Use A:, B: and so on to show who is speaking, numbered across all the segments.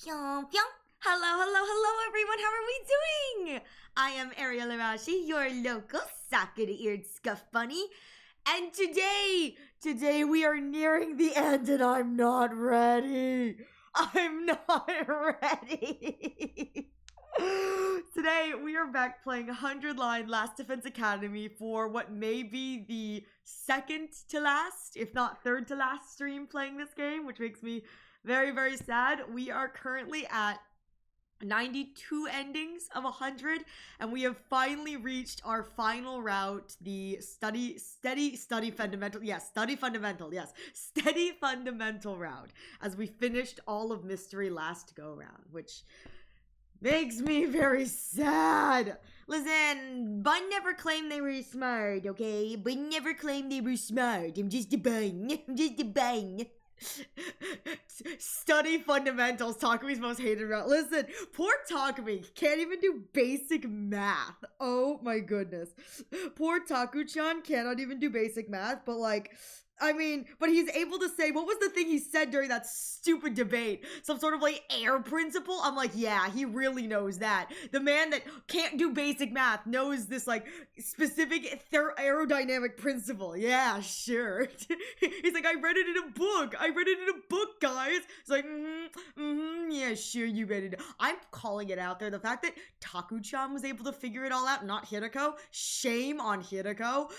A: Pyong pyong. Hello, everyone. How are we doing? I am Ariel Arashi, your local socket-eared scuff bunny. And today we are nearing the end and I'm not ready. I'm not ready. Today we are back playing 100 Line Last Defense Academy for what may be the second to last, if not third to last stream playing this game, which makes me very, very sad. We are currently at 92 endings of 100, and we have finally reached our final route, the steady fundamental route, as we finished all of mystery last go round, which makes me very sad. Listen, Bun never claimed they were smart, okay? Bun never claimed they were smart. I'm just a bun. Study fundamentals, Takumi's most hated route. Listen, poor Takumi can't even do basic math. Oh my goodness. Poor Taku-chan cannot even do basic math, but but he's able to say, what was the thing he said during that stupid debate? Some sort of air principle? I'm like, yeah, he really knows that. The man that can't do basic math knows this specific aerodynamic principle. Yeah, sure. He's like, I read it in a book, guys. It's like, yeah, sure, you read it. I'm calling it out there. The fact that Taku-chan was able to figure it all out, not Hirako. Shame on Hirako.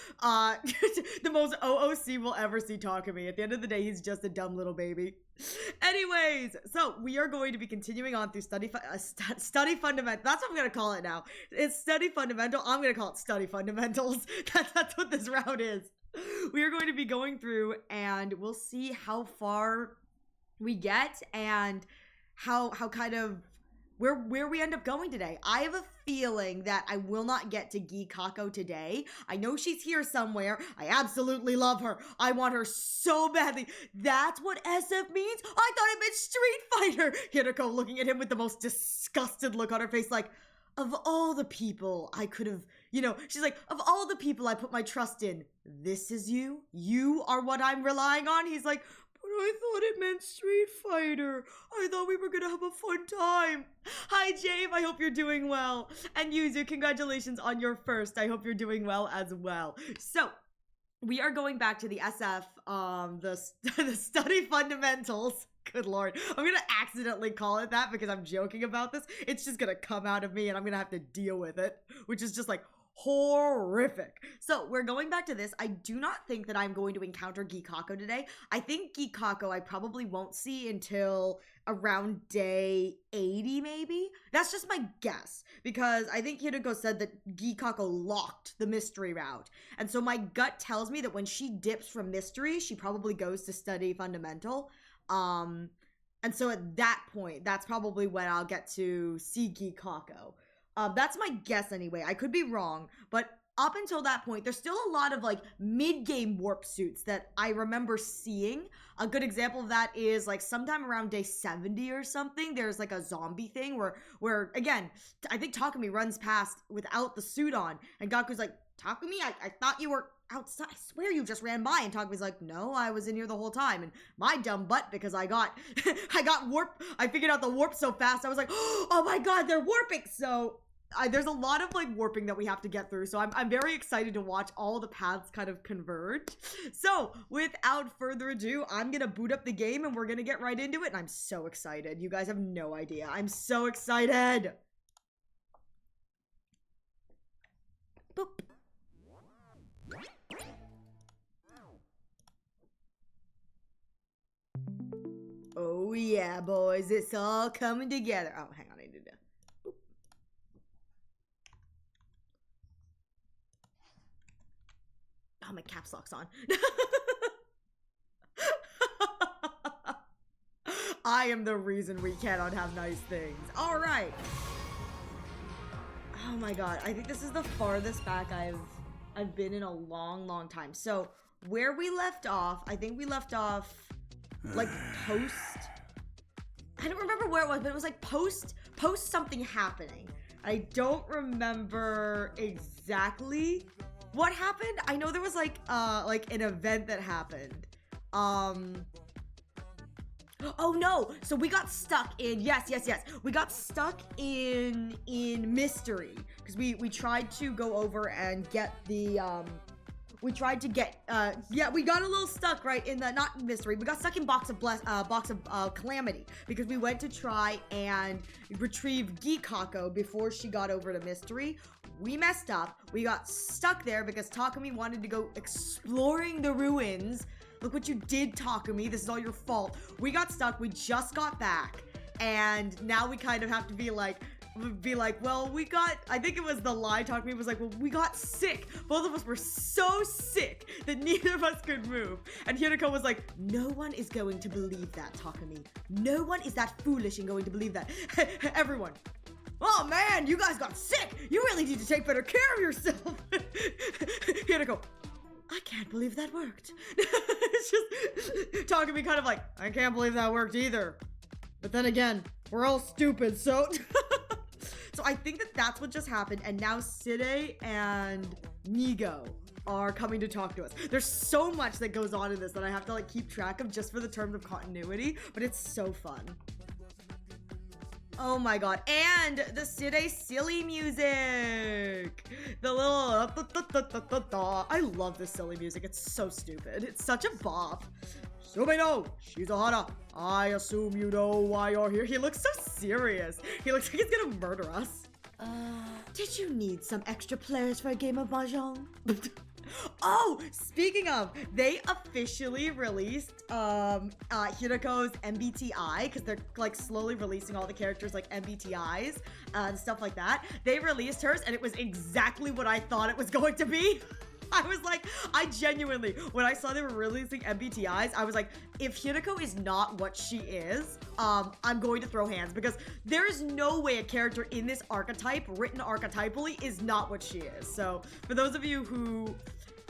A: The most OOC will ever see Takumi. At the end of the day, he's just a dumb little baby. Anyways, so we are going to be continuing on through study fundamental. That's what I'm gonna call it now. It's study fundamental. I'm gonna call it study fundamentals. That's what this round is. We are going to be going through, and we'll see how far we get and how kind of where we end up going today. I have a feeling that I will not get to Gikako today. I know she's here somewhere. I absolutely love her. I want her so badly. That's what SF means? I thought it meant Street Fighter. Hirako looking at him with the most disgusted look on her face, like, of all the people I could have, she's like, of all the people I put my trust in, this is you? You are what I'm relying on? He's like, but I thought it meant Street Fighter. I thought we were gonna have a fun time. Hi, Jave. I hope you're doing well. And Yuzu, congratulations on your first. I hope you're doing well as well. So, we are going back to the SF, the study fundamentals. Good lord. I'm gonna accidentally call it that because I'm joking about this. It's just gonna come out of me and I'm gonna have to deal with it, which is just horrific. So we're going back to this. I do not think that I'm going to encounter Gikako today. I think Gikako I probably won't see until around day 80 maybe. That's just my guess because I think Hirako said that Gikako locked the mystery route. And so my gut tells me that when she dips from mystery, she probably goes to study fundamental. And so at that point, that's probably when I'll get to see Gikako. That's my guess anyway. I could be wrong, but up until that point, there's still a lot of mid-game warp suits that I remember seeing. A good example of that is sometime around day 70 or something, there's a zombie thing where again, I think Takumi runs past without the suit on, and Gaku's like, Takumi, I thought you were outside. I swear you just ran by. And Takumi's like, no, I was in here the whole time. And my dumb butt, because I got warp. I figured out the warp so fast. I was like, oh my god, they're warping. So there's a lot of warping that we have to get through. So I'm very excited to watch all the paths kind of converge. So without further ado, I'm going to boot up the game and we're going to get right into it. And I'm so excited. You guys have no idea. I'm so excited. Boop. Oh yeah, boys, it's all coming together. Oh, hang on, I need to. Boop. Oh, my caps lock's on. I am the reason we cannot have nice things. All right. Oh my god, I think this is the farthest back I've been in a long time. So where we left off, I think we left off post, I don't remember where it was, but it was post something happening. I don't remember exactly what happened. I know there was an event that happened. Oh no! So we got stuck in yes. We got stuck in mystery because we tried to go over and get the we tried to get we got a little stuck right in the not mystery. We got stuck in box of calamity because we went to try and retrieve Geekako before she got over to mystery. We messed up. We got stuck there because Takumi wanted to go exploring the ruins. Look what you did, Takumi. This is all your fault. We got stuck. We just got back. And now we kind of have to be like, well, I think it was the lie. Takumi was like, well, we got sick. Both of us were so sick that neither of us could move. And Hirako was like, no one is going to believe that, Takumi. No one is that foolish and going to believe that. Everyone. Oh man, you guys got sick. You really need to take better care of yourself. Hirako. I can't believe that worked. It's just talking to me kind of like, I can't believe that worked either. But then again, we're all stupid, so... So I think that that's what just happened, and now Side and Nigo are coming to talk to us. There's so much that goes on in this that I have to like keep track of just for the terms of continuity, but it's so fun. Oh my god, and the Side silly music! The little I love this silly music, it's so stupid. It's such a bop. Sumino, Shizuhara, I assume you know why you're here. He looks so serious. He looks like he's gonna murder us. Did you need some extra players for a game of Mahjong? Oh, speaking of, they officially released Hirako's MBTI because they're like slowly releasing all the characters like MBTIs and stuff like that. They released hers and it was exactly what I thought it was going to be. I was like, I genuinely, when I saw they were releasing MBTIs, I was like, if Hirako is not what she is, I'm going to throw hands because there is no way a character in this archetype, written archetypally, is not what she is. So for those of you who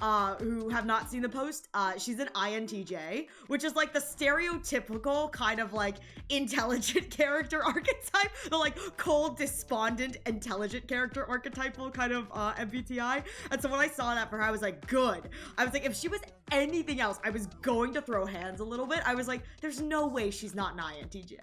A: have not seen the post, she's an INTJ, which is like the stereotypical kind of like intelligent character archetype, the like cold, despondent, intelligent character archetypal kind of MBTI. And so when I saw that for her, I was like, good. I was like, if she was anything else, I was going to throw hands a little bit. I was like, there's no way she's not an INTJ.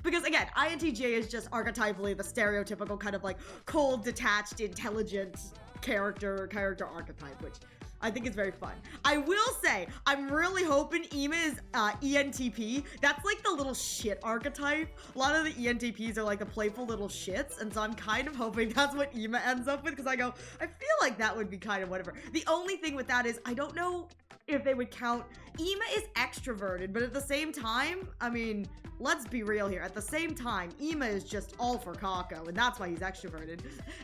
A: Because again, INTJ is just archetypally the stereotypical kind of like cold, detached, intelligent character archetype, which I think it's very fun. I will say, I'm really hoping Ima is ENTP. That's like the little shit archetype. A lot of the ENTPs are like the playful little shits, and so I'm kind of hoping that's what Ima ends up with, because I go, I feel like that would be kind of whatever. The only thing with that is, I don't know if they would count, Ima is extroverted, but at the same time, I mean, let's be real here. At the same time, Ima is just all for Kako, and that's why he's extroverted.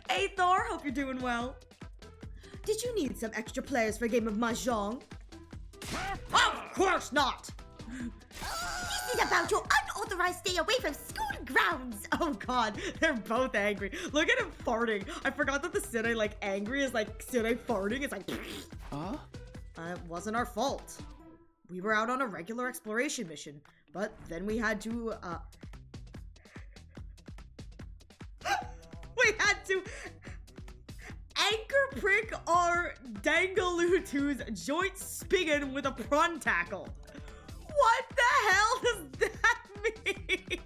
A: Hey Thor, hope you're doing well. Did you need some extra players for a game of Mahjong? Of course not! This is about your unauthorized stay away from school grounds! Oh god, they're both angry. Look at him farting. I forgot that the Side like angry is like Side farting. It's like, it wasn't our fault. We were out on a regular exploration mission, but then we had to, we had to anchor prick our Dangaloo 2's joint spigot with a prawn tackle. What the hell does that mean?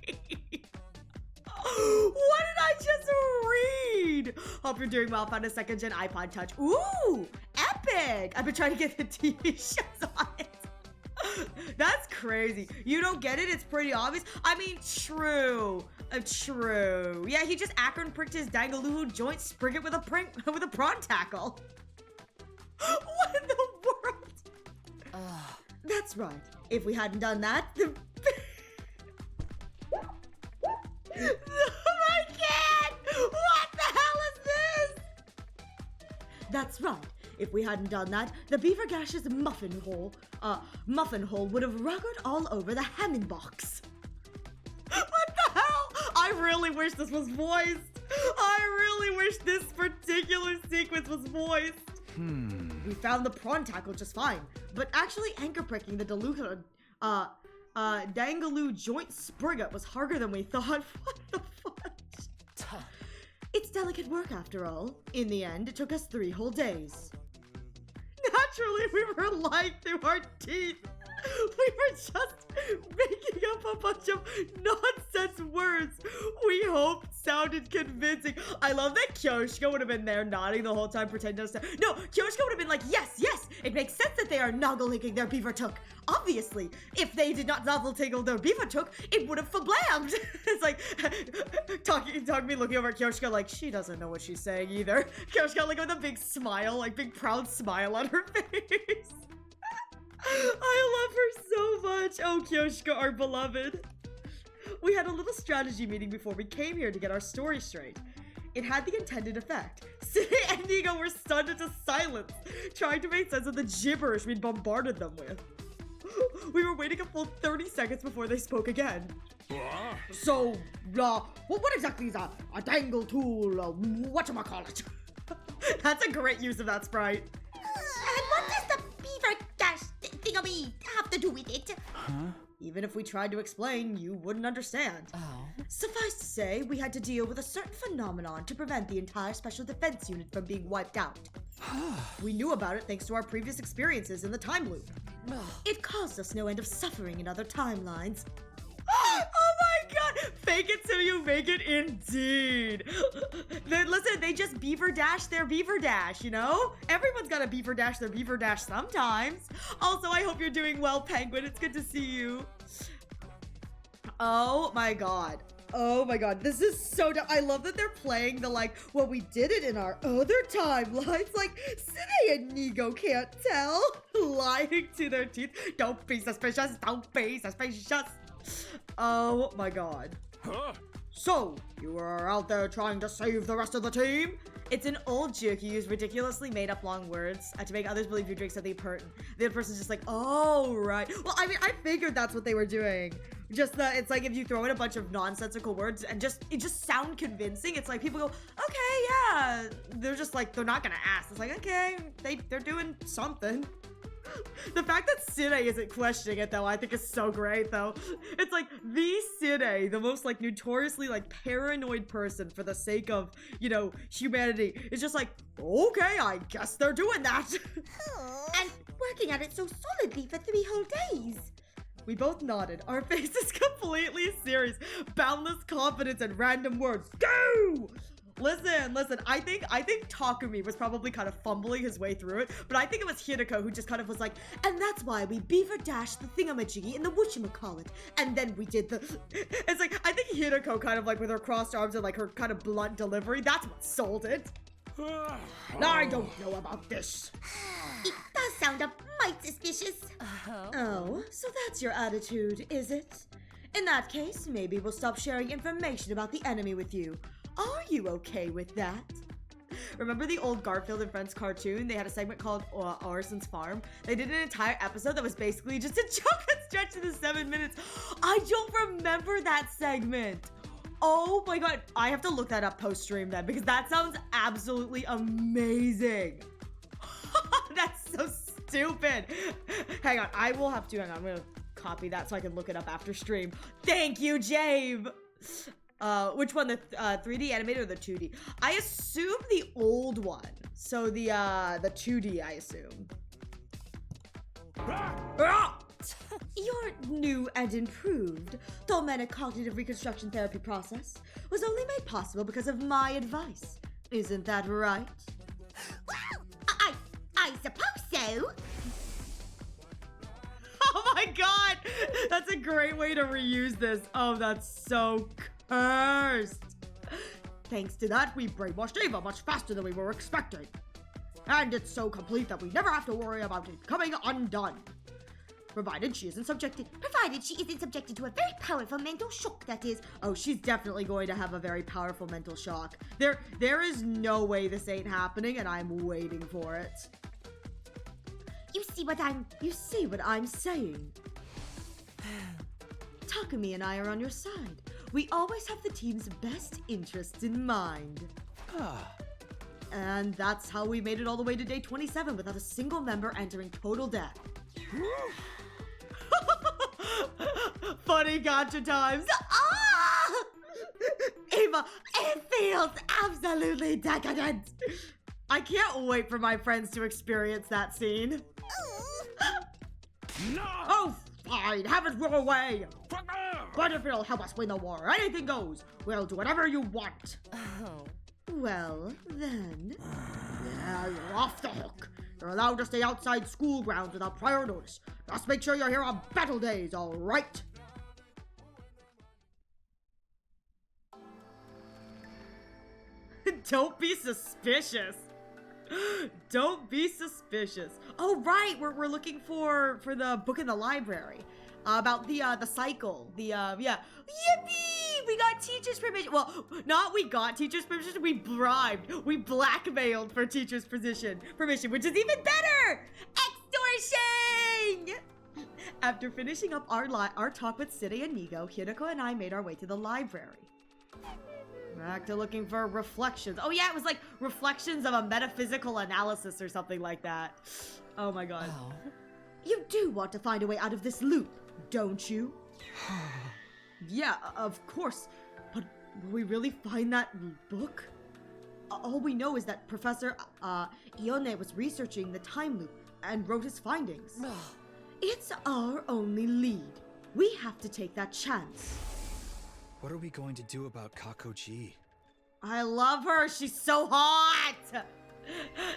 A: What did I just read? Hope you're doing well. Found a second gen iPod Touch. Ooh, epic. I've been trying to get the TV shows on it. That's crazy. You don't get it? It's pretty obvious. I mean, true. True. Yeah, he just Akron pricked his Dangaloo joint spigot with a prawn tackle. What in the world? That's right. If we hadn't done that, I can't! What the hell is this? That's right. If we hadn't done that, the Beaver Gash's muffin hole would have ruggered all over the Hammond box. What the hell? I really wish this was voiced. I really wish this particular sequence was voiced. We found the prawn tackle just fine, but actually anchor pricking the Dangaloo joint spigot was harder than we thought. What the fuck? It's delicate work after all. In the end, it took us 3 whole days. Naturally, we were lying through our teeth. We were just making up a bunch of nonsense words we hoped sounded convincing. I love that Kyoshka would have been there nodding the whole time, pretending to understand. No, Kyoshka would have been like, yes, it makes sense that they are noggle-licking their beaver took. Obviously, if they did not noggle-tickle their beaver took, it would have fablammed. It's like, talking me looking over at Kyoshka like, she doesn't know what she's saying either. Kyoshka like with a big smile, like big proud smile on her face. I love her so much. Oh, Kyoshka, our beloved. We had a little strategy meeting before we came here to get our story straight. It had the intended effect. Sine and Nigo were stunned into silence, trying to make sense of the gibberish we'd bombarded them with. We were waiting a full 30 seconds before they spoke again. So, what exactly is a dangle tool, whatchamacallit? That's a great use of that sprite.
B: And what does the beaver dash thingammy have to do with it?
C: Huh?
A: Even if we tried to explain, you wouldn't understand.
C: Oh.
A: Suffice to say, we had to deal with a certain phenomenon to prevent the entire special defense unit from being wiped out. We knew about it thanks to our previous experiences in the time loop. It caused us no end of suffering in other timelines. Oh my god! Fake it till you make it indeed. Listen, they just beaver dash their beaver dash, you know? Everyone's gotta beaver dash their beaver dash sometimes. Also, I hope you're doing well, Penguin. It's good to see you. Oh my god. Oh my god, this is so dumb. I love that they're playing the like, well, we did it in our other timelines. Like, Sine and Nigo can't tell. Lying to their teeth. Don't be suspicious. Don't be suspicious. Oh my god.
C: Huh?
A: So, you are out there trying to save the rest of the team? It's an old joke. You use ridiculously made-up long words to make others believe you drink something pertinent. The other person's just like, oh, right. Well, I mean, I figured that's what they were doing. Just that it's like if you throw in a bunch of nonsensical words and it just sound convincing. It's like people go, okay, yeah. They're just like, they're not gonna ask. It's like, okay, they're doing something. The fact that Sine isn't questioning it, though, I think is so great, though. It's like, the Sine, the most, like, notoriously, like, paranoid person for the sake of, you know, humanity, is just like, okay, I guess they're doing that.
B: And working at it so solidly for 3 whole days.
A: We both nodded, our faces completely serious, boundless confidence and random words. Go! Listen, I think Takumi was probably kind of fumbling his way through it, but I think it was Hideko who just kind of was like, and that's why we beaver dashed the thingamajiggy in the whatchamacallit, and then we did the... It's like, I think Hideko kind of like with her crossed arms and like her kind of blunt delivery, that's what sold it. I don't know about this.
B: It does sound a mite suspicious.
A: Oh, so that's your attitude, is it? In that case, maybe we'll stop sharing information about the enemy with you. Are you okay with that? Remember the old Garfield and Friends cartoon? They had a segment called Arson's Farm. They did an entire episode that was basically just a joke that stretched into 7 minutes. I don't remember that segment. Oh my god. I have to look that up post-stream then because that sounds absolutely amazing. That's so stupid. Hang on. I'm going to copy that so I can look it up after stream. Thank you, Jabe. Which one, the 3D animated or the 2D? I assume the old one. So the 2D, I assume. Your new and improved Dolmenic cognitive reconstruction therapy process was only made possible because of my advice. Isn't that right?
B: Well, I suppose so.
A: Oh my god! That's a great way to reuse this. Oh, that's so cursed. Thanks to that, we brainwashed Ava much faster than we were expecting. And it's so complete that we never have to worry about it coming undone. Provided she isn't subjected
B: to a very powerful mental shock, that is.
A: Oh, she's definitely going to have a very powerful mental shock. There is no way this ain't happening, and I'm waiting for it.
B: You see what I'm
A: saying? Takumi and I are on your side. We always have the team's best interests in mind. And that's how we made it all the way to day 27 without a single member entering total death. Funny gotcha times. Ah! Ava, it feels absolutely decadent. I can't wait for my friends to experience that scene.
C: No!
A: Oh, fine. Have it your way. But if it'll help us win the war, anything goes. We'll do whatever you want.
C: Oh.
A: Well, then. Yeah, you're off the hook. You're allowed to stay outside school grounds without prior notice. Just make sure you're here on battle days, all right? Don't be suspicious. Don't be suspicious. Oh, right. We're looking for the book in the library. About the cycle. Yeah. Yippee! We got teacher's permission. Well, not we got teacher's permission. We bribed. We blackmailed for teacher's permission, which is even better. Extortion! After finishing up our talk with Side and Nigo, Hinako and I made our way to the library. Back to looking for reflections. Oh yeah, it was like reflections of a metaphysical analysis or something like that. Oh my god.
C: Oh.
A: You do want to find a way out of this loop, don't you? Yeah, of course. But will we really find that book? All we know is that Professor Ione was researching the time loop and wrote his findings. It's our only lead. We have to take that chance.
D: What are we going to do about Kakoji?
A: I love her. She's so hot.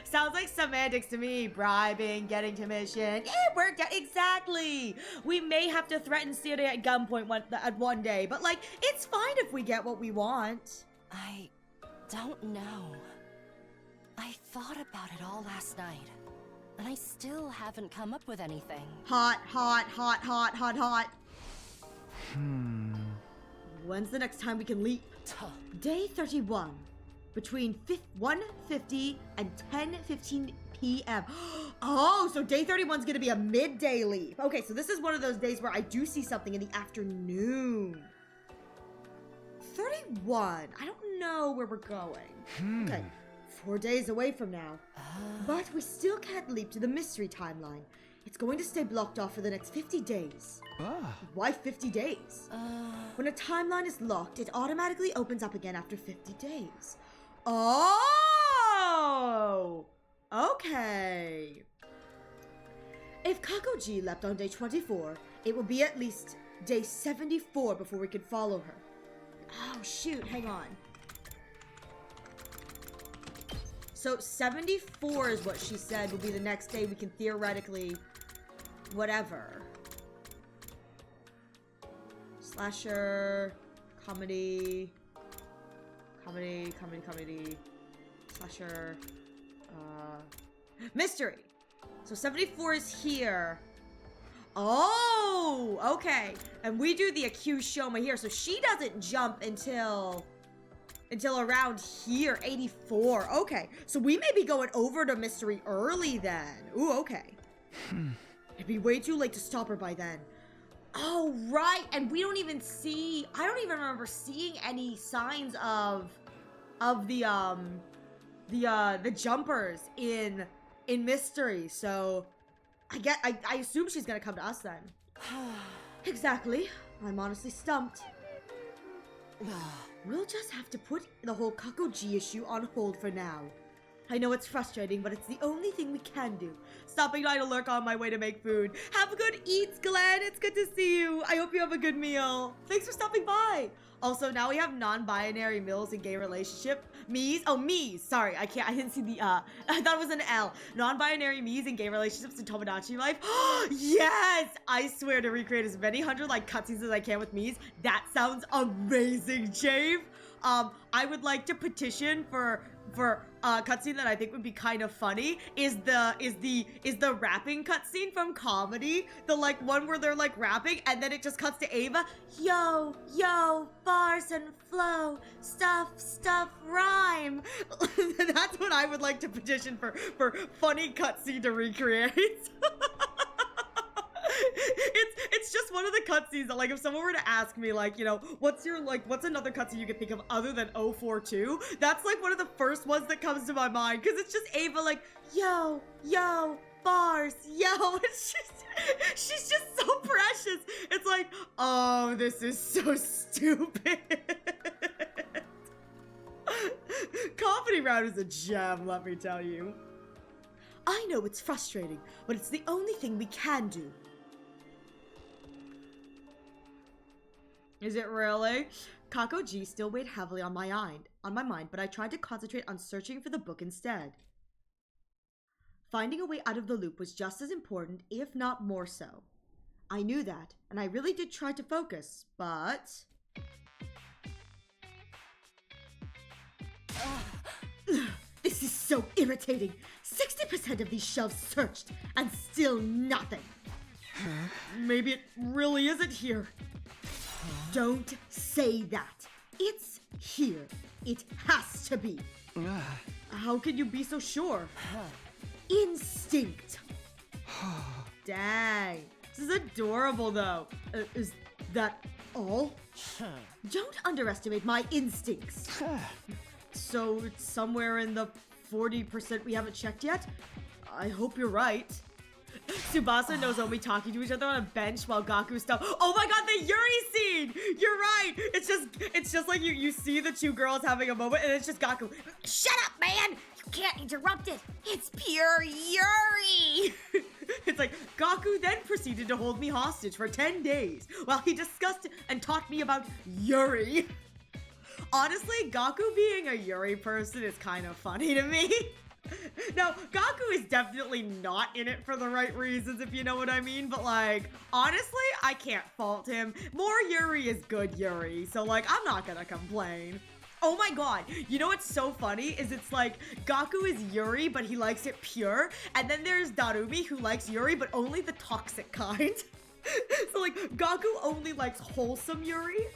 A: Sounds like semantics to me. Bribing, getting commission. It worked out. Exactly. We may have to threaten Siri at gunpoint one day, but like, it's fine if we get what we want.
C: I don't know. I thought about it all last night, and I still haven't come up with anything.
A: Hot. When's the next time we can leap? Day 31. Between 1:50 and 10:15 p.m. Oh, so day 31 is going to be a midday leap. Okay, so this is one of those days where I do see something in the afternoon. 31. I don't know where we're going. Okay, 4 days away from now. But we still can't leap to the mystery timeline. It's going to stay blocked off for the next 50 days. Why 50 days? When a timeline is locked, it automatically opens up again after 50 days. Oh! Okay. If Kakoji left on day 24, it will be at least day 74 before we can follow her. Oh, shoot. Hang on. So 74 is what she said will be the next day we can theoretically... whatever. Slasher, comedy, slasher, mystery. So 74 is here. Oh, okay. And we do the accused Shoma here, so she doesn't jump until around here, 84. Okay, so we may be going over to mystery early then. Ooh, okay. It'd be way too late to stop her by then. Oh, right. And we don't even see... I don't even remember seeing any signs of the jumpers in mystery. So I assume she's gonna come to us then. Exactly. I'm honestly stumped. We'll just have to put the whole Kakoji issue on hold for now. I know it's frustrating, but it's the only thing we can do. Stopping by to lurk on my way to make food. Have a good eats, Glenn. It's good to see you. I hope you have a good meal. Thanks for stopping by. Also, now we have non-binary mills in gay relationship. Me's? Oh, me's. Sorry, I didn't see the, I thought it was an L. Non-binary me's in gay relationships in Tomodachi life. Yes! I swear to recreate as many 100 like cutscenes as I can with me's. That sounds amazing, Jave. I would like to petition for cutscene that I think would be kind of funny is the rapping cutscene from Comedy, the like one where they're like rapping and then it just cuts to Ava. Yo, bars and flow, stuff, rhyme. That's what I would like to petition for funny cutscene to recreate. It's just one of the cutscenes that, like, if someone were to ask me, like, you know, what's another cutscene you could think of other than 042? That's, like, one of the first ones that comes to my mind, because it's just Ava, like, yo, bars, yo, she's just so precious. It's like, oh, this is so stupid. Comedy Round is a gem, let me tell you. I know it's frustrating, but it's the only thing we can do. Is it really? Kakoji still weighed heavily on my mind, but I tried to concentrate on searching for the book instead. Finding a way out of the loop was just as important, if not more so. I knew that, and I really did try to focus, but... This is so irritating. 60% of these shelves searched, and still nothing. Maybe it really isn't here. Don't say that. It's here. It has to be. How can you be so sure? Instinct. Dang. This is adorable, though. Is that all? Don't underestimate my instincts. So it's somewhere in the 40% we haven't checked yet? I hope you're right. Tsubasa and Nozomi talking to each other on a bench while Gaku stuff. Oh my god, the Yuri scene! You're right! It's just like you see the two girls having a moment and it's just Gaku.
B: Shut up, man! You can't interrupt it. It's pure Yuri.
A: It's like, Gaku then proceeded to hold me hostage for 10 days while he discussed and taught me about Yuri. Honestly, Gaku being a Yuri person is kind of funny to me. Now, Gaku is definitely not in it for the right reasons, if you know what I mean, but like, honestly, I can't fault him. More Yuri is good Yuri, so like, I'm not gonna complain. Oh my god, you know what's so funny is it's like, Gaku is Yuri, but he likes it pure, and then there's Darumi who likes Yuri, but only the toxic kind. So like, Gaku only likes wholesome Yuri,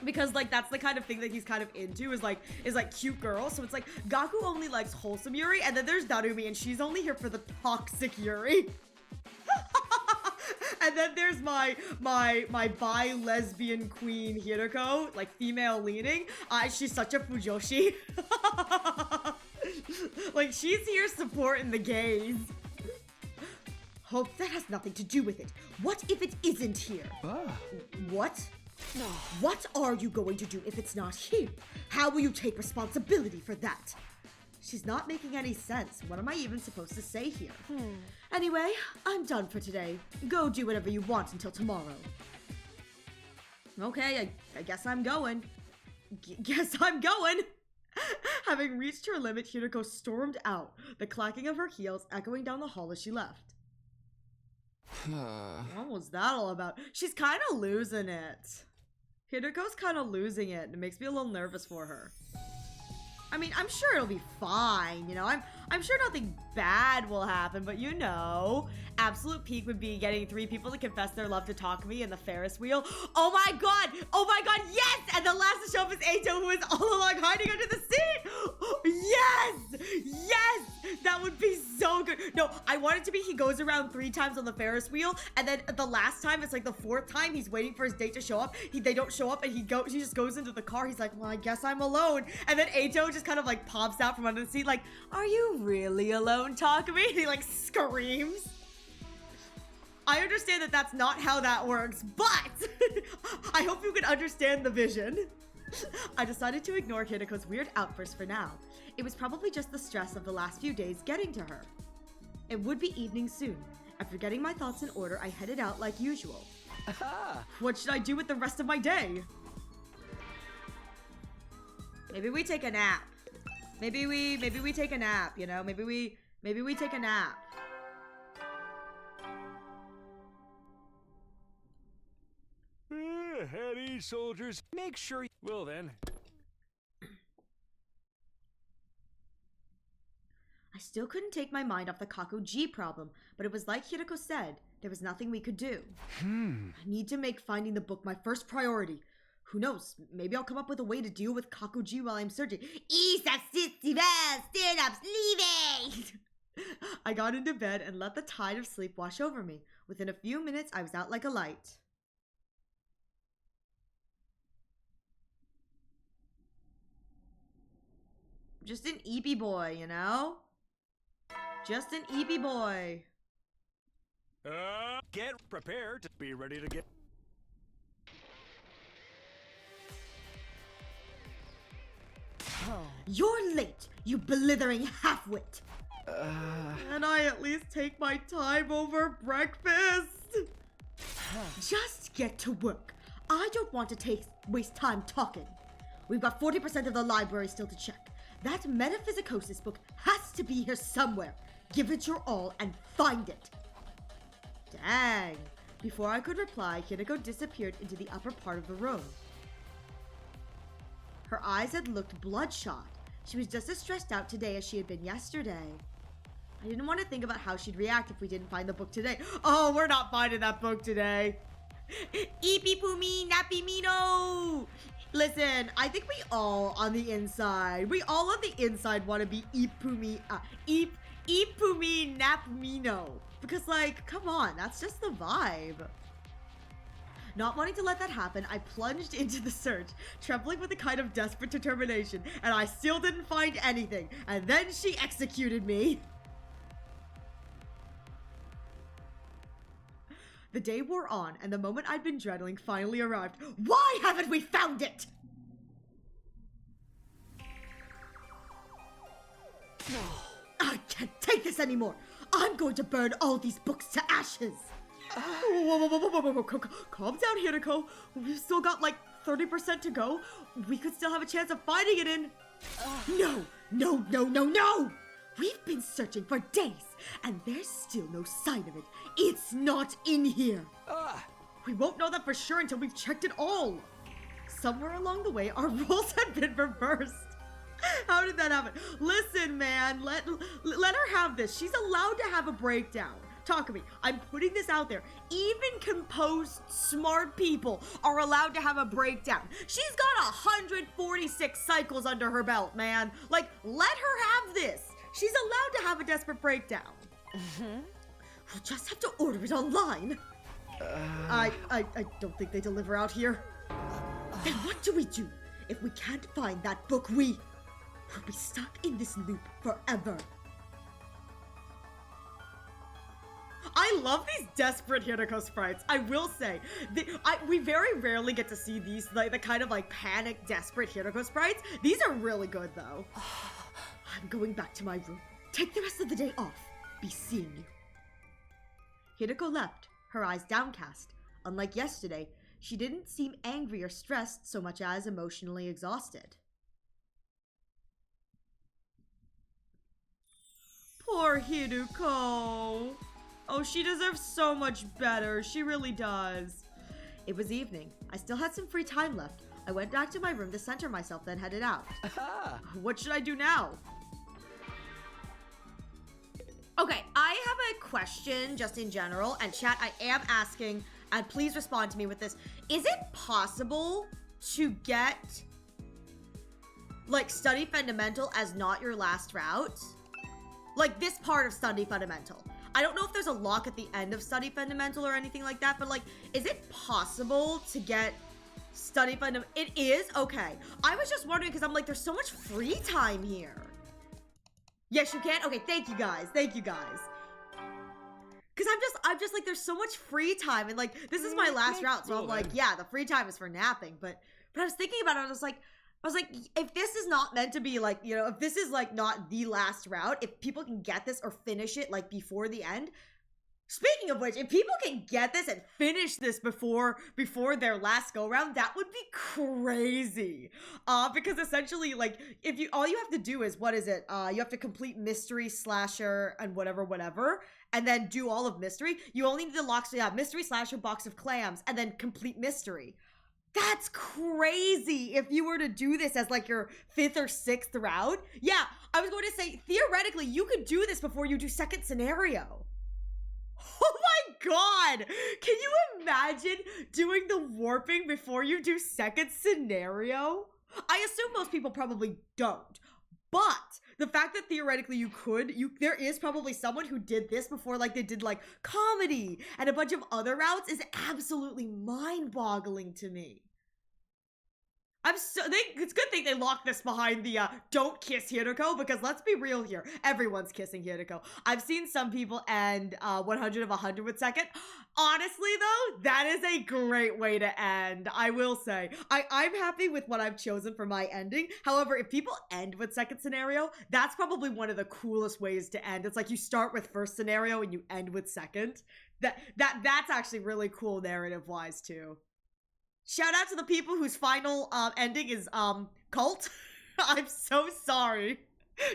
A: because like that's the kind of thing that he's kind of into is like cute girls. So it's like Gaku only likes wholesome Yuri, and then there's Darumi and she's only here for the toxic Yuri. And then there's my bi lesbian queen Hiroko, like female leaning. She's such a fujoshi. Like she's here supporting the gays. Hope that has nothing to do with it. What if it isn't here? What? What are you going to do if it's not here? How will you take responsibility for that? She's not making any sense. What am I even supposed to say here? Anyway, I'm done for today. Go do whatever you want until tomorrow. Okay, I guess I'm going. Guess I'm going. Having reached her limit, Hiroko stormed out, the clacking of her heels echoing down the hall as she left. What was that all about? She's kind of losing it. Hiroko's kind of losing it. It makes me a little nervous for her. I mean, I'm sure it'll be fine, you know? I'm sure nothing bad will happen, but you know, absolute peak would be getting 3 people to confess their love to Takumi in the Ferris wheel. Oh my god! Oh my god, yes! And the last to show up is Eito, who is all along hiding under the seat! Yes! Yes! That would be so good. No, I want it to be he goes around 3 times on the Ferris wheel, and then the last time, it's like the 4th time, he's waiting for his date to show up. They don't show up, and he just goes into the car. He's like, well, I guess I'm alone. And then Eito just kind of like pops out from under the seat like, are you really alone, Takumi? And he like screams. I understand that that's not how that works, but I hope you can understand the vision. I decided to ignore Hideko's weird outburst for now. It was probably just the stress of the last few days getting to her. It would be evening soon. After getting my thoughts in order, I headed out like usual. What should I do with the rest of my day? Maybe we take a nap. Maybe we take a nap, you know? Maybe we take a nap.
E: Heady soldiers, make sure you... Well then.
A: I still couldn't take my mind off the Kakoji problem, but it was like Hiroko said, there was nothing we could do. I need to make finding the book my first priority. Who knows, maybe I'll come up with a way to deal with Kakoji while I'm searching. Stand-ups, leaving! I got into bed and let the tide of sleep wash over me. Within a few minutes, I was out like a light. Just an eepy boy, you know? Just an eepy boy.
E: Get prepared to be ready to get...
A: You're late, you blithering half-wit. Can I at least take my time over breakfast? Just get to work. I don't want to waste time talking. We've got 40% of the library still to check. That metaphysicosis book has to be here somewhere. Give it your all and find it. Dang. Before I could reply, Hinako disappeared into the upper part of the room. Her eyes had looked bloodshot. She was just as stressed out today as she had been yesterday. I didn't want to think about how she'd react if we didn't find the book today. Oh, we're not finding that book today.
B: Ipipumi napimino!
A: Listen, I think we all on the inside want to be Ipumi Napmino. Because, like, come on, that's just the vibe. Not wanting to let that happen, I plunged into the search, trembling with a kind of desperate determination, and I still didn't find anything. And then she executed me. The day wore on, and the moment I'd been dreading finally arrived. Why haven't we found it? I can't take this anymore. I'm going to burn all these books to ashes. Whoa. Calm down, Hinako. We've still got like 30% to go. We could still have a chance of finding it in... No. We've been searching for days, and there's still no sign of it. It's not in here. We won't know that for sure until we've checked it all. Somewhere along the way, our roles had been reversed. How did that happen? Listen, man, let her have this. She's allowed to have a breakdown. Takumi, I'm putting this out there. Even composed, smart people are allowed to have a breakdown. She's got 146 cycles under her belt, man. Like, let her have this. She's allowed to have a desperate breakdown. We'll just have to order it online. I don't think they deliver out here. Then what do we do? If we can't find that book, we'll be stuck in this loop forever. I love these desperate Hinako sprites. I will say, we very rarely get to see these, like the kind of like panic, desperate Hinako sprites. These are really good though. I'm going back to my room. Take the rest of the day off. Be seeing you. Hinako left, her eyes downcast. Unlike yesterday, she didn't seem angry or stressed so much as emotionally exhausted. Poor Hinako. Oh, she deserves so much better. She really does. It was evening. I still had some free time left. I went back to my room to center myself, then headed out. What should I do now? Okay, I have a question just in general, and chat, I am asking, and please respond to me with this. Is it possible to get, like, Study Fundamental as not your last route? Like, this part of Study Fundamental. I don't know if there's a lock at the end of Study Fundamental or anything like that, but, like, is it possible to get Study Fundamental? It is? Okay. I was just wondering, because I'm like, there's so much free time here. Yes, you can? Okay, thank you guys. Thank you guys. Because I'm just like, there's so much free time, and, like, this is my last route, so I'm like, yeah, the free time is for napping, but I was thinking about it, I was like, if this is not meant to be, like, you know, if this is, like, not the last route, if people can get this or finish it, like, before the end. Speaking of which, if people can get this and finish this before their last go-round, that would be crazy. Because essentially, like, all you have to do is, what is it? You have to complete Mystery, Slasher, and whatever, and then do all of Mystery. You only need to lock, so yeah, Mystery, Slasher, Box of Clams, and then complete Mystery. That's crazy if you were to do this as like your 5th or 6th route. Yeah, I was going to say, theoretically, you could do this before you do second scenario. Oh my god! Can you imagine doing the warping before you do second scenario? I assume most people probably don't. But the fact that theoretically you could, there is probably someone who did this before, like they did like comedy and a bunch of other routes, is absolutely mind-boggling to me. It's a good thing they locked this behind the don't kiss Hinako, because let's be real here, everyone's kissing Hinako. I've seen some people end 100 of 100 with second. Honestly though, that is a great way to end, I will say. I'm happy with what I've chosen for my ending. However, if people end with second scenario, that's probably one of the coolest ways to end. It's like you start with first scenario and you end with second. That's actually really cool narrative-wise too. Shout out to the people whose final ending is cult. I'm so sorry.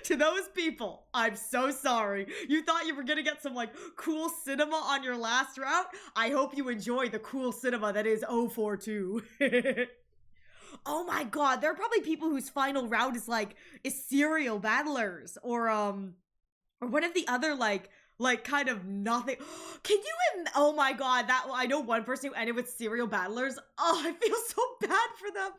A: To those people, I'm so sorry. You thought you were gonna get some, like, cool cinema on your last route? I hope you enjoy the cool cinema that is 042. Oh my god, there are probably people whose final route is, like, serial battlers, or one of the other, like, kind of nothing. Can you, oh my god, that, I know one person who ended with serial battlers. Oh, I feel so bad for them.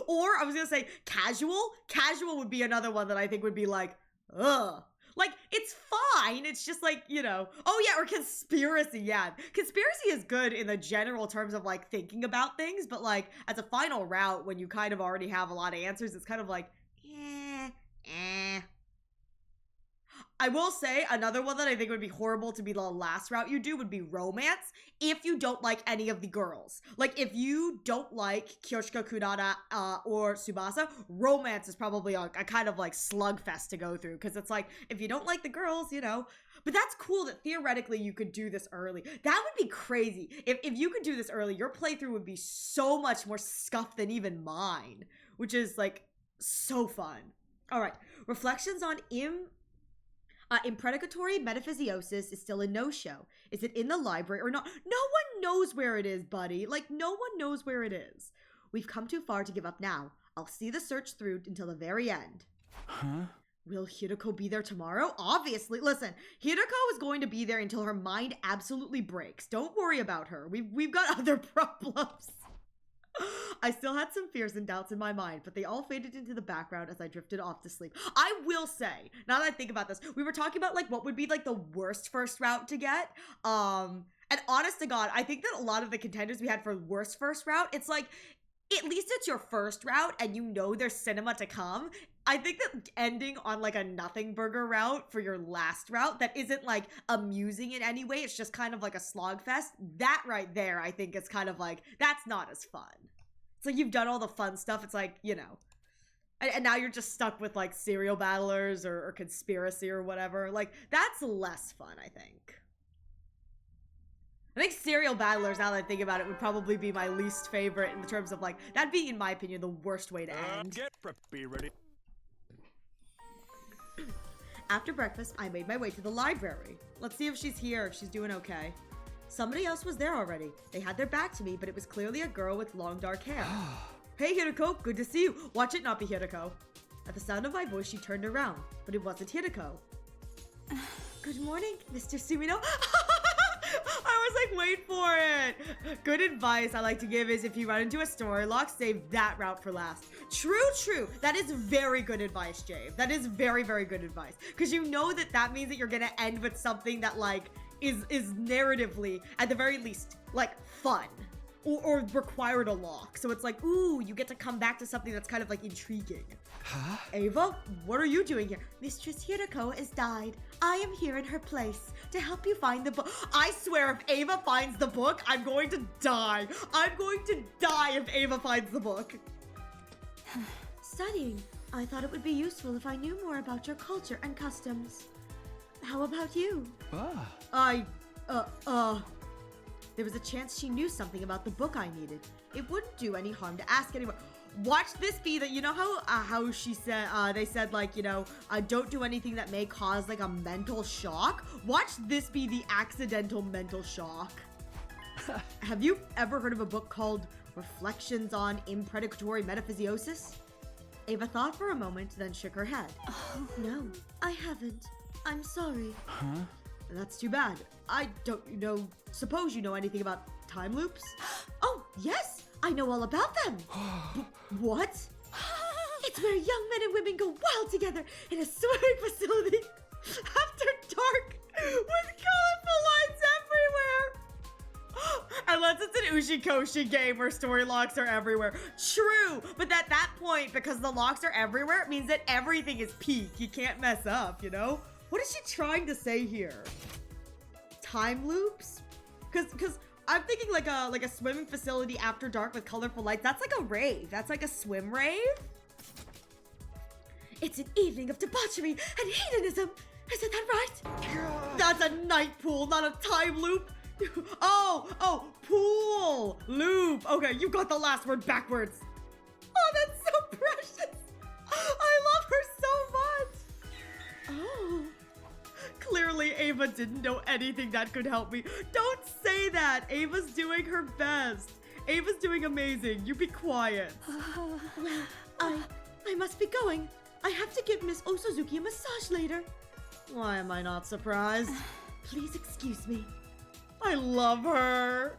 A: Or, I was gonna say, casual. Casual would be another one that I think would be like, ugh. Like, it's fine, it's just like, you know. Oh yeah, or conspiracy, yeah. Conspiracy is good in the general terms of, like, thinking about things, but, like, as a final route, when you kind of already have a lot of answers, it's kind of like, I will say, another one that I think would be horrible to be the last route you do would be romance, if you don't like any of the girls. Like, if you don't like Kyoshika Kunada or Tsubasa, romance is probably a kind of, like, slugfest to go through, because it's like, if you don't like the girls, you know. But that's cool that theoretically you could do this early. That would be crazy. If you could do this early, your playthrough would be so much more scuffed than even mine, which is, like, so fun. All right, reflections on imprecatory metaphysiosis is still a no-show. Is it in the library or not? No one knows where it is, buddy. Like, no one knows where it is. We've come too far to give up now. I'll see the search through until the very end.
D: Huh?
A: Will Hiroko be there tomorrow? Obviously. Listen, Hiroko is going to be there until her mind absolutely breaks. Don't worry about her. We've got other problems. I still had some fears and doubts in my mind, but they all faded into the background as I drifted off to sleep. I will say, now that I think about this, we were talking about, like, what would be, like, the worst first route to get. And honest to God, I think that a lot of the contenders we had for worst first route, it's like, at least it's your first route and you know there's cinema to come. I think that ending on, like, a nothing burger route for your last route that isn't, like, amusing in any way, it's just kind of like a slogfest, that right there I think is kind of like, that's not as fun. It's like you've done all the fun stuff, it's like, you know, and now you're just stuck with, like, serial battlers or conspiracy or whatever. Like, that's less fun, I think. I think serial battlers, now that I think about it, would probably be my least favorite in terms of, like, that'd be, in my opinion, the worst way to end.
E: Be ready.
A: After breakfast, I made my way to the library. Let's see if she's here, if she's doing okay. Somebody else was there already. They had their back to me, but it was clearly a girl with long dark hair. Hey Hiroko, good to see you. Watch it not be Hiroko. At the sound of my voice, she turned around, but it wasn't Hiroko. Good morning, Mr. Sumino. I was like, wait for it. Good advice I like to give is if you run into a story lock, save that route for last. True. That is very good advice, Jave. That is very, very good advice. Because you know that means that you're gonna end with something that, like, is narratively, at the very least, like, fun. Or required a lock. So it's like, ooh, you get to come back to something that's kind of, like, intriguing.
D: Huh?
A: Ava, what are you doing here?
B: Mistress Hiroko has died. I am here in her place to help you find the book.
A: I swear if Ava finds the book, I'm going to die. I'm going to die if Ava finds the book.
B: Studying. I thought it would be useful if I knew more about your culture and customs. How about you?
A: There was a chance she knew something about the book I needed. It wouldn't do any harm to ask anyone. Watch this be that, you know how she said, they said, like, you know, don't do anything that may cause, like, a mental shock? Watch this be the accidental mental shock. Have you ever heard of a book called Reflections on Imprecatory Metaphysiosis? Ava thought for a moment, then shook her head.
B: Oh, no, I haven't. I'm sorry.
D: Huh?
A: That's too bad. I don't suppose you know anything about time loops?
B: Oh, yes, I know all about them.
A: What?
B: It's where young men and women go wild together in a swimming facility
A: After dark with colorful lights everywhere. Unless it's an Ushikoshi game where story locks are everywhere. True, but at that point, because the locks are everywhere, it means that everything is peak. You can't mess up, you know? What is she trying to say here? Time loops? Cause I'm thinking like a swimming facility after dark with colorful lights. That's like a rave. That's like a swim rave.
B: It's an evening of debauchery and hedonism. Isn't that right?
A: That's a night pool, not a time loop. Oh, pool, loop. Okay, you got the last word backwards. Oh, that's so precious. I love her so much. Oh. Clearly, Ava didn't know anything that could help me. Don't say that. Ava's doing her best. Ava's doing amazing. You be quiet.
B: Well, I must be going. I have to give Miss Osuzuki a massage later.
A: Why am I not surprised?
B: Please excuse me.
A: I love her.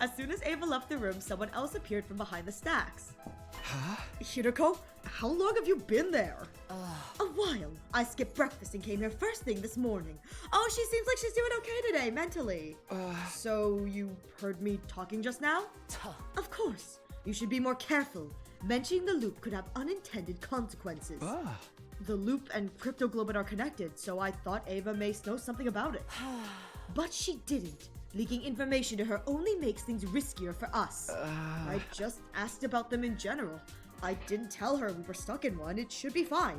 A: As soon as Ava left the room, someone else appeared from behind the stacks.
D: Huh?
A: Hiroko, how long have you been there?
B: A while. I skipped breakfast and came here first thing this morning.
A: Oh, she seems like she's doing okay today, mentally. So you heard me talking just now?
B: Of course. You should be more careful. Mentioning the loop could have unintended consequences.
A: The loop and Crypto Globin are connected, so I thought Ava may know something about it.
B: But she didn't. Leaking information to her only makes things riskier for us.
A: I just asked about them in general. I didn't tell her we were stuck in one. It should be fine.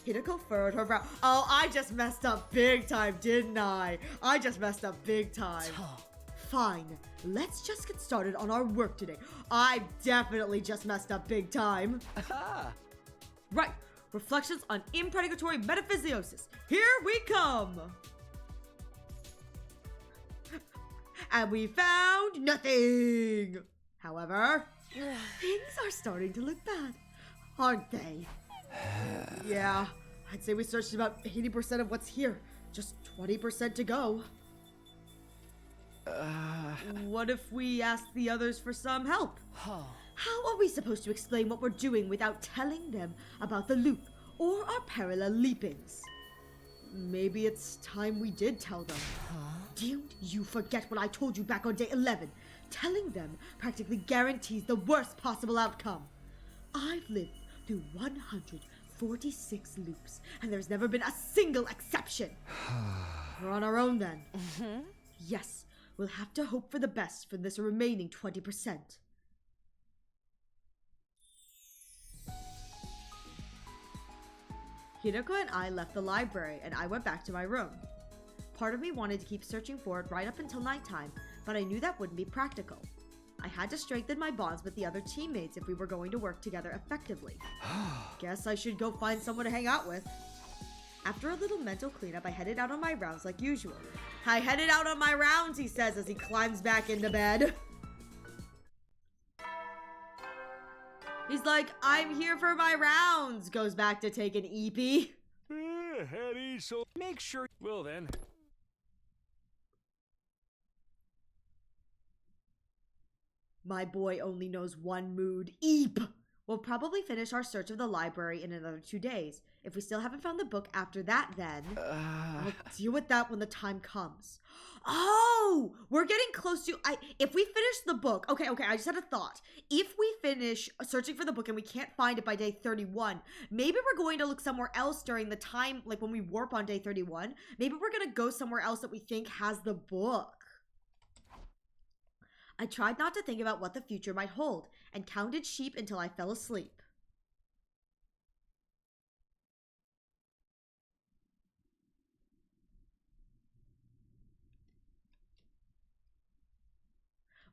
A: Hideko furrowed her brow. Oh, I just messed up big time, didn't I? I just messed up big time.
B: Fine. Let's just get started on our work today.
A: I definitely just messed up big time. Right. Reflections on impredatory metaphysiosis. Here we come. And we found nothing. However, things are starting to look bad, aren't they? Yeah, I'd say we searched about 80% of what's here. Just 20% to go. What if we ask the others for some help?
B: How are we supposed to explain what we're doing without telling them about the loop or our parallel leapings?
A: Maybe it's time we did tell them.
B: Don't you forget what I told you back on day 11. Telling them practically guarantees the worst possible outcome. I've lived through 146 loops, and there's never been a single exception.
A: We're on our own then.
B: Yes, we'll have to hope for the best for this remaining 20%.
A: Hideko and I left the library, and I went back to my room. Part of me wanted to keep searching for it right up until nighttime, but I knew that wouldn't be practical. I had to strengthen my bonds with the other teammates if we were going to work together effectively. Guess I should go find someone to hang out with. After a little mental cleanup, I headed out on my rounds like usual. I headed out on my rounds, he says as he climbs back into bed. He's like, I'm here for my rounds, goes back to take an EP.
E: Hetty, so make sure. Well then.
A: My boy only knows one mood, Eep! We'll probably finish our search of the library in another 2 days. If we still haven't found the book after that, then I'll deal with that when the time comes. Oh! We're getting close to... If we finish the book... Okay, I just had a thought. If we finish searching for the book and we can't find it by day 31, maybe we're going to look somewhere else during the time, like when we warp on day 31. Maybe we're going to go somewhere else that we think has the book. I tried not to think about what the future might hold, and counted sheep until I fell asleep.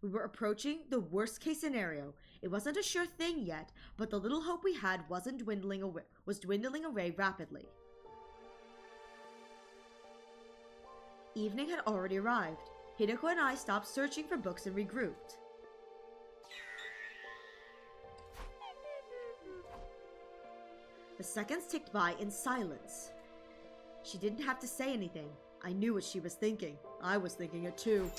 A: We were approaching the worst case scenario. It wasn't a sure thing yet, but the little hope we had was dwindling away rapidly. Evening had already arrived. Hideko and I stopped searching for books and regrouped. The seconds ticked by in silence. She didn't have to say anything. I knew what she was thinking. I was thinking it too.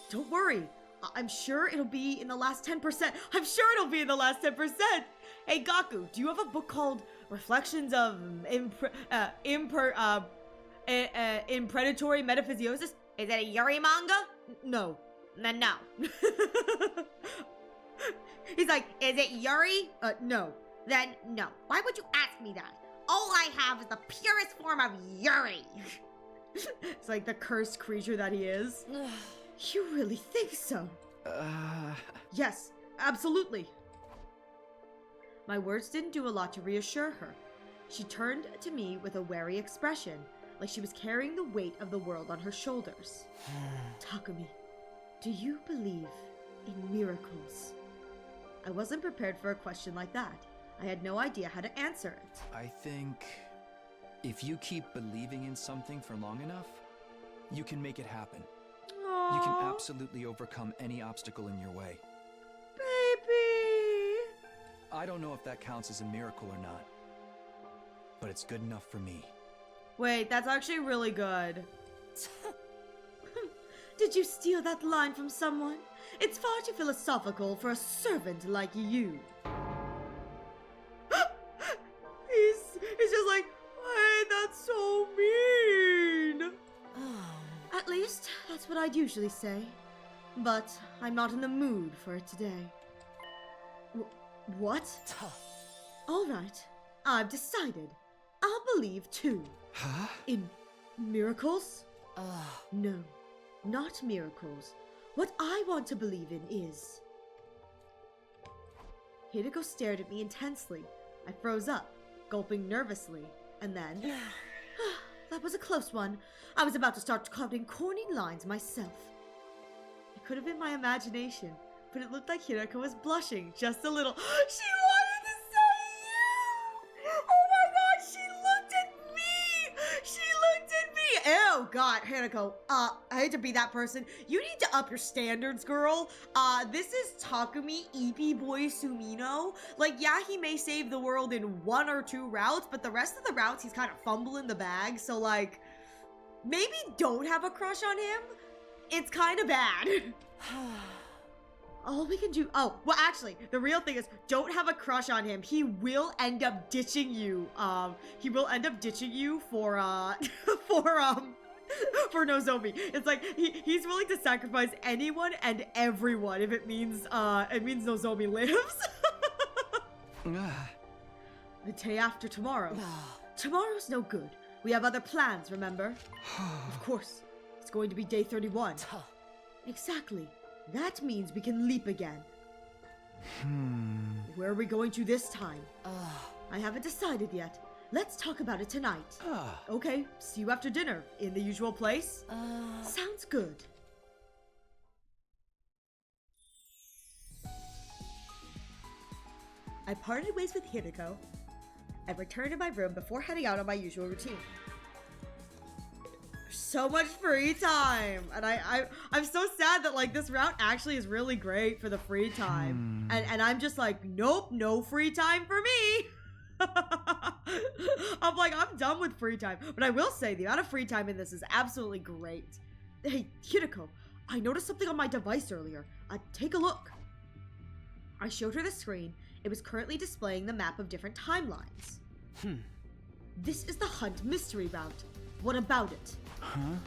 A: Don't worry. I'm sure it'll be in the last 10%. I'm sure it'll be in the last 10%. Hey, Gaku, do you have a book called Reflections of Impredatory Metaphysiosis? Is it a Yuri manga? No. Then no. He's like, is it Yuri? No. Then no. Why would you ask me that? All I have is the purest form of Yuri. It's like the cursed creature that he is. You really think so? Yes, absolutely. My words didn't do a lot to reassure her. She turned to me with a wary expression.
B: like she was carrying the weight of the world on her shoulders. Takumi, do you believe in miracles? I wasn't prepared for a question like that. I had no idea how to answer it.
D: I think if you keep believing in something for long enough, you can make it happen.
B: Aww,
D: You can absolutely overcome any obstacle in your way.
B: baby.
D: I don't know if that counts as a miracle or not, but it's good enough for me.
B: Wait, that's actually really good. Did you steal that line from someone? It's far too philosophical for a servant like you. He's just like, hey, that's so mean.
C: Oh.
B: At least, that's what I'd usually say. But I'm not in the mood for it today. What? Alright, I've decided. I'll believe too.
D: Huh?
B: In miracles?
C: Ugh.
B: No, not miracles. What I want to believe in is... Hideko stared at me intensely. I froze up, gulping nervously, and then... That was a close one. I was about to start quoting corny lines myself. It could have been my imagination, but it looked like Hideko was blushing just a little. She wanted to say you! Oh my god, she looked at me! She looked at me! Oh god, Hideko, I hate to be that person. You need to up your standards, girl. This is Takumi EP Boy Sumino. Like, yeah, he may save the world in 1 or 2 routes, but the rest of the routes he's kind of fumbling the bag, so like, maybe don't have a crush on him. It's kind of bad. All we can do, oh, well actually, the real thing is, don't have a crush on him. He will end up ditching you. He will end up ditching you for Nozomi. It's like, he's willing to sacrifice anyone and everyone if it means Nozomi lives. The day after tomorrow. Tomorrow's no good. We have other plans, remember? Of course. It's going to be day 31. Exactly. That means we can leap again. Where are we going to this time? I haven't decided yet. Let's talk about it tonight. Okay, see you after dinner, in the usual place? Sounds good. I parted ways with Hideko and returned to my room before heading out on my usual routine. So much free time, and I'm so sad that like this route actually is really great for the free time, and I'm just like, nope, no free time for me. I'm like, I'm done with free time. But I will say the amount of free time in this is absolutely great. Hey, Hideko, I noticed something on my device earlier. Take a look. I showed her the screen. It was currently displaying the map of different timelines. This is the Hunt mystery route. What about it?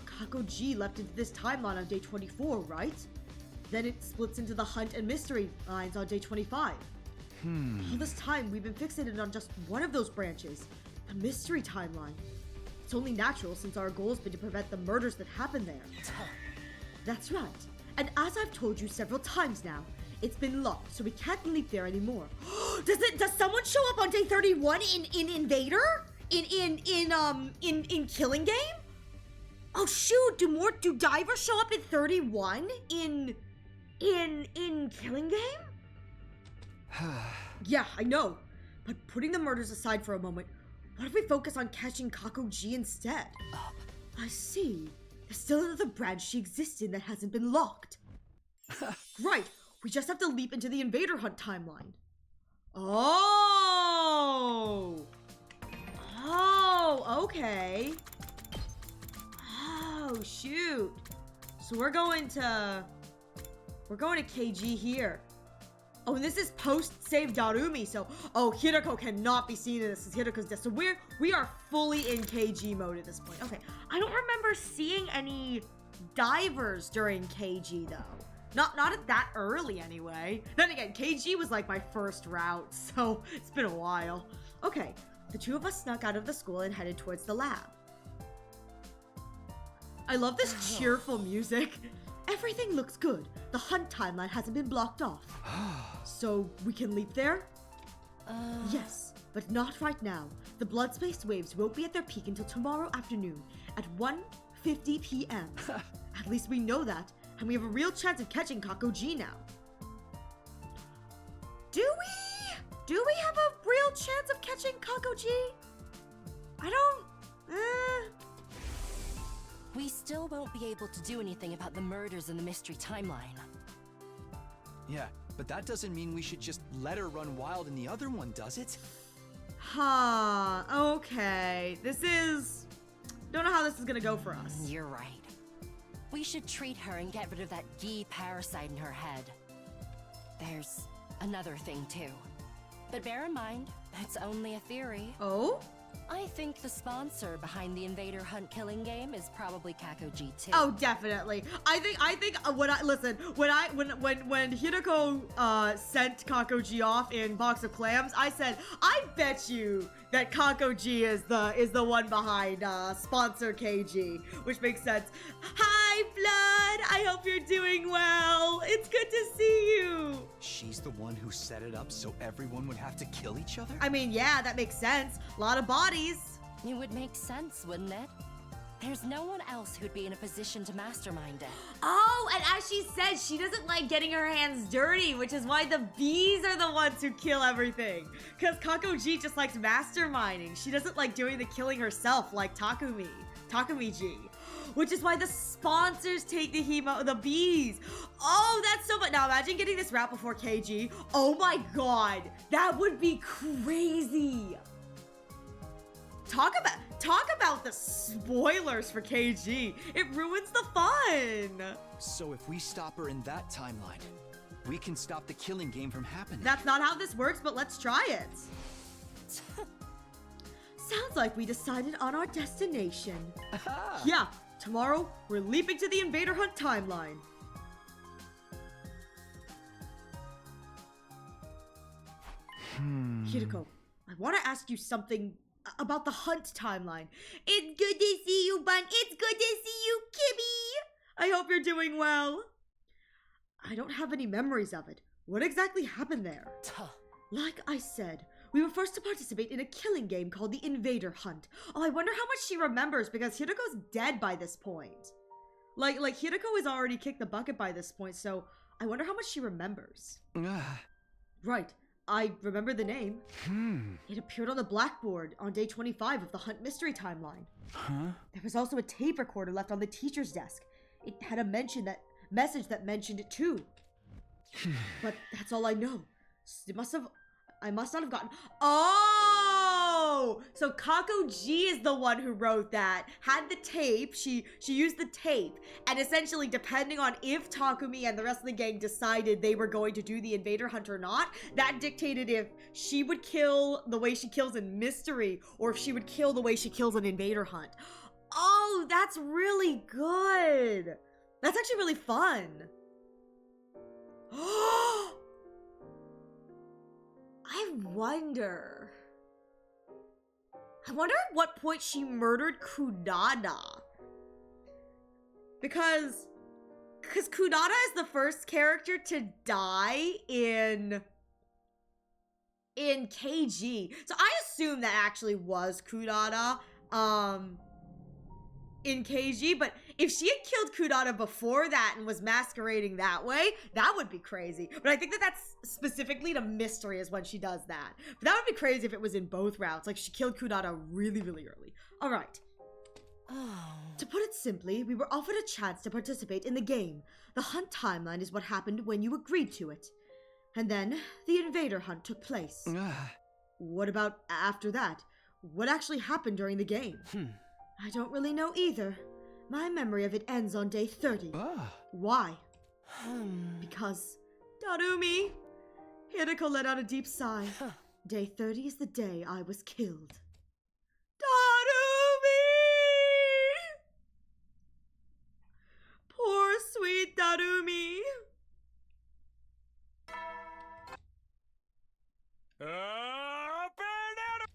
B: Kako G left into this timeline on day 24, right? Then it splits into the Hunt and mystery lines on day 25. All this time, we've been fixated on just one of those branches, the mystery timeline. It's only natural since our goal has been to prevent the murders that happen there. That's right. And as I've told you several times now, it's been locked, so we can't leap there anymore. Does someone show up on day 31 in Invader? In Killing Game? Oh shoot, do divers show up in 31 in Killing Game? Yeah, I know. But putting the murders aside for a moment, what if we focus on catching Kako G instead? I see. There's still another branch she exists in that hasn't been locked. Right, we just have to leap into the Invader Hunt timeline. Oh, okay. Oh, shoot. So we're going to KG here. Oh, and this is post-save Darumi, so... Oh, Hideko cannot be seen in this. It's Hideko's death. So we are fully in KG mode at this point. Okay, I don't remember seeing any divers during KG, though. Not at that early, anyway. Then again, KG was like my first route, so it's been a while. Okay, the two of us snuck out of the school and headed towards the lab. I love this cheerful music. Everything looks good. The Hunt timeline hasn't been blocked off. So we can leap there? Yes, But not right now. The blood space waves won't be at their peak until tomorrow afternoon at 1:50 p.m. At least we know that, and we have a real chance of catching Kakoji now. Do we have a real chance of catching Kakoji? I don't...
C: We still won't be able to do anything about the murders in the mystery timeline.
D: Yeah, but that doesn't mean we should just let her run wild in the other one, does it?
B: Okay. Don't know how this is gonna go for us.
C: You're right. We should treat her and get rid of that Gi parasite in her head. There's another thing too. But bear in mind, it's only a theory.
B: Oh?
C: I think the sponsor behind the Invader Hunt killing game is probably Kakoji too.
B: Oh, definitely. I think when Hiroko sent Kakoji off in Box of Clams, I said, I bet you that Kakoji is the one behind sponsor KG, which makes sense. Hi, Flood. I hope you're doing well. It's good to see you.
D: She's the one who set it up so everyone would have to kill each other?
B: I mean, yeah, that makes sense. A lot of bodies.
C: It would make sense, wouldn't it? There's no one else who'd be in a position to mastermind it.
B: Oh, and as she said, she doesn't like getting her hands dirty, which is why the bees are the ones who kill everything. Because Kakoji just likes masterminding. She doesn't like doing the killing herself like Takumiji. Which is why the sponsors take the bees. Oh, that's so much. Now imagine getting this wrap before KG. Oh my god, that would be crazy. Talk about the spoilers for KG. It ruins the fun.
D: So if we stop her in that timeline, we can stop the killing game from happening.
B: That's not how this works, but let's try it. Sounds like we decided on our destination. Yeah, tomorrow we're leaping to the Invader Hunt timeline. Hiroko, I want to ask you something about the Hunt timeline. It's good to see you, Bun. It's good to see you, Kibby. I hope you're doing well. I don't have any memories of it. What exactly happened there? Like I said, we were forced to participate in a killing game called the Invader Hunt. Oh, I wonder how much she remembers because Hiroko's dead by this point. Like Hiroko has already kicked the bucket by this point, so I wonder how much she remembers. Right. I remember the name. It appeared on the blackboard on day 25 of the Hunt Mystery Timeline. There was also a tape recorder left on the teacher's desk. It had a message that mentioned it too. But that's all I know. I must not have gotten... Oh! So Kakoji is the one who wrote that. Had the tape. She used the tape. And essentially, depending on if Takumi and the rest of the gang decided they were going to do the Invader Hunt or not, that dictated if she would kill the way she kills in Mystery or if she would kill the way she kills in Invader Hunt. Oh, that's really good. That's actually really fun. I wonder at what point she murdered Kunada. Because Kunada is the first character to die in KG. So I assume that actually was Kunada in KG, but if she had killed Kunada before that and was masquerading that way, that would be crazy. But I think that that's specifically to Mystery is when she does that. But that would be crazy if it was in both routes. Like, she killed Kunada really, really early. All right. To put it simply, we were offered a chance to participate in the game. The Hunt timeline is what happened when you agreed to it. And then, the Invader Hunt took place. What about after that? What actually happened during the game? I don't really know either. My memory of it ends on day 30. Why? Because... Darumi! Hiroko let out a deep sigh. Day 30 is the day I was killed. Darumi! Poor sweet Darumi.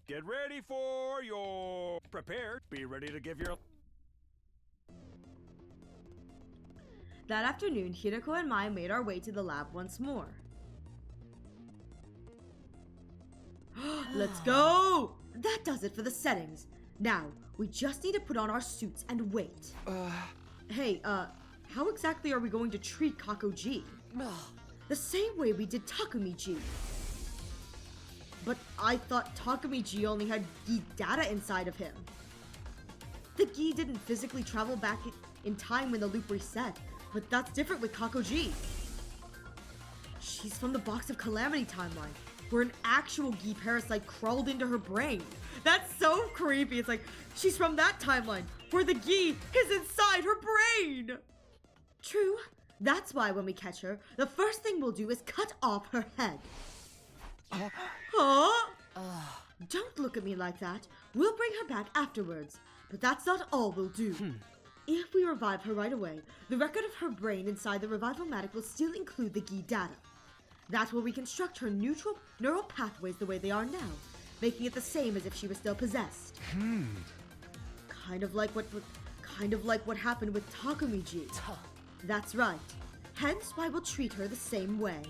E: Get ready for your... Prepared. Be ready to give your...
B: That afternoon, Hiroko and I made our way to the lab once more. Let's go! That does it for the settings. Now, we just need to put on our suits and wait. Hey, how exactly are we going to treat Kako-G? The same way we did Takumi-G. But I thought Takumi-G only had Gi data inside of him. The Gi didn't physically travel back in time when the loop reset, but that's different with Kako-G. She's from the Box of Calamity timeline, where an actual Gi parasite crawled into her brain. That's so creepy. It's like, she's from that timeline, where the Gi is inside her brain. True. That's why when we catch her, the first thing we'll do is cut off her head. Huh? Don't look at me like that. We'll bring her back afterwards. But that's not all we'll do. If we revive her right away, the record of her brain inside the revival-matic will still include the Gi data. That will reconstruct her neural pathways the way they are now, making it the same as if she was still possessed. Kind of like what happened with Takumi-G. That's right. Hence why we'll treat her the same way.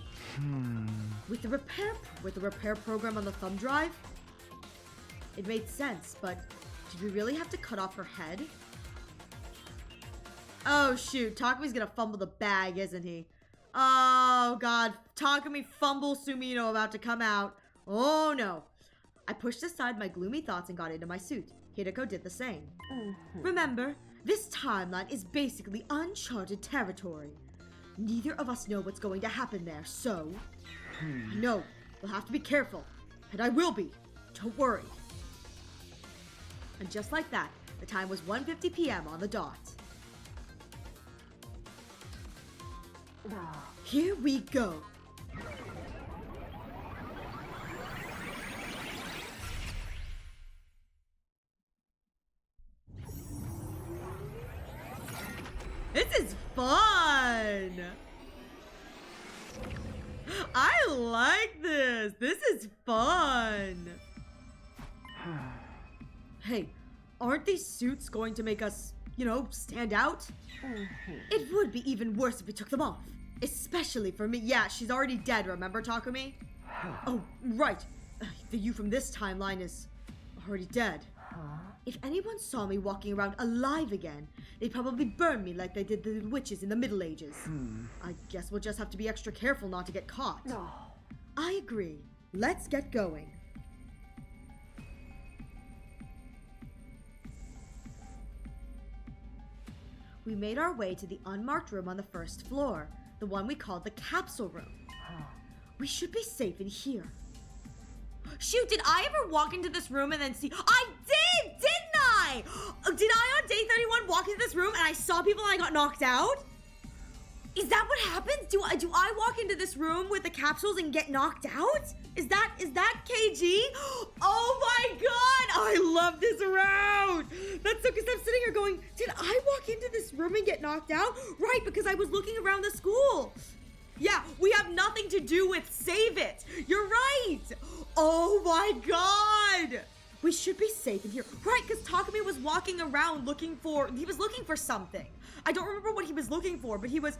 B: With the repair program on the thumb drive, it made sense, but did we really have to cut off her head? Oh shoot, Takumi's gonna fumble the bag, isn't he? Oh god, Takumi fumble Sumino about to come out. Oh no. I pushed aside my gloomy thoughts and got into my suit. Hideko did the same. Remember, this timeline is basically uncharted territory. Neither of us know what's going to happen there, so... No, we'll have to be careful. And I will be. Don't worry. And just like that, the time was 1:50 p.m. on the dot. Here we go. This is fun! I like this! This is fun! Hey, aren't these suits going to make us, stand out? It would be even worse if we took them off. Especially for me. Yeah, she's already dead, remember, Takumi? Oh, right. The you from this timeline is already dead. If anyone saw me walking around alive again, they'd probably burn me like they did the witches in the Middle Ages. I guess we'll just have to be extra careful not to get caught. I agree. Let's get going. We made our way to the unmarked room on the first floor, the one we called the capsule room. We should be safe in here. Shoot, did I ever walk into this room and then see... I did! Didn't I? Did I on day 31 walk into this room and I saw people and I got knocked out? Is that what happens? Do I walk into this room with the capsules and get knocked out? Is that KG? Oh my god! I love this round! That's so, because I'm sitting here going, did I walk into this room and get knocked out? Right, because I was looking around the school. Yeah, we have nothing to do with save it. You're right. Oh my god. We should be safe in here. Right, because Takumi was walking around looking for something. I don't remember what he was looking for, but he was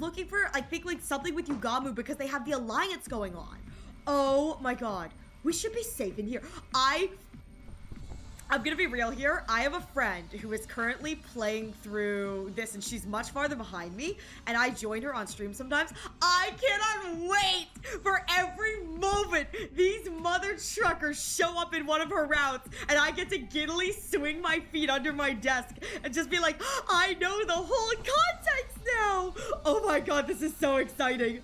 B: looking for, I think, like something with Yugamu because they have the alliance going on. Oh my god. We should be safe in here. I'm gonna be real here. I have a friend who is currently playing through this and she's much farther behind me and I join her on stream sometimes. I cannot wait for every moment these mother truckers show up in one of her routes and I get to giddily swing my feet under my desk and just be like, I know the whole context now. Oh my god, this is so exciting.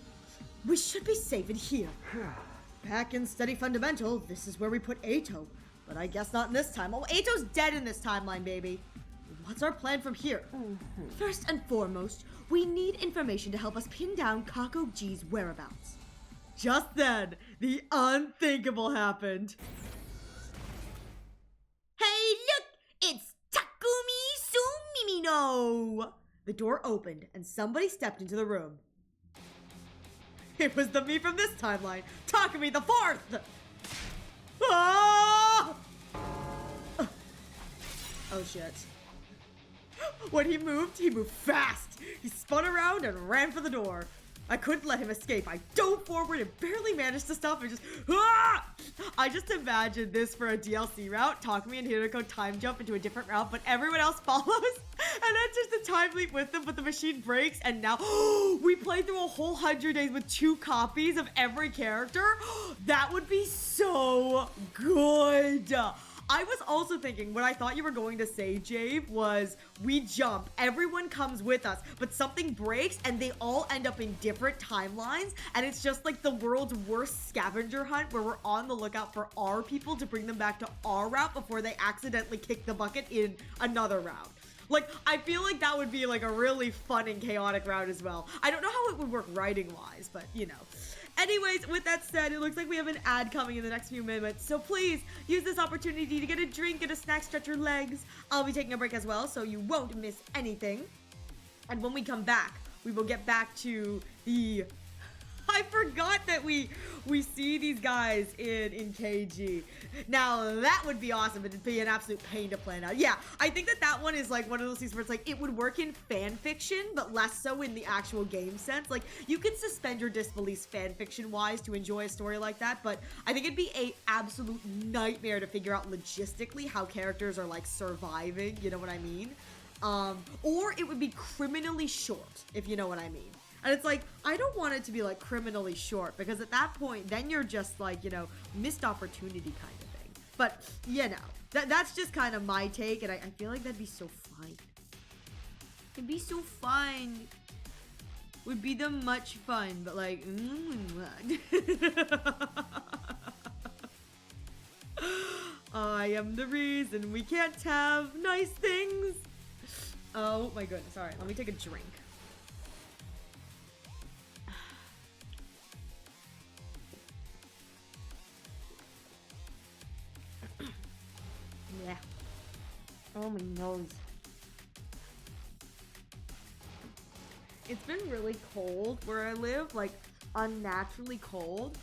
B: We should be safe in here. Back in Study Fundamental, this is where we put Eito. But I guess not in this time. Oh, Eito's dead in this timeline, baby. What's our plan from here? First and foremost, we need information to help us pin down Kako-G's whereabouts. Just then, the unthinkable happened. Hey, look! It's Takumi Sumimino! The door opened, and somebody stepped into the room. It was the me from this timeline, Takumi the Fourth! Ah! Oh shit. When he moved fast. He spun around and ran for the door. I couldn't let him escape. I dove forward and barely managed to stop him.
A: I just imagine this for a DLC route. Takumi and Hiroko time jump into a different route, but everyone else follows. And then just a time leap with them, but the machine breaks, and now we play through a whole 100 days with 2 copies of every character. That would be so good. I was also thinking, what I thought you were going to say, Jave, was we jump, everyone comes with us, but something breaks and they all end up in different timelines, and it's just like the world's worst scavenger hunt where we're on the lookout for our people to bring them back to our route before they accidentally kick the bucket in another route. Like, I feel like that would be like a really fun and chaotic route as well. I don't know how it would work writing-wise, but you know. Anyways, with that said, it looks like we have an ad coming in the next few minutes, so please use this opportunity to get a drink and a snack, stretch your legs. I'll be taking a break as well, so you won't miss anything. And when we come back, we will get back to the... I forgot that we see these guys in KG. Now, that would be awesome. It'd be an absolute pain to plan out. Yeah, I think that one is like one of those things where it's like, it would work in fan fiction, but less so in the actual game sense. Like, you could suspend your disbelief fan fiction-wise to enjoy a story like that, but I think it'd be a absolute nightmare to figure out logistically how characters are, like, surviving, you know what I mean? Or it would be criminally short, if you know what I mean. And it's like, I don't want it to be like criminally short, because at that point, then you're just like, you know, missed opportunity kind of thing. But, you know, that's just kind of my take, and I feel like that'd be so fun. It'd be so fun. Would be the much fun, but like, I am the reason we can't have nice things. Oh my goodness. All right, let me take a drink. Yeah. Oh, my nose. It's been really cold where I live, like unnaturally cold.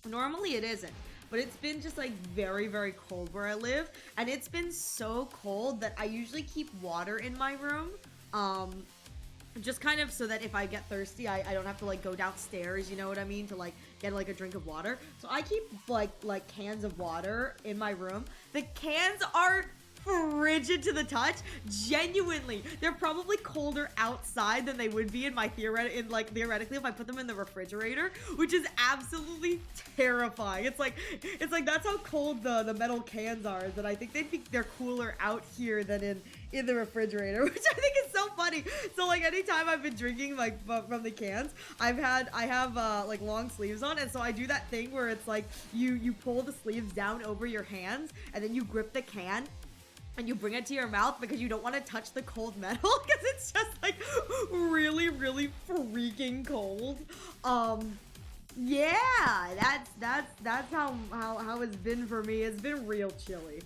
A: Normally it isn't, but it's been just like very, very cold where I live, and it's been so cold that I usually keep water in my room. Just kind of so that if I get thirsty, I don't have to like go downstairs, you know what I mean, to like get like a drink of water. So I keep like cans of water in my room. The cans are frigid to the touch. Genuinely, they're probably colder outside than they would be in my theoretically if I put them in the refrigerator, which is absolutely terrifying. It's like that's how cold the metal cans are, that I think they're cooler out here than in the refrigerator, which I think is so funny. So like anytime I've been drinking like from the cans, I have like long sleeves on, and so I do that thing where it's like you pull the sleeves down over your hands and then you grip the can and you bring it to your mouth because you don't want to touch the cold metal because it's just like really, really freaking cold. Yeah, that's how it's been for me. It's been real chilly.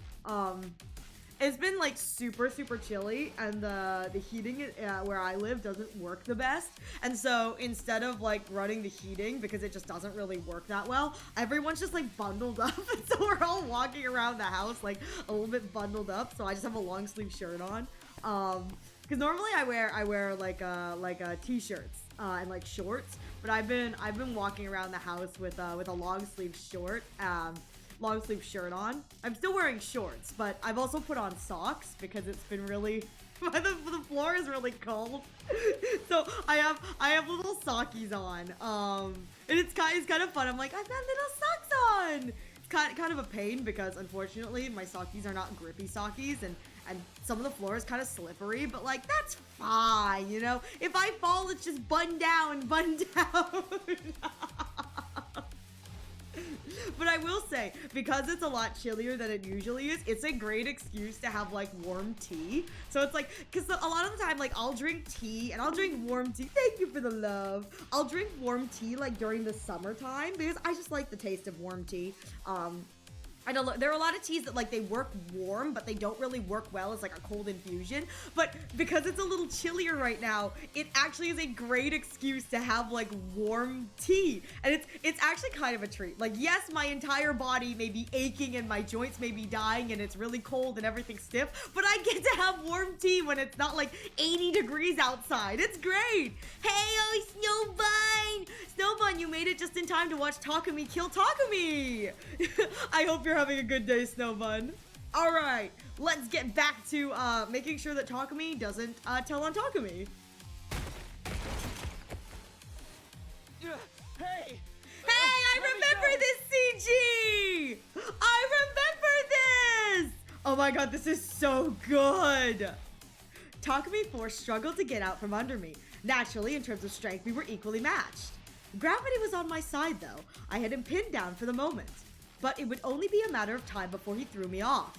A: It's been like super, super chilly, and the heating where I live doesn't work the best. And so instead of like running the heating, because it just doesn't really work that well, everyone's just like bundled up. And so we're all walking around the house like a little bit bundled up. So I just have a long sleeve shirt on. Because normally I wear like t-shirts and like shorts, but I've been walking around the house with a long sleeve shirt on. I'm still wearing shorts, but I've also put on socks because it's been really the floor is really cold. So I have little sockies on. And it's kind of fun. I'm like, I've got little socks on. It's kind of a pain because unfortunately my sockies are not grippy sockies, and some of the floor is kind of slippery, but like that's fine, you know? If I fall, it's just bun down. But I will say, because it's a lot chillier than it usually is, it's a great excuse to have like warm tea. So it's like, because a lot of the time, like I'll drink tea and I'll drink warm tea. Thank you for the love. I'll drink warm tea like during the summertime because I just like the taste of warm tea. I don't. There are a lot of teas that like they work warm, but they don't really work well as like a cold infusion. But because it's a little chillier right now, it actually is a great excuse to have like warm tea, and it's actually kind of a treat. Like, yes, my entire body may be aching and my joints may be dying, and it's really cold and everything's stiff, but I get to have warm tea when it's not like 80 degrees outside. It's great. Hey, oh, Snowbun! Snowbun, you made it just in time to watch Takumi kill Takumi. I hope you're having a good day, Snowbun. All right, let's get back to making sure that Takumi doesn't tell on Takumi.
E: Hey!
A: Hey, I remember this CG! I remember this! Oh my god, this is so good! Takumi 4 struggled to get out from under me. Naturally, in terms of strength, we were equally matched. Gravity was on my side, though. I had him pinned down for the moment. But it would only be a matter of time before he threw me off.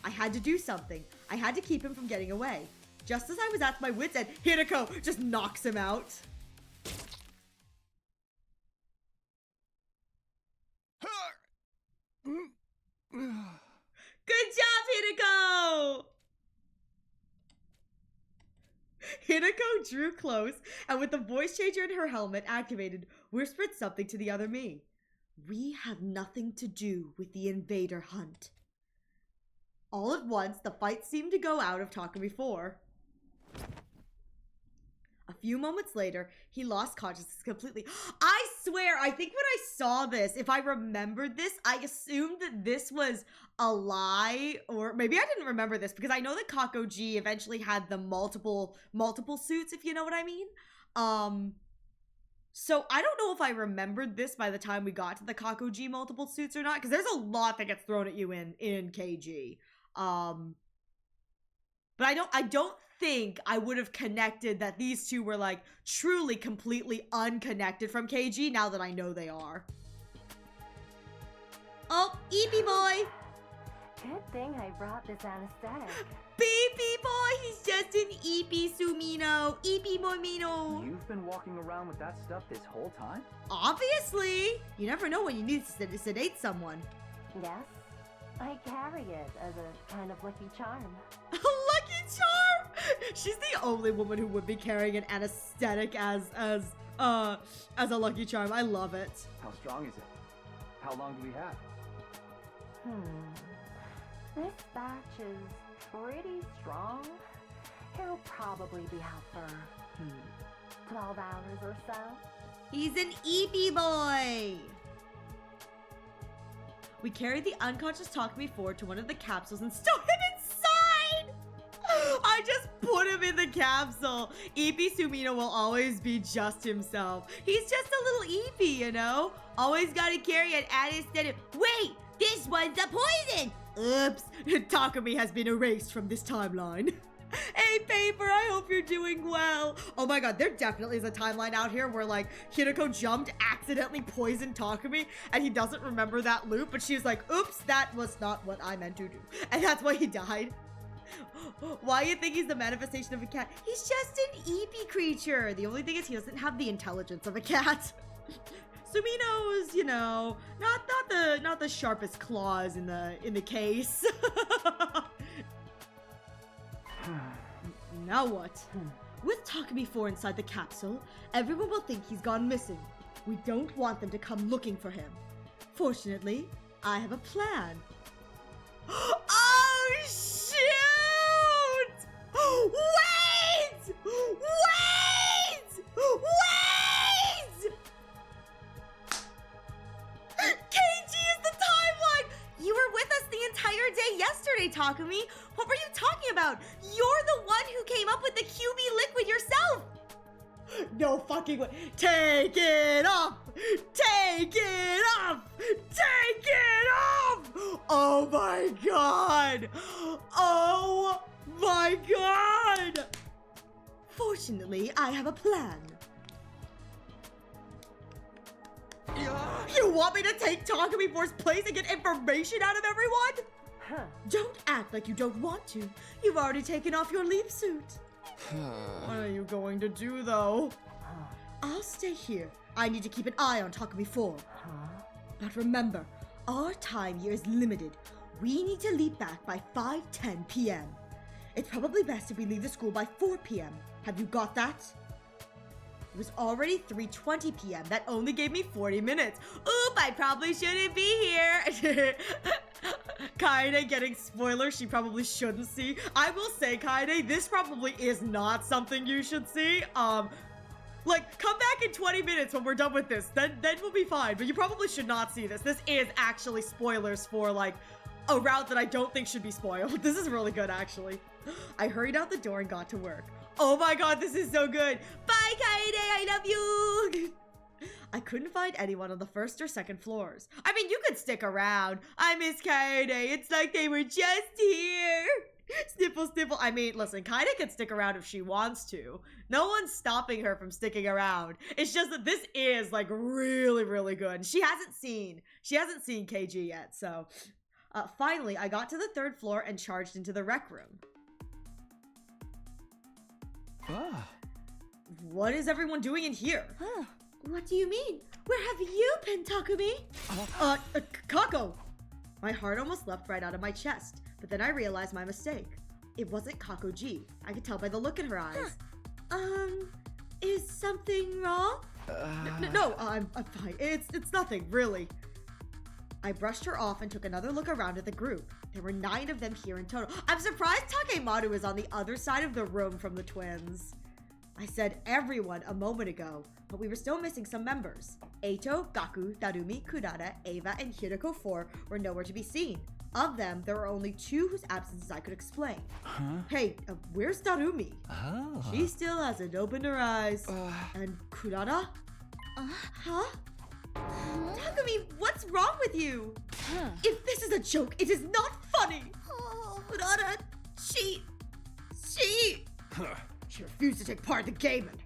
A: I had to do something. I had to keep him from getting away. Just as I was at my wit's end, Hideko just knocks him out. Good job, Hideko! Hideko drew close, and with the voice changer in her helmet activated, whispered something to the other me. We have nothing to do with the invader hunt. All at once, the fight seemed to go out of Takumi 4. A few moments later, he lost consciousness completely. I swear, I think when I saw this, if I remembered this, I assumed that this was a lie, or maybe I didn't remember this because I know that Kakoji eventually had the multiple suits, if you know what I mean. So I don't know if I remembered this by the time we got to the Kakoji multiple suits or not, because there's a lot that gets thrown at you in KG. But I don't think I would have connected that these two were like truly completely unconnected from KG now that I know they are. Oh, Eepy boy!
C: Good thing I brought this anesthetic.
A: Beepy boy, he's just an Eepy Sumino. Eepy Momino.
F: You've been walking around with that stuff this whole time?
A: Obviously. You never know when you need to sedate someone.
C: Yes, I carry it as a kind of lucky charm.
A: A lucky charm? She's the only woman who would be carrying an anesthetic as a lucky charm. I love it.
F: How strong is it? How long do we have?
C: This batch is pretty strong. He'll probably be out for 12 hours or so.
A: He's an Eepy boy. We carried the unconscious Takumi forward to one of the capsules and stowed him inside! I just put him in the capsule. Eepy Sumino will always be just himself. He's just a little Eepy, you know? Always gotta carry an anesthetic. Wait! This one's the poison! Oops, Takumi has been erased from this timeline. Hey, Paper, I hope you're doing well. Oh my god, there definitely is a timeline out here where, like, Hideko jumped, accidentally poisoned Takumi, and he doesn't remember that loop, but she was like, oops, that was not what I meant to do. And that's why he died. Why you think he's the manifestation of a cat? He's just an Eepy creature. The only thing is he doesn't have the intelligence of a cat. Sumino's, you know, not the sharpest claws in the case. Now what? With Takumi 4 inside the capsule, everyone will think he's gone missing. We don't want them to come looking for him. Fortunately, I have a plan. Oh, shoot! Wait! Wait! Wait! KG is the timeline! You were with us the entire day yesterday, Takumi. What were you talking about? You're the one who came up with the QB liquid yourself! No fucking way. Take it off! Take it off! Take it off! Oh my god! Oh my god! Fortunately, I have a plan. You want me to take Takumi 4's place and get information out of everyone? Don't act like you don't want to. You've already taken off your leaf suit. What are you going to do, though? I'll stay here. I need to keep an eye on Takumi 4. But remember,
B: Our time here is limited. We need to leave back by 5:10 p.m. It's probably best if we leave the school by 4 p.m. Have you got that? It was already 3:20 p.m. That only gave me 40 minutes. Oop, I probably shouldn't be here. Kaede getting spoilers she probably shouldn't see. I will say, Kaede, this probably is not something you should see. Like, come back in 20 minutes when we're done with this. Then we'll be fine. But you probably should not see this. This is actually spoilers for, like, a route that I don't think should be spoiled. This is really good, actually. I hurried out the door and got to work. Oh my god, this is so good. Bye, Kaede, I love you. I couldn't find anyone on the first or second floors. I mean, you could stick around. I miss Kaede. It's like they were just here. Sniffle, sniffle. I mean, listen, Kaede can stick around if she wants to. No one's stopping her from sticking around. It's just that this is, like, really, really good. She hasn't seen KG yet, so... finally, I got to the third floor and charged into the rec room.
D: Ah.
A: What is everyone doing in here?
B: Huh. What do you mean? Where have you been, Takumi?
A: Kako!
B: My heart almost leapt right out of my chest, but then I realized my mistake. It wasn't Kakoji. I could tell by the look in her eyes. Is something wrong?
A: No, I'm fine. It's nothing, really.
B: I brushed her off and took another look around at the group. There were 9 of them here in total. I'm surprised Takemaru is on the other side of the room from the twins. I said everyone a moment ago, but we were still missing some members. Eito, Gaku, Darumi, Kurara, Eva, and Hiroko 4 were nowhere to be seen. Of them, there were only 2 whose absences I could explain.
D: Huh?
B: Hey, where's Darumi?
D: Oh.
B: She still hasn't opened her eyes. And Kurara? Huh? Takumi, what's wrong with you? If this is a joke, it is not funny. Kurara, she...
A: She refused to take part in the game and...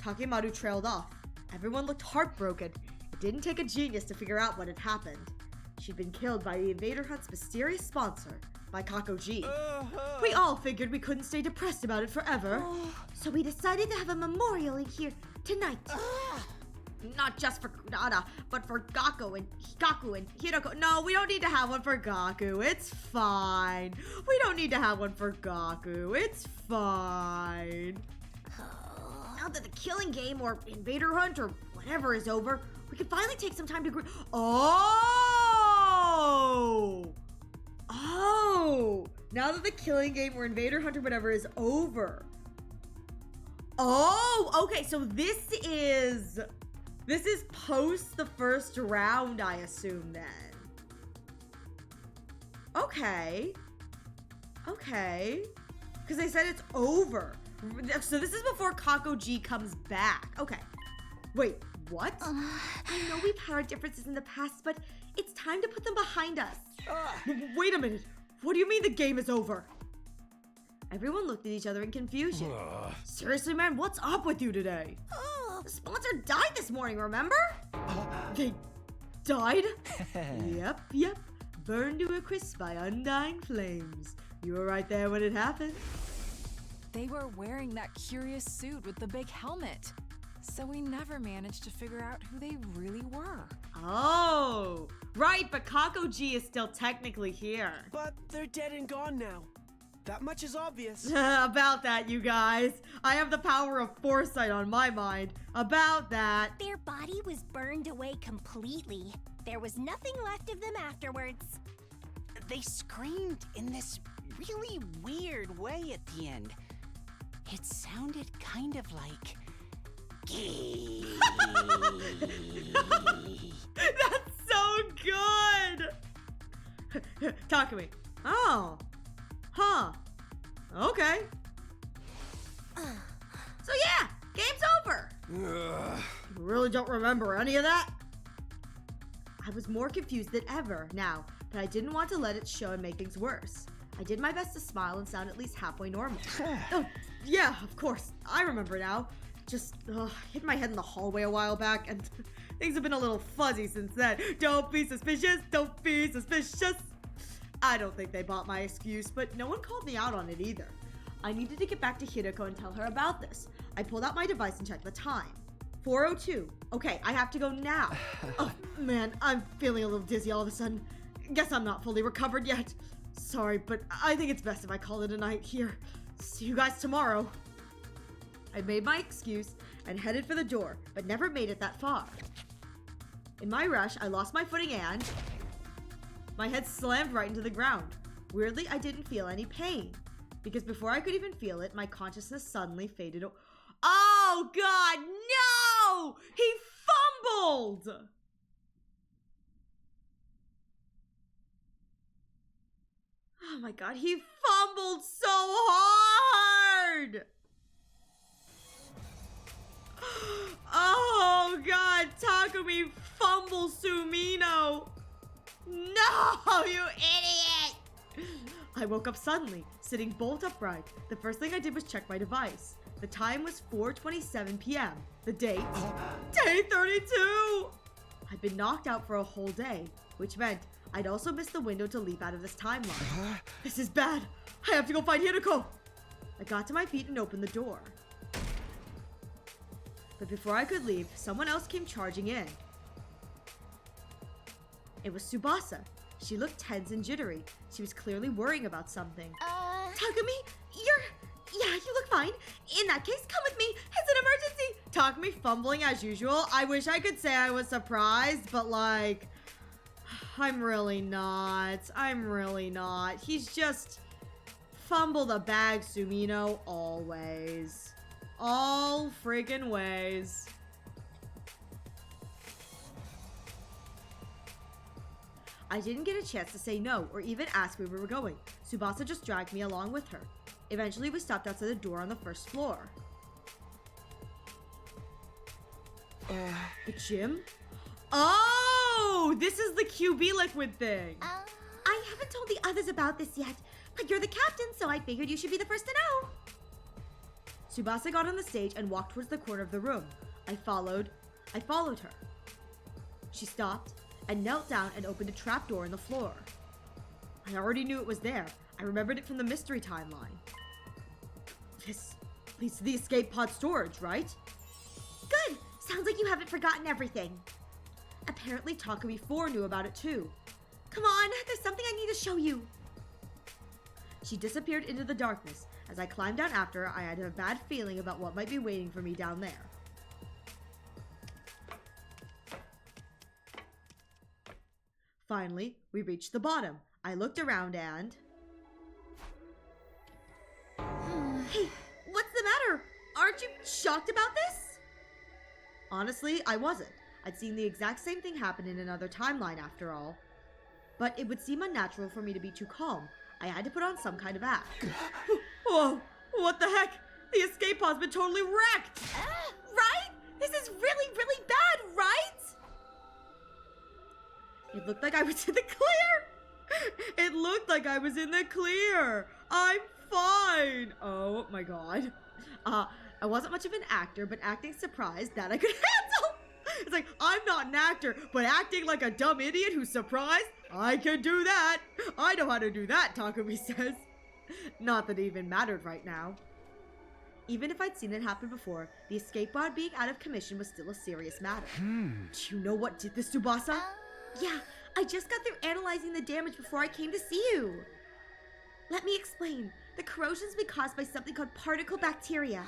B: Takemaru trailed off. Everyone looked heartbroken. It didn't take a genius to figure out what had happened. She'd been killed by the Invader Hunt's mysterious sponsor, by Kakoji. We all figured we couldn't stay depressed about it forever, so we decided to have a memorial in here tonight. Not just for Kurara, but for Gaku and Hiroko. No, we don't need to have one for Gaku. It's fine. We don't need to have one for Gaku. It's fine. Now that the killing game or Invader Hunt or whatever is over, we can finally take some time to
A: Oh! Now that the killing game or Invader Hunt or whatever is over. Oh, okay, so this is post the first round, I assume, then. Okay. Because they said it's over. So this is before Kakoji comes back. Okay. Wait, what?
B: I know we've had our differences in the past, but it's time to put them behind us.
A: Wait a minute. What do you mean the game is over?
B: Everyone looked at each other in confusion.
A: Seriously, man, what's up with you today?
B: The sponsor died this morning, remember?
A: They died?
B: Yep. Burned to a crisp by undying flames. You were right there when it happened.
G: They were wearing that curious suit with the big helmet. So we never managed to figure out who they really were.
A: Oh, right, but Kakoji is still technically here.
H: But they're dead and gone now. That much is obvious.
A: About that, you guys. I have the power of foresight on my mind. About that.
I: Their body was burned away completely. There was nothing left of them afterwards.
J: They screamed in this really weird way at the end. It sounded kind of like...
A: That's so good! Takumi. Oh. Huh. Okay. So yeah, game's over. You really don't remember any of that?
B: I was more confused than ever now, but I didn't want to let it show and make things worse. I did my best to smile and sound at least halfway normal.
A: Oh, yeah, of course. I remember now. Just hit my head in the hallway a while back, and things have been a little fuzzy since then. Don't be suspicious. Don't be suspicious. I don't think they bought my excuse, but no one called me out on it either. I needed to get back to Hiroko and tell her about this. I pulled out my device and checked the time.
B: 4:02. Okay, I have to go now. Oh, man, I'm feeling a little dizzy all of a sudden. Guess I'm not fully recovered yet. Sorry, but I think it's best if I call it a night here. See you guys tomorrow. I made my excuse and headed for the door, but never made it that far. In my rush, I lost my footing and my head slammed right into the ground. Weirdly, I didn't feel any pain, because before I could even feel it, my consciousness suddenly faded. Oh God, no! He fumbled! Oh my God, he fumbled so hard! Oh God, Takumi fumble Sumino! No, you idiot! I woke up suddenly, sitting bolt upright. The first thing I did was check my device. The time was 4:27 p.m. The date, day 32! I'd been knocked out for a whole day, which meant I'd also missed the window to leap out of this timeline. This is bad. I have to go find Hiroko. I got to my feet and opened the door. But before I could leave, someone else came charging in. It was Tsubasa. She looked tense and jittery. She was clearly worrying about something. Takumi, yeah, you look fine. In that case, come with me. It's an emergency. Takumi fumbling as usual. I wish I could say I was surprised, but like, I'm really not. He's just fumble the bag, Sumino, always. All friggin' ways. I didn't get a chance to say no or even ask where we were going. Tsubasa just dragged me along with her. Eventually, we stopped outside the door on the first floor. The gym? Oh, this is the QB liquid thing.
I: I haven't told the others about this yet, but you're the captain, so I figured you should be the first to know.
B: Tsubasa got on the stage and walked towards the corner of the room. I followed her. She stopped and knelt down and opened a trapdoor in the floor. I already knew it was there. I remembered it from the mystery timeline. This leads to the escape pod storage, right?
I: Good. Sounds like you haven't forgotten everything.
B: Apparently Takumi 4 knew about it too.
I: Come on, there's something I need to show you.
B: She disappeared into the darkness. As I climbed down after her, I had a bad feeling about what might be waiting for me down there. Finally, we reached the bottom. I looked around and...
I: Hey, what's the matter? Aren't you shocked about this?
B: Honestly, I wasn't. I'd seen the exact same thing happen in another timeline after all. But it would seem unnatural for me to be too calm. I had to put on some kind of act. Whoa, what the heck? The escape pod's been totally wrecked!
I: Right? This is really, really bad, right?
B: It looked like I was in the clear! I'm fine! Oh my god. I wasn't much of an actor, but acting surprised that I could handle! It's like, I'm not an actor, but acting like a dumb idiot who's surprised? I can do that! I know how to do that, Takumi says. Not that it even mattered right now. Even if I'd seen it happen before, the escape pod being out of commission was still a serious matter. Do you know what did this, Tsubasa?
I: Yeah, I just got through analyzing the damage before I came to see you. Let me explain. The corrosion's been caused by something called particle bacteria.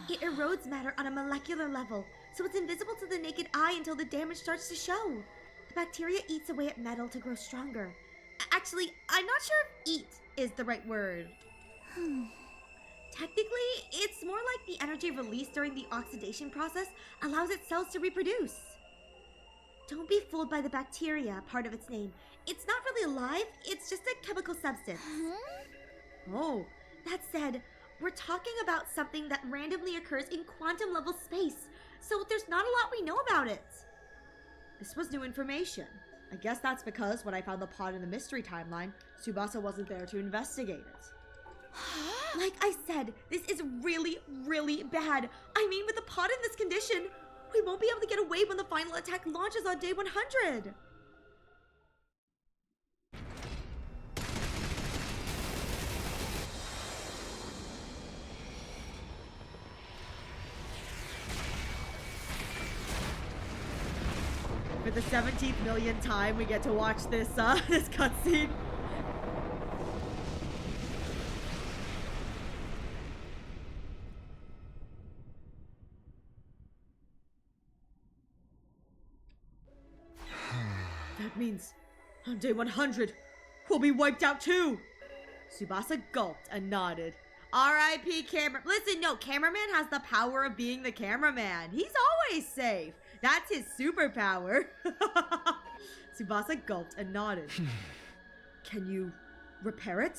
I: It erodes matter on a molecular level, so it's invisible to the naked eye until the damage starts to show. The bacteria eats away at metal to grow stronger. Actually, I'm not sure if eat is the right word. Technically, it's more like the energy released during the oxidation process allows its cells to reproduce. Don't be fooled by the bacteria, part of its name. It's not really alive, it's just a chemical substance.
B: Oh,
I: that said, we're talking about something that randomly occurs in quantum level space, so there's not a lot we know about it.
B: This was new information. I guess that's because when I found the pod in the mystery timeline, Tsubasa wasn't there to investigate it.
I: Like I said, this is really, really bad. I mean, with the pod in this condition, we won't be able to get away when the final attack launches on day 100.
A: the 17th millionth time we get to watch this, this cutscene. That means on day 100, we'll be wiped out too. Tsubasa gulped and nodded. R.I.P. camera. Listen, no, cameraman has the power of being the cameraman. He's always safe. That's his superpower. Tsubasa gulped and nodded. Can you repair it?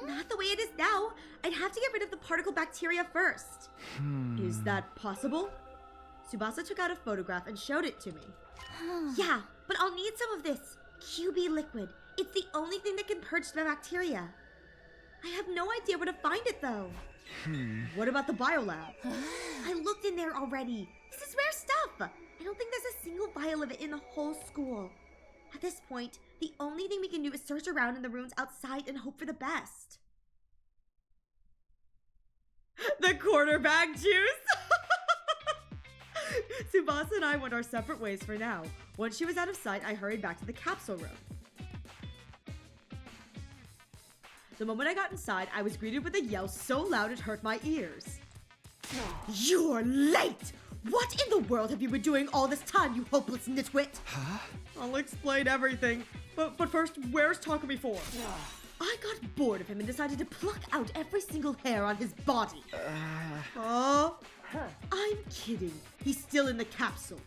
I: Not the way it is now. I'd have to get rid of the particle bacteria first.
A: Is that possible? Tsubasa took out a photograph and showed it to me.
I: Yeah, but I'll need some of this QB liquid. It's the only thing that can purge the bacteria. I have no idea where to find it, though.
A: What about the biolab?
I: I looked in there already. This is rare stuff. I don't think there's a single vial of it in the whole school. At this point, the only thing we can do is search around in the rooms outside and hope for the best.
A: The quarterback juice! Tsubasa and I went our separate ways for now. Once she was out of sight, I hurried back to the capsule room. The moment I got inside, I was greeted with a yell so loud it hurt my ears. You're late! What in the world have you been doing all this time, you hopeless nitwit? Huh? I'll explain everything. But first, where's Takumi for? I got bored of him and decided to pluck out every single hair on his body. I'm kidding. He's still in the capsule.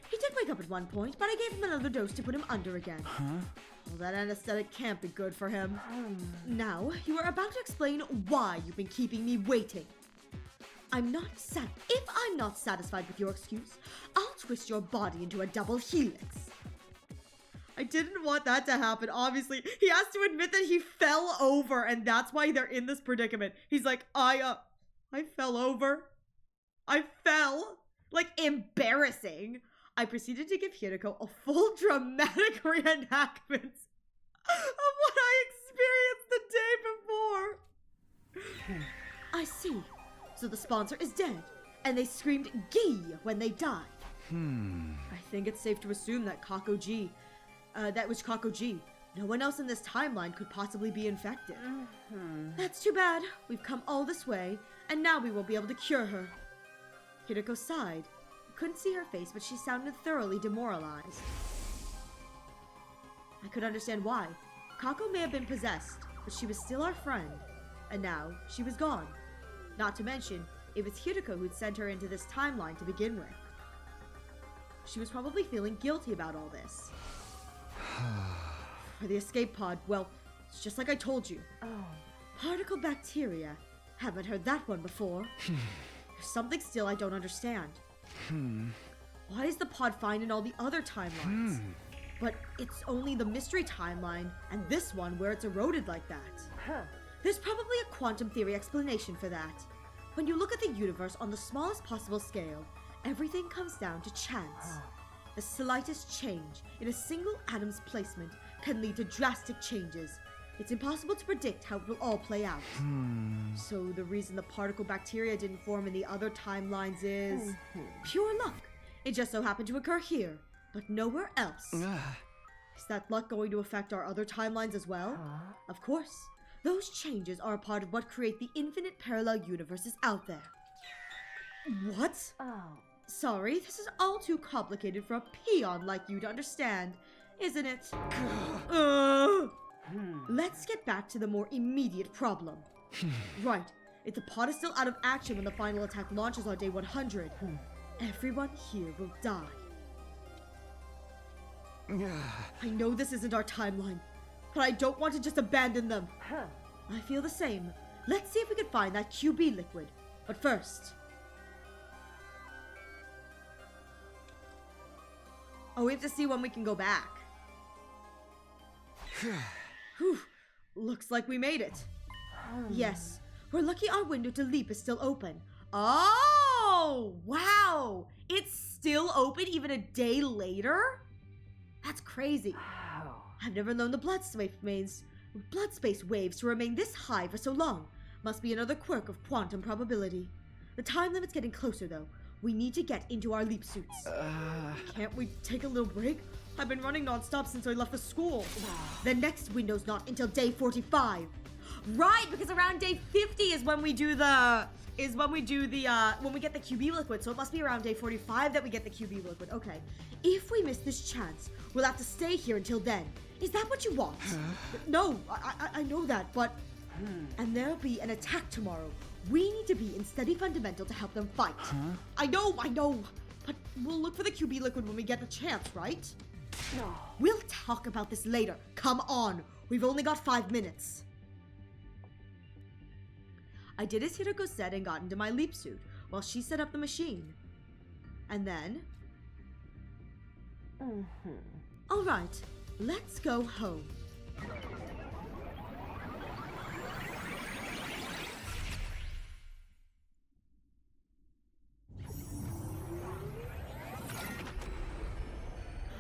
A: He did wake up at one point, but I gave him another dose to put him under again. Well, that anesthetic can't be good for him. Now, you are about to explain why you've been keeping me waiting. If I'm not satisfied with your excuse, I'll twist your body into a double helix. I didn't want that to happen, obviously. He has to admit that he fell over, and that's why they're in this predicament. He's like, I fell over. I fell. Like, embarrassing. I proceeded to give Hiroko a full dramatic reenactment of what I experienced the day before. I see. So the sponsor is dead, and they screamed "Gee" when they died. I think it's safe to assume that that was Kakoji. No one else in this timeline could possibly be infected. That's too bad. We've come all this way, and now we won't be able to cure her. Hiroko sighed. I couldn't see her face, but she sounded thoroughly demoralized. I could understand why. Kako may have been possessed, but she was still our friend. And now, she was gone. Not to mention, it was Hiroko who'd sent her into this timeline to begin with. She was probably feeling guilty about all this. For the escape pod, well, it's just like I told you. Particle bacteria. Haven't heard that one before. There's something still I don't understand. Why is the pod fine in all the other timelines? But it's only the mystery timeline and this one where it's eroded like that. There's probably a quantum theory explanation for that. When you look at the universe on the smallest possible scale, everything comes down to chance. The slightest change in a single atom's placement can lead to drastic changes. It's impossible to predict how it will all play out. So the reason the particle bacteria didn't form in the other timelines is pure luck. It just so happened to occur here, but nowhere else. Is that luck going to affect our other timelines as well? Of course. Those changes are a part of what create the infinite parallel universes out there. What? Sorry, this is all too complicated for a peon like you to understand, isn't it? Let's get back to the more immediate problem. Right, if the pod is still out of action when the final attack launches on day 100, everyone here will die. I know this isn't our timeline, but I don't want to just abandon them. I feel the same. Let's see if we can find that QB liquid. But first... we have to see when we can go back. Whew. Looks like we made it. Yes, we're lucky our window to leap is still open. Oh, wow! It's still open even a day later? That's crazy. I've never known the blood space waves to remain this high for so long. Must be another quirk of quantum probability. The time limit's getting closer though.
B: We need to get into our leap suits. Can't we take a little break? I've been running non-stop since I left the school. The next window's not until day 45.
A: Right, because around day 50 is when we do when we get the QB liquid. So it must be around day 45 that we get the QB liquid. Okay.
B: If we miss this chance, we'll have to stay here until then. Is that what you want? No, I know that, but... And there'll be an attack tomorrow. We need to be in steady fundamental to help them fight.
A: I know. But we'll look for the QB liquid when we get the chance, right?
B: No. We'll talk about this later. Come on. We've only got 5 minutes. I did as Hiroko said and got into my leap suit while she set up the machine. And then... All right, let's go home.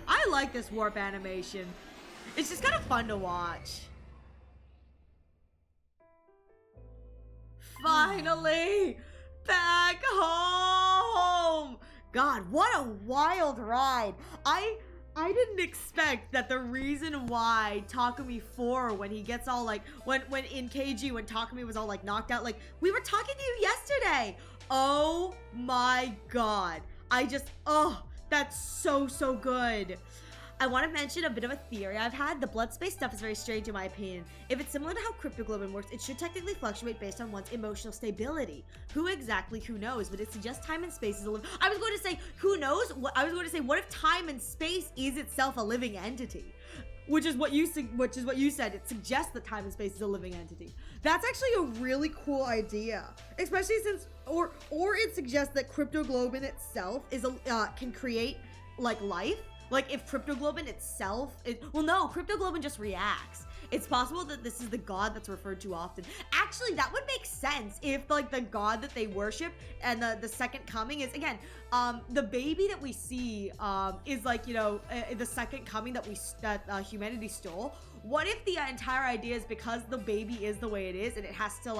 A: I like this warp animation. It's just kind of fun to watch. Finally! Back home! God, what a wild ride. I didn't expect that the reason why Takumi 4, when he gets all like, when in KG, when Takumi was all like knocked out, like, we were talking to you yesterday. Oh my God. That's so good. I want to mention a bit of a theory I've had. The blood space stuff is very strange in my opinion. If it's similar to how cryptoglobin works, it should technically fluctuate based on one's emotional stability. Who knows? But it suggests time and space is a I was going to say, who knows? I was going to say, what if time and space is itself a living entity? Which is what you said. It suggests that time and space is a living entity. That's actually a really cool idea, especially since, or it suggests that cryptoglobin itself is can create like life. Like if cryptoglobin itself cryptoglobin just reacts. It's possible that this is the god that's referred to often. Actually, that would make sense if like the god that they worship and the second coming is, again, the baby that we see is like, you know, the second coming that humanity stole. What if the entire idea is because the baby is the way it is and it has to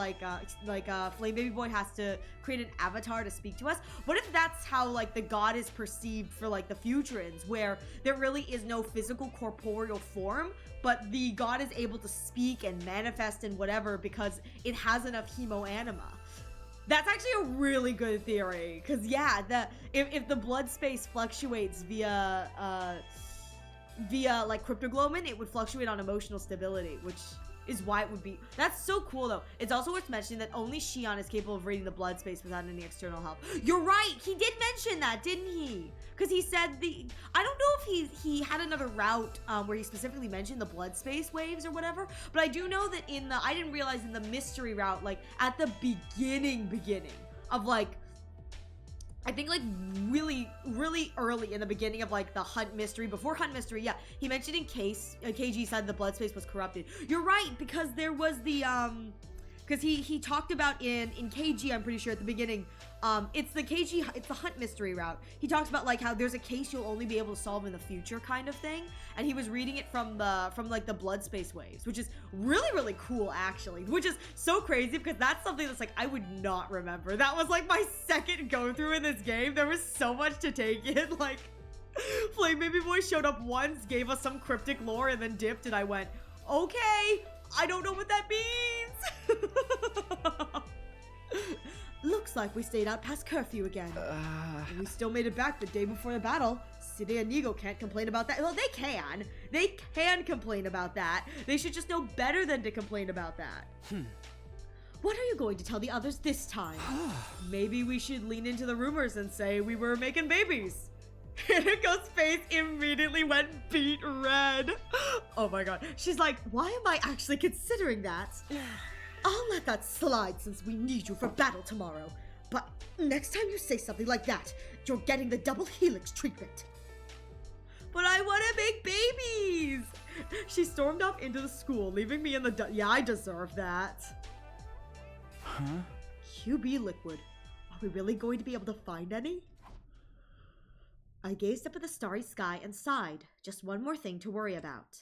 A: Flame Baby Boy has to create an avatar to speak to us? What if that's how like the god is perceived for like the Futurans, where there really is no physical corporeal form, but the god is able to speak and manifest and whatever because it has enough hemoanima? That's actually a really good theory, because yeah, if the blood space fluctuates via like cryptoglobin, it would fluctuate on emotional stability, which is why it would be. That's so cool though. It's also worth mentioning that only Shion is capable of reading the blood space without any external help. You're right, he did mention that, didn't he? Because he said I don't know if he had another route where he specifically mentioned the blood space waves or whatever, but I do know that I didn't realize in the mystery route, like at the beginning of like, I think like really early in the beginning of like the Hunt mystery, before Hunt mystery, yeah, he mentioned in case KG said the blood space was corrupted. You're right, because there was the because he talked about in KG, I'm pretty sure at the beginning, it's the Hunt mystery route. He talks about like how there's a case you'll only be able to solve in the future kind of thing, and he was reading it from like the blood space waves, which is really cool actually, which is so crazy because that's something that's like I would not remember. That was like my second go through in this game. There was so much to take in. Like Flame Baby Boy showed up once, gave us some cryptic lore, and then dipped, and I went, okay, I don't know what that means.
B: Looks like we stayed out past curfew again. We still made it back the day before the battle. City and Nigo can't complain about that. Well, they can. They can complain about that. They should just know better than to complain about that. What are you going to tell the others this time? Maybe we should lean into the rumors and say we were making babies. Hiriko's face immediately went beet red. Oh my god. She's like, why am I actually considering that? I'll let that slide since we need you for battle tomorrow. But next time you say something like that, you're getting the double helix treatment. But I want to make babies! She stormed off into the school, leaving me in the yeah, I deserve that.
D: Huh?
B: QB liquid. Are we really going to be able to find any? I gazed up at the starry sky and sighed. Just one more thing to worry about.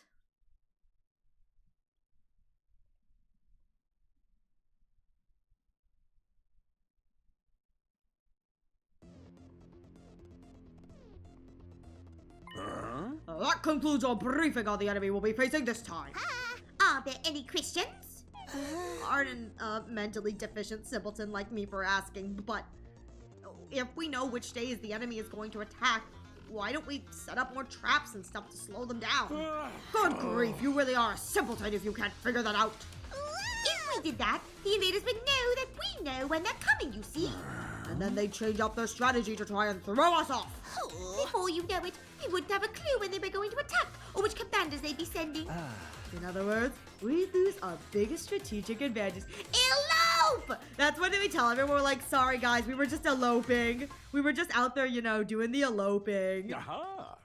A: concludes our briefing on the enemy we'll be facing this time.
I: Are there any Christians?
A: Pardon, mentally deficient simpleton like me for asking, but if we know which days the enemy is going to attack, why don't we set up more traps and stuff to slow them down? Good grief, you really are a simpleton if you can't figure that out.
I: If we did that, the invaders would know that we know when they're coming, you see.
A: And then they'd change up their strategy to try and throw us off.
I: Before you know it, we wouldn't have a clue when they were going to attack or which commanders they'd be sending.
A: In other words, we'd lose our biggest strategic advantage.
I: Elope!
A: That's when we tell everyone, we're like, sorry guys, we were just eloping. We were just out there, you know, doing the eloping.
E: Aha!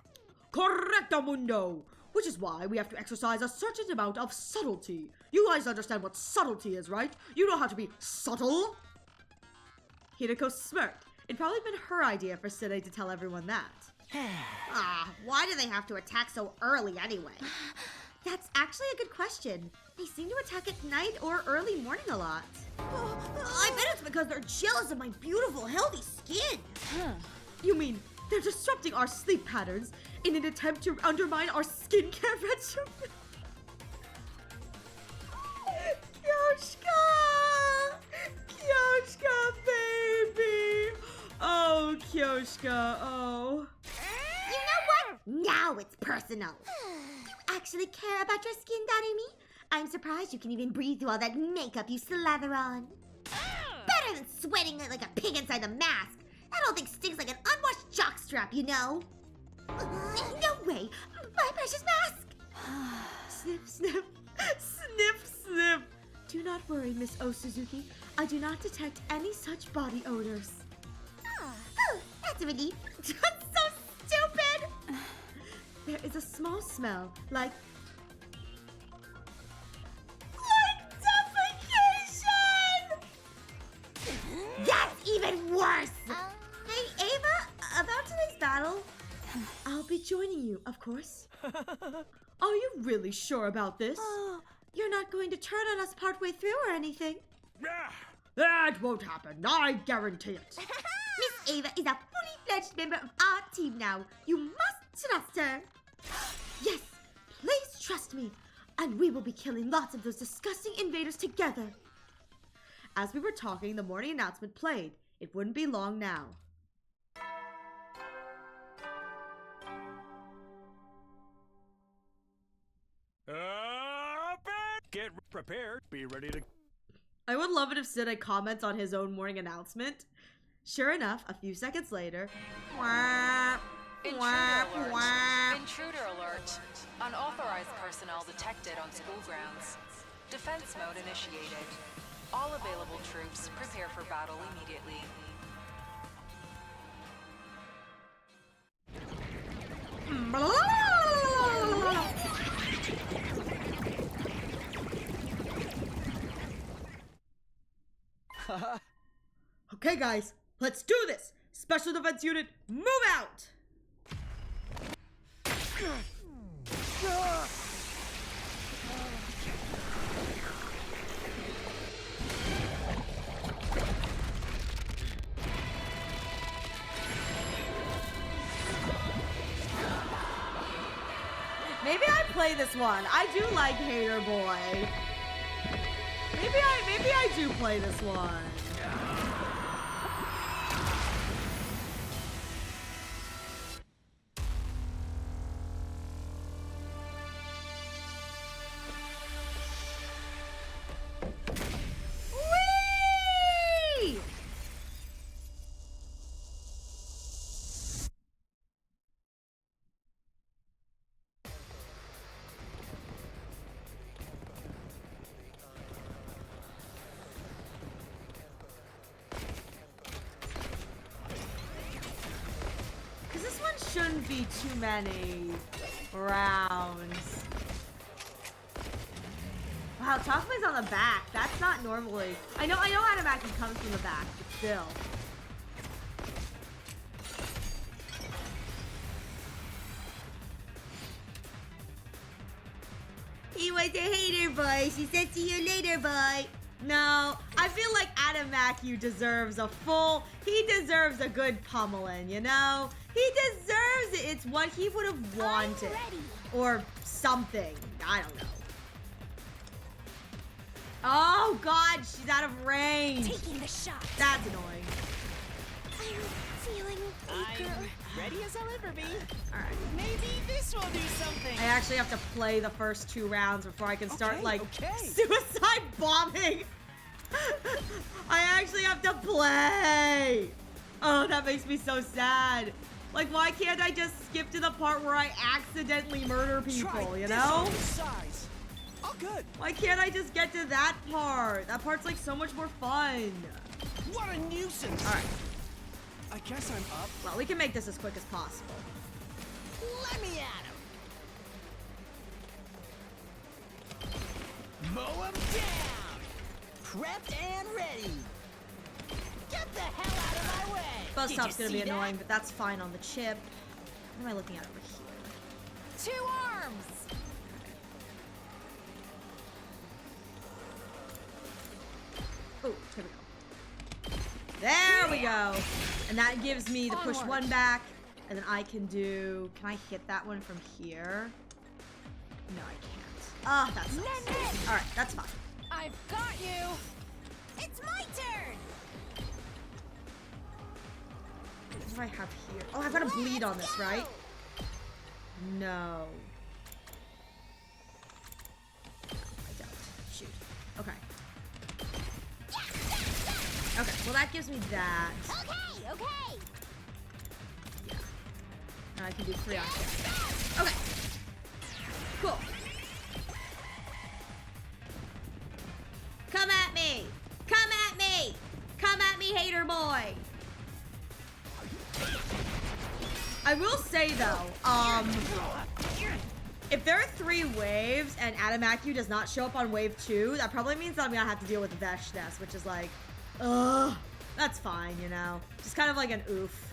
A: Correcto mundo! Which is why we have to exercise a certain amount of subtlety. You guys understand what subtlety is, right? You know how to be subtle. Hideko smirked. It'd probably been her idea for Sine to tell everyone that.
I: Why do they have to attack so early anyway?
A: That's actually a good question. They seem to attack at night or early morning a lot.
I: I bet it's because they're jealous of my beautiful, healthy skin.
A: You mean they're disrupting our sleep patterns in an attempt to undermine our skincare regimen? Kyoshka! Kyoshka, baby! Oh, Kyoshka, oh.
I: You know what? Now it's personal. You actually care about your skin, Darumi? I'm surprised you can even breathe through all that makeup you slather on. Better than sweating like a pig inside the mask. That whole thing stinks like an unwashed jockstrap, you know? No way! My precious mask!
A: Sniff, sniff, sniff, sniff. Do not worry, Miss O Suzuki. I do not detect any such body odors.
I: Oh, that's a relief.
A: That's so stupid! There is a small smell, like defecation!
I: That's even worse! Hey, Ava, about today's battle?
A: I'll be joining you, of course. Are you really sure about this? You're not going to turn on us partway through or anything? That won't happen, I guarantee it.
I: Miss Ava is a fully fledged member of our team now. You must trust her.
A: Yes, please trust me. And we will be killing lots of those disgusting invaders together. As we were talking, the morning announcement played. It wouldn't be long now.
E: Get prepared. Be ready to...
A: I would love it if Sid comments on his own morning announcement. Sure enough, a few seconds later...
G: Intruder alert. Intruder alert. Unauthorized personnel detected on school grounds. Defense mode initiated. All available troops prepare for battle immediately.
A: Okay guys, let's do this! Special Defense Unit, move out! Maybe I play this one. I do like Hater Boy. Maybe I do play this one. Whee! Shouldn't be too many rounds. Wow, Takuma's on the back. That's not normally. I know Adamaki comes from the back, but still.
I: He was a hater, boy. She said see you later, boy.
A: No, I feel like Adamaku deserves he deserves a good pummeling, you know? He deserves it. It's what he would have wanted. Or something. I don't know. Oh, God. She's out of range.
J: Taking the shot.
A: That's annoying.
J: I'm feeling weaker.
H: Ready as I'll ever be.
A: Alright.
J: Maybe this will do something.
A: I actually have to play the first 2 rounds before I can start,
H: Okay.
A: suicide bombing. I actually have to play. Oh, that makes me so sad. Like, why can't I just skip to the part where I accidentally murder people,
H: Try
A: you
H: this
A: know?
H: on the size. All good.
A: Why can't I just get to that part? That part's like so much more fun.
H: What a nuisance.
A: All right.
H: I guess I'm up.
A: Well, we can make this as quick as possible.
J: Let me at him. Mow him down. Prepped and ready. Get the hell out of my way.
A: Buzz
J: Did
A: stop's
J: you
A: gonna be
J: see that?
A: annoying, but that's fine on the chip. What am I looking at over here?
C: 2 arms!
A: Oh, here we go. There we go. And that gives me the push
C: Onward.
A: 1 back. And then I can do... Can I hit that one from here? No, I can't. Ah, that's nice. All right, that's fine.
C: I've got you!
J: It's my turn.
A: What do I have here? Oh, I've got a bleed on this, right? No. I don't. Shoot. Okay. Okay, well that gives me that.
J: Okay.
A: Yeah. Now I can do 3 on here. Okay. Cool. Come at me! Come at me! Come at me, hater boy! I will say though, if there are 3 waves and Adamakyu does not show up on wave 2, that probably means that I'm gonna have to deal with Veshness, which is like, ugh, that's fine, you know? Just kind of like an oof.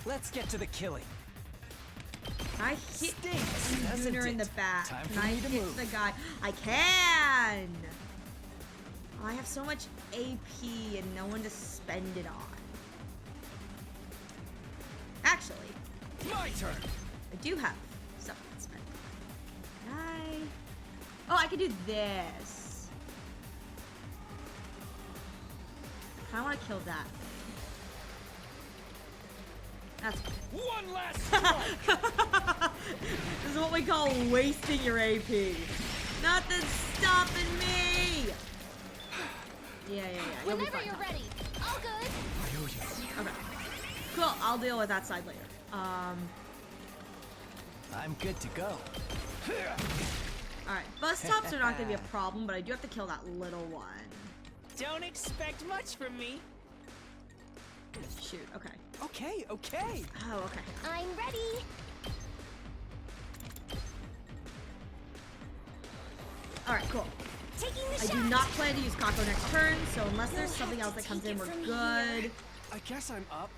H: Let's get to the killing.
A: Can I hit
H: Stinks, doesn't
A: Lunar in the
H: it?
A: back?
D: Time
A: Can
D: for
A: I
D: me to
A: hit
D: move.
A: the guy? I can! Oh, I have so much AP and no one to spend it on. Actually,
H: My turn.
A: I do have something to spend. Can I? Oh, I can do this. I kind of want to kill that thing. That's fine.
H: One last strike.
A: This is what we call wasting your AP. Nothing's stopping me. Yeah. You'll be
C: Whenever
A: fine,
C: you're
A: Tom.
C: ready. All good.
D: I owe you.
A: Okay. Cool. I'll deal with that side later.
D: I'm good to go.
A: Alright. Bus tops are not going to be a problem, but I do have to kill that little one.
J: Don't expect much from me.
A: Shoot. Okay.
H: Okay.
A: Oh, okay.
C: I'm ready.
A: Alright, cool.
C: Taking the
A: I
C: shot.
A: do not plan to use Kako next turn, so unless there's something else that comes in, we're good.
H: I guess I'm up.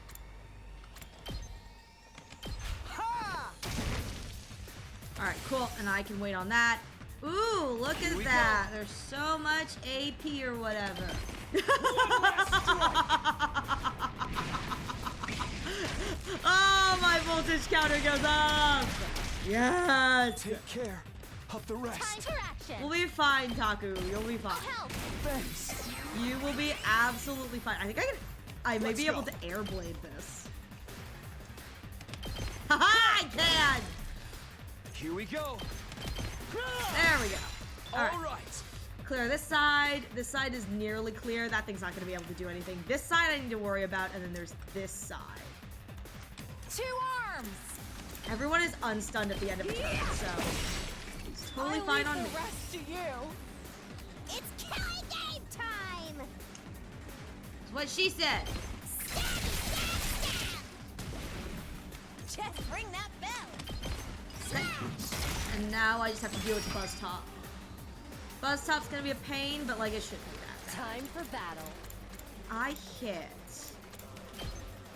A: Alright, cool. And I can wait on that. Ooh, look at
H: we
A: that. There's so much AP or whatever. Oh, my voltage counter goes up. Yes.
H: Take care of the rest.
C: Time for action.
A: We'll be fine, Taku. You'll be fine.
C: Help.
H: Thanks.
A: You will be absolutely fine. I think I may
H: Let's
A: be able
H: go.
A: to airblade this. Haha, I can.
H: Here we go.
A: There we go. All right.
H: All right.
A: Clear this side. This side is nearly clear. That thing's not going to be able to do anything. This side I need to worry about, and then there's this side.
C: 2 arms.
A: Everyone is unstunned at the end of a turn, so it's totally fine on me.
C: rest to you.
J: It's killing game time.
A: That's what she said.
J: Just ring that bell.
A: And now I just have to deal with Buzz Top. Buzz Top's going to be a pain, but like it shouldn't be that bad.
C: Time for battle.
A: I hit.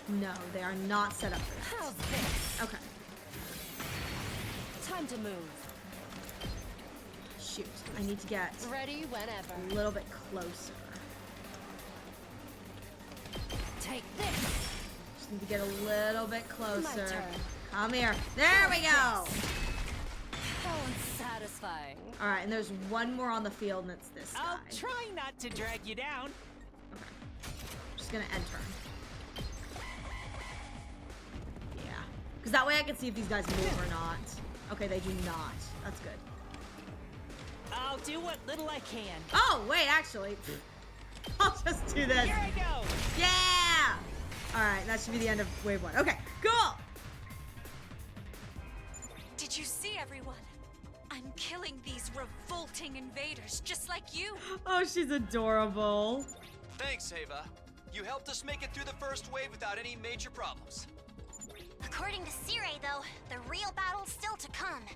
A: No, they are not set up for that.
C: How's this?
A: Okay.
C: Time to move.
A: Shoot. I need to get
C: Ready whenever.
A: a little bit closer.
C: Take this.
A: Just need to get a little bit closer.
C: turn.
A: Come here. There we go.
C: So unsatisfying.
A: All right, and there's one more on the field, and it's this guy.
J: I'll try not to drag you down.
A: Okay. Just gonna enter. Yeah. Because that way I can see if these guys move or not. Okay, they do not. That's good.
J: I'll do what little I can.
A: Oh, wait, actually. I'll just do this.
J: Here I go.
A: Yeah! Alright, that should be the end of wave 1. Okay, cool!
K: Did you see, everyone? I'm killing these revolting invaders just like you.
A: Oh, she's adorable.
L: Thanks, Ava. You helped us make it through the first wave without any major problems.
M: According to Sirei, though, the real battle's still to come.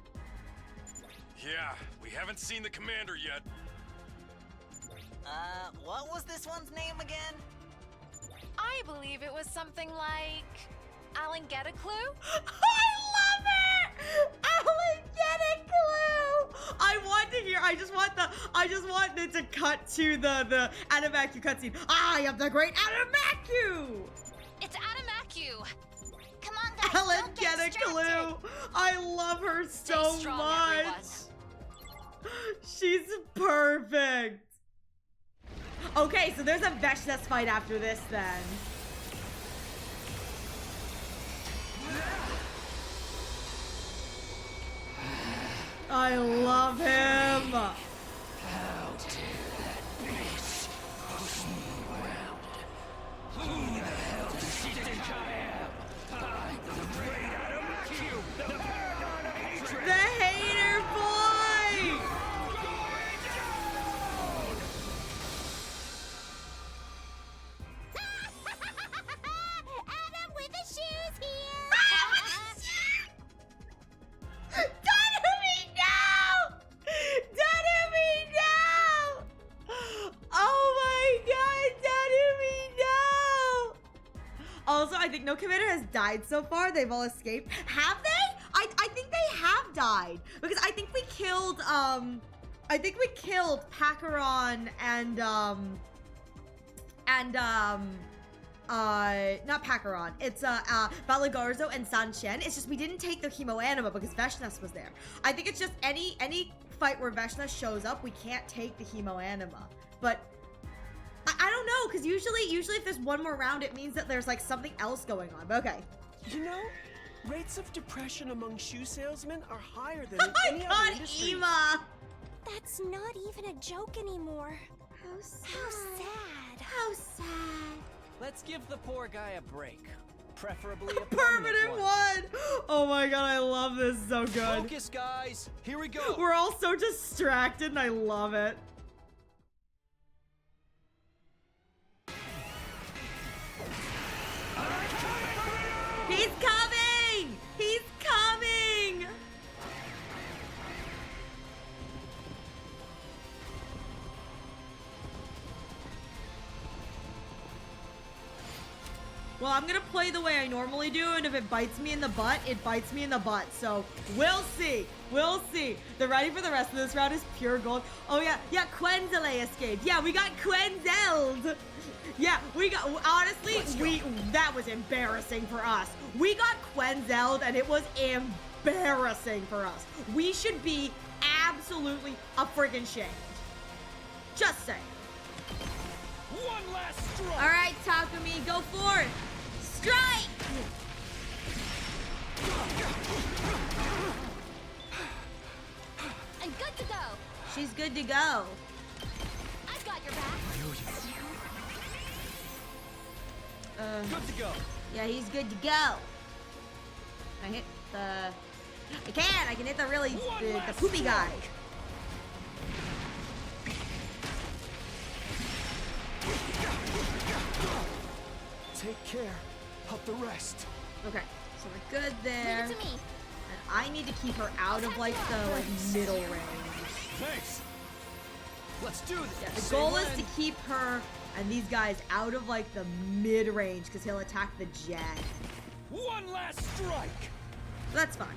E: Yeah, we haven't seen the commander yet.
J: What was this one's name again?
G: I believe it was something like Alan get a clue?
A: I love it! Alan, get a clue! I want to hear, I just want it to cut to the Animacu cutscene. I am the great Animacu!
M: It's Adamacu. Come on, guys,
A: Alan,
M: don't
A: get a
M: distracted.
A: clue! I love her so
G: strong,
A: much!
G: everyone.
A: She's perfect! Okay, so there's a Veshness fight after this then. I love him!
D: How dare that bitch push me around? Who the hell does she think I am? I'm the great Adamacu, the paragon of hatred!
A: The hater boy!
M: Adam with the shoes here.
A: Dadumi, no! Dadumi, no! Oh my god, Dadumi, no! Also, I think no commander has died so far. They've all escaped. Have they? I think they have died. Because I think we killed, Pacaron and, not Pacaron. It's, Balagarzo and Sanshen. It's just we didn't take the Hemo Anima because Veshness was there. I think it's just any fight where Veshness shows up, we can't take the Hemo Anima. But I don't know, because usually if there's one more round, it means that there's like something else going on. But okay.
H: You know, rates of depression among shoe salesmen are higher than
A: Oh
H: in
A: my
H: any other
A: god,
H: industry.
A: Ema!
M: That's not even a joke anymore. How sad. How sad.
J: Let's give the poor guy a break. Preferably a
A: Permanent one! Oh my god, I love this so good.
L: Focus, guys. Here we go.
A: We're all so distracted and I love it. He's coming! He's coming! Well, I'm gonna play the way I normally do, and if it bites me in the butt, it bites me in the butt. So, we'll see. We'll see. The ready for the rest of this round is pure gold. Oh, yeah. Yeah, Quenzele escaped. Yeah, we got Quenzelled. Yeah, we got... Honestly, that was embarrassing for us. We got Quenzelled, and it was embarrassing for us. We should be absolutely a friggin' shamed. Just saying.
E: One last strike!
A: All right, Takumi, go for it. Strike!
M: I'm good to go.
A: She's good to go.
M: I've got your back.
L: Good to go.
A: Yeah, he's good to go. I hit the... I can hit the really... the poopy guy.
H: Take care of the rest.
A: Okay, so we're good there.
M: Leave it to me.
A: And I need to keep her out of like the middle range.
L: Thanks. Let's do this.
A: Yeah, the goal is to keep her and these guys out of like the mid range because he'll attack the jet.
E: One last strike.
A: So that's fine.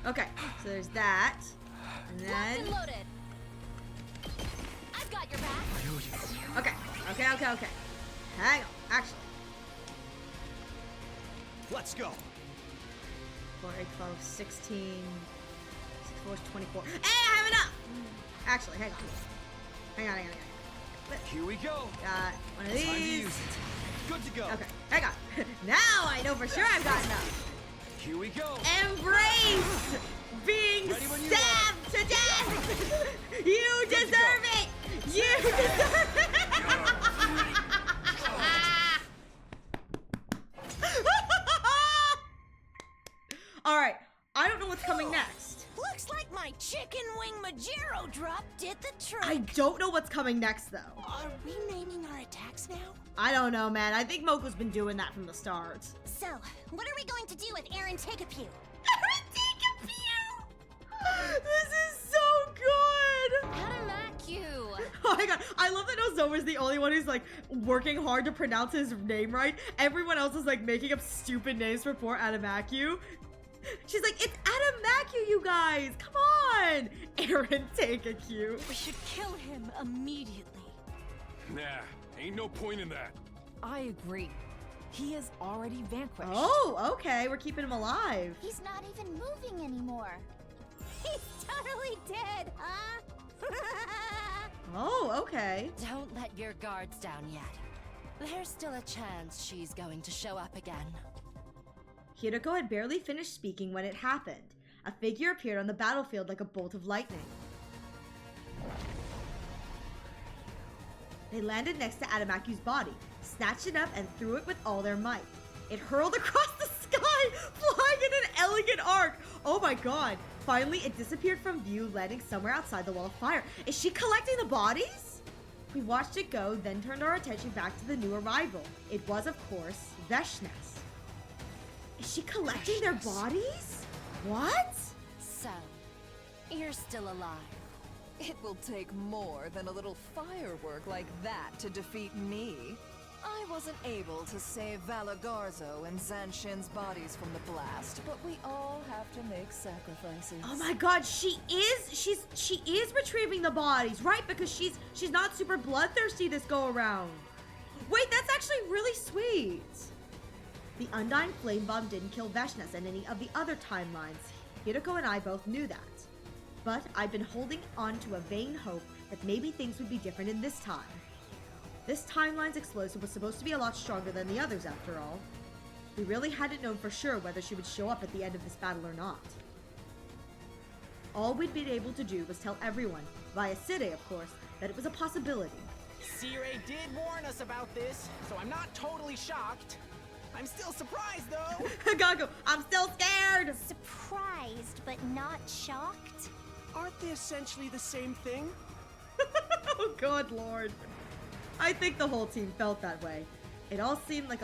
A: Okay, so there's that. And
M: Locked and
A: then
M: loaded. I've got your back.
A: Okay. Hang on. Actually.
H: Let's go.
A: 4, 8, 12, 16, 6, 4, 24. Hey, I have enough! Actually, hang on.
H: Here we go.
A: Got one of
H: Time to
A: these.
H: use it. Good to go.
A: Okay, hang on. Now I know for sure I've got enough.
H: Here we go.
A: Embrace being
H: Ready when you
A: stabbed to death! You deserve it! You deserve it! Alright, I don't know what's coming next.
M: Looks like my chicken wing Majero drop did the trick.
A: I don't know what's coming next, though.
M: Are we naming our attacks now?
A: I don't know, man. I think Moko's been doing that from the start.
M: So, what are we going to do with Aaron Take-A-Pew?
A: This is so good!
C: Adamacu!
A: Oh my god, I love that Nozoma's the only one who's like working hard to pronounce his name right. Everyone else is like making up stupid names for poor Adamacu. She's like, it's Adamacu, you guys! Come on! Aaron, take a cue.
K: We should kill him immediately.
E: Nah, ain't no point in that.
N: I agree. He is already vanquished.
A: Oh, okay. We're keeping him alive.
M: He's not even moving anymore. He's totally dead, huh?
A: Oh, okay.
C: Don't let your guards down yet. There's still a chance she's going to show up again.
A: Hiroko had barely finished speaking when it happened. A figure appeared on the battlefield like a bolt of lightning. They landed next to Adamacu's body, snatched it up, and threw it with all their might. It hurled across the sky, flying in an elegant arc. Oh my god. Finally, it disappeared from view, landing somewhere outside the wall of fire. Is she collecting the bodies? We watched it go, then turned our attention back to the new arrival. It was, of course, Veshnes. Is she collecting their bodies? What?
C: So, you're still alive.
N: It will take more than a little firework like that to defeat me. I wasn't able to save Valagarzo and Zanshin's bodies from the blast, but we all have to make sacrifices.
A: Oh my god, she is retrieving the bodies, right? Because she's not super bloodthirsty this go around. Wait, that's actually really sweet. The Undying Flame Bomb didn't kill Veshnes and any of the other timelines. Hiroko and I both knew that. But I'd been holding on to a vain hope that maybe things would be different in this time. This timeline's explosive was supposed to be a lot stronger than the others after all. We really hadn't known for sure whether she would show up at the end of this battle or not. All we'd been able to do was tell everyone, via Side of course, that it was a possibility.
O: C-Ray did warn us about this, so I'm not totally shocked. I'm still surprised though!
A: Gago, I'm still scared!
M: Surprised, but not shocked?
H: Aren't they essentially the same thing?
A: Oh god lord. I think the whole team felt that way. It all seemed like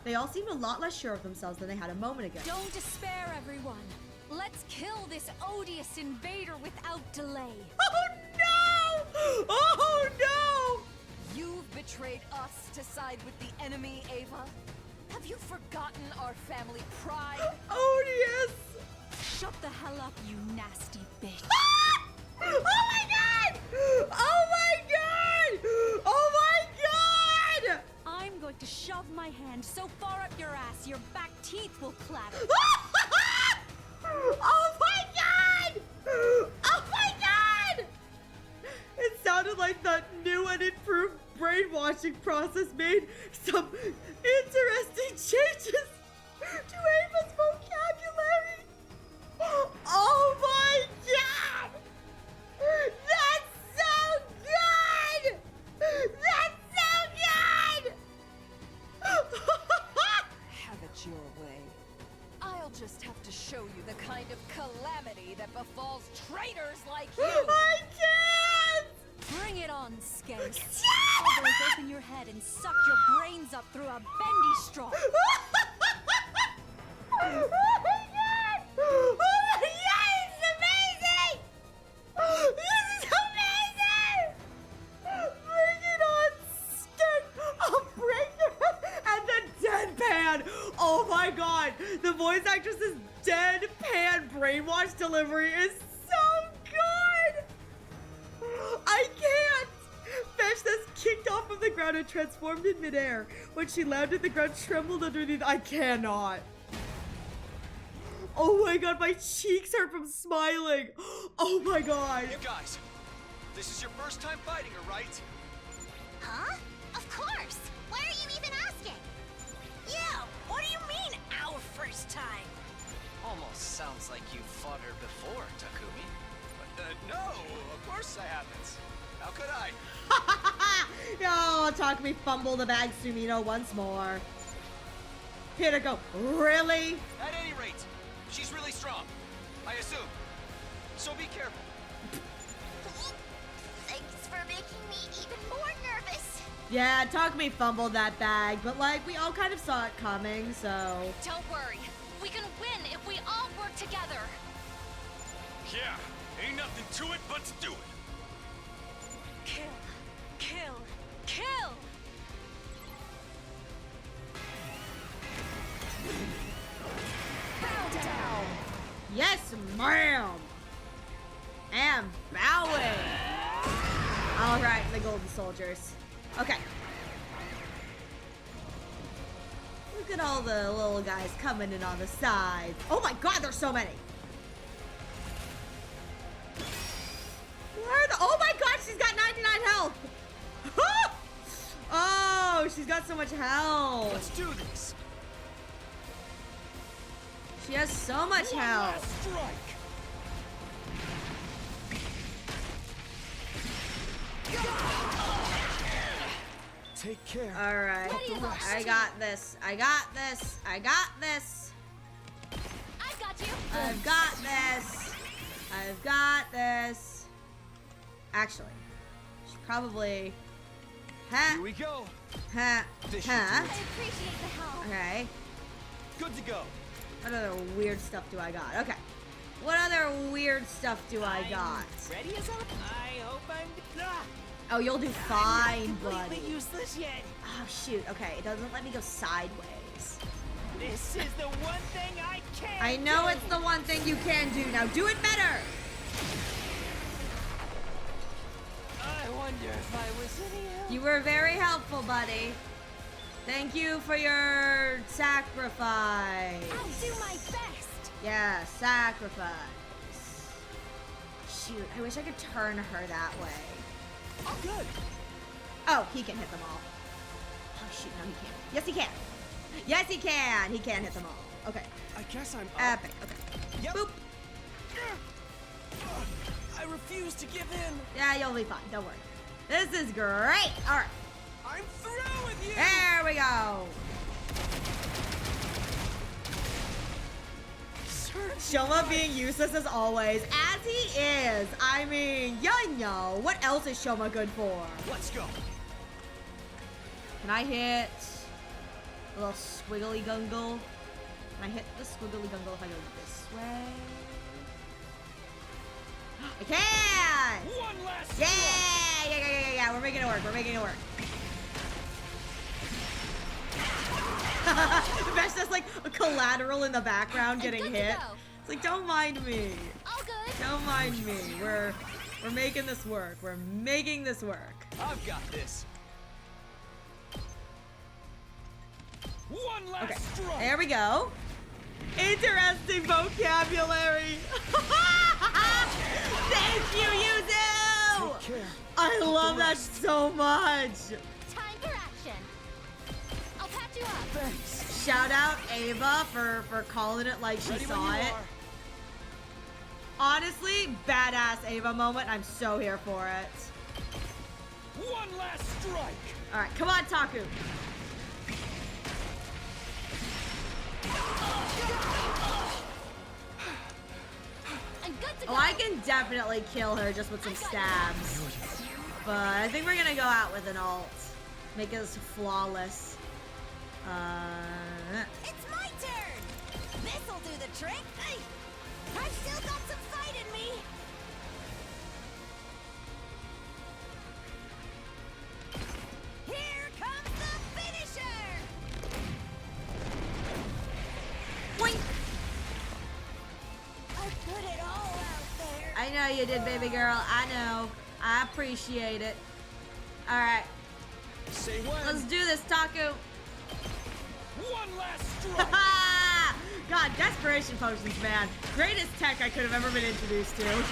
A: they all seemed a lot less sure of themselves than they had a moment ago.
K: Don't despair, everyone. Let's kill this odious invader without delay.
A: Oh no! Oh no!
N: You've betrayed us to side with the enemy, Ava. Have you forgotten our family pride?
A: Odious!
K: Shut the hell up, you nasty bitch.
A: Ah! Oh my god! Oh my god! Oh my god!
K: I'm going to shove my hand so far up your ass, your back teeth will clatter.
A: Oh my god! Oh my god! It sounded like that new and improved brainwashing process made some interesting changes to Ava's vocabulary. Oh my god! That's so good! That's so good!
N: Have it your way. I'll just have to show you the kind of calamity that befalls traitors like you!
A: I can't!
K: Bring it on, Skank. I'll break open your head and suck your brains up through a bendy straw.
A: Oh my god! Oh my god, it's amazing! This is amazing! Bring it on, Skank! I'll break your head and then deadpan! Oh my god! The voice actress's deadpan brainwash delivery is so good! I can't! mesh that's kicked off of the ground and transformed in midair. When she landed, the ground trembled underneath. I cannot. Oh my god, my cheeks hurt from smiling. Oh my god.
L: You guys, this is your first time fighting her, right?
M: Huh? Of course! Why are you even asking?
P: Yeah, what do you mean, our first time?
L: Almost sounds like you fought her before, Takumi. But, no, of course I haven't. How could I?
A: No, Takumi fumbled the bag Sumino once more. Here go. Really?
L: At any rate, she's really strong, I assume. So be careful.
M: Thanks for making me even more nervous.
A: Yeah, Takumi fumbled that bag, but like, we all kind of saw it coming, so...
G: Don't worry. We can win if we all work together.
E: Yeah, ain't nothing to it but to do it.
K: Kill. Kill. Kill!
A: Bow down! Yes, ma'am! And bowing! Alright, the golden soldiers. Okay. Look at all the little guys coming in on the side. Oh my god, there's so many! Where are the— oh my god, she's got 99 health! Oh, she's got so much health!
O: Let's do this!
A: She has so much health!
O: Strike! Take care.
A: Alright. I got this. I got this. I got this.
M: I've got you.
A: I've got this. I've got this. Actually, she probably...
O: Here we go. This should do
M: I
O: it.
M: appreciate the help.
A: Okay.
O: Good to go.
A: What other weird stuff do I got? Okay. What other weird stuff do I got?
O: Ready as up? I hope I'm... Ah!
A: Oh, you'll do fine,
O: Completely
A: buddy.
O: useless yet.
A: Oh, shoot. Okay, it doesn't let me go sideways.
O: This is the one thing I can't
A: I know
O: do.
A: it's the one thing you can do. Now do it better.
O: I wonder if I was any help.
A: You were very helpful, buddy. Thank you for your sacrifice.
M: I'll do my best.
A: Yeah, sacrifice. Shoot, I wish I could turn her that way.
O: Oh, good.
A: Oh, he can hit them all. Oh, shoot, no, he can't. Yes, he can. Yes, he can. He can hit them all. Okay.
O: I guess I'm up.
A: Epic. Okay.
O: Yep.
A: Boop.
O: I refuse to give in.
A: Yeah, you'll be fine. Don't worry. This is great. All right.
O: I'm through with you.
A: There we go. Shoma being useless as always, as he is. I mean, you know, what else is Shoma good for?
O: Let's go.
A: Can I hit a little squiggly gungle? Can I hit the squiggly gungle if I go this way? I can!
O: One last
A: Yeah! We're making it work. We're making it work. The best that's like a collateral in the background getting hit. It's like, don't mind me.
M: All good.
A: Don't mind me. We're making this work. We're making this work.
O: I've got this. One last
A: Okay,
O: strike.
A: there we go. Interesting vocabulary. Thank you, Yuzu.
O: Take care.
A: I love that so much.
M: Time for action. I'll patch you up.
O: Thanks.
A: Shout out Ava for calling it like she
O: Ready when
A: saw
O: you
A: it.
O: are.
A: Honestly, badass Ava moment. I'm so here for it.
O: One last strike.
A: All right, come on, Taku.
M: I'm good to go.
A: Oh, I can definitely kill her just with some stabs. But I think we're gonna go out with an ult. Make this flawless.
P: It's my turn. This'll do the trick. Hey, I've still got some fight in me. Here comes the finisher.
A: Boink.
P: I put it all out there.
A: I know you did, baby girl. I know. I appreciate it. Alright.
D: Say when.
A: Let's do this, Taku.
D: One last strike.
A: God, desperation potions, man. Greatest tech I could have ever been introduced to.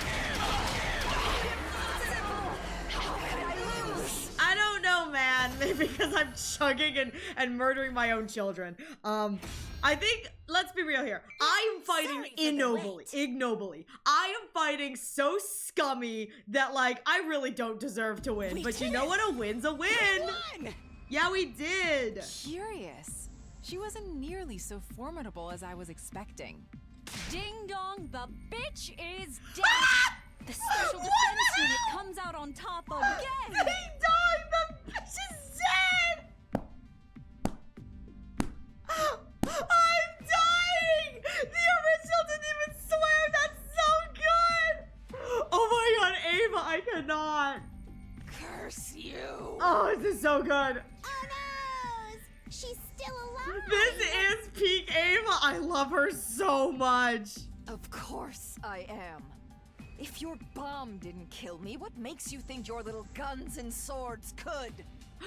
A: I don't know, man. Maybe because I'm chugging and murdering my own children. I think, let's be real here. I am fighting ignobly. I am fighting so scummy that, like, I really don't deserve to win. But you know what? A win's a win.
G: We won!
A: Yeah, we did.
Q: Curious. She wasn't nearly so formidable as I was expecting.
K: Ding dong, the bitch is dead! The special defense unit comes out on top again!
A: Ding dong, the bitch is dead! I'm dying! The original didn't even swear, that's so good! Oh my god, Ava, I cannot!
P: Curse you!
A: Oh, this is so good!
M: Oh no! She's still alive!
A: This is peak Ava! I love her so much!
N: Of course I am. If your bomb didn't kill me, what makes you think your little guns and swords could?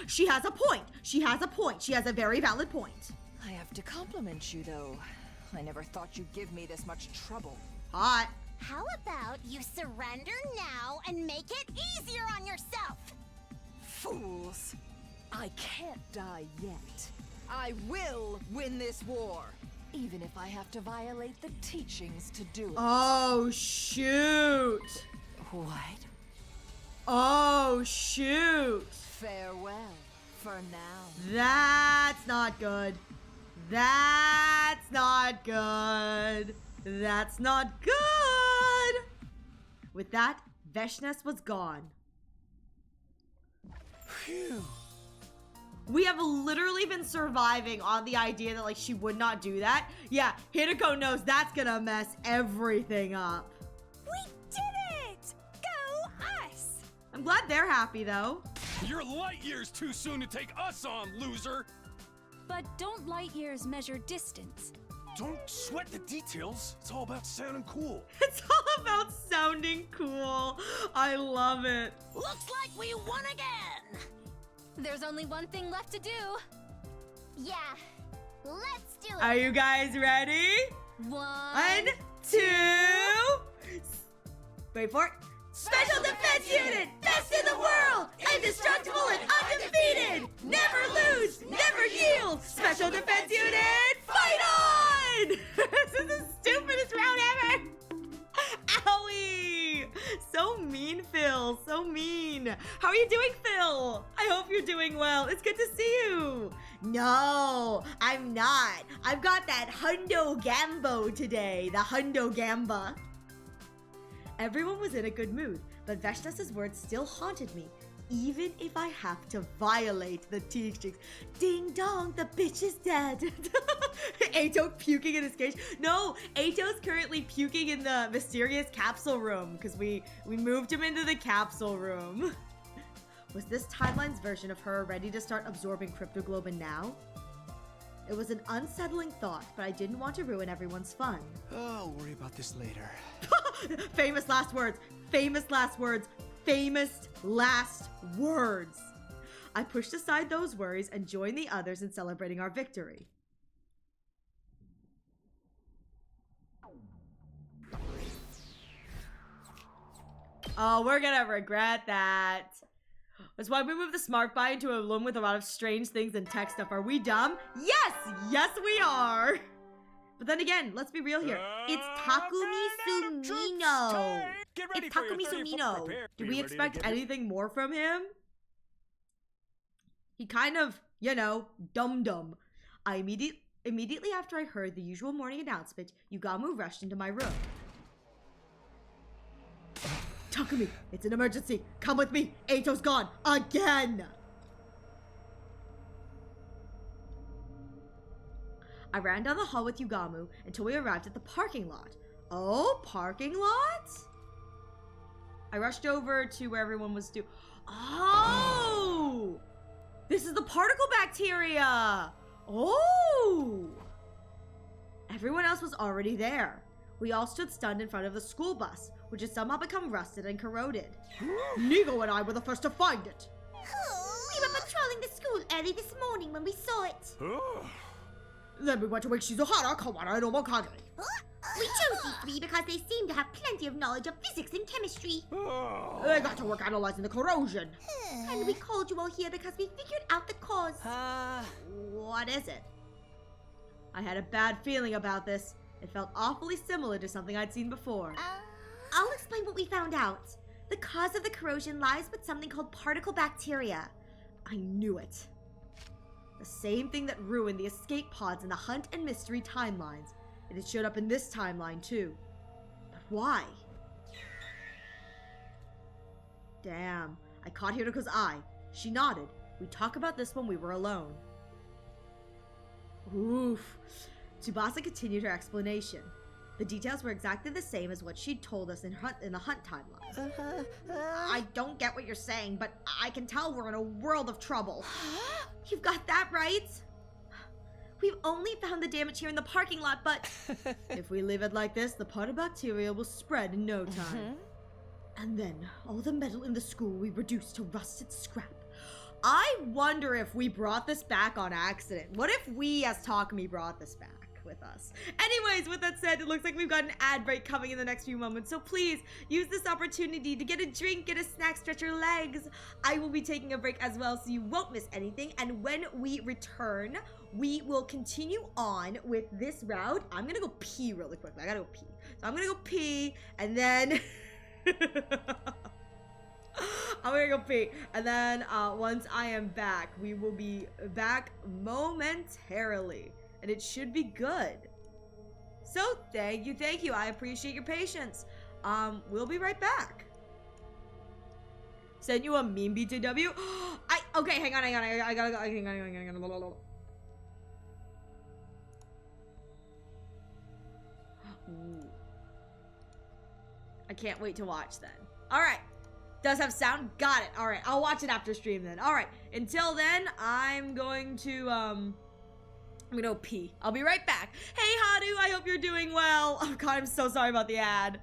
A: She has a point! She has a point! She has a very valid point!
N: I have to compliment you, though. I never thought you'd give me this much trouble.
A: Hot.
M: How about you surrender now and make it easier on yourself?
N: Fools! I can't die yet. I will win this war, even if I have to violate the teachings to do it.
A: Oh, shoot!
N: What?
A: Oh, shoot!
N: Farewell, for now.
A: That's not good. That's not good. That's not good. With that, Veshness was gone.
D: Phew.
A: We have literally been surviving on the idea that, like, she would not do that. Yeah, Hideko knows that's gonna mess everything up.
K: We did it! Go us!
A: I'm glad they're happy, though.
E: You're light years too soon to take us on, loser!
K: But don't light years measure distance.
E: Don't sweat the details. It's all about sounding cool.
A: It's all about sounding cool. I love it.
P: Looks like we won again!
K: There's only one thing left to do.
M: Yeah, let's do it.
A: Are you guys ready?
K: 1,
A: 2. Wait for it. Special Defense Unit! Best in the world! Indestructible and undefeated! Never lose! Never yield! Special Defense Unit! Fight on! This is the stupidest round ever! Owie! So mean, Phil. So mean. How are you doing, Phil? I hope you're doing well. It's good to see you. No, I'm not. I've got that Hundo Gambo today. The Hundo Gamba. Everyone was in a good mood, but Veshness's words still haunted me, even if I have to violate the teachings. Ding dong, the bitch is dead. Ato puking in his cage. No, Ato's currently puking in the mysterious capsule room because we moved him into the capsule room. Was this timeline's version of her ready to start absorbing cryptoglobin now? It was an unsettling thought, but I didn't want to ruin everyone's fun.
D: I'll worry about this later.
A: Famous last words. Famous last words. Famous last words. I pushed aside those worries and joined the others in celebrating our victory. Oh, we're gonna regret that. That's why we moved the smart buy into a room with a lot of strange things and tech stuff. Are we dumb? Yes! Yes, we are! But then again, let's be real here. It's Takumi Sumino. It's Takumi Sumino. Do we expect anything more from him? He kind of, you know, dum-dum. Immediately after I heard the usual morning announcement, Yugamu rushed into my room. Takumi, it's an emergency. Come with me. Ato's gone. Again. I ran down the hall with Yugamu until we arrived at the parking lot. Oh, parking lot? I rushed over to where everyone was Oh! This is the particle bacteria! Oh! Everyone else was already there. We all stood stunned in front of the school bus, which had somehow become rusted and corroded. Nigo and I were the first to find it.
I: We were patrolling the school early this morning when we saw it.
A: Then we went to wake Shizuhara, Kawana, and Omokage.
I: We chose these three because they seem to have plenty of knowledge of physics and chemistry.
A: They got to work analyzing the corrosion.
I: And we called you all here because we figured out the cause.
A: What is it? I had a bad feeling about this. It felt awfully similar to something I'd seen before.
I: I'll explain what we found out. The cause of the corrosion lies with something called particle bacteria.
A: I knew it. The same thing that ruined the escape pods in the Hunt and Mystery timelines. It had showed up in this timeline too. But why? Damn, I caught Hiroko's eye. She nodded. We talked about this when we were alone. Oof. Tsubasa continued her explanation. The details were exactly the same as what she'd told us in the Hunt timeline. I don't get what you're saying, but I can tell we're in a world of trouble.
I: You've got that right. We've only found the damage here in the parking lot, but...
A: If we leave it like this, the part of bacteria will spread in no time. And then, all the metal in the school we reduce to rusted scrap. I wonder if we brought this back on accident. What if we, as Takumi, brought this back with us? Anyways, with that said, it looks like we've got an ad break coming in the next few moments, so please use this opportunity to get a drink, get a snack, stretch your legs. I will be taking a break as well, so you won't miss anything, and when we return, we will continue on with this route. I'm gonna go pee really quickly. I gotta go pee. So I'm gonna go pee, and then... I'm gonna go pee, and then once I am back, we will be back momentarily, and it should be good. So thank you. I appreciate your patience. We'll be right back. Send you a meme BTW. Okay, hang on. I gotta go. Hang on. Ooh. I can't wait to watch then. All right. Does have sound? Got it. All right. I'll watch it after stream then. All right. Until then, I'm going to, I'm gonna go pee. I'll be right back. Hey, Hadu, I hope you're doing well. Oh, God, I'm so sorry about the ad.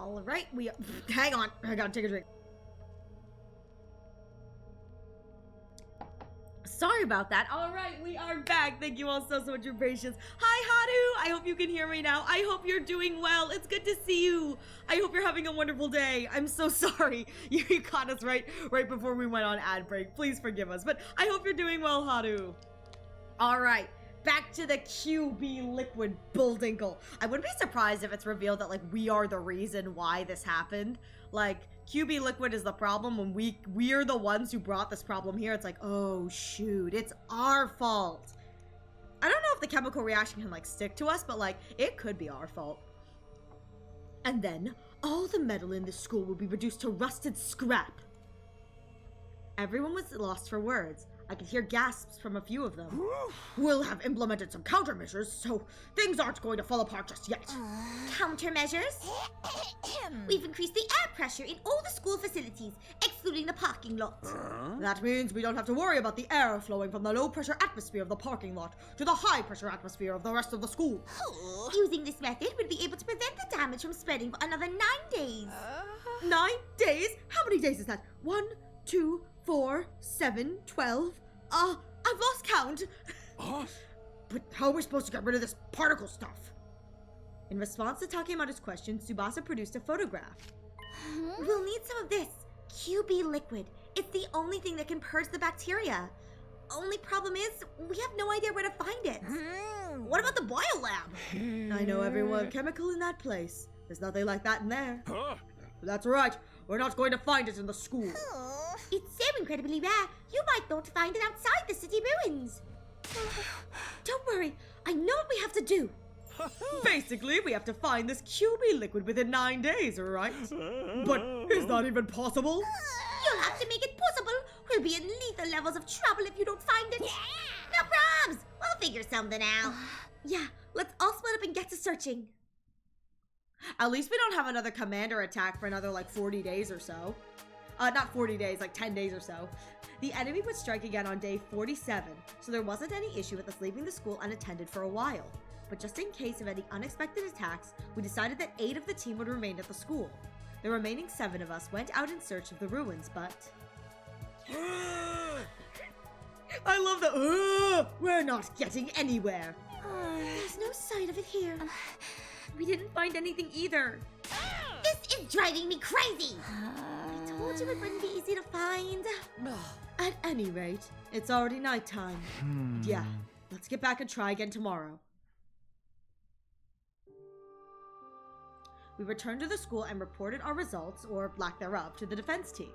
A: All right, hang on. I gotta take a drink. Sorry about that. All right, we are back. Thank you all so much for your patience. Hi, Hadu. I hope you can hear me now. I hope you're doing well. It's good to see you. I hope you're having a wonderful day. I'm so sorry. You caught us right before we went on ad break. Please forgive us. But I hope you're doing well, Hadu. All right. Back to the QB Liquid Bulldinkle. I wouldn't be surprised if it's revealed that, like, we are the reason why this happened. Like, QB Liquid is the problem when we're the ones who brought this problem here. It's like, oh, shoot, it's our fault. I don't know if the chemical reaction can, like, stick to us, but, like, it could be our fault. And then, all the metal in the school will be reduced to rusted scrap. Everyone was lost for words. I could hear gasps from a few of them. We'll have implemented some countermeasures, so things aren't going to fall apart just yet.
I: Countermeasures? We've increased the air pressure in all the school facilities, excluding the parking lot.
A: That means we don't have to worry about the air flowing from the low-pressure atmosphere of the parking lot to the high-pressure atmosphere of the rest of the school.
I: Using this method, we'll be able to prevent the damage from spreading for another 9 days.
A: 9 days? How many days is that? 1, 2, 4, 7, 12. I've lost count. But how are we supposed to get rid of this particle stuff? In response to Takemura's question, Tsubasa produced a photograph.
I: We'll need some of this QB liquid. It's the only thing that can purge the bacteria. Only problem is, we have no idea where to find it.
A: What about the biolab? I know every chemical in that place. There's nothing like that in there. That's right. We're not going to find it in the school.
I: It's so incredibly rare, you might not find it outside the city ruins. Don't worry, I know what we have to do.
A: Basically, we have to find this QB liquid within 9 days, right? But is that even possible?
I: You'll have to make it possible. We'll be in lethal levels of trouble if you don't find it. No probs! We'll figure something out.
A: Yeah, let's all split up and get to searching. At least we don't have another commander attack for another, like, 40 days or so. Not 40 days, like 10 days or so. The enemy would strike again on day 47, so there wasn't any issue with us leaving the school unattended for a while. But just in case of any unexpected attacks, we decided that 8 of the team would remain at the school. The remaining 7 of us went out in search of the ruins, but... I love the we're not getting anywhere.
I: There's no sign of it here.
A: We didn't find anything either.
I: This is driving me crazy! I told you it wouldn't be easy to find.
A: At any rate, it's already nighttime. Yeah, let's get back and try again tomorrow. We returned to the school and reported our results, or lack thereof, to the defense team.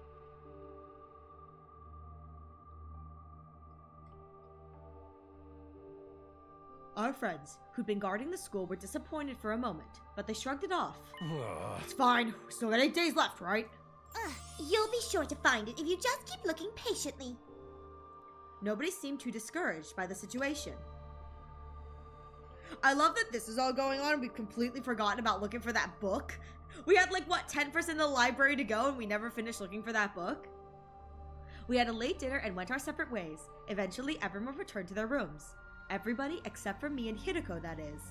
A: Our friends, who'd been guarding the school, were disappointed for a moment, but they shrugged it off. It's fine. We still got 8 days left, right?
I: You'll be sure to find it if you just keep looking patiently.
A: Nobody seemed too discouraged by the situation. I love that this is all going on and we've completely forgotten about looking for that book. We had like, what, 10% of the library to go and we never finished looking for that book? We had a late dinner and went our separate ways. Eventually, everyone returned to their rooms. Everybody except for me and Hideko, that is.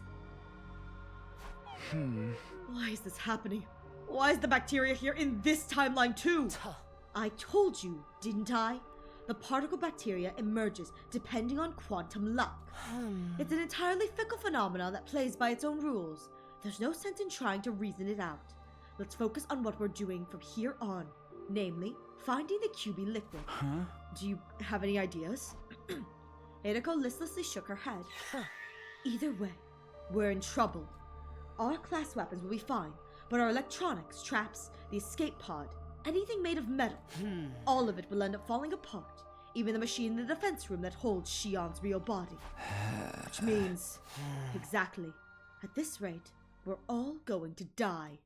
A: Why is this happening? Why is the bacteria here in this timeline too? I told you, didn't I? The particle bacteria emerges depending on quantum luck. It's an entirely fickle phenomenon that plays by its own rules. There's no sense in trying to reason it out. Let's focus on what we're doing from here on. Namely, finding the QB liquid. Do you have any ideas? Hideko listlessly shook her head. Either way, we're in trouble. Our class weapons will be fine, but our electronics, traps, the escape pod, anything made of metal, all of it will end up falling apart. Even the machine in the defense room that holds Shion's real body. Which means, exactly, at this rate, we're all going to die.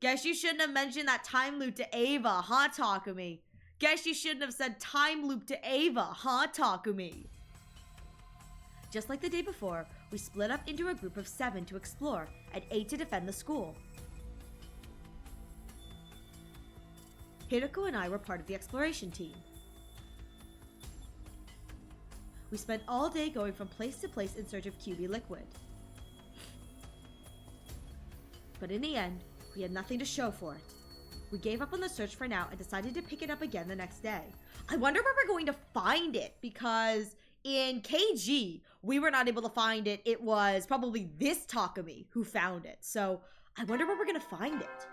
A: Guess you shouldn't have mentioned that time loop to Ava, huh, Takumi? Guess you shouldn't have said time loop to Ava, huh, Takumi? Just like the day before, we split up into a group of 7 to explore and 8 to defend the school. Hideko and I were part of the exploration team. We spent all day going from place to place in search of QB liquid.
B: But in the end, we had nothing to show for it. We gave up on the search for now and decided to pick it up again the next day. I wonder where we're going to find it, because in KG, we were not able to find it. It was probably this Takumi who found it. So I wonder where we're going to find it.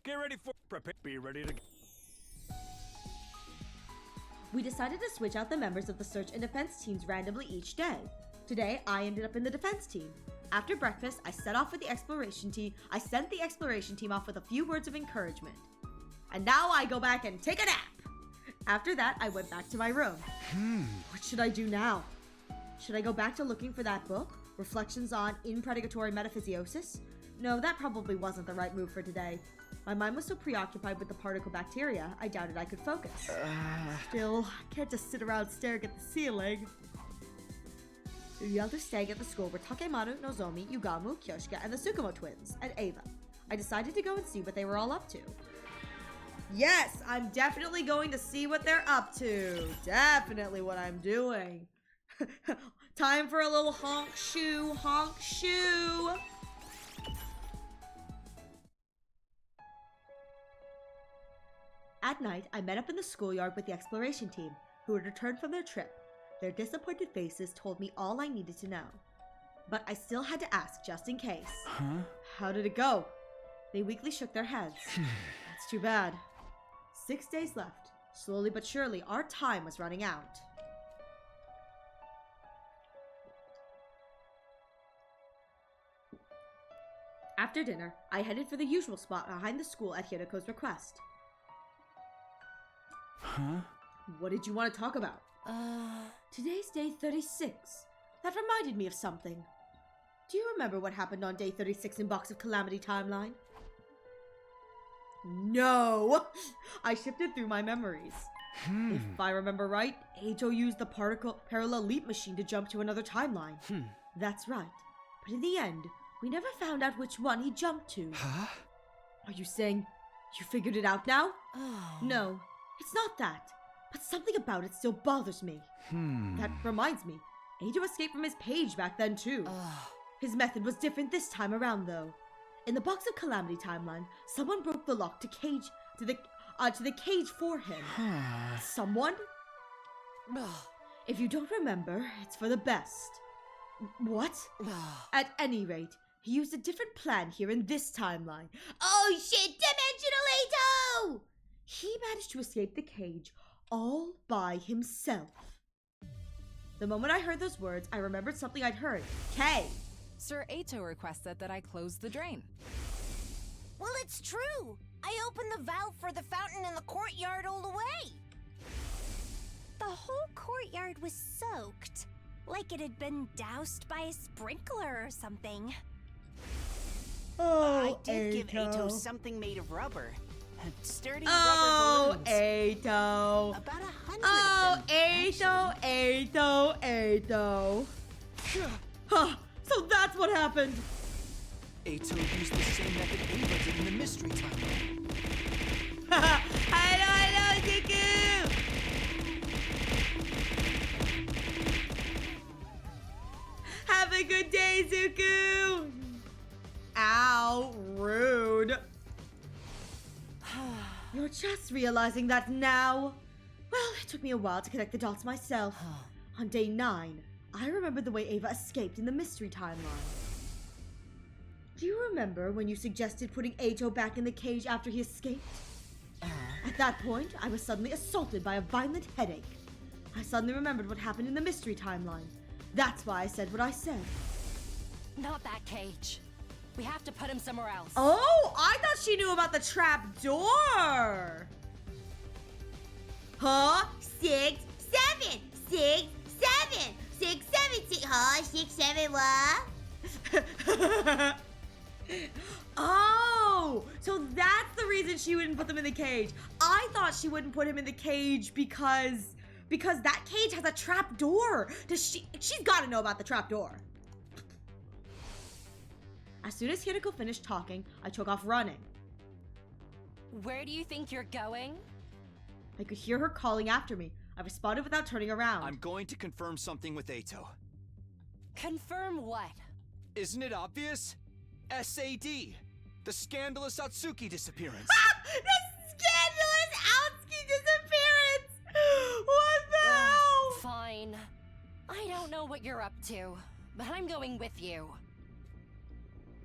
E: Get ready for prepare. Be ready to.
B: We decided to switch out the members of the search and defense teams randomly each day. Today, I ended up in the defense team. After breakfast, I set off with the exploration team. I sent the exploration team off with a few words of encouragement. And now I go back and take a nap. After that, I went back to my room. What should I do now? Should I go back to looking for that book? Reflections on Impredatory Metaphysiosis? No, that probably wasn't the right move for today. My mind was so preoccupied with the particle bacteria, I doubted I could focus. Still, can't just sit around staring at the ceiling. The others staying at the school were Takemaru, Nozomi, Yugamu, Kyoshika, and the Tsukumo twins, and Ava. I decided to go and see what they were all up to. Yes, I'm definitely going to see what they're up to. Definitely what I'm doing. Time for a little honk shoe, honk shoe. At night, I met up in the schoolyard with the exploration team, who had returned from their trip. Their disappointed faces told me all I needed to know. But I still had to ask just in case. How did it go? They weakly shook their heads. That's too bad. 6 days left. Slowly but surely, our time was running out. After dinner, I headed for the usual spot behind the school at Hiroko's request. What did you want to talk about? Today's day 36. That reminded me of something. Do you remember what happened on day 36 in Box of Calamity Timeline? No! I shifted through my memories. If I remember right, Eito used the parallel leap machine to jump to another timeline. That's right. But in the end, we never found out which one he jumped to. Are you saying you figured it out now? No, it's not that. But something about it still bothers me. That reminds me, Eito escaped from his cage back then too. His method was different this time around though. In the Box of Calamity timeline, someone broke the lock to the cage for him. Someone? If you don't remember, it's for the best. What? At any rate, he used a different plan here in this timeline. Oh shit, Dimensional Eito! He managed to escape the cage all by himself. The moment I heard those words, I remembered something I'd heard. Kay!
Q: Sir Eito requested that I close the drain.
M: Well, it's true. I opened the valve for the fountain in the courtyard all the way. The whole courtyard was soaked, like it had been doused by a sprinkler or something.
B: Oh,
J: I did give
B: Eito.
J: Eito something made of rubber. Sturdy
B: Oh,
J: rubber balloons.
B: Eito.
J: About 100
B: Oh,
J: of them.
B: Eito. Huh, so that's what happened.
D: Eito used the same method Ava did in the mystery timeline.
B: Hello, Zuku! Have a good day, Zuku! Ow, rude. You're just realizing that now? Well, it took me a while to connect the dots myself. On day 9, I remembered the way Ava escaped in the mystery timeline. Do you remember when you suggested putting Eito back in the cage after he escaped? At that point, I was suddenly assaulted by a violent headache. I suddenly remembered what happened in the mystery timeline. That's why I said what I said.
C: Not that cage. We have to put him somewhere else.
B: Oh, I thought she knew about the trap door. Huh? 6, 7, 6, 7, 6, 7, 6. Huh? 6, 7, what? Oh, so that's the reason she wouldn't put them in the cage. I thought she wouldn't put him in the cage because that cage has a trap door. She's got to know about the trap door. As soon as Hiroko finished talking, I took off running.
C: Where do you think you're going?
B: I could hear her calling after me. I responded without turning around.
D: I'm going to confirm something with Eito.
C: Confirm what?
R: Isn't it obvious? SAD. The scandalous Atsuki disappearance.
A: The scandalous Outski disappearance! What the hell?
C: Fine. I don't know what you're up to, but I'm going with you.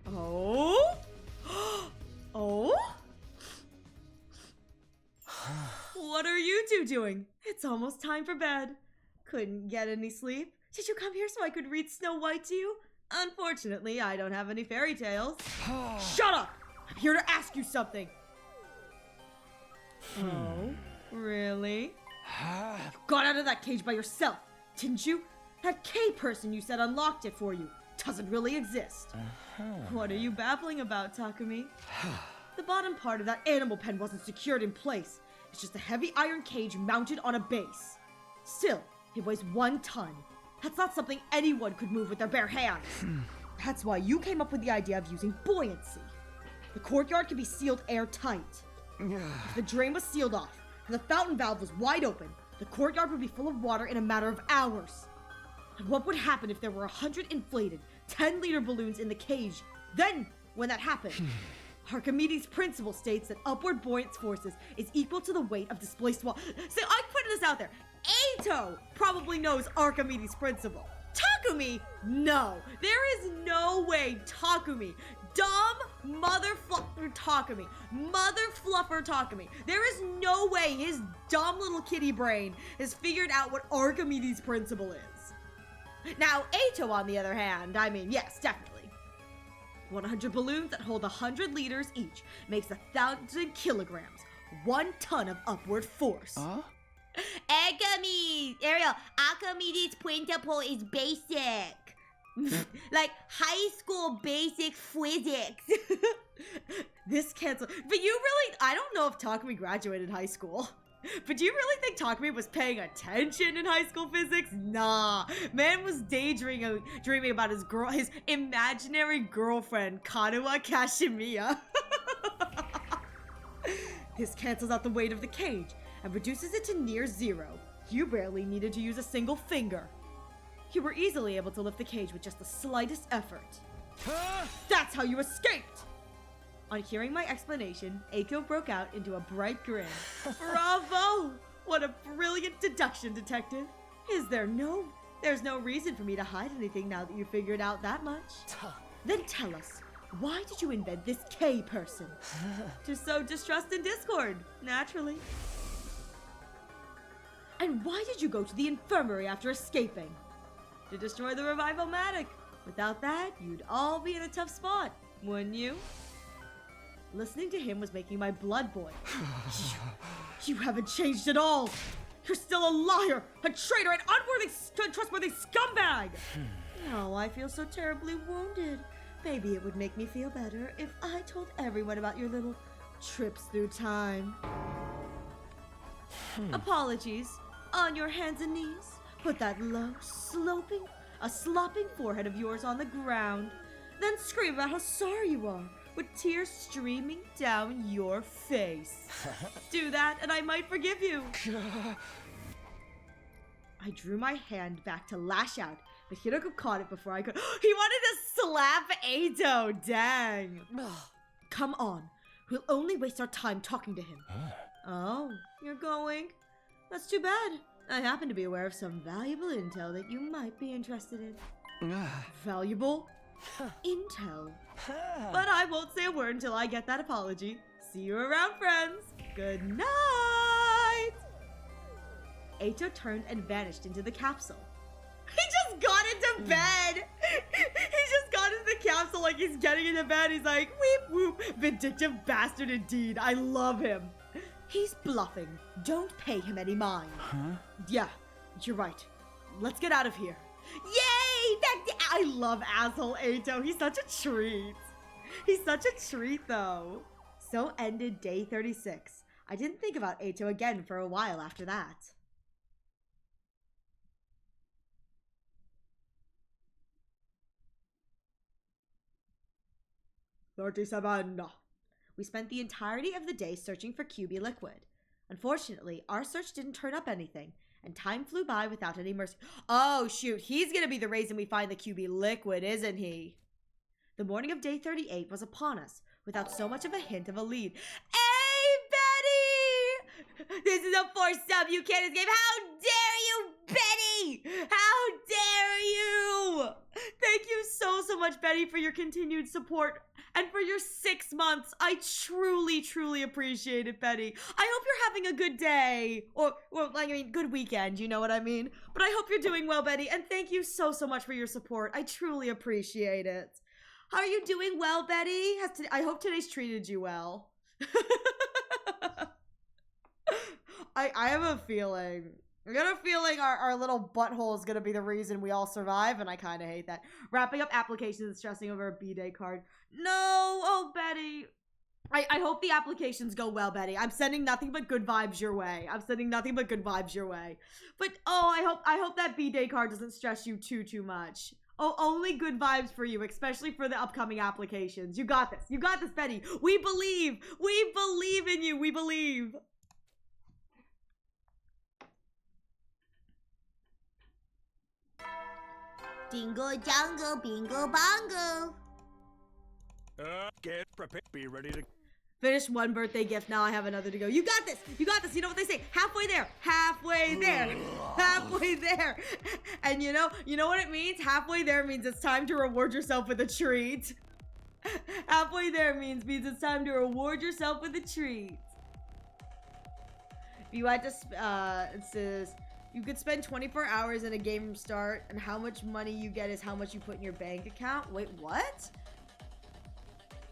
A: Oh? Oh? What are you two doing? It's almost time for bed. Couldn't get any sleep? Did you come here so I could read Snow White to you? Unfortunately, I don't have any fairy tales. Shut up! I'm here to ask you something. Oh, really? You got out of that cage by yourself, didn't you? That K person you said unlocked it for you doesn't really exist. What are you babbling about, Takumi? The bottom part of that animal pen wasn't secured in place. It's just a heavy iron cage mounted on a base. Still, it weighs 1 ton. That's not something anyone could move with their bare hands. That's why you came up with the idea of using buoyancy. The courtyard can be sealed airtight. If the drain was sealed off and the fountain valve was wide open, the courtyard would be full of water in a matter of hours. And what would happen if there were 100 inflated 10-liter balloons in the cage? Then, when that happened, Archimedes' principle states that upward buoyant forces is equal to the weight of displaced water. So I'm putting this out there. Eito probably knows Archimedes' principle. Takumi? No. There is no way Takumi, dumb mother fluffer Takumi, there is no way his dumb little kitty brain has figured out what Archimedes' principle is. Now, Eito, on the other hand, I mean, yes, definitely. 100 balloons that hold 100 liters each makes 1,000 kilograms, 1 ton of upward force.
I: Archimedes' principle is basic. Like high school basic physics.
A: This cancel. But you really, I don't know if Takumi graduated high school. But do you really think Takumi was paying attention in high school physics? Nah. Man was dreaming about his imaginary girlfriend, Kanuwa Kashimiya. This cancels out the weight of the cage and reduces it to near zero. You barely needed to use a single finger. You were easily able to lift the cage with just the slightest effort. That's how you escaped! On hearing my explanation, Eiko broke out into a bright grin. Bravo! What a brilliant deduction, detective. There's no reason for me to hide anything now that you figured out that much. Then tell us, why did you invent this K person? To sow distrust and discord, naturally. And why did you go to the infirmary after escaping? To destroy the Revival-matic. Without that, you'd all be in a tough spot, wouldn't you? Listening to him was making my blood boil. You haven't changed at all. You're still a liar, a traitor, an untrustworthy scumbag. Oh, I feel so terribly wounded. Maybe it would make me feel better if I told everyone about your little trips through time. Apologies. On your hands and knees. Put that low, slopping forehead of yours on the ground. Then scream about how sorry you are, with tears streaming down your face. Do that, and I might forgive you. I drew my hand back to lash out, but Hiroko caught it before I could. He wanted to slap Eito. Dang. Come on. We'll only waste our time talking to him. Oh, you're going? That's too bad. I happen to be aware of some valuable intel that you might be interested in. Valuable? Intel. But I won't say a word until I get that apology. See you around, friends. Good night. Eito turned and vanished into the capsule. He just got into bed. He just got into the capsule like he's getting into bed. He's like, weep whoop. Vindictive bastard indeed. I love him. He's bluffing. Don't pay him any mind. Yeah, you're right. Let's get out of here. Yay! I love asshole Eito. He's such a treat. He's such a treat, though. So ended day 36. I didn't think about Eito again for a while after that. We spent the entirety of the day searching for QB liquid. Unfortunately, our search didn't turn up anything, and time flew by without any mercy. Oh, shoot, he's gonna be the reason we find the QB liquid, isn't he?
B: The morning of day 38 was upon us, without so much of a hint of a lead. Hey, Betty! This is a forced sub you can't escape. How dare you, Betty! How dare you! Thank you so much, Betty, for your continued support and for your 6 months. I truly appreciate it, Betty. I hope you're having a good day. Or I mean, good weekend, you know what I mean? But I hope you're doing well, Betty, and thank you so much for your support. I truly appreciate it. How are you doing well, Betty? I hope today's treated you well. I have a feeling. I got a feeling our little butthole is gonna be the reason we all survive, and I kind of hate that. Wrapping up applications and stressing over a B-Day card. No! Oh, Betty. I hope the applications go well, Betty. I'm sending nothing but good vibes your way. But, oh, I hope that B-Day card doesn't stress you too much. Oh, only good vibes for you, especially for the upcoming applications. You got this. You got this, Betty. We believe. We believe in you. We believe.
I: Dingle jangle, bingo bongo.
E: Get prepared. Be ready to...
B: Finish one birthday gift, now I have another to go. You got this! You got this! You know what they say? Halfway there! Halfway there! Halfway there! And you know what it means? Halfway there means it's time to reward yourself with a treat. Halfway there means it's time to reward yourself with a treat. If you had to, it says, you could spend 24 hours in a game from start, and how much money you get is how much you put in your bank account. Wait, what?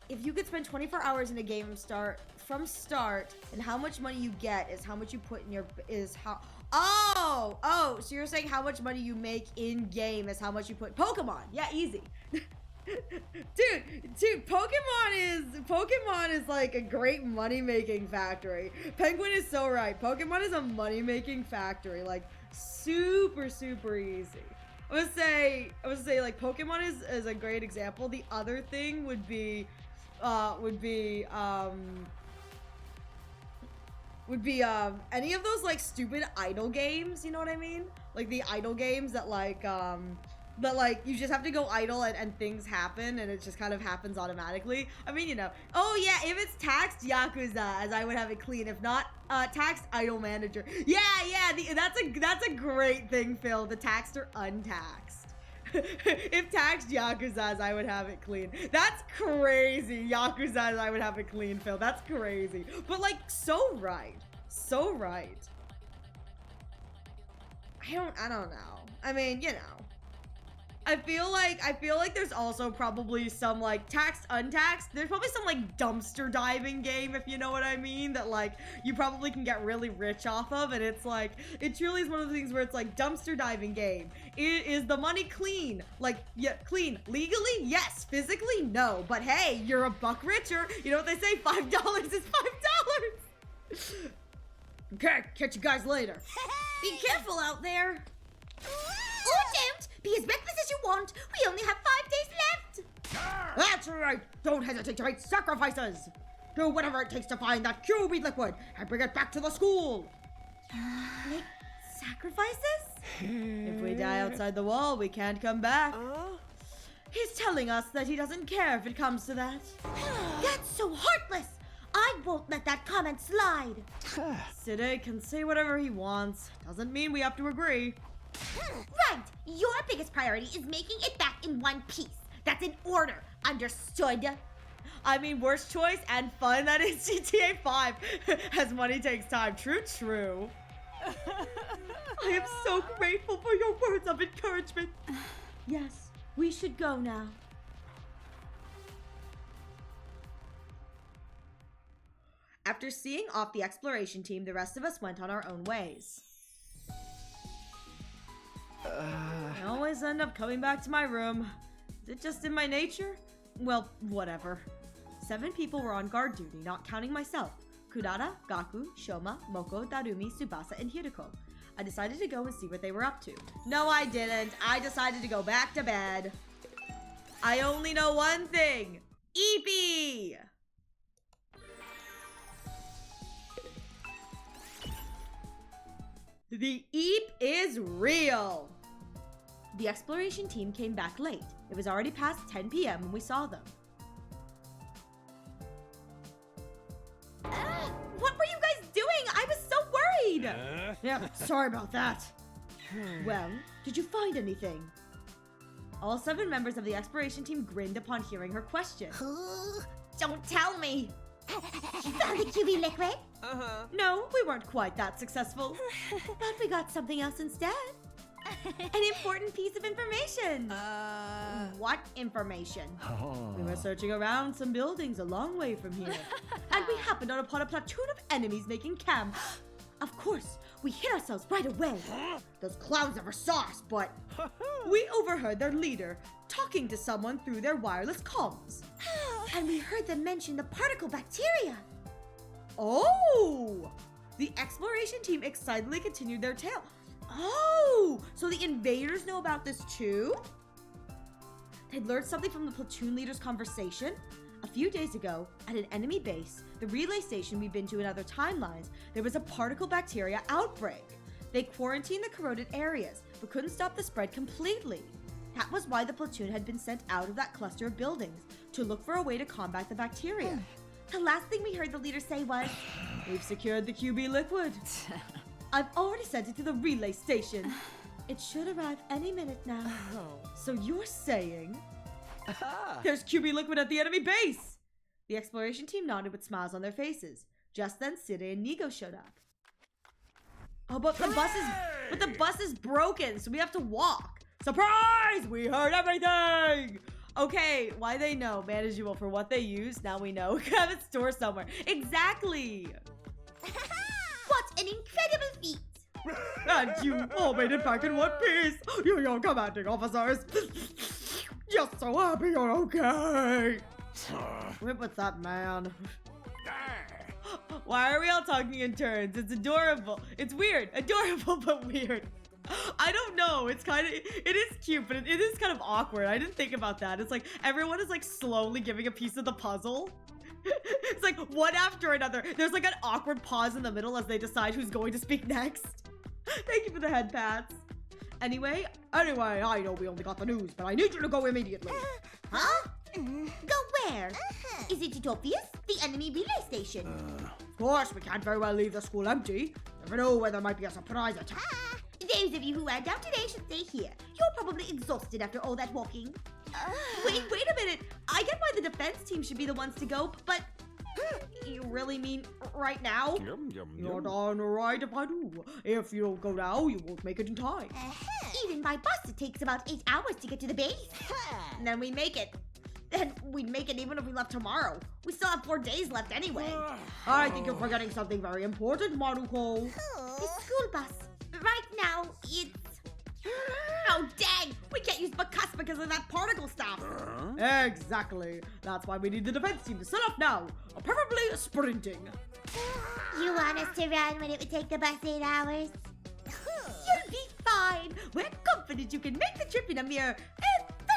B: If you could spend 24 hours in a game from start, and how much money you get is how much you put in your, oh, so you're saying how much money you make in game is how much you put, Pokemon, yeah, easy. Dude, Pokemon is like a great money-making factory. Penguin is so right. Pokemon is a money-making factory, like super easy. I would say like Pokemon is a great example. The other thing would be any of those like stupid idle games, you know what I mean? Like the idle games that like you just have to go idle and things happen and it just kind of happens automatically. I mean, you know, oh yeah, if it's taxed, Yakuza, as I would have it clean. If not, taxed, idle manager. Yeah, that's a great thing, Phil. The taxed or untaxed. If taxed, Yakuza, I would have it clean. That's crazy. Yakuza, I would have it clean, Phil. That's crazy. But like, so right. I don't know. I mean, you know. I feel like there's also probably some like taxed, untaxed. There's probably some like dumpster diving game, if you know what I mean, that like you probably can get really rich off of. And it's like, it truly is one of the things where it's like dumpster diving game. Is the money clean? Like, yeah, clean legally? Yes. Physically? No. But hey, you're a buck richer. You know what they say? $5 is $5. Okay, catch you guys later.
I: Be careful out there. Or don't! Be as reckless as you want! We only have 5 days left!
B: That's right! Don't hesitate to make sacrifices! Do whatever it takes to find that QB liquid and bring it back to the school!
I: Make sacrifices?
B: If we die outside the wall, we can't come back. He's telling us that he doesn't care if it comes to that.
I: That's so heartless! I won't let that comment slide!
B: Side can say whatever he wants. Doesn't mean we have to agree.
I: Right! Your biggest priority is making it back in one piece. That's an order. Understood?
B: I mean, worst choice and fun, that is GTA 5. As money takes time. True. I am so grateful for your words of encouragement.
I: Yes, we should go now.
B: After seeing off the exploration team, the rest of us went on our own ways. I always end up coming back to my room. Is it just in my nature? Well, whatever. 7 people were on guard duty, not counting myself. Kurara, Gaku, Shoma, Moko, Darumi, Tsubasa, and Hiriko. I decided to go and see what they were up to. No, I didn't. I decided to go back to bed. I only know one thing. Eepee! The Eep is real. The exploration team came back late. It was already past 10 p.m. when we saw them. What were you guys doing? I was so worried!
A: Yeah, sorry about that.
B: Well, did you find anything? All 7 members of the exploration team grinned upon hearing her question.
I: Don't tell me! You found the QB liquid?
B: No, we weren't quite that successful. But we got something else instead. An important piece of information.
A: What information?
B: We were searching around some buildings a long way from here. And we happened upon a platoon of enemies making camp. Of course, we hid ourselves right away.
A: Those clowns never saw us, but...
B: We overheard their leader talking to someone through their wireless comms.
I: And we heard them mention the particle bacteria.
B: Oh! The exploration team excitedly continued their tale. Oh! So the invaders know about this too? They'd learned something from the platoon leader's conversation. A few days ago, at an enemy base, the relay station we've been to in other timelines, there was a particle bacteria outbreak. They quarantined the corroded areas, but couldn't stop the spread completely. That was why the platoon had been sent out of that cluster of buildings, to look for a way to combat the bacteria.
I: The last thing we heard the leader say was,
B: "We've secured the QB liquid." I've already sent it to the relay station. It should arrive any minute now. So you're saying there's QB liquid at the enemy base? The exploration team nodded with smiles on their faces. Just then, Side and Nigo showed up. Oh, but the bus is broken, so we have to walk. Surprise! We heard everything! Okay, why they know? Man as usual, for what they use, now we know. Have it stored somewhere. Exactly!
I: What an incredible feat!
A: And you all made it back in one piece! Your commanding officers! Just so happy you're okay! Quit with that man.
B: Why are we all talking in turns? It's adorable. It's weird. Adorable, but weird. I don't know. It is cute, but it is kind of awkward. I didn't think about that. It's like everyone is like slowly giving a piece of the puzzle. It's like one after another. There's like an awkward pause in the middle as they decide who's going to speak next. Thank you for the head pats. Anyway,
A: I know we only got the news, but I need you to go immediately.
I: Huh? Go where? Is it Utopias? The enemy relay station?
A: Of course, we can't very well leave the school empty. Never know where there might be a surprise attack.
I: Those of you who are down today should stay here. You're probably exhausted after all that walking.
B: wait a minute. I get why the defense team should be the ones to go, but you really mean right now?
A: You're darn right if I do. If you don't go now, you won't make it in time.
I: Even by bus, it takes about 8 hours to get to the base.
B: And then we make it. Then we'd make it even if we left tomorrow. We still have 4 days left anyway.
A: I think you're forgetting something very important, Maruko.
I: The school bus. Right now, it's...
B: Oh, dang! We can't use Bacchus because of that particle stuff.
A: Exactly. That's why we need the defense team to set up now. Preferably sprinting.
I: You want us to run when it would take the bus 8 hours?
B: You'll be fine. We're confident you can make the trip in a mere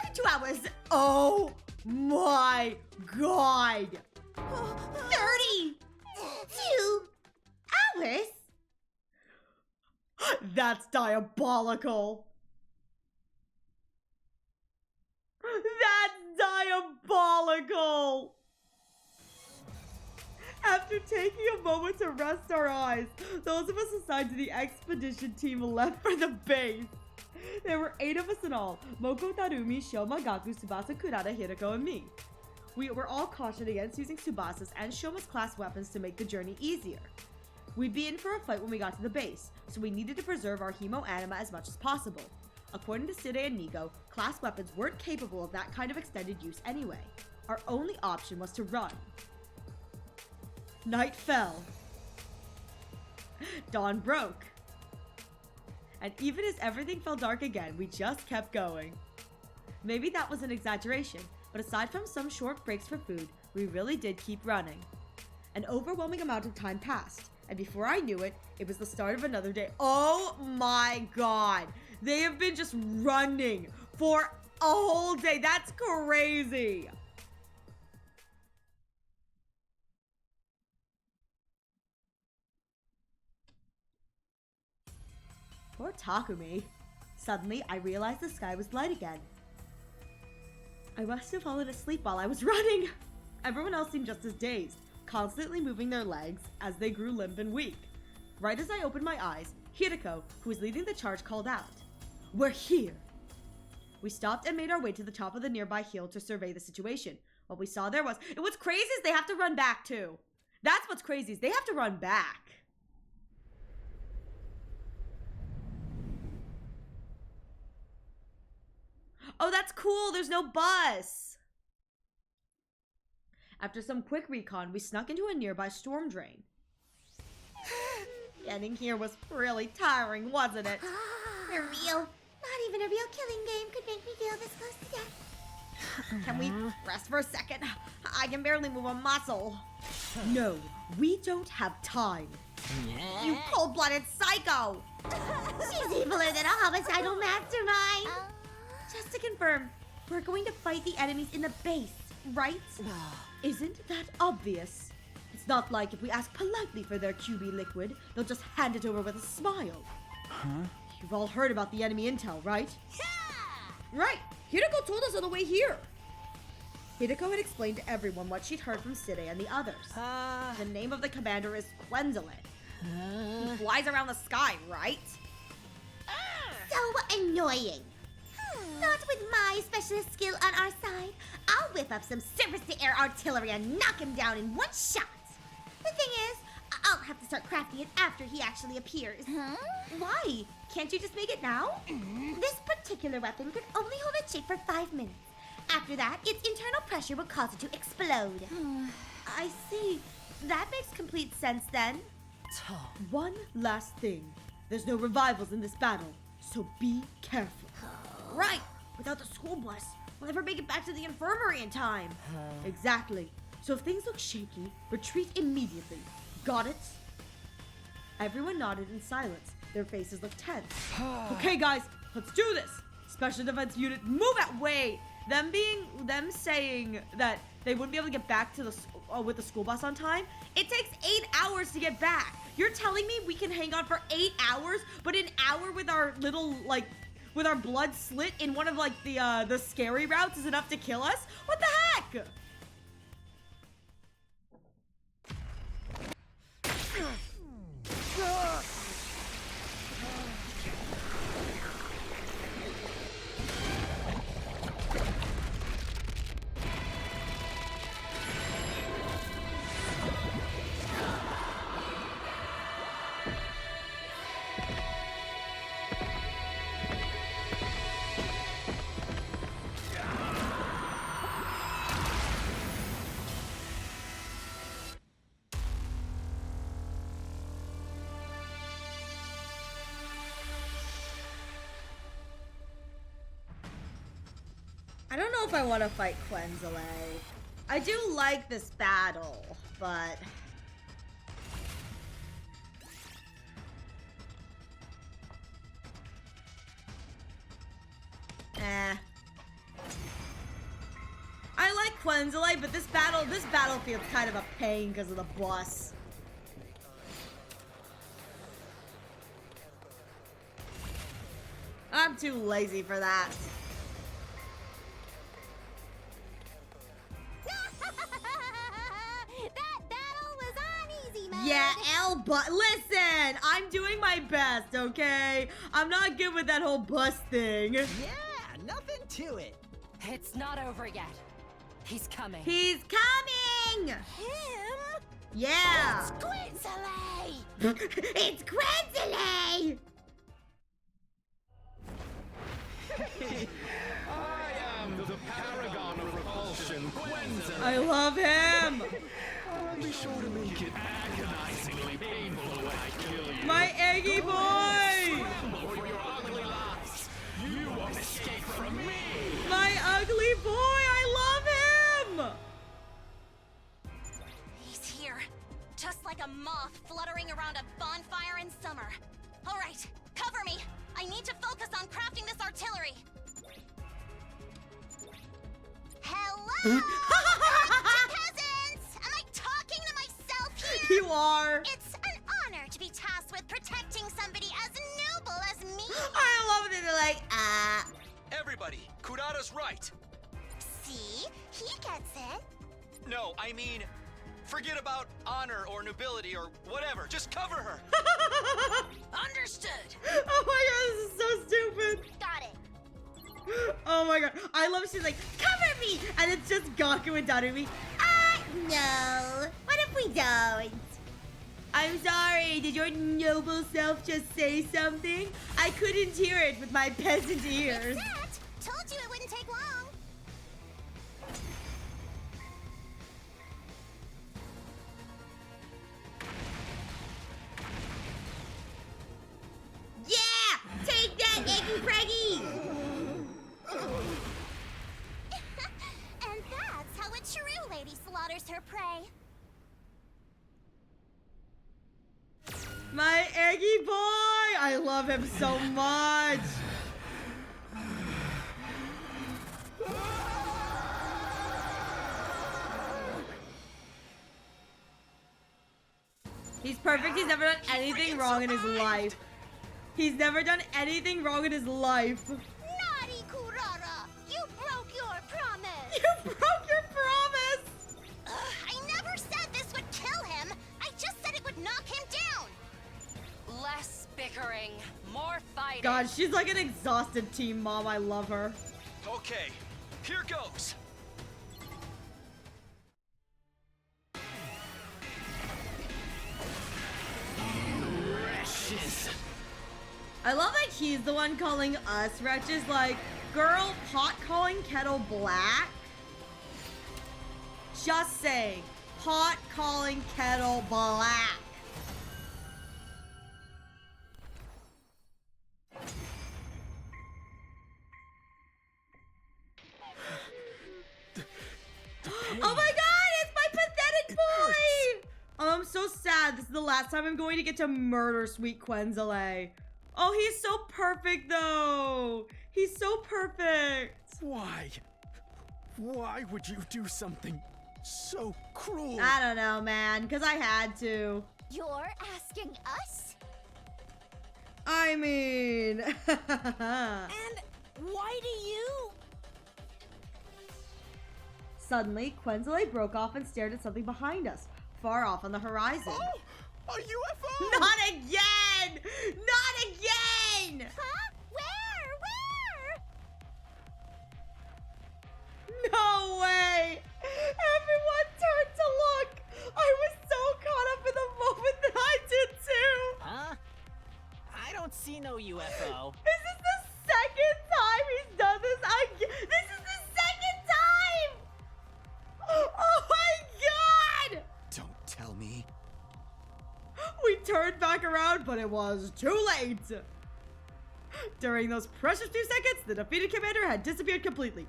B: 32 hours.
A: Oh my god!
I: 32 hours?
A: That's diabolical. That's diabolical. After taking a moment to rest our eyes, those of us assigned to the expedition team left for the base. There were 8 of us in all: Moko, Tarumi, Shoma, Gaku, Tsubasa, Kurata, Hirako, and me. We were all cautioned against using Tsubasa's and Shoma's class weapons to make the journey easier. We'd be in for a fight when we got to the base, so we needed to preserve our hemo anima as much as possible. According to Side and Nigo, class weapons weren't capable of that kind of extended use anyway. Our only option was to run. Night fell. Dawn broke. And even as everything fell dark again, we just kept going. Maybe that was an exaggeration, but aside from some short breaks for food, we really did keep running. An overwhelming amount of time passed, and before I knew it, it was the start of another day. Oh my god! They have been just running for a whole day. That's crazy! Poor Takumi.
B: Suddenly, I realized the sky was light again. I must have fallen asleep while I was running. Everyone else seemed just as dazed, constantly moving their legs as they grew limp and weak. Right as I opened my eyes, Hiriko, who was leading the charge, called out, "We're here!" We stopped and made our way to the top of the nearby hill to survey the situation. What we saw there was... And what's crazy is they have to run back, too. That's what's crazy, is they have to run back. Oh, that's cool. There's no bus. After some quick recon, we snuck into a nearby storm drain. Getting here was really tiring, wasn't it?
I: For real. Not even a real killing game could make me feel this close to death.
B: Can we rest for a second? I can barely move a muscle. No, we don't have time. You cold-blooded psycho!
I: She's eviler than a homicidal mastermind.
B: Just to confirm, we're going to fight the enemies in the base, right? Isn't that obvious? It's not like if we ask politely for their QB liquid, they'll just hand it over with a smile.
R: Huh?
B: You've all heard about the enemy intel, right? Yeah! Right! Hiriko told us on the way here! Hiriko had explained to everyone what she'd heard from Side and the others. The name of the commander is Quenzile. He flies around the sky, right?
I: So annoying. Not with my specialist skill on our side. I'll whip up some surface-to-air artillery and knock him down in one shot. The thing is, I'll have to start crafting it after he actually appears.
B: Why? Can't you just make it now?
I: This particular weapon could only hold its shape for 5 minutes. After that, its internal pressure will cause it to explode.
B: I see. That makes complete sense then. One last thing. There's no revivals in this battle, so be careful. Right! Without the school bus, we'll never make it back to the infirmary in time. Exactly. So if things look shaky, retreat immediately. Got it? Everyone nodded in silence. Their faces looked tense. Okay, guys, let's do this. Special Defense Unit, move out. Wait, them saying that they wouldn't be able to get back to the with the school bus on time. It takes 8 hours to get back. You're telling me we can hang on for 8 hours, but an hour with our little with our blood slit in one of the scary routes is enough to kill us? What the heck? I don't know if I want to fight Quenzile. I do like this battle, but... I like Quenzile, but this battlefield's kind of a pain because of the bus. I'm too lazy for that. Yeah, but listen, I'm doing my best, okay? I'm not good with that whole bus thing.
O: Yeah, nothing to it.
C: It's not over yet. He's coming.
B: He's coming!
I: Him?
B: Yeah!
I: It's Quenzile! It's Quenzile!
D: I am the paragon of repulsion, Quenzile.
B: I love him!
D: I'll be sure to make it agonizingly painful when I kill you.
B: My Eggy boy!
D: Scramble for your ugly lives. You won't escape from me.
B: My ugly boy! I love him!
M: He's here. Just like a moth fluttering around a bonfire in summer. All right, cover me. I need to focus on crafting this artillery. Hello? Peasants! Am I talking to myself here?
B: You are.
M: It's an honor to be tasked with protecting somebody as noble as me.
B: I love it. They're like,
R: everybody. Kurara's right.
M: See? He gets it.
R: No, I mean, forget about honor or nobility or whatever. Just cover her.
M: Understood.
A: Oh my god, this is so stupid.
M: Got it.
A: Oh my god. I love she's like, cover me! And it's just Gaku and Darumi.
I: No. What if we don't?
A: I'm sorry, did your noble self just say something? I couldn't hear it with my peasant ears.
M: Except, told you it wouldn't take long.
I: Yeah! Take that, Eggy Preggy!
M: And that's how a true lady slaughters her prey.
A: My Eggy boy! I love him so much! He's perfect. He's never done anything wrong in his life. He's never done anything wrong in his life.
M: Naughty Kurara! You broke your promise!
A: You broke your promise!
M: I never said this would kill him! I just said it would knock him down!
C: Less bickering, more fighting.
A: God, she's like an exhausted teen mom. I love her.
R: Okay, here goes.
A: I love that he's the one calling us wretches. Like, girl, pot calling kettle black? Just saying, pot calling kettle black. Oh my god, it's my pathetic boy! Oh, I'm so sad. This is the last time I'm going to get to murder Sweet Quenzele. Oh, he's so perfect, though. He's so perfect.
E: Why? Why would you do something so cruel?
A: I don't know, man, because I had to.
M: You're asking us?
A: I mean...
M: And why do you?
A: Suddenly, Quenzele broke off and stared at something behind us, far off on the horizon.
E: Oh, a UFO!
A: Not again! Not again!
M: Huh? Where?
A: No way! Everyone turned to look! I was so caught up in the moment that I did too!
O: Huh? I don't see no UFO.
A: Is this the second time he's done this? This is the second time! Oh my god!
E: Don't tell me.
A: We turned back around, but it was too late! During those precious few seconds, the defeated commander had disappeared completely.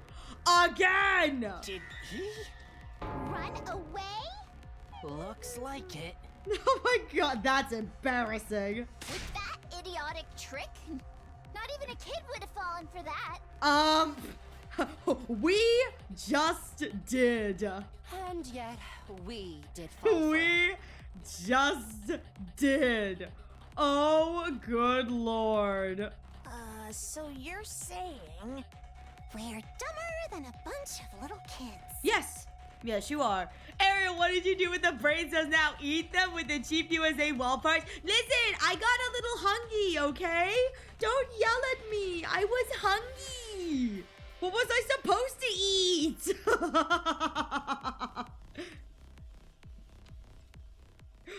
A: Again!
O: Did he?
M: Run away?
O: Looks like it.
A: Oh my god, that's embarrassing.
M: With that idiotic trick? Not even a kid would have fallen for that.
A: We just did.
C: And yet, we did fall for it.
A: We just did. Oh, good lord.
M: So you're saying we're dumber than a bunch of little kids?
A: Yes. Yes, you are. Ariel, what did you do with the brain cells now? Eat them with the cheap USA wall parts? Listen, I got a little hungry, okay? Don't yell at me. I was hungry. What was I supposed to eat?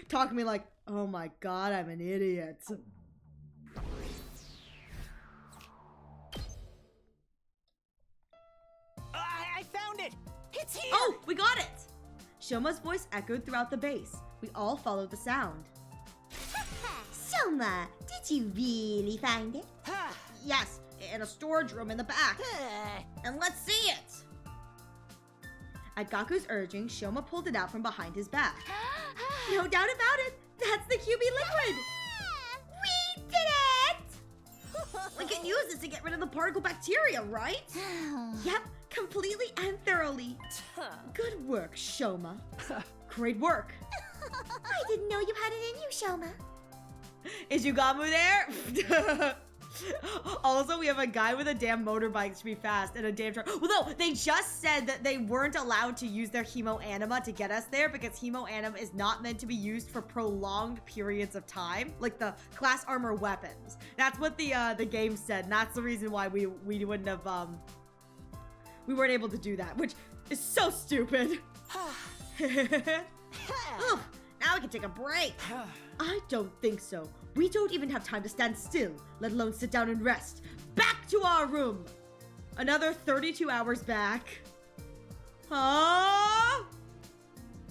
A: Talk to me like, oh my god, I'm an idiot.
O: I found it! It's here!
A: Oh, we got it! Shoma's voice echoed throughout the base. We all followed the sound.
I: Shoma, did you really find it?
A: Yes, in a storage room in the back. And let's see it! At Gaku's urging, Shoma pulled it out from behind his back. No doubt about it! That's the QB liquid!
I: We did it!
A: We can use this to get rid of the particle bacteria, right? Yep, completely and thoroughly. Good work, Shoma. Great work.
I: I didn't know you had it in you, Shoma.
A: Is Yugamu there? Also, we have a guy with a damn motorbike to be fast and a damn truck. Well, no, they just said that they weren't allowed to use their hemo anima to get us there because hemo anima is not meant to be used for prolonged periods of time, like the class armor weapons. That's what the game said, and that's the reason why we wouldn't have we weren't able to do that, which is so stupid.
B: Now we can take a break.
A: I don't think so. We don't even have time to stand still, let alone sit down and rest. Back to our room. Another 32 hours back. Huh?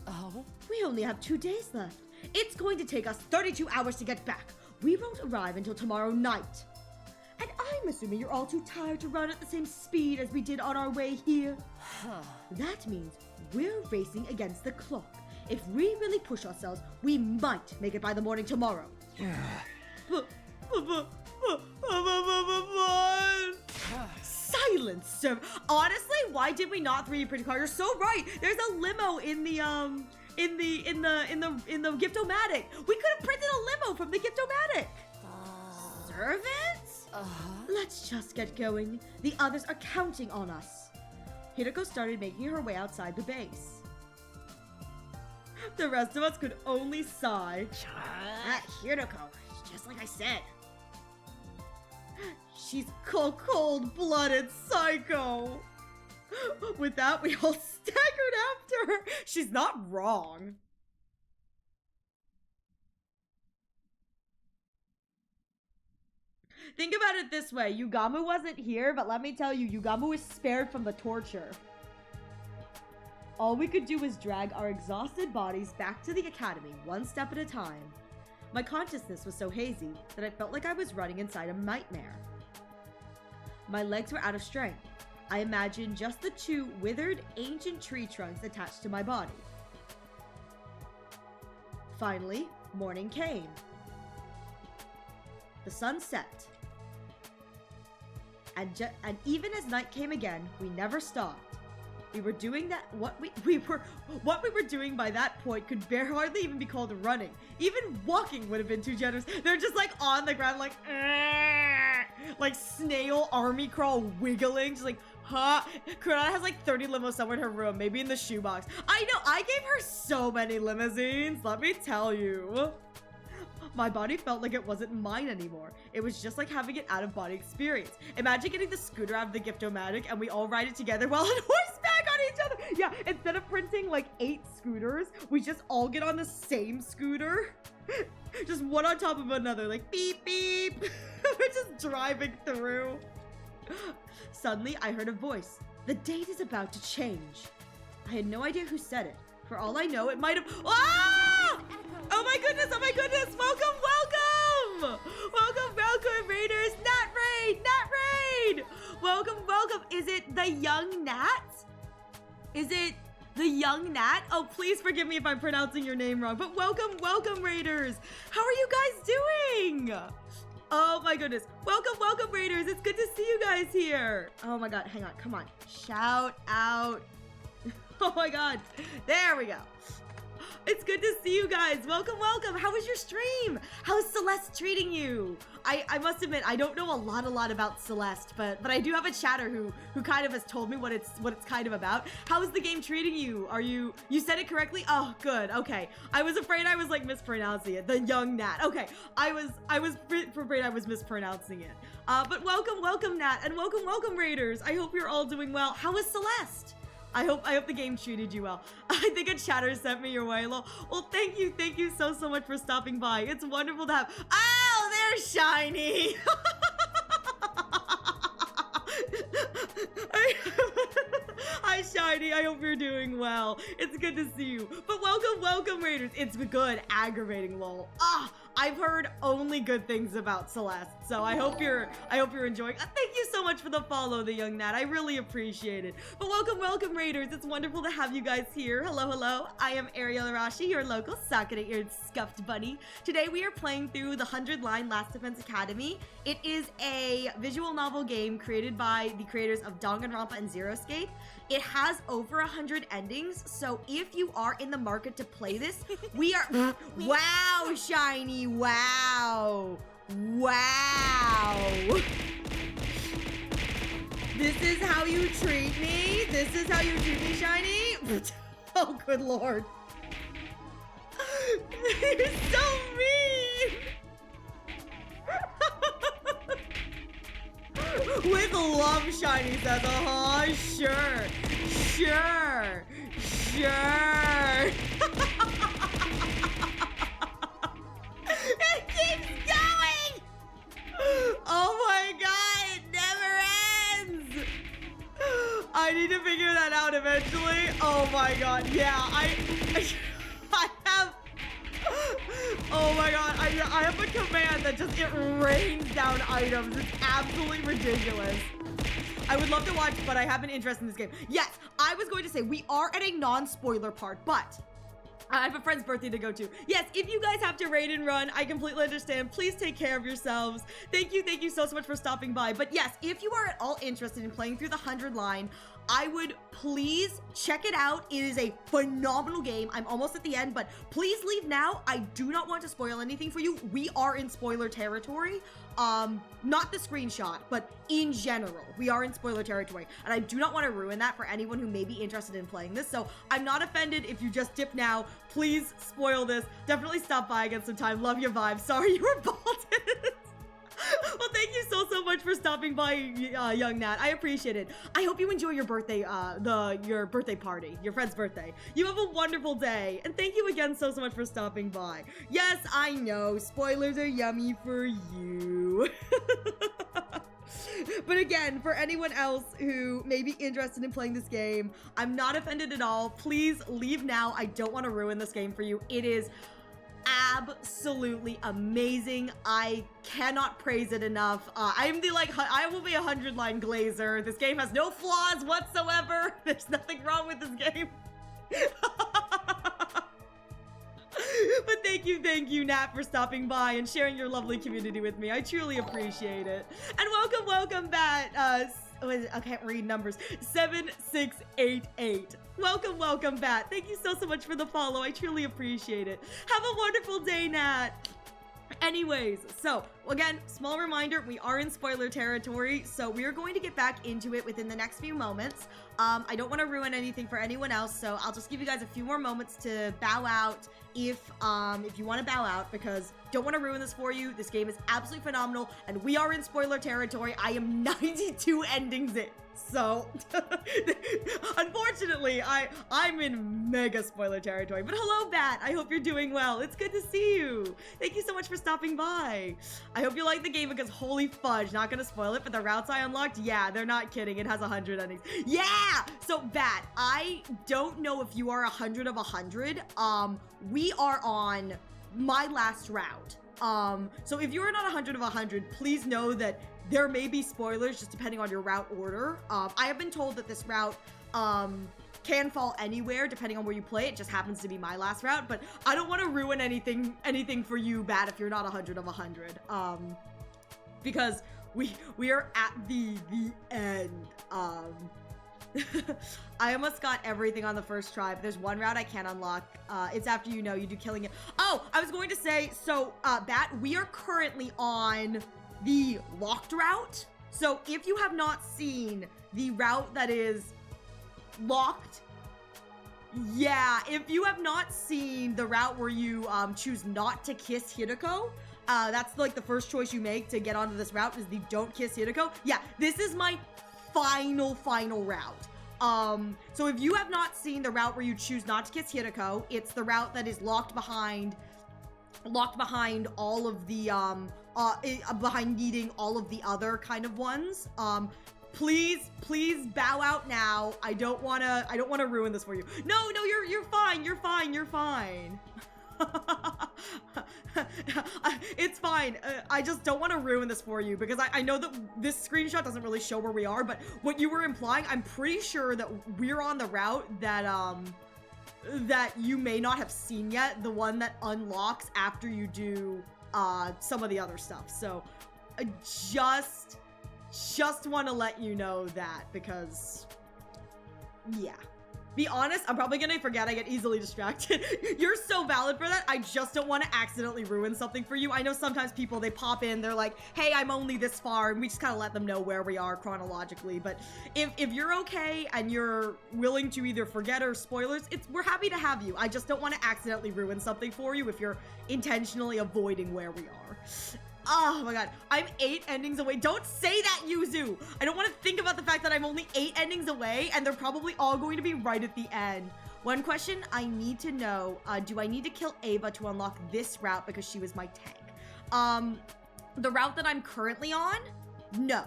C: Oh?
B: We only have 2 days left. It's going to take us 32 hours to get back. We won't arrive until tomorrow night. And I'm assuming you're all too tired to run at the same speed as we did on our way here. That means we're racing against the clock. If we really push ourselves, we might make it by the morning tomorrow.
A: Silence, sir. Honestly, why did we not 3D print a car? You're so right. There's a limo in the Gift-O-Matic. We could have printed a limo from the Gift-O-Matic.
B: Servants? Let's just get going. The others are counting on us.
A: Hideko started making her way outside the base. The rest of us could only sigh.
B: Hideko, just like I said.
A: She's cold-blooded psycho. With that, we all staggered after her. She's not wrong. Think about it this way. Yugamu wasn't here, but let me tell you, Yugamu was spared from the torture. All we could do was drag our exhausted bodies back to the academy, one step at a time. My consciousness was so hazy that I felt like I was running inside a nightmare. My legs were out of strength. I imagined just the 2 withered, ancient tree trunks attached to my body. Finally, morning came. The sun set. And even as night came again, we never stopped. We were doing that. What we were doing by that point could hardly even be called running. Even walking would have been too generous. They're just like on the ground, like snail army crawl, wiggling, just like, huh? Kurana has like 30 limos somewhere in her room, maybe in the shoebox. I know. I gave her so many limousines. Let me tell you. My body felt like it wasn't mine anymore. It was just like having an out-of-body experience. Imagine getting the scooter out of the Gift-O-Matic and we all ride it together while on horseback on each other. Yeah, instead of printing like 8 scooters, we just all get on the same scooter. Just one on top of another, like beep, beep. We're just driving through. Suddenly, I heard a voice. The date is about to change. I had no idea who said it. For all I know, it might have... Ah! Oh my goodness, oh my goodness. Welcome, welcome. Welcome, welcome, Raiders. Nat Raid. Welcome, welcome. Is it the young Nat? Is it the young Nat? Oh, please forgive me if I'm pronouncing your name wrong. But welcome, welcome, Raiders. How are you guys doing? Oh my goodness. Welcome, welcome, Raiders. It's good to see you guys here. Oh my god, hang on, come on. Shout out. Oh my god. There we go. It's good to see you guys. Welcome, welcome. How was your stream? How is Celeste treating you? I must admit, I don't know a lot about Celeste, but I do have a chatter who kind of has told me what it's kind of about. How is the game treating you? You said it correctly? Oh, good. Okay. I was afraid I was like mispronouncing it. The young Nat. Okay. I was afraid I was mispronouncing it. But welcome, Nat, and welcome, Raiders. I hope you're all doing well. How is Celeste? I hope the game treated you well. I think a chatter sent me your way. Well, thank you so much for stopping by. It's wonderful to have. Oh, there's Shiny. Hi, Shiny. I hope you're doing well. It's good to see you. But welcome, Raiders. It's good. Aggravating, lol. I've heard only good things about Celeste, so I hope you're enjoying. Thank you so much for the follow, the young Nat. I really appreciate it. But welcome, Raiders. It's wonderful to have you guys here. Hello. I am Ariel Arashi, your local Sakura-eared scuffed bunny. Today we are playing through the 100-line Last Defense Academy. It is a visual novel game created by the creators of Danganronpa and Zero Escape. It has over 100 endings, so if you are in the market to play this, we are... Wow, Shiny, wow. Wow. This is how you treat me? This is how you treat me, Shiny? Oh, good lord. You're so mean. With love, Shiny says, sure. Sure. It keeps going! Oh my god, it never ends! I need to figure that out eventually. Oh my god, yeah, I have... Oh my god, I have a command that just, it rains down items. It's absolutely ridiculous. I would love to watch, but I have an interest in this game. Yes, I was going to say, we are at a non-spoiler part, but I have a friend's birthday to go to. Yes, if you guys have to raid and run, I completely understand. Please take care of yourselves. Thank you so much for stopping by. But yes, if you are at all interested in playing through the 100 line, I would please check it out. It is a phenomenal game. I'm almost at the end, but please leave now. I do not want to spoil anything for you. We are in spoiler territory. Not the screenshot, but in general, we are in spoiler territory, and I do not want to ruin that for anyone who may be interested in playing this. So I'm not offended if you just dip now. Please spoil this. Definitely stop by again sometime. Love your vibe. Sorry you were balded. Well, thank you so much for stopping by, young Nat. I appreciate it. I hope you enjoy your birthday, your birthday party, your friend's birthday. You have a wonderful day, and thank you again so much for stopping by. Yes, I know, spoilers are yummy for you. But again, for anyone else who may be interested in playing this game, I'm not offended at all. Please leave now. I don't want to ruin this game for you. It is absolutely amazing. I cannot praise it enough. I will be a 100 line glazer. This game has no flaws whatsoever. There's nothing wrong with this game. But thank you, Nat, for stopping by and sharing your lovely community with me. I truly appreciate it. And welcome back, I can't read numbers, 7688. Welcome back. Thank you so much for the follow. I truly appreciate it. Have a wonderful day, Nat. Anyways, so again, small reminder, we are in spoiler territory, so we are going to get back into it within the next few moments. I don't want to ruin anything for anyone else, so I'll just give you guys a few more moments to bow out if you want to bow out, because don't want to ruin this for you. This game is absolutely phenomenal, and we are in spoiler territory. I am 92 endings in. So, unfortunately, I'm in mega spoiler territory. But hello, Bat. I hope you're doing well. It's good to see you. Thank you so much for stopping by. I hope you like the game because holy fudge, not gonna spoil it, but the routes I unlocked, yeah, they're not kidding. It has 100 endings. Yeah! So, Bat, I don't know if you are 100 of 100. We are on my last route. So if you're not 100 of 100, please know that there may be spoilers just depending on your route order. I have been told that this route can fall anywhere depending on where you play. It just happens to be my last route, but I don't want to ruin anything for you, Bat, if you're not 100 of 100. Because we are at the end. I almost got everything on the first try, but there's one route I can't unlock. It's after you do killing it. Oh, I was going to say, so, Bat, we are currently on the locked route. So if you have not seen the route that is locked, yeah, if you have not seen the route where you choose not to kiss Hideko, that's like the first choice you make to get onto this route is the don't kiss Hideko. Yeah, this is my final route. So if you have not seen the route where you choose not to kiss Hideko, it's the route that is locked behind all of the behind needing all of the other kind of ones. Please bow out now. I don't want to ruin this for you. No, you're fine. It's fine. I just don't want to ruin this for you because I know that this screenshot doesn't really show where we are, but what you were implying, I'm pretty sure that we're on the route that you may not have seen yet, the one that unlocks after you do some of the other stuff. So I just want to let you know that because yeah. Be honest, I'm probably gonna forget. I get easily distracted. You're so valid for that. I just don't want to accidentally ruin something for you. I know sometimes people, they pop in, they're like, hey, I'm only this far, and we just kind of let them know where we are chronologically. But if you're okay and you're willing to either forget or spoilers, we're happy to have you. I just don't want to accidentally ruin something for you if you're intentionally avoiding where we are. Oh my god, I'm 8 endings away. Don't say that, Yuzu! I don't want to think about the fact that I'm only 8 endings away, and they're probably all going to be right at the end. One question I need to know, do I need to kill Ava to unlock this route because she was my tank? The route that I'm currently on? No.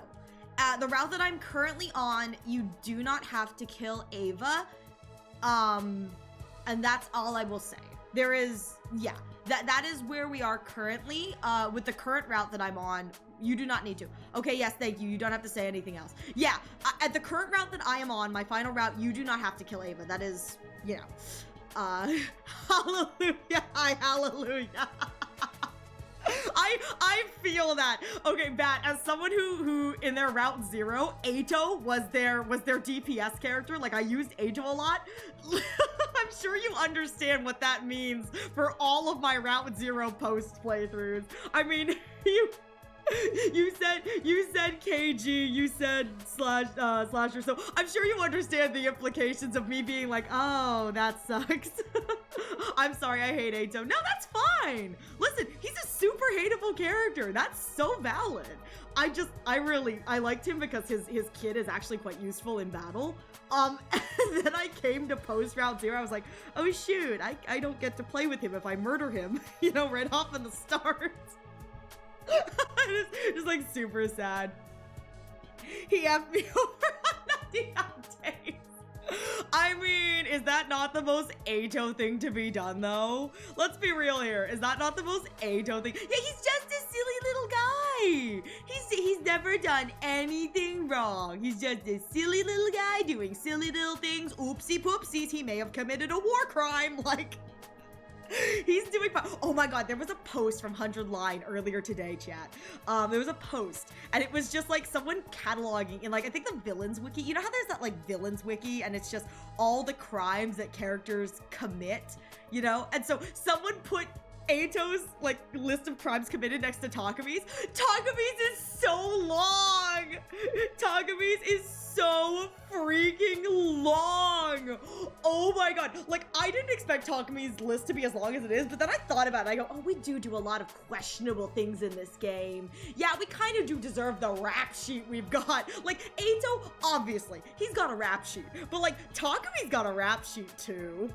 A: The route that I'm currently on, you do not have to kill Ava. And that's all I will say. There is, yeah. That is where we are currently, with the current route that I'm on. You do not need to. Okay, yes, thank you. You don't have to say anything else. Yeah, at the current route that I am on, my final route, you do not have to kill Ava. That is, you know, hallelujah, hallelujah. I feel that. Okay, Bat, as someone who in their Route 0, Ato was their DPS character, like I used Ato a lot. I'm sure you understand what that means for all of my Route 0 post playthroughs. I mean, you said KG, you said slasher, so I'm sure you understand the implications of me being like, oh, that sucks. I'm sorry, I hate Ato. No, that's fine. Listen, he's a super hateable character. That's so valid. I liked him because his kid is actually quite useful in battle. And then I came to post Route 0, I was like, oh shoot, I don't get to play with him if I murder him, you know, right off in the start. just like super sad. He effed me over on 99 days. I mean, is that not the most Ato thing to be done though? Let's be real here. Is that not the most Ato thing? Yeah, he's just a silly little guy. He's never done anything wrong. He's just a silly little guy doing silly little things. Oopsie poopsies. He may have committed a war crime. Like, he's doing fine. Oh my god, there was a post from 100 Line earlier today, chat. There was a post, and it was just like someone cataloging in, like, I think the villains wiki. You know how there's that like villains wiki, and it's just all the crimes that characters commit, you know? And so someone put Ato's like list of crimes committed next to Takumi's. Takumi's is so long. Takumi's is so freaking long. Oh my god. Like, I didn't expect Takumi's list to be as long as it is, but then I thought about it. I go, oh, we do a lot of questionable things in this game. Yeah, we kind of do deserve the rap sheet we've got. Like, Ato, obviously, he's got a rap sheet, but like, Takumi's got a rap sheet too.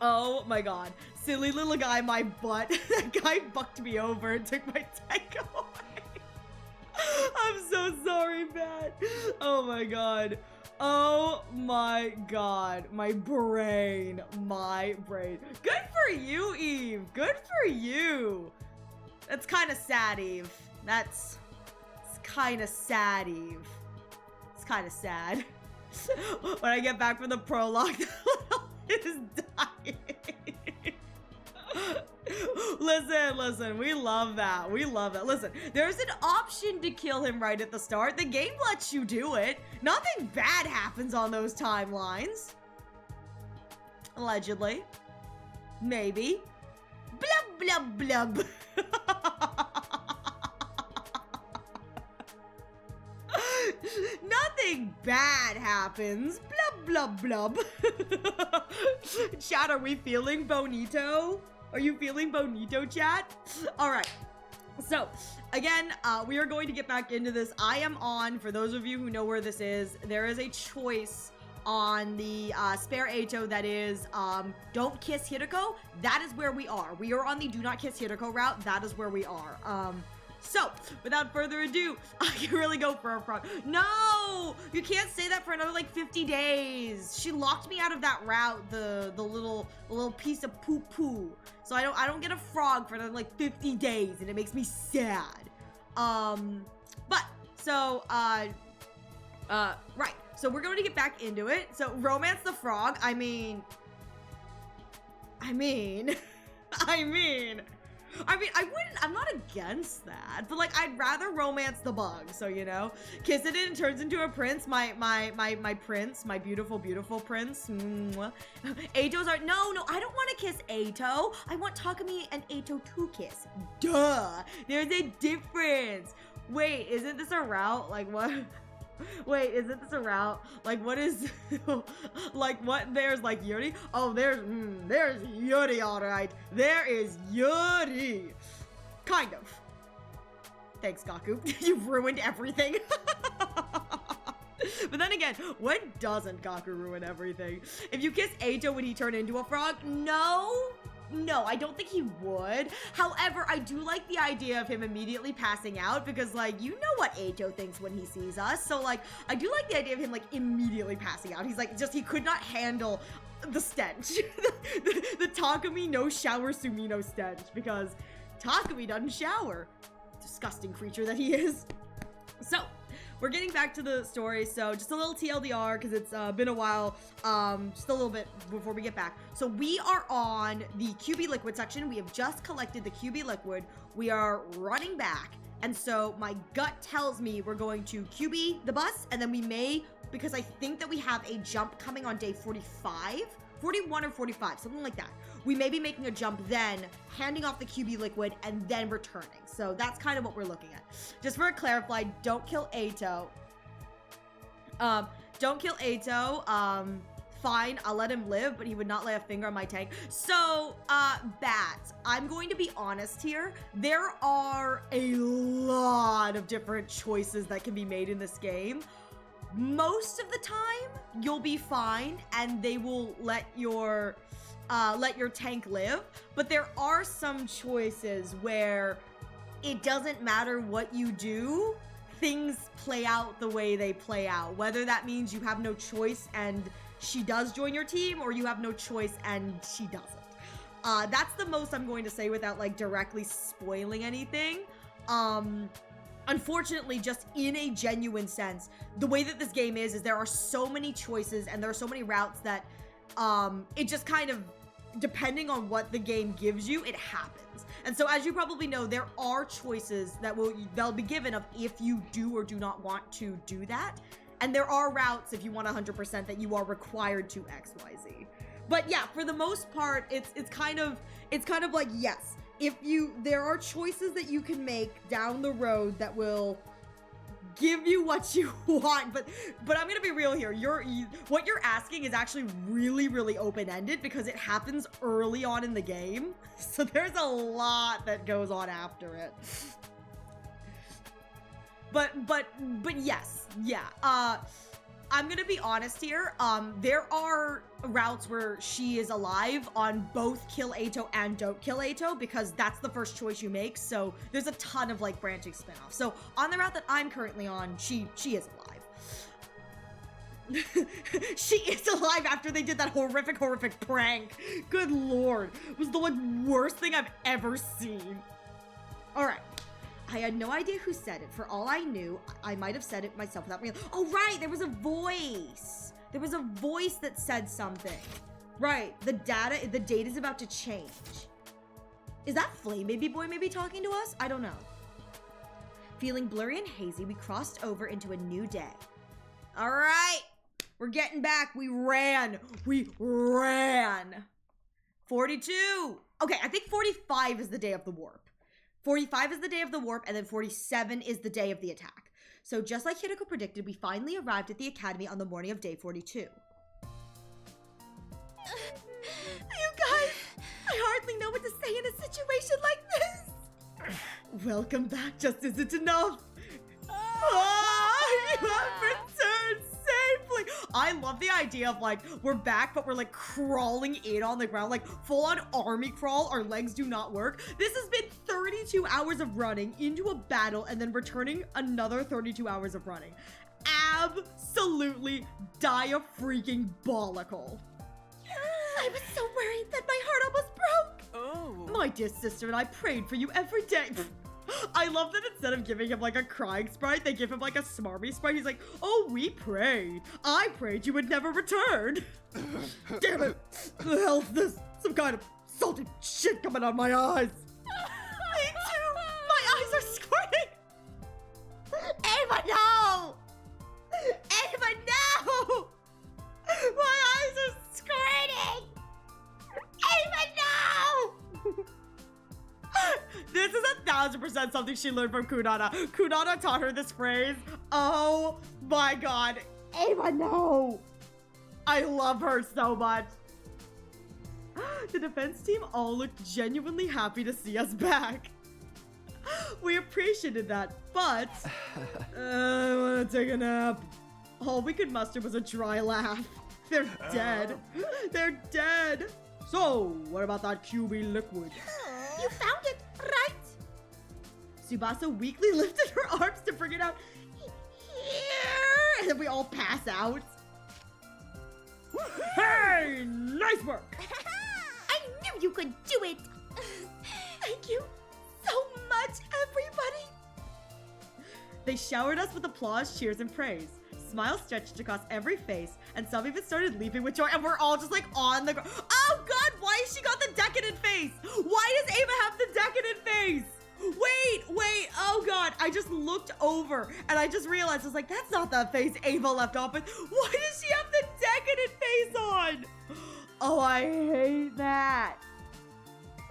A: Oh my god. Silly little guy, my butt. That guy bucked me over and took my tech away. I'm so sorry, Pat. Oh my god. Oh my god. My brain. Good for you, Eve. Good for you. That's kind of sad, Eve. It's kind of sad, Eve. It's kind of sad. When I get back from the prologue, the little is dying. Listen, we love that. Listen, there's an option to kill him right at the start. The game lets you do it. Nothing bad happens on those timelines. Allegedly. Maybe. Blub, blub, blub. Nothing bad happens. Blub, blub, blub. Chat, are we feeling bonito? Are you feeling bonito, chat? All right. So, again, we are going to get back into this. I am on, for those of you who know where this is, there is a choice on the spare Ato that is, don't kiss Hiroko. That is where we are. We are on the do not kiss Hiroko route. That is where we are. So, without further ado, I can really go for a frog. No! You can't say that for another, like, 50 days. She locked me out of that route, the little piece of poo-poo. So I don't get a frog for another, like, 50 days, and it makes me sad. But, so, right. So we're going to get back into it. So, romance the frog, I mean, I'm not against that, but like, I'd rather romance the bug. So, you know, kiss it and turns into a prince. My prince, my beautiful, beautiful prince. Mwah. Ato's are, no, I don't want to kiss Ato. I want Takumi and Ato to kiss. Duh, there's a difference. Wait, isn't this a route? Like what? Wait, isn't this a route? Like what is, like what, there's like Yuri? Oh, there's Yuri, alright. There is Yuri. Kind of. Thanks, Gaku. You've ruined everything. But then again, when doesn't Gaku ruin everything? If you kiss Ato, would he turn into a frog? No, I don't think he would. However, I do like the idea of him immediately passing out because, like, you know what Ato thinks when he sees us. So, like, I do like the idea of him, like, immediately passing out. He's, like, he could not handle the stench. the Takumi no shower Sumino stench because Takumi doesn't shower. Disgusting creature that he is. So, we're getting back to the story, so just a little TLDR because it's been a while, just a little bit before we get back. So we are on the QB liquid section. We have just collected the QB liquid. We are running back, and so my gut tells me we're going to QB the bus, and then we may, because I think that we have a jump coming on day 45, 41 or 45, something like that. We may be making a jump then, handing off the QB liquid, and then returning. So that's kind of what we're looking at. Just for a clarify, don't kill Ato. Don't kill Ato. Fine, I'll let him live, but he would not lay a finger on my tank. So, Bat, I'm going to be honest here. There are a lot of different choices that can be made in this game. Most of the time, you'll be fine, and they will let your tank live, but there are some choices where it doesn't matter what you do, things play out the way they play out, whether that means you have no choice and she does join your team, or you have no choice and she doesn't. That's the most I'm going to say without like directly spoiling anything. Unfortunately, just in a genuine sense, the way that this game is there are so many choices and there are so many routes that it just kind of, depending on what the game gives you, it happens. And so as you probably know, there are choices that they'll be given of if you do or do not want to do that. And there are routes, if you want 100%, that you are required to XYZ. But yeah, for the most part, it's kind of like, yes, there are choices that you can make down the road that will give you what you want, but I'm gonna be real here. What you're asking is actually really, really open-ended because it happens early on in the game, so there's a lot that goes on after it. But yes, yeah. I'm gonna be honest here. There are routes where she is alive on both kill Ato and don't kill Ato because that's the first choice you make. So there's a ton of like branching spin-offs. So on the route that I'm currently on, she is alive. She is alive after they did that horrific prank. Good lord. It was the worst thing I've ever seen. All right. I had no idea who said it. For all I knew, I might have said it myself without real. Oh, right, there was a voice. There was a voice that said something. Right, the date is about to change. Is that Flame Baby Boy maybe talking to us? I don't know. Feeling blurry and hazy, we crossed over into a new day. All right, we're getting back. We ran. 42. Okay, I think 45 is the day of the warp. 45 is the day of the warp, and then 47 is the day of the attack. So just like Hiroko predicted, we finally arrived at the academy on the morning of day 42. You guys, I hardly know what to say in a situation like this. Welcome back, just isn't enough. You have returned safely. I love the idea of like, we're back, but we're like crawling in on the ground, like full on army crawl. Our legs do not work. This has been 32 hours of running into a battle and then returning another 32 hours of running. Absolutely dia-freaking-bolical. I was so worried that my heart almost broke. Oh. My dear sister and I prayed for you every day. I love that instead of giving him like a crying sprite, they give him like a smarmy sprite. He's like, oh, we prayed. I prayed you would never return. Damn it. The hell's this? Some kind of salty shit coming out of my eyes. 1000% something she learned from Kunana. Kunana taught her this phrase. Oh my god. Ava, no! I love her so much. The defense team all looked genuinely happy to see us back. We appreciated that, but I want to take a nap. All we could muster was a dry laugh. They're dead. They're dead. So, what about that QB liquid?
I: You found it, right?
A: Tsubasa weakly lifted her arms to bring it out. Here! And then we all pass out. Hey! Nice work!
I: I knew you could do it! Thank you so much, everybody!
A: They showered us with applause, cheers, and praise. Smiles stretched across every face, and some even started leaping with joy, and we're all just like on the ground. Oh god, why has she got the decadent face? Why does Ava have the decadent face? Wait, oh god, I just looked over, and I just realized, I was like, that's not the face Ava left off with. Why does she have the decadent face on? Oh, I hate that.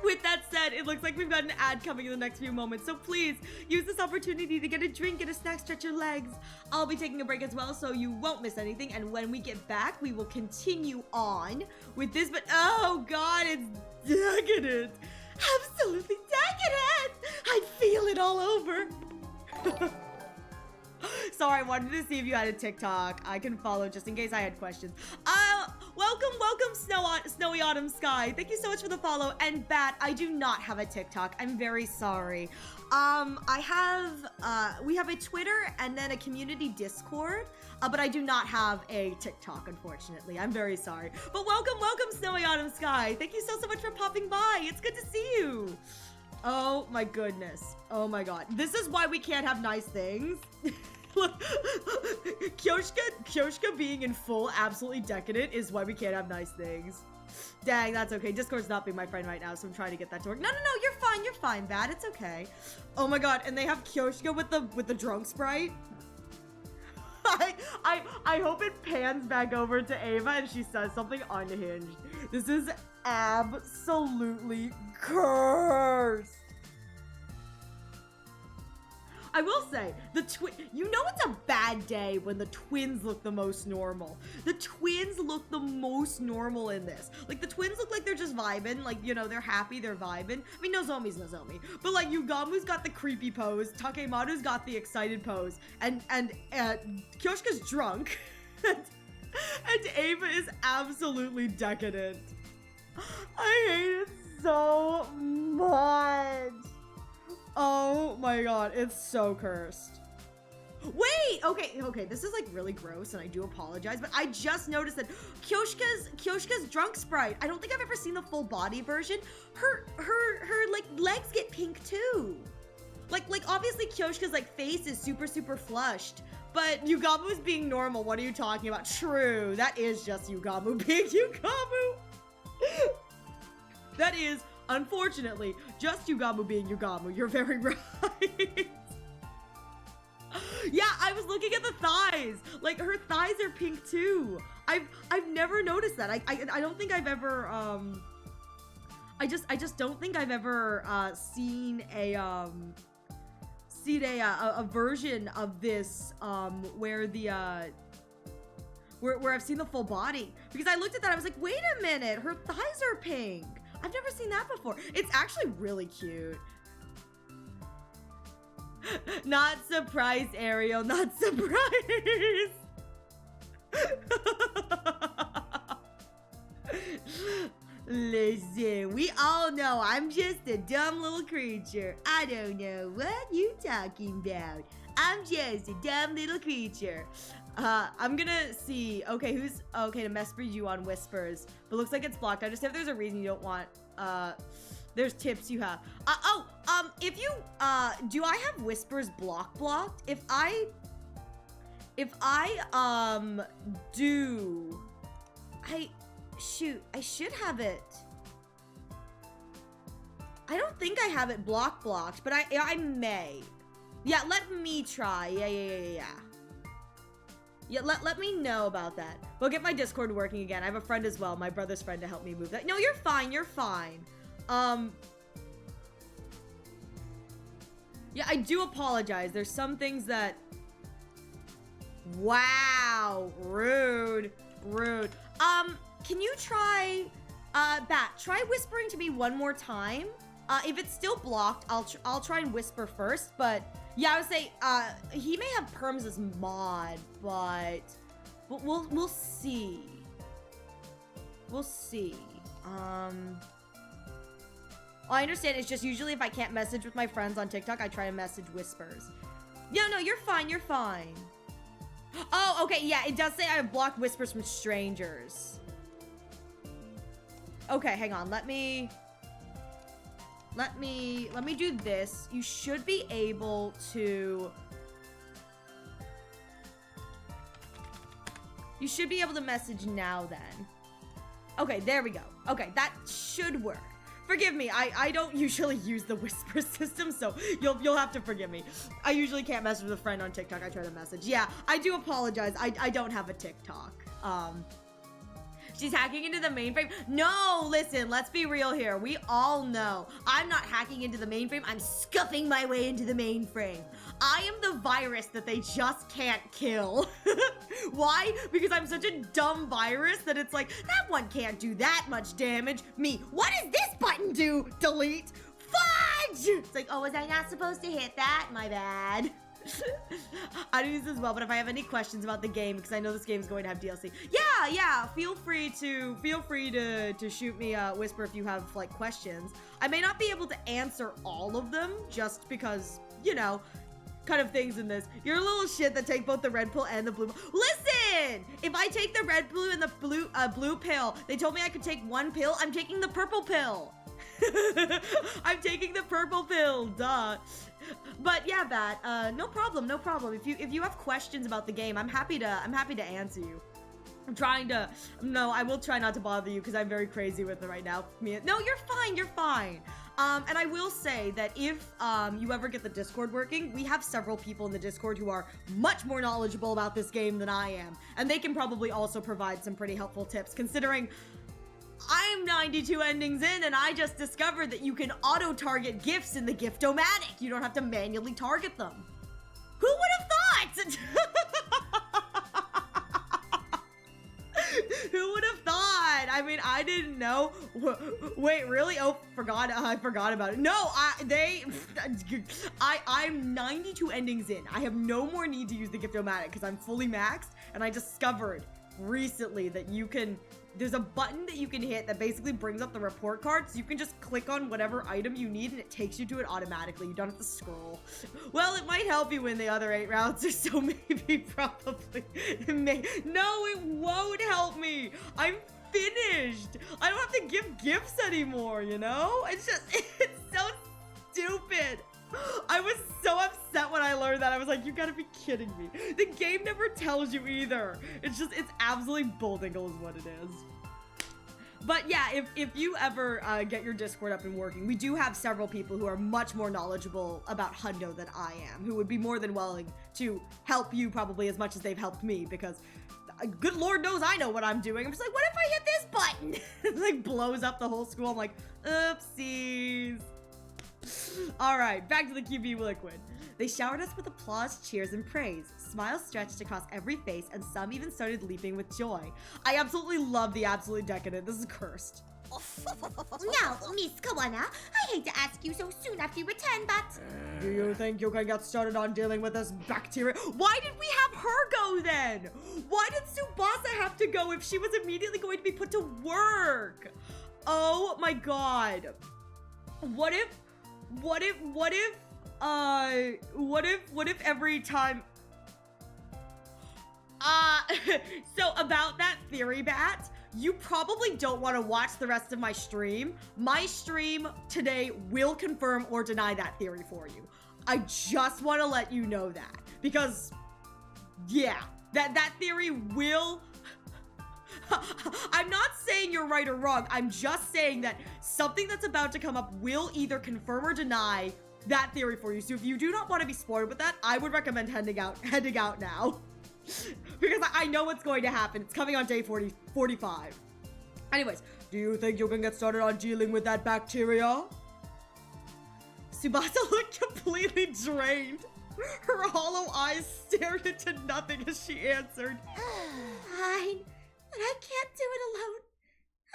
A: With that said, it looks like we've got an ad coming in the next few moments, so please use this opportunity to get a drink, get a snack, stretch your legs. I'll be taking a break as well, so you won't miss anything, and when we get back, we will continue on with this, but oh god, it's decadent. Absolutely decadent! I feel it all over. Sorry, I wanted to see if you had a TikTok I can follow just in case I had questions. Welcome, Snowy Autumn Sky. Thank you so much for the follow. And Bat, I do not have a TikTok. I'm very sorry. We have a Twitter and then a community Discord, but I do not have a TikTok, unfortunately. I'm very sorry. But welcome, Snowy Autumn Sky. Thank you so much for popping by. It's good to see you. Oh my goodness. Oh my god. This is why we can't have nice things. Kyoshka being in full absolutely decadent is why we can't have nice things. Dang, that's okay. Discord's not being my friend right now, so I'm trying to get that to work. No, you're fine, Bat. It's okay. Oh my god, and they have Kyoshka with the drunk sprite. I hope it pans back over to Ava and she says something unhinged. This is absolutely cursed. I will say, you know it's a bad day when the twins look the most normal. The twins look the most normal in this. Like, the twins look like they're just vibing. Like, you know, they're happy, they're vibing. I mean, Nozomi's Nozomi. But, like, Yugamu's got the creepy pose. Takemaru's got the excited pose. And Kyoshka's drunk. and Ava is absolutely decadent. I hate it so much. Oh my god, it's so cursed. Wait, okay, this is like really gross and I do apologize, but I just noticed that Kyoshka's drunk sprite, I don't think I've ever seen the full body version. Her like legs get pink too. Like obviously Kyoshka's like face is super flushed, but Yugamu is being normal. What are you talking about? True, that is just Yugamu being Yugamu. That is, unfortunately, just Yugamu being Yugamu. You're very right. Yeah, I was looking at the thighs. Like, her thighs are pink too. I've never noticed that. I don't think I've ever I just don't think I've ever seen a version of this where the where I've seen the full body. Because I looked at that, I was like, wait a minute, her thighs are pink. I've never seen that before. It's actually really cute. Not surprised, Ariel. Not surprised. Listen, we all know I'm just a dumb little creature. I don't know what you talking about. I'm just a dumb little creature. I'm gonna see. Okay, to message you on Whispers, but looks like it's blocked. I just if there's a reason you don't want. There's tips you have. If you do I have Whispers blocked? If I do, I should have it. I don't think I have it blocked, but I may. Yeah, let me try. Yeah. Yeah, let me know about that. We'll get my Discord working again. I have a friend as well, my brother's friend, to help me move that. No, you're fine. Yeah, I do apologize. There's some things that... Wow. Rude. Rude. Can you try... Bat, try whispering to me one more time. If it's still blocked, I'll try and whisper first, but... Yeah, I would say, he may have perms as mod, but we'll see. We'll see. I understand it's just usually if I can't message with my friends on TikTok, I try to message whispers. Yeah, no, you're fine, you're fine. Oh, okay, yeah, it does say I have blocked whispers from strangers. Okay, hang on, let me do this. You should be able to... You should be able to message now then. Okay, there we go. Okay, that should work. Forgive me, I don't usually use the whisper system, so you'll have to forgive me. I usually can't message with a friend on TikTok. I try to message. Yeah, I do apologize. I don't have a TikTok. She's hacking into the mainframe. No, listen, let's be real here. We all know I'm not hacking into the mainframe. I'm scuffing my way into the mainframe. I am the virus that they just can't kill. Why? Because I'm such a dumb virus that it's like, that one can't do that much damage. Me, what does this button do? Delete. Fudge! It's like, oh, was I not supposed to hit that? My bad. I do this as well, but if I have any questions about the game, because I know this game is going to have DLC, yeah, feel free to shoot me a whisper if you have like questions. I may not be able to answer all of them, just because, you know, kind of things in this. You're a little shit that take both the red pill and the blue. Listen, if I take the red pill and the blue pill, they told me I could take one pill. I'm taking the purple pill. I'm taking the purple pill, duh. But yeah, Bat, no problem. If you have questions about the game, I'm happy to answer you. I will try not to bother you because I'm very crazy with it right now. No, you're fine. And I will say that if you ever get the Discord working, we have several people in the Discord who are much more knowledgeable about this game than I am, and they can probably also provide some pretty helpful tips, considering I'm 92 endings in, and I just discovered that you can auto-target gifts in the Gift-O-Matic. You don't have to manually target them. Who would have thought? Who would have thought? I mean, I didn't know. Wait, really? Oh, I forgot about it. No, I'm 92 endings in. I have no more need to use the Gift-O-Matic because I'm fully maxed, and I discovered recently that there's a button that you can hit that basically brings up the report card, so you can just click on whatever item you need and it takes you to it automatically. You don't have to scroll. Well, it might help you win the other 8 rounds or so, maybe, probably. No, it won't help me. I'm finished. I don't have to give gifts anymore, you know? It's so stupid. I was so upset when I learned that. I was like, you gotta be kidding me. The game never tells you either. It's absolutely bulldinkle is what it is. But yeah, if you ever get your Discord up and working, we do have several people who are much more knowledgeable about Hundo than I am, who would be more than willing to help you probably as much as they've helped me, because good Lord knows I know what I'm doing. I'm just like, what if I hit this button? It like blows up the whole school. I'm like, oopsies. Alright, back to the QB liquid. They showered us with applause, cheers, and praise. Smiles stretched across every face, and some even started leaping with joy. I absolutely love the Absolute Decadent. This is cursed.
I: Now, Miss Kawana, I hate to ask you so soon after you return, but...
A: Do you think you can get started on dealing with this bacteria? Why did we have her go then? Why did Tsubasa have to go if she was immediately going to be put to work? Oh my god. What if every time... So about that theory, Bat, you probably don't want to watch the rest of my stream. My stream today will confirm or deny that theory for you. I just want to let you know that. Because, yeah, that theory will... I'm not saying you're right or wrong. I'm just saying that something that's about to come up will either confirm or deny that theory for you. So if you do not want to be spoiled with that, I would recommend heading out now. Because I know what's going to happen. It's coming on day 45. Anyways, do you think you can get started on dealing with that bacteria? Tsubasa looked completely drained. Her hollow eyes stared into nothing as she answered.
I: Fine, but I can't do it alone.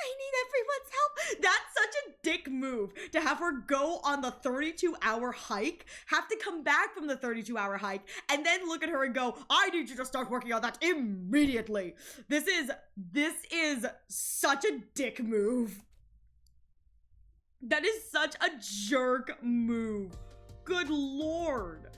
I: I need everyone's help.
A: That's such a dick move to have her go on the 32-hour hike, have to come back from the 32-hour hike, and then look at her and go, I need you to start working on that immediately. This is such a dick move. That is such a jerk move. Good lord.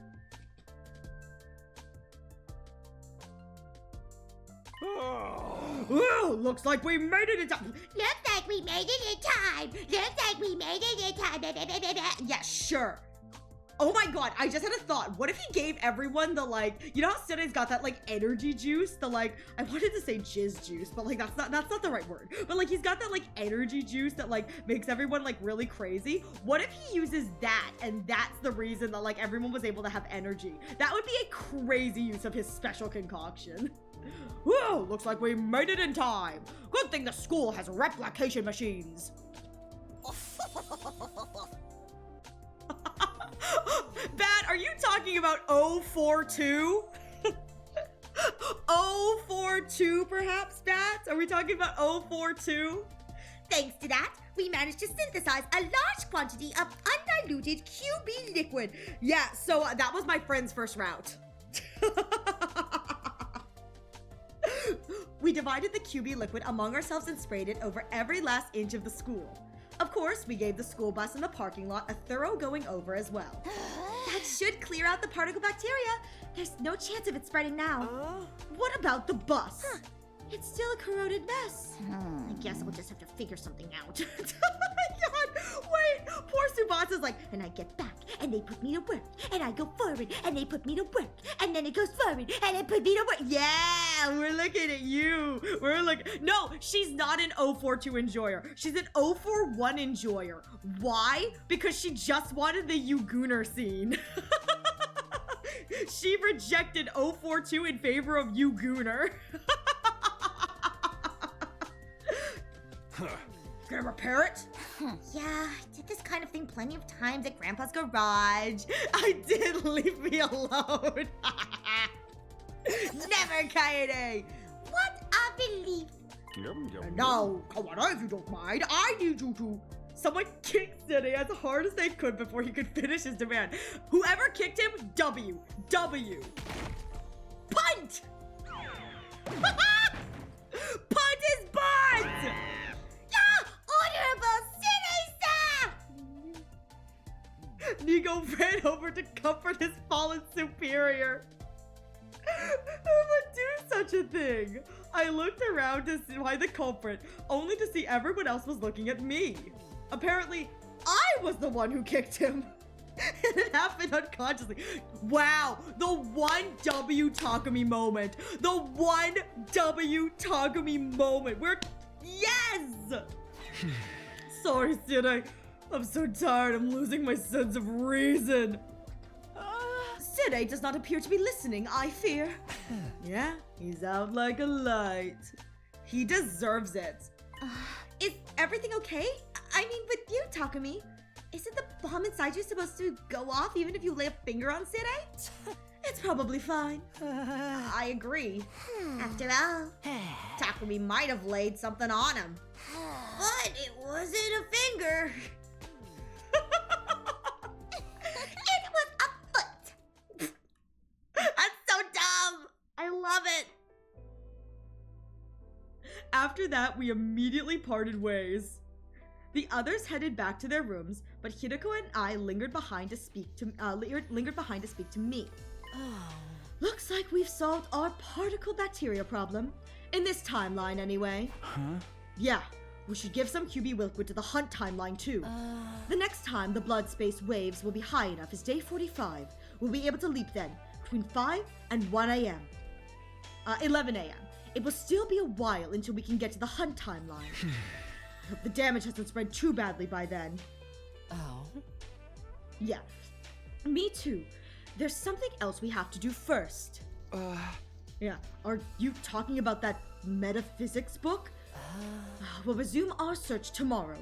A: Oh, looks like we made it in time.
I: Looks like we made it in time. Looks like we made it in time.
A: Yeah, sure. Oh my god, I just had a thought. What if he gave everyone the, like, you know how Sere's got that, like, energy juice? The, like, I wanted to say jizz juice, but, like, that's not the right word. But, like, he's got that, like, energy juice that, like, makes everyone, like, really crazy. What if he uses that, and that's the reason that, like, everyone was able to have energy? That would be a crazy use of his special concoction. Whoa, looks like we made it in time. Good thing the school has replication machines. Bat, are you talking about 042? 042 perhaps, Bat? Are we talking about 042?
I: Thanks to that, we managed to synthesize a large quantity of undiluted QB liquid.
A: Yeah, so that was my friend's first route. We divided the QB liquid among ourselves and sprayed it over every last inch of the school. Of course, we gave the school bus in the parking lot a thorough going over as well.
I: That should clear out the particle bacteria. There's no chance of it spreading now.
A: What about the bus?
I: It's still a corroded mess. I guess we'll just have to figure something out.
A: Oh my god, wait, poor Tsubasa's like, and I get back, and they put me to work, and I go forward, and they put me to work, and then it goes forward, and they put me to work. Yeah, we're looking at you. No, she's not an 042 enjoyer. She's an 041 enjoyer. Why? Because she just wanted the Yuguner scene. She rejected 042 in favor of Yuguner. Gonna repair it?
I: Yeah, I did this kind of thing plenty of times at Grandpa's garage.
A: I did, leave me alone. Never, Kaede.
I: What a belief.
A: Now, Kawana, if you don't mind, I need you to... Someone kicked City as hard as they could before he could finish his demand. Whoever kicked him, W. Punt! Punt his butt!
I: Honorable City,
A: Nigo ran over to comfort his fallen superior. Who would do such a thing? I looked around to find the culprit, only to see everyone else was looking at me. Apparently, I was the one who kicked him. And it happened unconsciously. Wow, the 1W Takumi moment. The 1W Takumi moment. Yes! Sorry, Sire. I'm so tired. I'm losing my sense of reason. Sire does not appear to be listening, I fear. Yeah, he's out like a light. He deserves it.
I: Is everything okay? I mean, with you, Takumi. Isn't the bomb inside you supposed to go off even if you lay a finger on Sire?
A: It's probably fine. I agree.
I: After all,
A: Takumi might have laid something on him.
I: But it wasn't a finger. It was a foot.
A: That's so dumb. I love it. After that, we immediately parted ways. The others headed back to their rooms, but Hideko and I lingered behind to speak to me. Looks like we've solved our particle bacteria problem. In this timeline, anyway.
E: Huh?
A: Yeah, we should give some QB liquid to the hunt timeline, too. The next time the blood space waves will be high enough is day 45. We'll be able to leap then, between 5 and 1 a.m. 11 a.m. It will still be a while until we can get to the hunt timeline. I hope the damage hasn't spread too badly by then.
C: Oh?
A: Yeah, me too. There's something else we have to do first. Yeah, are you talking about that metaphysics book? We'll resume our search tomorrow.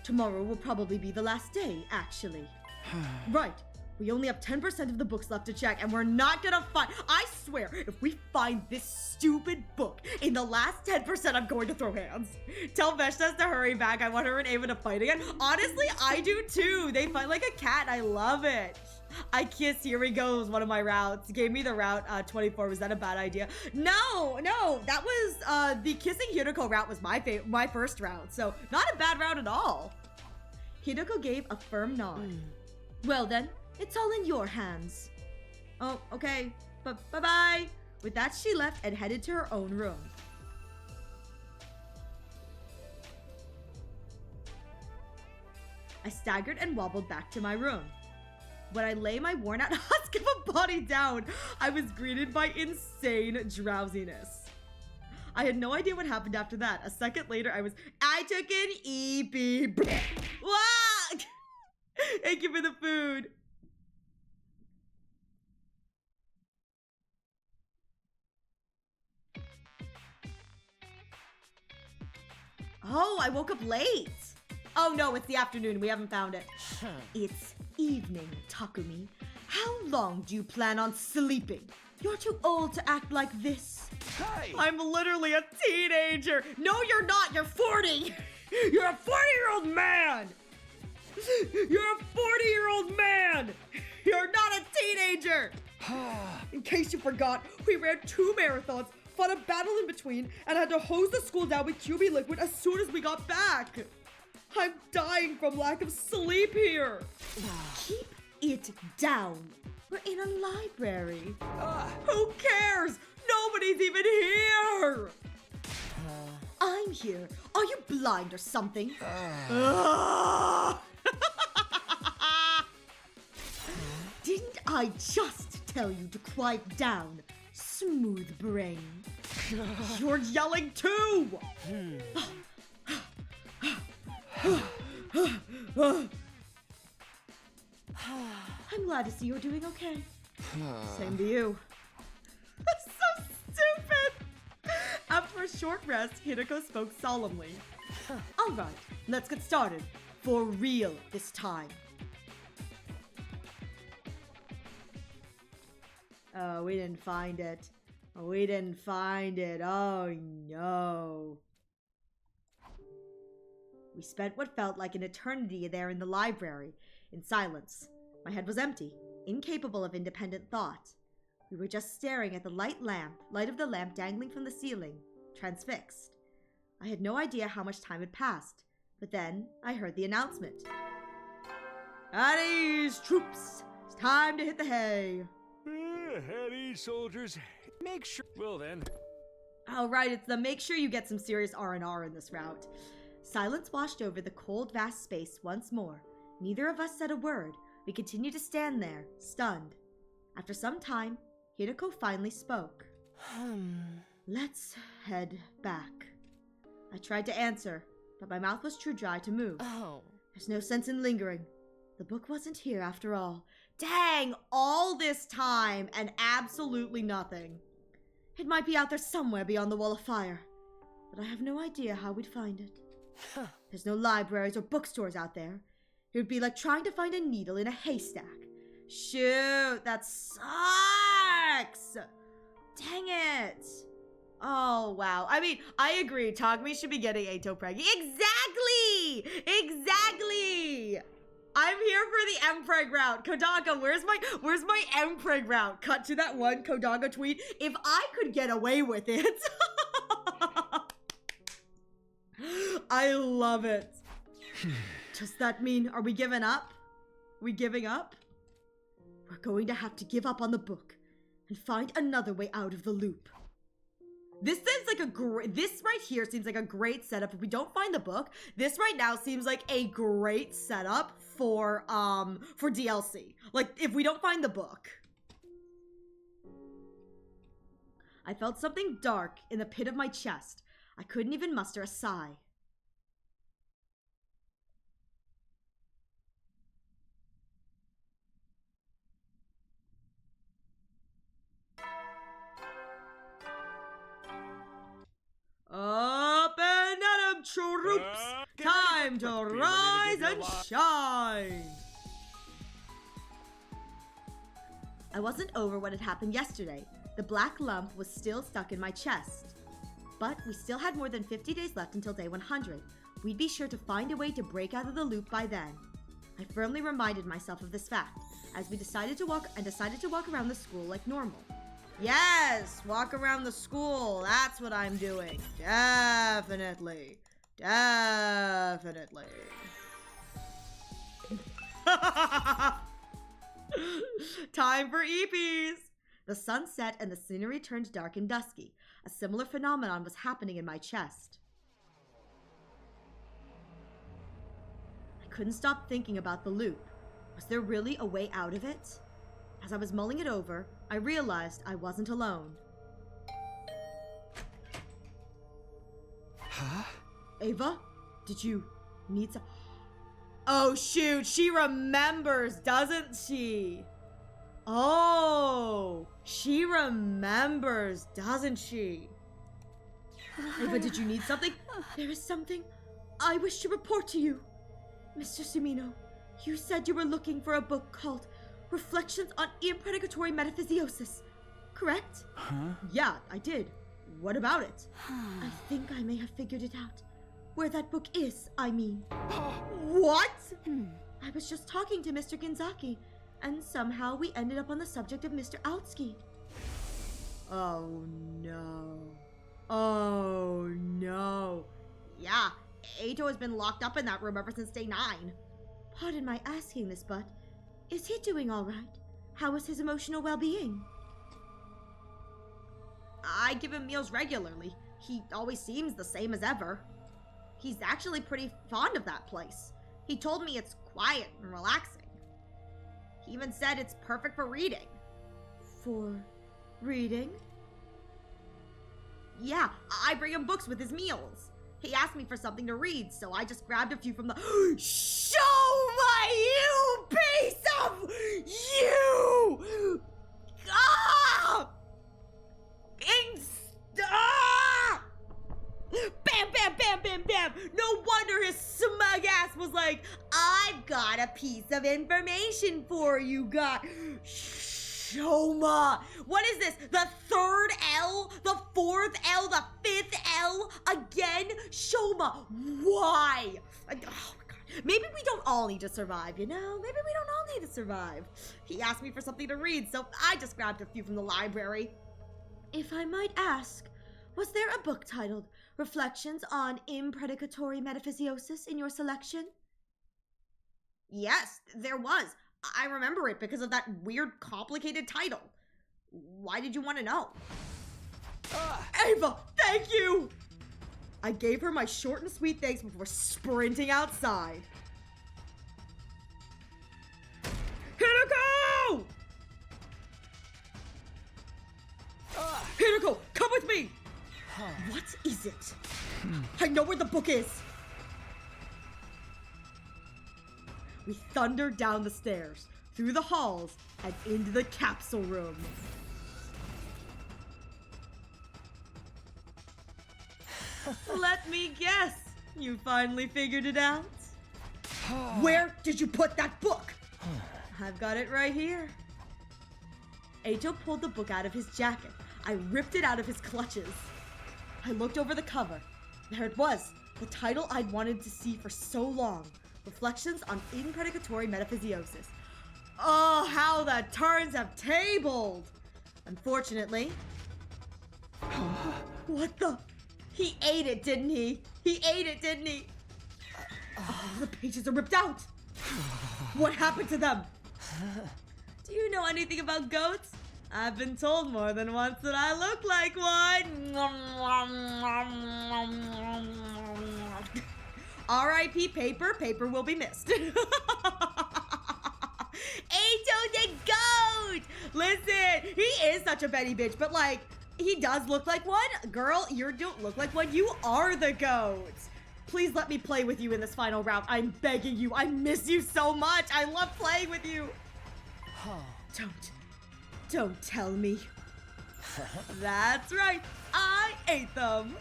A: Tomorrow will probably be the last day, actually. Right. We only have 10% of the books left to check, and we're not gonna find— I swear, if we find this stupid book in the last 10%, I'm going to throw hands. Tell Veshta to hurry back. I want her and Ava to fight again. Honestly, I do too. They fight like a cat, and I love it. I kiss, here we go, was one of my routes. Gave me the route 24. Was that a bad idea? No, that was, the kissing Hideko route was my first route, so not a bad route at all. Hideko gave a firm nod. Well then, it's all in your hands. Oh, okay. Bye-bye. With that, she left and headed to her own room. I staggered and wobbled back to my room. When I lay my worn-out husk of a body down, I was greeted by insane drowsiness. I had no idea what happened after that. A second later, I took an EP. Wow! Thank you for the food. Oh, I woke up late. Oh no, it's the afternoon. We haven't found it. It's evening, Takumi. How long do you plan on sleeping? You're too old to act like this.
D: Hey!
A: I'm literally a teenager. No, you're not. You're 40. You're a 40-year-old man. You're a 40-year-old man. You're not a teenager. In case you forgot, we ran 2 marathons, fought a battle in between, and had to hose the school down with QB liquid as soon as we got back. I'm dying from lack of sleep here. Keep it down. We're in a library. Who cares? Nobody's even here. I'm here. Are you blind or something? Didn't I just tell you to quiet down, smooth brain? You're yelling too! I'm glad to see you're doing okay. Same to you. That's so stupid! After a short rest, Hideko spoke solemnly. Alright, let's get started. For real this time. Oh, we didn't find it. We didn't find it. Oh no. We spent what felt like an eternity there in the library, in silence. My head was empty, incapable of independent thought. We were just staring at the light of the lamp dangling from the ceiling, transfixed. I had no idea how much time had passed, but then I heard the announcement. At ease, troops! It's time to hit the hay.
E: At ease, soldiers. Make sure. Well then.
A: All right, it's the make sure you get some serious R&R in this route. Silence washed over the cold, vast space once more. Neither of us said a word. We continued to stand there, stunned. After some time, Hideko finally spoke. Let's head back. I tried to answer, but my mouth was too dry to move. There's no sense in lingering. The book wasn't here after all. Dang, all this time and absolutely nothing. It might be out there somewhere beyond the wall of fire, but I have no idea how we'd find it. There's no libraries or bookstores out there. It would be like trying to find a needle in a haystack. Shoot, that sucks! Dang it! Oh, wow. I mean, I agree. Takumi should be getting Eito Preggy. Exactly! Exactly! I'm here for the M-Preg route. Kodaga, where's my M-Preg route? Cut to that one Kodaga tweet. If I could get away with it. I love it. Does that mean, are we giving up? We giving up? We're going to have to give up on the book and find another way out of the loop. This seems like this right here seems like a great setup. If we don't find the book, this right now seems like a great setup for DLC. Like, if we don't find the book. I felt something dark in the pit of my chest. I couldn't even muster a sigh. Up and at 'em, troops! Time to rise and shine!
B: I wasn't over what had happened yesterday. The black lump was still stuck in my chest. But we still had more than 50 days left until day 100. We'd be sure to find a way to break out of the loop by then. I firmly reminded myself of this fact as we decided to walk around the school like normal.
A: Yes, walk around the school. That's what I'm doing. Definitely. Definitely. Time for EPs.
B: The sun set and the scenery turned dark and dusky. A similar phenomenon was happening in my chest. I couldn't stop thinking about the loop. Was there really a way out of it? As I was mulling it over, I realized I wasn't alone.
E: Huh?
B: Ava, did you need some...
A: Oh shoot, she remembers, doesn't she? Oh, she remembers, doesn't she?
B: Ava, did you need something? There is something I wish to report to you. Mr. Sumino, you said you were looking for a book called Reflections on Impredicatory Metaphysiosis, correct?
E: Huh?
B: Yeah, I did. What about it? I think I may have figured it out. Where that book is, I mean.
A: What?
B: I was just talking to Mr. Ginzaki, and somehow we ended up on the subject of Mr. Outsky.
A: Oh no. Oh no.
B: Yeah, Eito has been locked up in that room ever since day 9. Pardon my asking this, but is he doing all right? How is his emotional well-being? I give him meals regularly. He always seems the same as ever. He's actually pretty fond of that place. He told me it's quiet and relaxing. He even said it's perfect for reading. For reading? Yeah, I bring him books with his meals. He asked me for something to read, so I just grabbed a few from the...
A: Shoma, you piece of... You! Ah! Ah! Bam, bam, bam, bam, bam! No wonder his smug ass was like, I've got a piece of information for you guys. Shoma! What is this? The third L? The fourth L? The fifth L? Again? Shoma, why? Oh my god. Maybe we don't all need to survive, you know? Maybe we don't all need to survive. He asked me for something to read, so I just grabbed a few from the library.
B: If I might ask, was there a book titled Reflections on Impredicatory Metaphysiosis in your selection?
A: Yes, there was. I remember it because of that weird, complicated title. Why did you want to know? Ava, thank you! I gave her my short and sweet thanks before sprinting outside. Hinako! Hinako, come with me! What is it? I know where the book is! We thundered down the stairs, through the halls, and into the capsule room. Let me guess, you finally figured it out? Where did you put that book? I've got it right here.
B: Eito pulled the book out of his jacket. I ripped it out of his clutches. I looked over the cover. There it was, the title I'd wanted to see for so long. Reflections on Impredicatory Metaphysiosis.
A: Oh, how the turns have tabled! Unfortunately... What the... He ate it, didn't he? He ate it, didn't he? Oh, the pages are ripped out! What happened to them? Do you know anything about goats? I've been told more than once that I look like one. R.I.P. Paper. Paper will be missed. Eito the goat! Listen, he is such a Betty bitch, but like, he does look like one. Girl, you don't look like one. You are the goat. Please let me play with you in this final round. I'm begging you. I miss you so much. I love playing with you. Don't tell me. That's right. I ate them.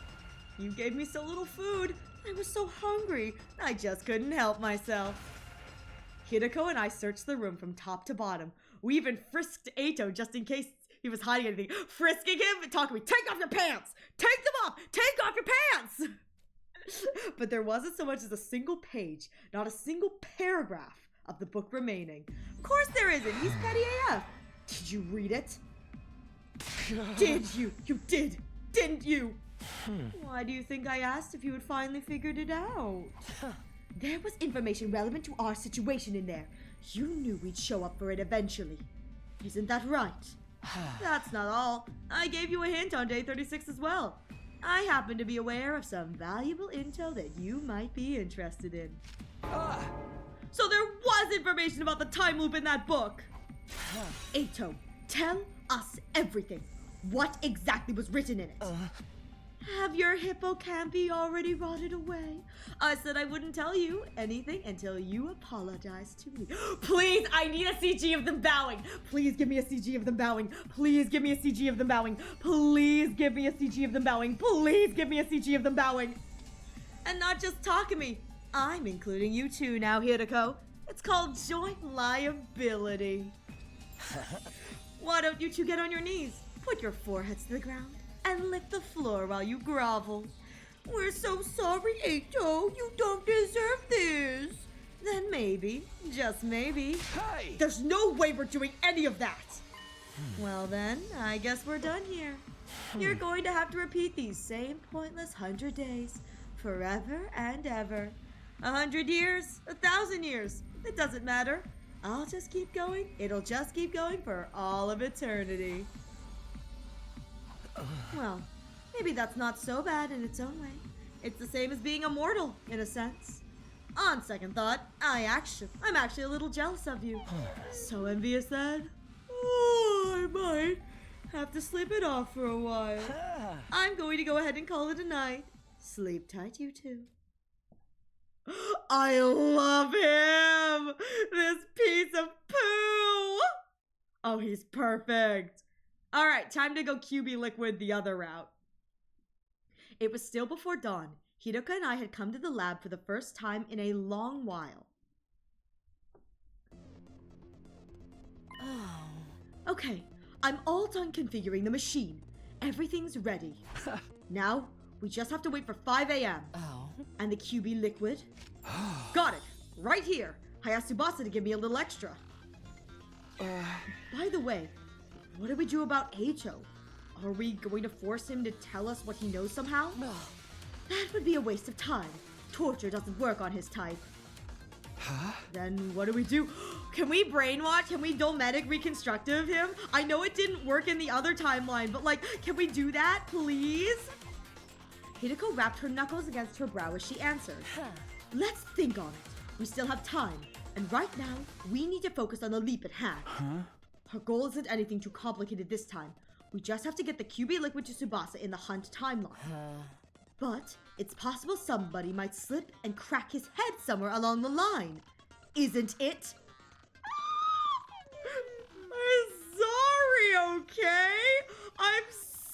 A: You gave me so little food. I was so hungry. I just couldn't help myself. Hideko and I searched the room from top to bottom. We even frisked Eito just in case he was hiding anything. Frisking him and talking to me, take off your pants! Take them off! Take off your pants! But there wasn't so much as a single page, not a single paragraph of the book remaining. Of course there isn't. He's petty AF. Did you read it? Did you? You did, didn't you? Why do you think I asked if you had finally figured it out? There was information relevant to our situation in there. You knew we'd show up for it eventually. Isn't that right? That's not all. I gave you a hint on day 36 as well. I happen to be aware of some valuable intel that you might be interested in. So there was information about the time loop in that book. Eito, tell us everything. What exactly was written in it? Have your hippocampi already rotted away? I said I wouldn't tell you anything until you apologized to me. Please, I need a CG of them bowing. Please give me a CG of them bowing. Please give me a CG of them bowing. Please give me a CG of them bowing. Please give me a CG of them bowing. And not just Takumi. I'm including you too now, Hideko. It's called joint liability. Why don't you two get on your knees? Put your foreheads to the ground and lick the floor while you grovel. We're so sorry, Eito. You don't deserve this. Then maybe, just maybe, there's no way we're doing any of that. Well then, I guess we're done here. You're going to have to repeat these same pointless 100 days, forever and ever. 100 years, 1,000 years, it doesn't matter. I'll just keep going. It'll just keep going for all of eternity. Well, maybe that's not so bad in its own way. It's the same as being immortal, in a sense. On second thought, I'm actually a little jealous of you. So envious that I might have to sleep it off for a while. I'm going to go ahead and call it a night. Sleep tight, you two. I love him! This piece of poo! Oh, he's perfect. All right, time to go QB Liquid the other route. It was still before dawn. Hideko and I had come to the lab for the first time in a long while. Okay, I'm all done configuring the machine. Everything's ready. Now, we just have to wait for 5 a.m. And the QB Liquid? Got it! Right here! I asked Tsubasa to give me a little extra. By the way, what do we do about Eito? Are we going to force him to tell us what he knows somehow? No. That would be a waste of time. Torture doesn't work on his type. Then what do we do? Can we brainwash? Can we Dolmetic reconstructive him? I know it didn't work in the other timeline, but like, can we do that, please? Hideko wrapped her knuckles against her brow as she answered. Let's think on it. We still have time. And right now, we need to focus on the leap at hand. Her goal isn't anything too complicated this time. We just have to get the QB Liquid to Tsubasa in the Hunt timeline. But it's possible somebody might slip and crack his head somewhere along the line. Isn't it? I'm sorry, okay? I'm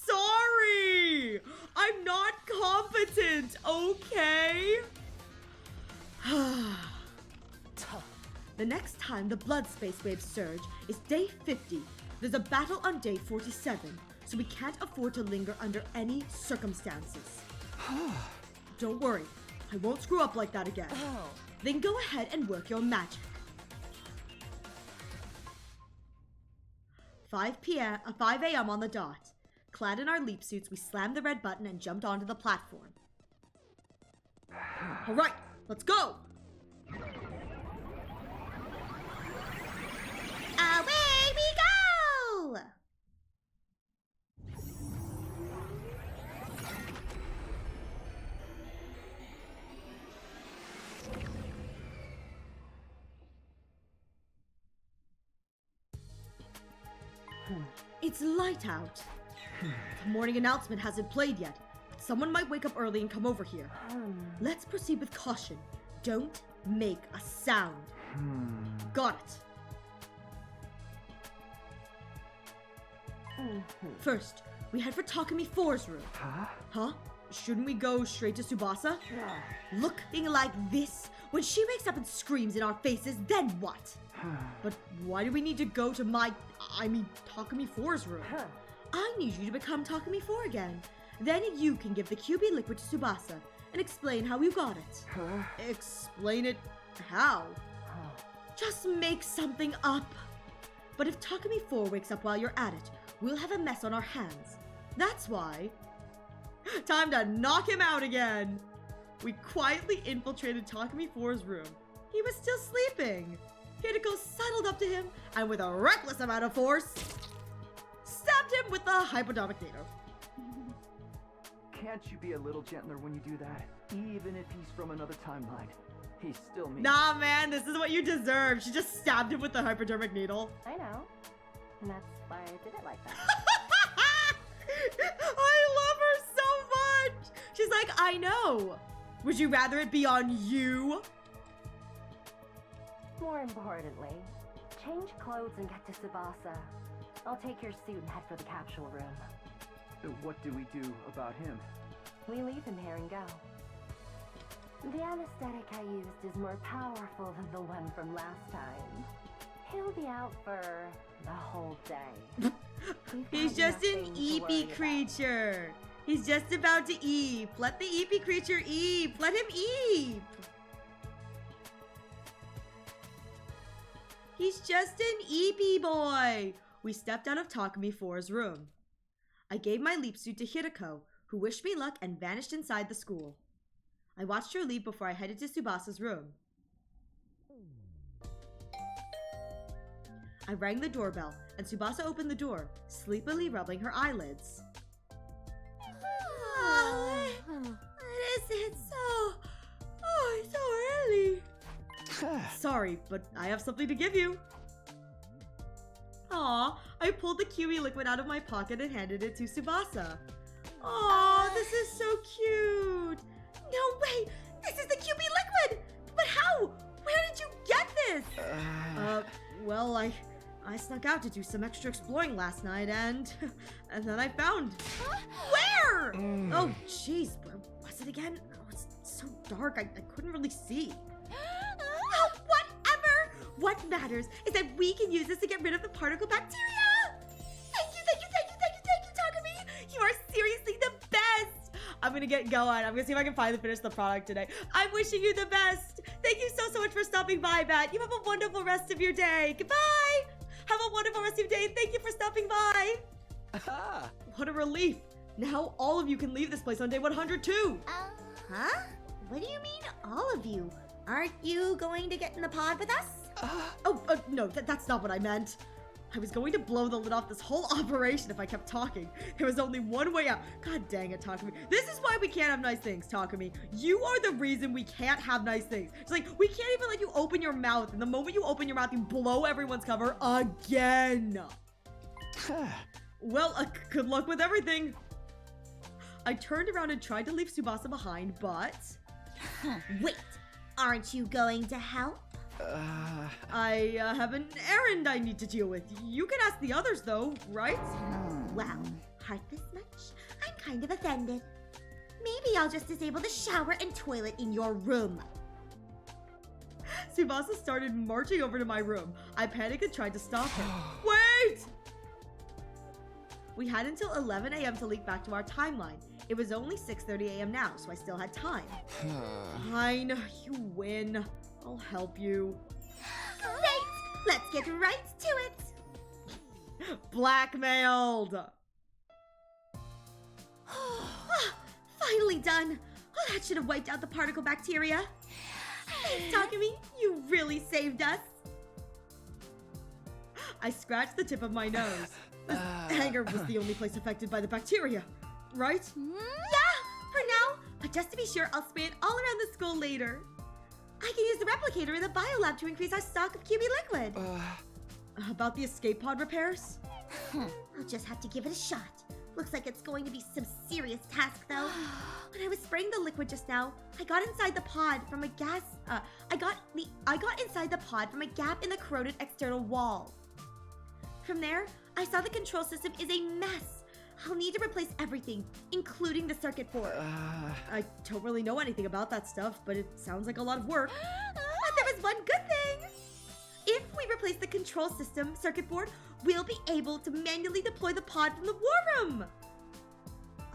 A: sorry. I'm not competent, okay? The next time the blood space waves surge is day 50. There's a battle on day 47, so we can't afford to linger under any circumstances. Don't worry, I won't screw up like that again. Then go ahead and work your magic. 5 a.m. on the dot. Clad in our leap suits, we slammed the red button and jumped onto the platform. All right, let's go!
I: Away we go!
A: It's light out. The morning announcement hasn't played yet. Someone might wake up early and come over here. Let's proceed with caution. Don't make a sound. Got it. First, we head for Takumi 4's room. Huh?
B: shouldn't we go straight to Tsubasa? Looking like this, when she wakes up and screams in our faces, then what? But why do we need to go to Takumi 4's room? I need you to become Takumi 4 again. Then you can give the QB liquid to Tsubasa and explain how you got it. Explain it how? Just make something up. But if Takumi 4 wakes up while you're at it, we'll have a mess on our hands. That's why. Time to knock him out again. We quietly infiltrated Takumi 4's room. He was still sleeping. Hideko sidled up to him and with a reckless amount of force, stabbed him with the hypodermic needle.
F: Can't you be a little gentler when you do that? Even if he's from another timeline, he's still me.
B: Nah, man, this is what you deserve. She just stabbed him with the hypodermic needle.
S: I know. And that's why I did it like that.
B: I love her so much. She's like, I know. Would you rather it be on you?
S: More importantly, change clothes and get to Tsubasa. I'll take your suit and head for the capsule room.
F: What do we do about him?
S: We leave him here and go. The anesthetic I used is more powerful than the one from last time. He'll be out for the whole day.
B: He's just an eepy creature. He's just about to eep. Let the eepy creature eep. Let him eep. He's just an eepy boy. We stepped out of Takumi 4's room. I gave my leap suit to Hideko, who wished me luck and vanished inside the school. I watched her leave before I headed to Tsubasa's room. I rang the doorbell, and Tsubasa opened the door, sleepily rubbing her eyelids. What is it? It's so early. Sorry, but I have something to give you. Aw, I pulled the kiwi liquid out of my pocket and handed it to Tsubasa. Aw, this is so cute. No way, this is the QB liquid. But how? Where did you get this? Well, I snuck out to do some extra exploring last night and then I found. Where? Oh, jeez, where was it again? Oh, it's so dark, I couldn't really see. Oh, whatever! What matters is that we can use this to get rid of the particle bacteria! Thank you, Takumi! You are seriously the best! I'm gonna get going. I'm gonna see if I can finally finish the product today. I'm wishing you the best! Thank you so much for stopping by, Matt. You have a wonderful rest of your day. Goodbye! Have a wonderful rest of your day, and thank you for stopping by! What a relief! Now all of you can leave this place on day 102!
I: Huh? What do you mean, all of you? Aren't you going to get in the pod with us?
B: No, that's not what I meant. I was going to blow the lid off this whole operation if I kept talking. There was only one way out. God dang it, Takumi. This is why we can't have nice things, Takumi. You are the reason we can't have nice things. It's like, we can't even let you open your mouth, and the moment you open your mouth, you blow everyone's cover again. Well, good luck with everything. I turned around and tried to leave Tsubasa behind, but...
I: Wait, aren't you going to help?
B: I have an errand I need to deal with. You can ask the others, though, right?
I: Well, heart this much? I'm kind of offended. Maybe I'll just disable the shower and toilet in your room.
B: Tsubasa started marching over to my room. I panicked and tried to stop her. Wait! We had until 11 a.m. to leak back to our timeline. It was only 6:30 a.m. now, so I still had time. Fine, you win. I'll help you.
I: Great! Let's get right to it!
B: Blackmailed!
I: Finally done! Oh, that should have wiped out the particle bacteria. Thanks, Takumi. You really saved us.
B: I scratched the tip of my nose. This hangar was the only place affected by the bacteria, right?
I: Yeah, for now. But just to be sure, I'll spray it all around the school later. I can use the replicator in the biolab to increase our stock of QB liquid.
B: About the escape pod repairs?
I: I'll just have to give it a shot. Looks like it's going to be some serious task, though. When I was spraying the liquid just now, I got inside the pod from a gas. I got inside the pod from a gap in the corroded external wall. From there, I saw the control system is a mess. I'll need to replace everything, including the circuit board.
A: I don't really know anything about that stuff, but it sounds like a lot of work.
I: But there was one good thing. If we replace the control system circuit board, we'll be able to manually deploy the pod from the war room.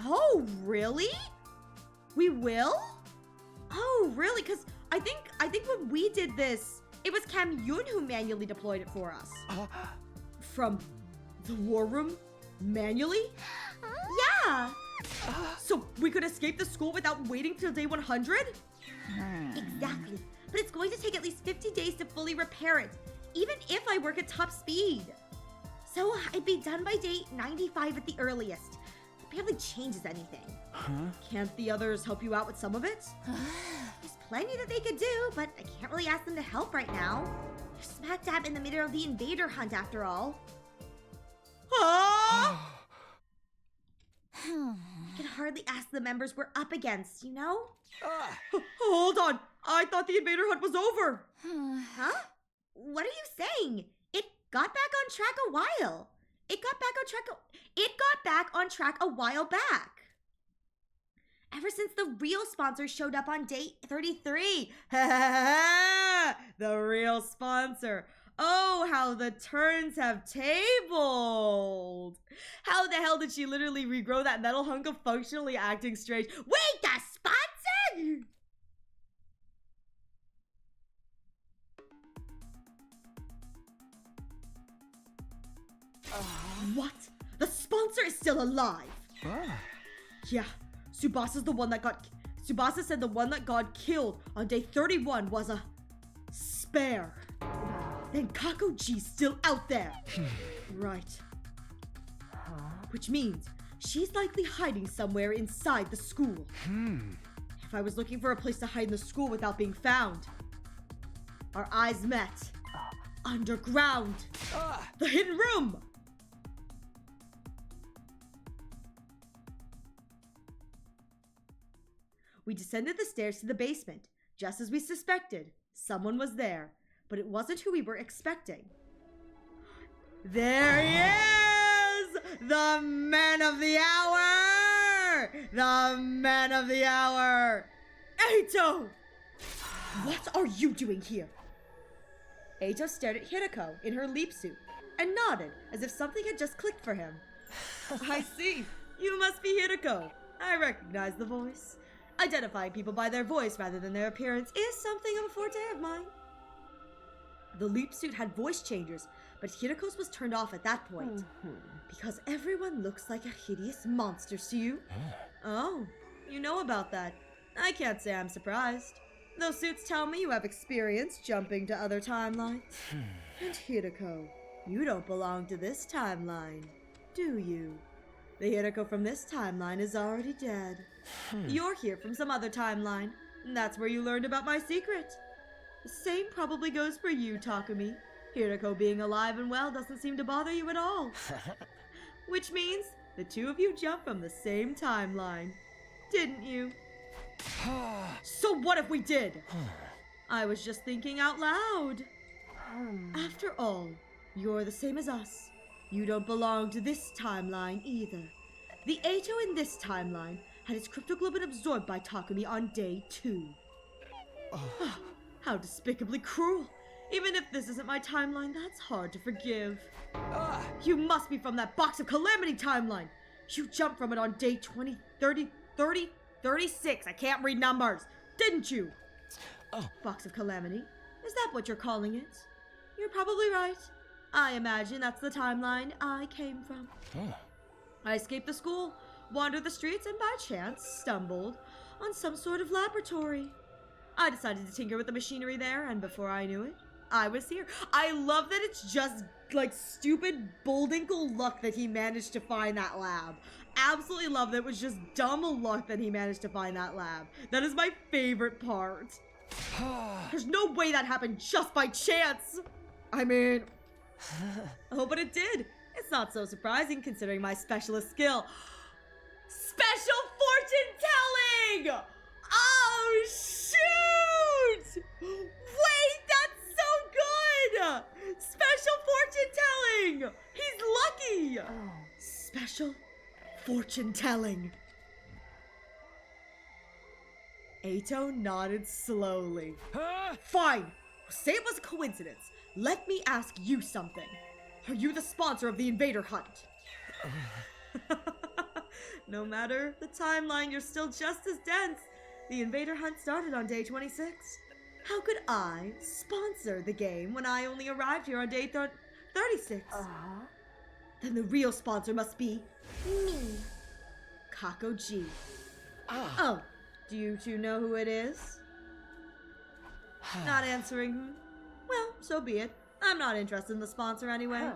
A: Oh, really? We will?
I: Oh, really? Because I think when we did this, it was Cam Yun who manually deployed it for us.
A: From the war room? Manually?
I: Yeah.
A: So we could escape the school without waiting till day 100?
I: Exactly. But it's going to take at least 50 days to fully repair it, even if I work at top speed. So I'd be done by day 95 at the earliest. It barely changes anything.
A: Can't the others help you out with some of it?
I: There's plenty that they could do, but I can't really ask them to help right now. They're smack dab in the middle of the invader hunt after all. I can hardly ask the members we're up against, you know?
A: Hold on! I thought the invader hunt was over!
I: Huh? What are you saying? It got back on track a while. It got back on track a while back. Ever since the real sponsor showed up on day 33.
A: The real sponsor. Oh, how the turns have tabled. How the hell did she literally regrow that metal hunk of functionally acting strange? Wait, the sponsor? What? The sponsor is still alive? Yeah, Tsubasa said the one that got killed on day 31 was a spare. Then Kakoji's still out there. Right. Which means she's likely hiding somewhere inside the school. If I was looking for a place to hide in the school without being found, our eyes met. Underground. The hidden room. We descended the stairs to the basement. Just as we suspected, someone was there. But it wasn't who we were expecting. There he is! The man of the hour! The man of the hour! Eito! What are you doing here? Eito stared at Hirako in her leap suit and nodded as if something had just clicked for him. I see. You must be Hirako. I recognize the voice. Identifying people by their voice rather than their appearance is something of a forte of mine. The leap suit had voice changers, but Hirako's was turned off at that point. Because everyone looks like a hideous monster to you. Oh, you know about that. I can't say I'm surprised. Those suits tell me you have experience jumping to other timelines. And Hirako, you don't belong to this timeline, do you? The Hirako from this timeline is already dead. You're here from some other timeline. That's where you learned about my secret. The same probably goes for you, Takumi. Hirako being alive and well doesn't seem to bother you at all. Which means the two of you jumped from the same timeline, didn't you? So what if we did? I was just thinking out loud. After all, you're the same as us. You don't belong to this timeline either. The Eito in this timeline had its cryptoglobin absorbed by Takumi on day 2. How despicably cruel. Even if this isn't my timeline, that's hard to forgive. You must be from that Box of Calamity timeline. You jumped from it on day 20, 30, 36. I can't read numbers. Didn't you? Box of Calamity? Is that what you're calling it? You're probably right. I imagine that's the timeline I came from. I escaped the school, wandered the streets, and by chance stumbled on some sort of laboratory. I decided to tinker with the machinery there, and before I knew it, I was here. I love that it's just, like, stupid bulldinkle luck that he managed to find that lab. Absolutely love that it was just dumb luck that he managed to find that lab. That is my favorite part. There's no way that happened just by chance. I mean... Oh, but it did. It's not so surprising considering my specialist skill. Special fortune telling! Oh, shoot! Wait, that's so good! Special fortune telling! He's lucky! Special fortune telling. Ato nodded slowly. Fine. Say it was a coincidence. Let me ask you something. Are you the sponsor of the Invader Hunt? No matter the timeline, you're still just as dense. The Invader Hunt started on day 26. How could I sponsor the game when I only arrived here on day 36? Then the real sponsor must be me. Kako G. Oh, do you two know who it is? Not answering. Well, so be it. I'm not interested in the sponsor anyway.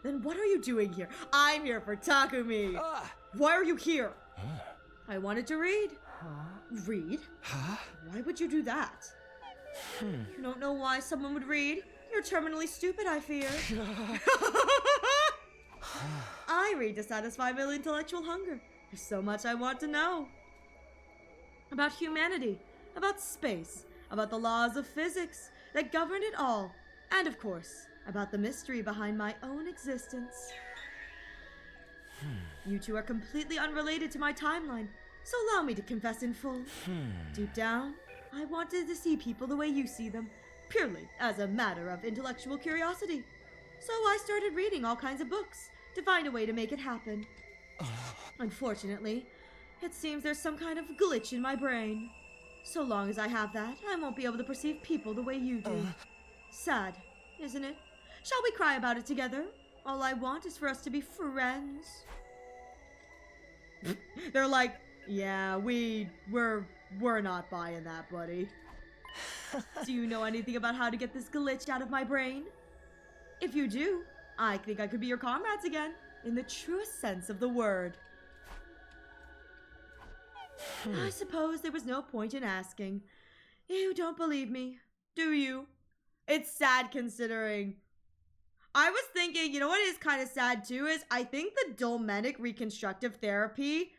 A: Then what are you doing here? I'm here for Takumi. Why are you here? I wanted to read. Read? Why would you do that? You don't know why someone would read? You're terminally stupid, I fear. I read to satisfy my intellectual hunger. There's so much I want to know. About humanity, about space, about the laws of physics that govern it all, and of course, about the mystery behind my own existence. You two are completely unrelated to my timeline, so allow me to confess in full. Deep down, I wanted to see people the way you see them, purely as a matter of intellectual curiosity. So I started reading all kinds of books to find a way to make it happen. Unfortunately, it seems there's some kind of glitch in my brain. So long as I have that, I won't be able to perceive people the way you do. Sad, isn't it? Shall we cry about it together? All I want is for us to be friends. They're like, yeah, we're not buying that, buddy. Do you know anything about how to get this glitch out of my brain? If you do, I think I could be your comrades again, in the truest sense of the word. I suppose there was no point in asking. You don't believe me, do you? It's sad considering. I was thinking, you know what is kind of sad too is I think the Dolmenic reconstructive therapy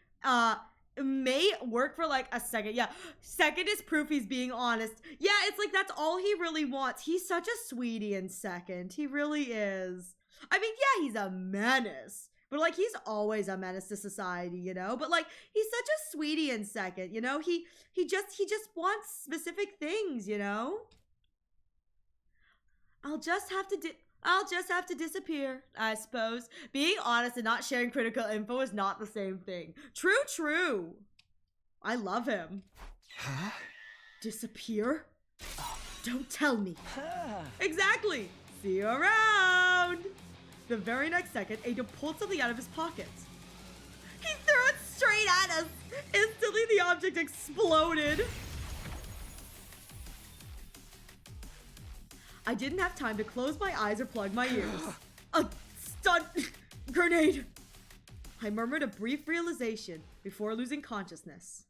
A: may work for like a second. Yeah, second is proof he's being honest. Yeah, it's like that's all he really wants. He's such a sweetie in second. He really is. I mean, yeah, he's a menace. But like he's always a menace to society, you know? But like he's such a sweetie in second, you know? He just wants specific things, you know? I'll just have to disappear, I suppose. Being honest and not sharing critical info is not the same thing. True. I love him. Disappear? Don't tell me. Exactly. See you around. The very next second, Ada pulled something out of his pocket. He threw it straight at us. Instantly, the object exploded. I didn't have time to close my eyes or plug my ears. A stun grenade. I murmured a brief realization before losing consciousness.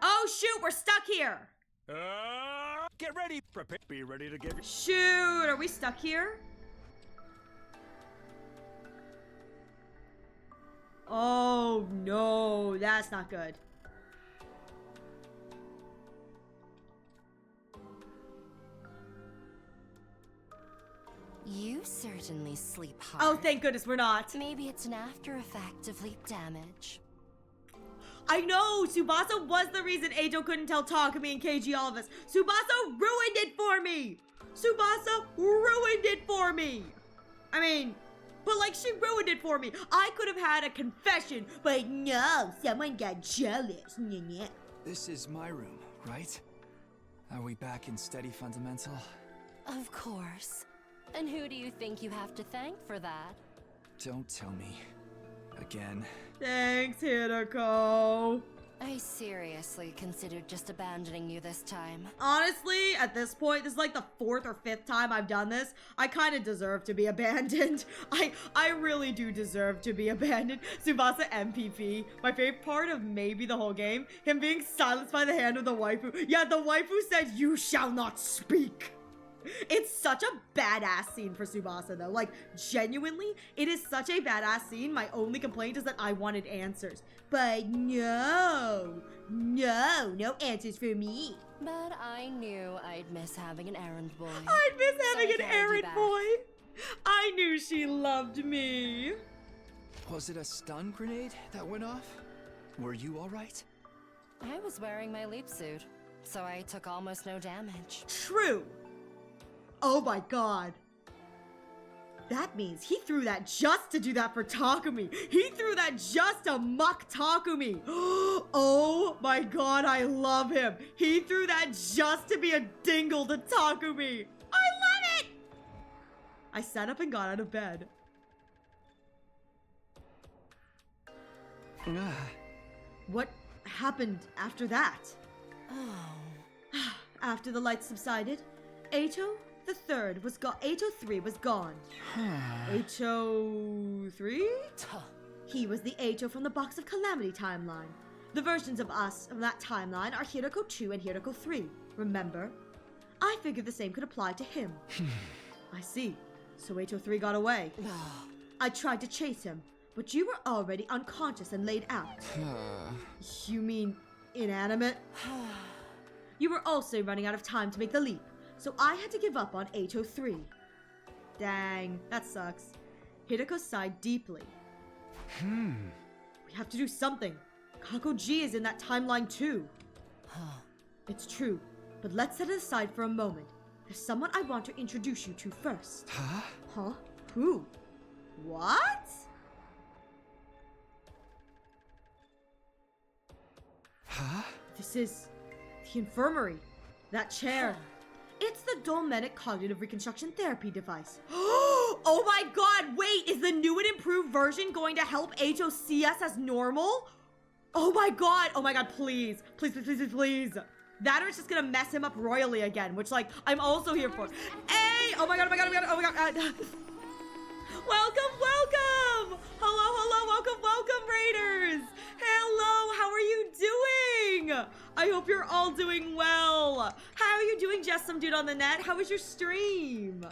A: Oh shoot, we're stuck here.
E: Get ready. Prepare. Be ready to give.
A: Shoot, are we stuck here? Oh no, that's not good.
C: You certainly sleep hard.
A: Oh, thank goodness we're not.
C: Maybe it's an after effect of leap damage.
A: I know! Tsubasa was the reason Eito couldn't tell Takumi and KG all of us. Tsubasa ruined it for me! Tsubasa ruined it for me! I mean, but like she ruined it for me. I could have had a confession, but no, someone got jealous.
T: This is my room, right? Are we back in steady fundamental?
C: Of course. And who do you think you have to thank for that?
T: Don't tell me. Again.
A: Thanks, Hideko.
C: I seriously considered just abandoning you this time.
A: Honestly, at this point, this is like the 4th or 5th time I've done this. I kind of deserve to be abandoned. I really do deserve to be abandoned. Tsubasa MPP. My favorite part of maybe the whole game. Him being silenced by the hand of the waifu. Yeah, the waifu said, "You shall not speak." It's such a badass scene for Tsubasa though. Like, genuinely, it is such a badass scene. My only complaint is that I wanted answers. But no,
I: No, no answers for me.
C: But I knew I'd miss having an errand boy.
A: I'd miss having
C: I
A: an
C: carried you
A: errand
C: back.
A: boy. I knew she loved me.
T: Was it a stun grenade that went off? Were you alright?
C: I was wearing my leap suit, so I took almost no damage.
A: True. Oh my god. That means he threw that just to do that for Takumi. He threw that just to muck Takumi. Oh my god, I love him. He threw that just to be a dingle to Takumi. I love it! I sat up and got out of bed. What happened after that?
C: Oh.
A: After the lights subsided, Ato the third was gone. Ato 3 was gone. Ato 3? He was the Ato from the Box of Calamity timeline. The versions of us from that timeline are Hiroko 2 and Hiroko 3. Remember? I figured the same could apply to him. I see. So Ato 3 got away. I tried to chase him, but you were already unconscious and laid out. You mean inanimate? You were also running out of time to make the leap, so I had to give up on Ato 3. Dang, that sucks. Hideko sighed deeply. We have to do something. Kakoji is in that timeline too. It's true, but let's set it aside for a moment. There's someone I want to introduce you to first. Huh? Who? What? This is the infirmary. That chair. It's the Dolmenic Cognitive Reconstruction Therapy device. Oh my god, wait, is the new and improved version going to help Ato see us as normal? Oh my god, please. Please, please, please, please, please. That or it's just gonna mess him up royally again, which, like, I'm also here for. Hey! Oh my god, oh my god, oh my god, oh my god. Welcome, welcome! Hello, welcome, Raiders! Hello, how are you doing? I hope you're all doing well. How are you doing, Just Some Dude on the Net? How was your stream?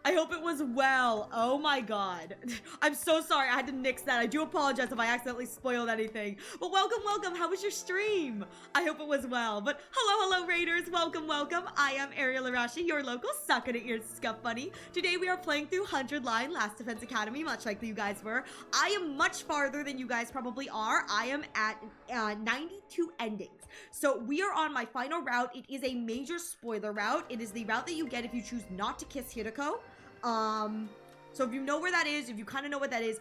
A: I hope it was well. Oh my god. I'm so sorry. I had to nix that. I do apologize if I accidentally spoiled anything. But welcome, welcome. How was your stream? I hope it was well. But hello, Raiders. Welcome, welcome. I am Ariel Arashi, your local suck-it-at-ears scuff bunny. Today we are playing through 100 Line Last Defense Academy, much like you guys were. I am much farther than you guys probably are. I am at 92 endings. So we are on my final route. It is a major spoiler route. It is the route that you get if you choose not to kiss Hiroko. So if you know where that is, if you kind of know what that is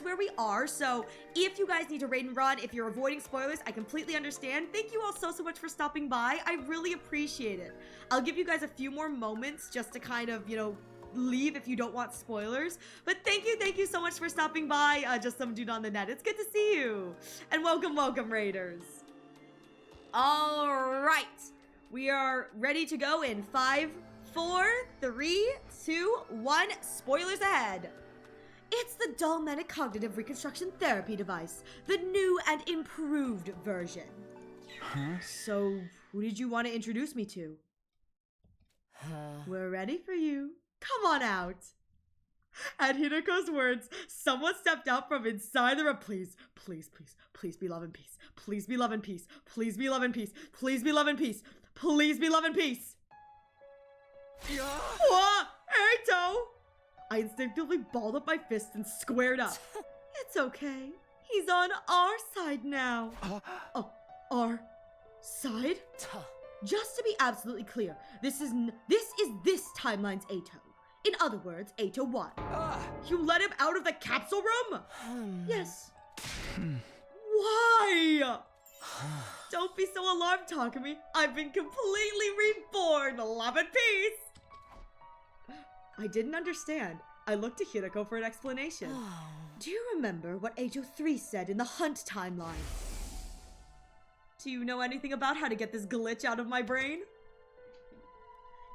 A: where we are. So if you guys need to raid and run, if you're avoiding spoilers, I completely understand. Thank you all so much for stopping by. I really appreciate it. I'll give you guys a few more moments just to kind of, you know, leave if you don't want spoilers. But thank you so much for stopping by, Just Some Dude on the Net. It's good to see you. And welcome, Raiders. All right. We are ready to go in 5, 4, 3, 2, 1. Spoilers ahead. It's the Dolmenic Cognitive Reconstruction Therapy device, the new and improved version. So, who did you want to introduce me to? We're ready for you. Come on out. At Hideko's words, someone stepped out from inside the room. Please be love and peace. Please be love and peace. Please be love and peace. Please be love and peace. Please be love and peace. What? Ato! I instinctively balled up my fist and squared up. It's okay. He's on our side now. Our side? Just to be absolutely clear, this is this timeline's Ato. In other words, Ato 1. You let him out of the capsule room? Yes. Why? Don't be so alarmed, Takumi. I've been completely reborn. Love and peace. I didn't understand. I looked to Hiroko for an explanation. Do you remember what Ato 3 said in the Hunt timeline? Do you know anything about how to get this glitch out of my brain?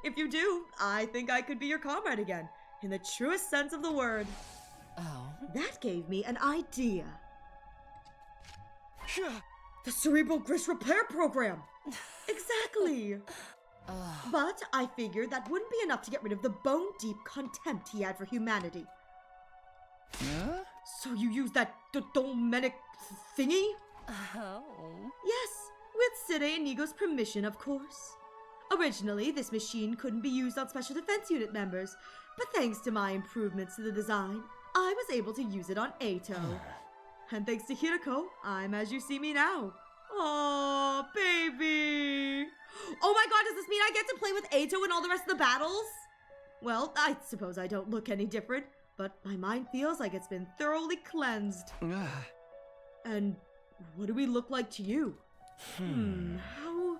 A: If you do, I think I could be your comrade again, in the truest sense of the word. That gave me an idea. The Cerebral Grist Repair Program! Exactly! But I figured that wouldn't be enough to get rid of the bone-deep contempt he had for humanity. So you used that Dolmenic thingy? Yes,
B: Side and Nigo's permission, of course. Originally, this machine couldn't be used on Special Defense Unit members, but thanks to my improvements to the design, I was able to use it on Ato. And thanks to Hirako, I'm as you see me now. Oh, baby! Oh my god, does this mean I get to play with Ato in all the rest of the battles? Well, I suppose I don't look any different, but my mind feels like it's been thoroughly cleansed. And what do we look like to you? How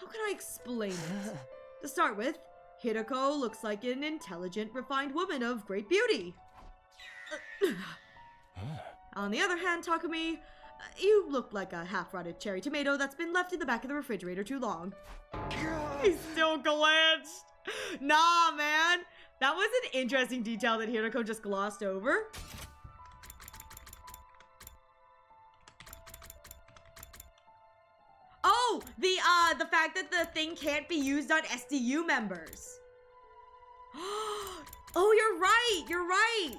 B: can I explain it? To start with, Hirako looks like an intelligent, refined woman of great beauty. On the other hand, Takumi, you look like a half-rotted cherry tomato that's been left in the back of the refrigerator too long.
A: He's still glitched. Nah, man. That was an interesting detail that Hirako just glossed over.
B: Oh, the fact that the thing can't be used on SDU members. Oh, you're right. You're right.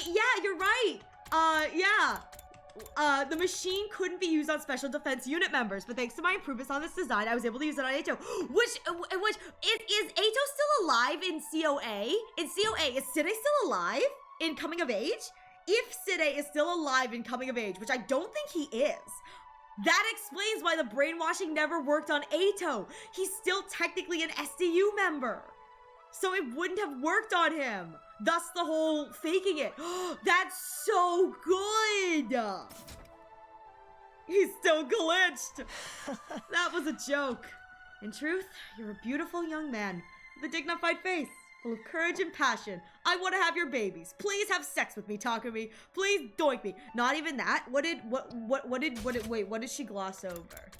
B: Yeah, you're right. The machine couldn't be used on Special Defense Unit members, but thanks to my improvements on this design, I was able to use it on Ato. Is Ato still alive in COA? In COA, is Side still alive in Coming of Age? If Side is still alive in Coming of Age, which I don't think he is, that explains why the brainwashing never worked on Ato. He's still technically an SDU member, so it wouldn't have worked on him. Thus the whole faking it. That's so good!
A: He's still glitched.
B: That was a joke. In truth, you're a beautiful young man with a dignified face, full of courage and passion. I want to have your babies. Please have sex with me, Takumi. Please doink me. Not even that. Wait, what did she gloss over?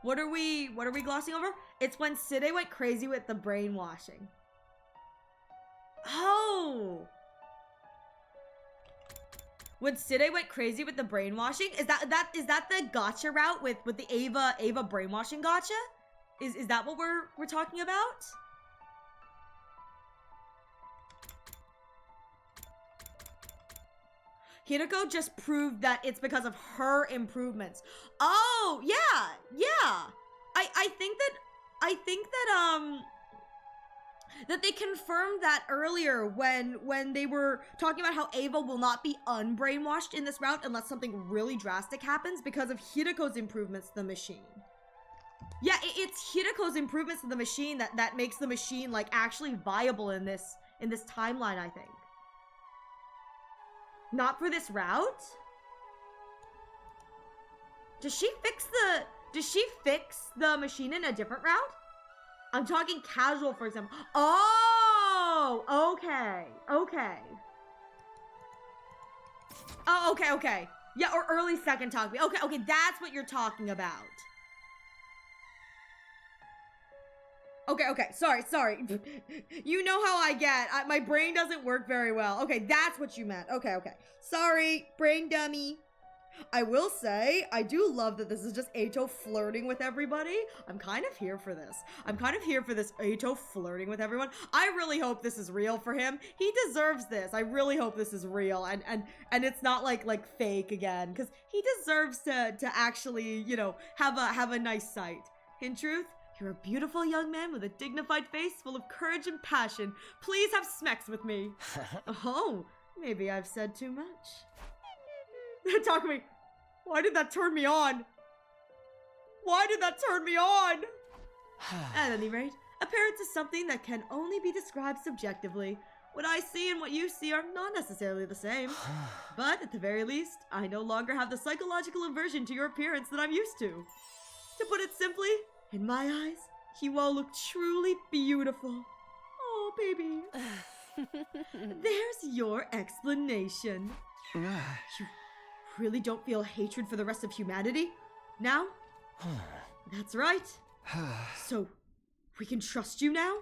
B: What are we glossing over? It's when Side went crazy with the brainwashing. Oh! When Side went crazy with the brainwashing? Is that the gotcha route with the Ava brainwashing gotcha? Is that what we're talking about? Hirako just proved that it's because of her improvements. Oh, yeah. I think that they confirmed that earlier when they were talking about how Ava will not be unbrainwashed in this route unless something really drastic happens because of Hirako's improvements to the machine. Yeah, it's Hirako's improvements to the machine that makes the machine like actually viable in this timeline, I think. Not for this route? Does she fix the machine in a different route? I'm talking casual, for example. Oh, okay. Oh, okay. Yeah, or early second Takumi. Okay, that's what you're talking about. Okay, sorry. You know how I get. My brain doesn't work very well. Okay, that's what you meant. Okay. Sorry, brain dummy. I will say, I do love that this is just Ato flirting with everybody. I'm kind of here for this. Ato flirting with everyone. I really hope this is real for him. He deserves this. I really hope this is real and it's not like fake again, because he deserves to actually, have a nice sight. In truth, you're a beautiful young man with a dignified face full of courage and passion. Please have smecks with me. Oh, maybe I've said too much. Talk to me. Why did that turn me on? At any rate, appearance is something that can only be described subjectively. What I see and what you see are not necessarily the same. But at the very least, I no longer have the psychological aversion to your appearance that I'm used to. To put it simply, in my eyes, you all look truly beautiful. Oh, baby. There's your explanation. You really don't feel hatred for the rest of humanity? Now? That's right. So, we can trust you now?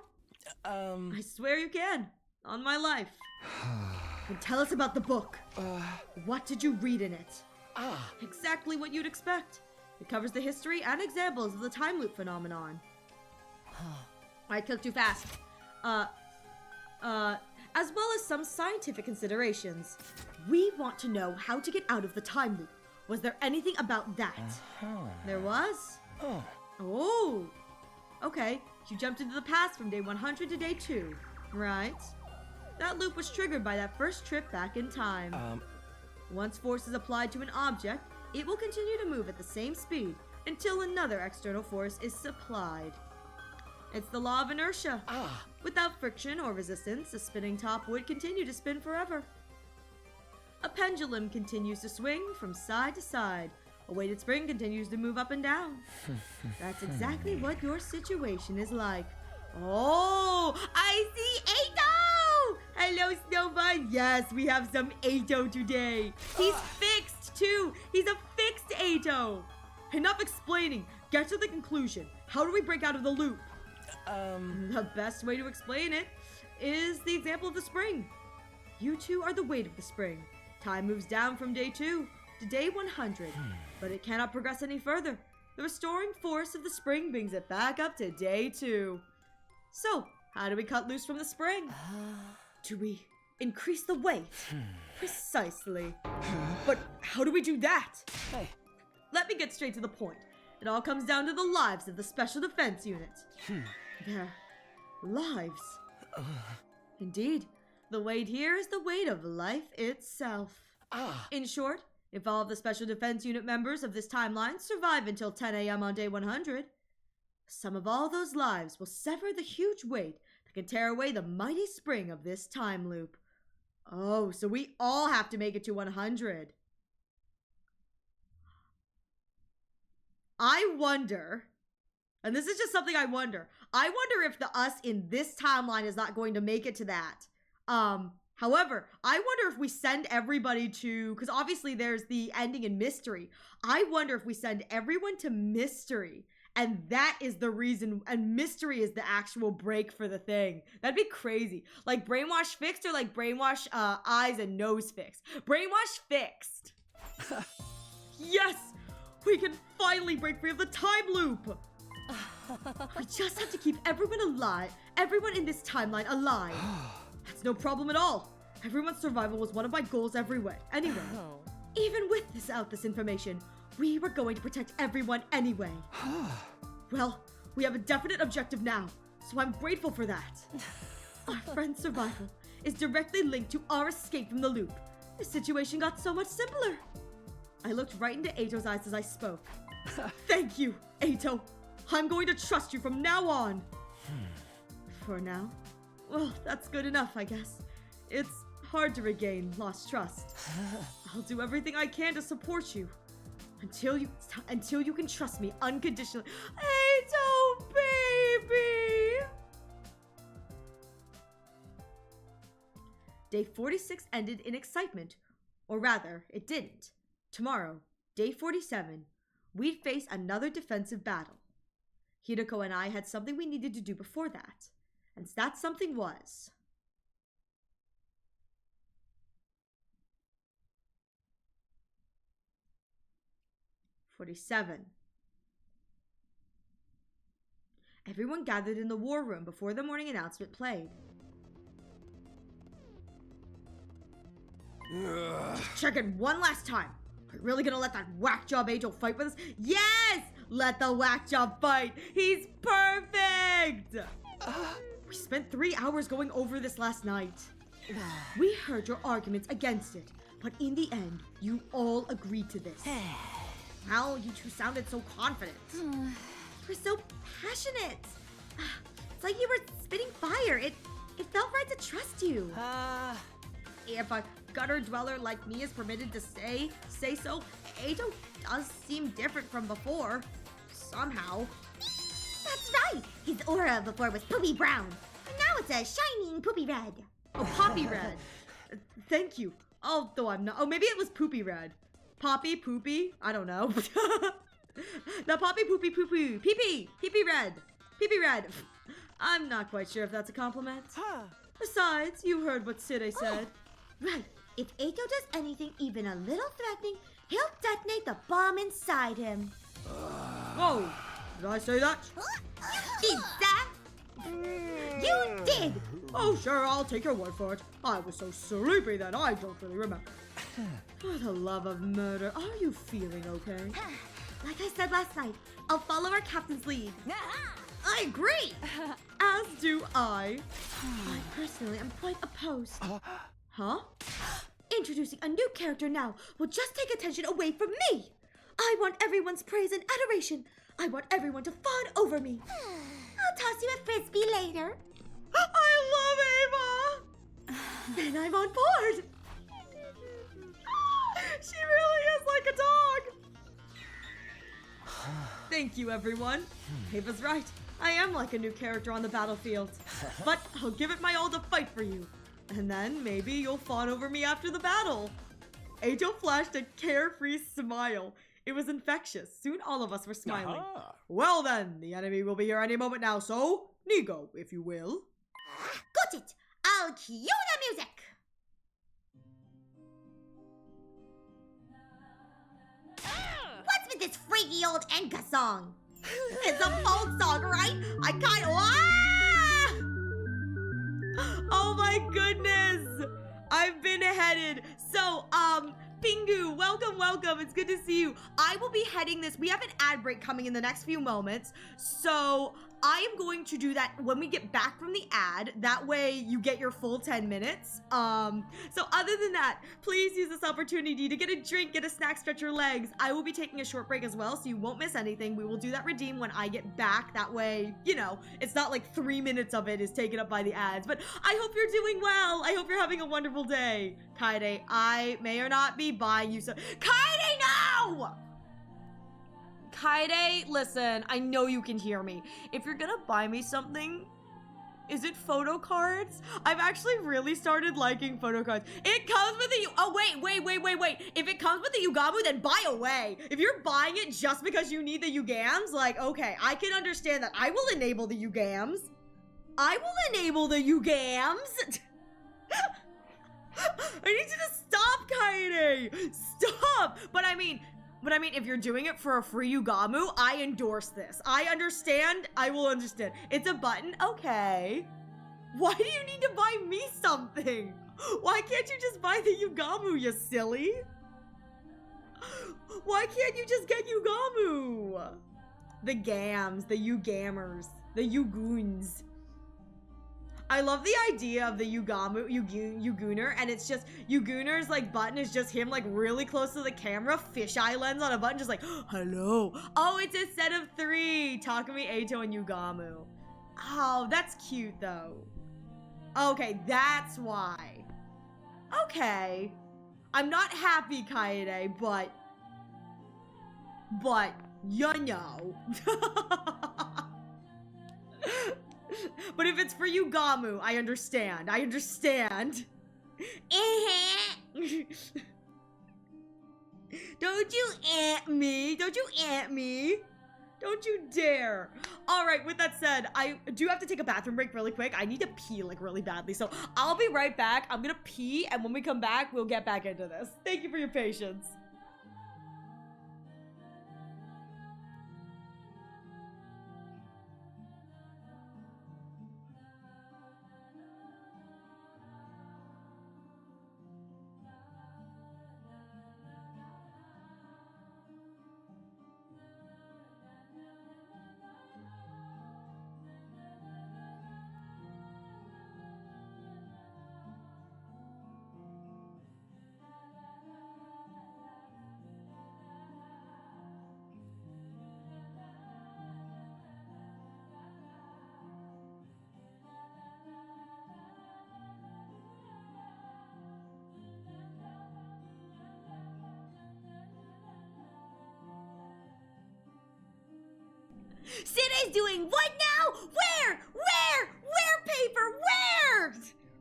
B: I swear you can. On my life. And tell us about the book. What did you read in it? Exactly what you'd expect. It covers the history and examples of the time loop phenomenon. I clicked too fast. as well as some scientific considerations. We want to know how to get out of the time loop. Was there anything about that? There was? Oh. Okay, you jumped into the past from day 100 to day 2, right? That loop was triggered by that first trip back in time. Once force is applied to an object, it will continue to move at the same speed until another external force is supplied. It's the law of inertia. Without friction or resistance, a spinning top would continue to spin forever. A pendulum continues to swing from side to side. A weighted spring continues to move up and down. That's exactly what your situation is like. Oh, I see Ato! Hello, Snowbud. Yes, we have some Ato today. He's fixed, too. He's a fixed Ato. Enough explaining. Get to the conclusion. How do we break out of the loop? The best way to explain it is the example of the spring. You two are the weight of the spring. Time moves down from day 2 to day 100, but it cannot progress any further. The restoring force of the spring brings it back up to day 2. So, how do we cut loose from the spring? Do we increase the weight? Precisely. But how do we do that? Let me get straight to the point. It all comes down to the lives of the Special Defense Unit. Their lives. Indeed, the weight here is the weight of life itself. In short, if all of the Special Defense Unit members of this timeline survive until 10 a.m. on day 100, the sum of all those lives will sever the huge weight that can tear away the mighty spring of this time loop. Oh, so we all have to make it to 100. I wonder, and this is just something I wonder if the us in this timeline is not going to make it to that. However, I wonder if we send everybody to, because obviously there's the ending in Mystery. I wonder if we send everyone to Mystery, and that is the reason, and Mystery is the actual break for the thing. That'd be crazy. Like Brainwash Fixed or like Brainwash Eyes and Nose Fixed. Brainwash Fixed. Yes! We can finally break free of the time loop! We just have to keep everyone alive, everyone in this timeline alive. That's no problem at all. Everyone's survival was one of my goals anyway. Even with this information, we were going to protect everyone anyway. Well, we have a definite objective now, so I'm grateful for that. Our friend's survival is directly linked to our escape from the loop. The situation got so much simpler. I looked right into Ato's eyes as I spoke. Thank you, Ato. I'm going to trust you from now on. For now? Well, that's good enough, I guess. It's hard to regain lost trust. I'll do everything I can to support you. Until you can trust me unconditionally. Ato, baby! Day 46 ended in excitement. Or rather, it didn't. Tomorrow, day 47, we'd face another defensive battle. Hideko and I had something we needed to do before that, and that something was... Everyone gathered in the war room before the morning announcement played. Just check it one last time. Are you really gonna let that whack job Angel fight with us? Yes! Let the whack job fight! He's perfect! We spent 3 hours going over this last night. We heard your arguments against it, but in the end, you all agreed to this. Well, you two sounded so confident. You were so passionate. It's like you were spitting fire. It felt right to trust you. If a gutter dweller like me is permitted to say so, Ato does seem different from before. Somehow.
I: That's right. His aura before was poopy brown, and now it's a shining poopy red.
B: Oh, poppy red. Thank you. Although I'm not. Oh, maybe it was poopy red. Poppy, poopy. I don't know. The poppy, poopy, poo-poo. Pee-pee. Pee-pee red. Pee-pee red. I'm not quite sure if that's a compliment. Besides, you heard what Side said.
I: Right. If Ato does anything even a little threatening, he'll detonate the bomb inside him.
B: Whoa. Did I say that?
I: Did that? You did!
A: Oh, sure, I'll take your word for it. I was so sleepy that I don't really remember. For the love of murder, are you feeling okay?
I: Like I said last night, I'll follow our captain's lead. I agree!
A: As do I.
I: I personally am quite opposed. Huh? Introducing a new character now will just take attention away from me. I want everyone's praise and adoration. I want everyone to fawn over me. I'll toss you a frisbee later.
A: I love Ava! Then I'm on board. She really is like a dog. Thank you, everyone. Ava's right. I am like a new character on the battlefield. But I'll give it my all to fight for you. And then maybe you'll fawn over me after the battle. Ato flashed a carefree smile. It was infectious. Soon all of us were smiling. Well then, the enemy will be here any moment now, so Nigo, if you will.
I: Got it! I'll cue the music! What's with this freaky old enka song? It's a folk song, right? I kinda
A: Oh my goodness! I've been headed. So, Pingu, welcome. It's good to see you. I will be heading this. We have an ad break coming in the next few moments. So, I am going to do that when we get back from the ad. That way you get your full 10 minutes. So other than that, please use this opportunity to get a drink, get a snack, stretch your legs. I will be taking a short break as well, so you won't miss anything. We will do that redeem when I get back. That way, you know, it's not like 3 minutes of it is taken up by the ads. But I hope you're doing well. I hope you're having a wonderful day. Kaede, I may or not be buying you some. Kaede, no! Kaede, listen, I know you can hear me. If you're gonna buy me something, is it photo cards? I've actually really started liking photo cards. It comes with a, oh wait. If it comes with the Yugamu, then buy away. If you're buying it just because you need the Yugams, like, okay, I can understand that. I will enable the Yugams. I need you to stop, Kaede. Stop. But I mean, if you're doing it for a free Yugamu, I endorse this. I understand. I will understand. It's a button. Okay. Why do you need to buy me something? Why can't you just buy the Yugamu, you silly? Why can't you just get Yugamu? The Gams, the Yugamers, the Yugoons. I love the idea of the Yugooner, and it's just, Yugooner's, like, button is just him, like, really close to the camera, fisheye lens on a button, just like, hello. Oh, it's a set of 3, Takumi, Ato, and Yugamu. Oh, that's cute, though. Okay, that's why. Okay. I'm not happy, Kaede, but, you know. But if it's for Yugamu, I understand. Don't you ant me. Don't you dare. All right, with that said, I do have to take a bathroom break really quick. I need to pee, like, really badly. So I'll be right back. I'm gonna pee, and when we come back, we'll get back into this. Thank you for your patience. Sidney's doing what now? Where, Paper, where?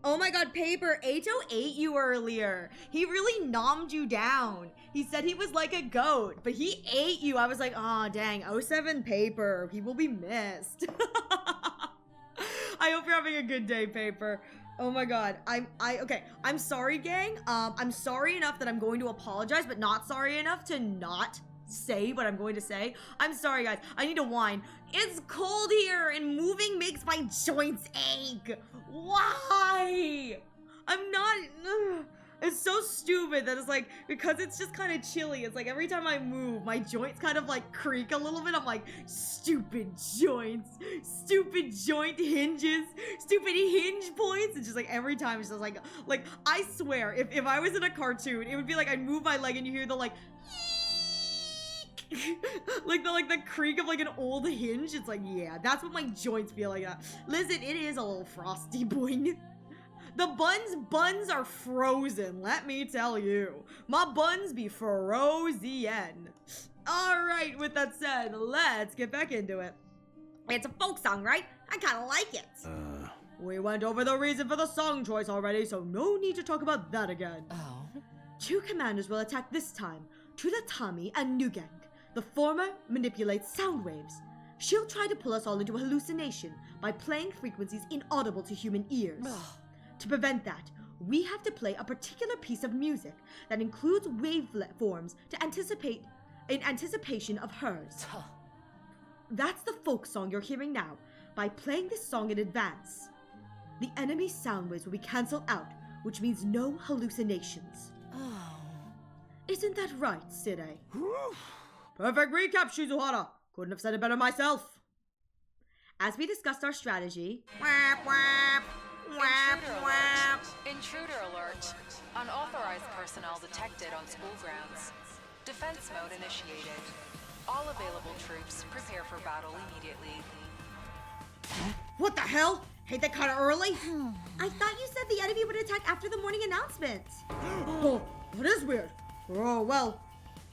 A: Oh my god, Paper, Ato ate you earlier. He really nommed you down. He said he was like a goat, but he ate you. I was like, oh dang, 07 Paper, he will be missed. I hope you're having a good day, Paper. Oh my god, okay, I'm sorry, gang. I'm sorry enough that I'm going to apologize, but not sorry enough to not say what I'm going to say. I'm sorry, guys. I need to whine. It's cold here, and moving makes my joints ache. Why? I'm not... Ugh. It's so stupid that it's like, because it's just kind of chilly, it's like every time I move, my joints kind of like creak a little bit. I'm like, stupid joints, stupid joint hinges, stupid hinge points. It's just like every time it's just like I swear, if I was in a cartoon, it would be like I'd move my leg and you hear the like, like the creak of like an old hinge. It's like, yeah, that's what my joints feel like. Listen, it is a little frosty, boing. The buns are frozen, let me tell you. My buns be frozen. All right, with that said, let's get back into it. It's a folk song, right? I kind of like it. We went over the reason for the song choice already, so no need to talk about that again.
C: Oh.
B: 2 commanders will attack this time, Tudatami and Nugang. The former manipulates sound waves. She'll try to pull us all into a hallucination by playing frequencies inaudible to human ears. To prevent that, we have to play a particular piece of music that includes waveforms in anticipation of hers. That's the folk song you're hearing now. By playing this song in advance, the enemy's sound waves will be cancelled out, which means no hallucinations.
C: Oh.
B: Isn't that right, Side? Perfect recap, Shizuhara. Couldn't have said it better myself. As we discussed our strategy...
G: Intruder alert. Unauthorized personnel detected on school grounds. Defense mode initiated. All available troops prepare for battle immediately.
B: What the hell? Ain't that kind of early? I thought you said the enemy would attack after the morning announcement. Oh, that is weird. Oh, well,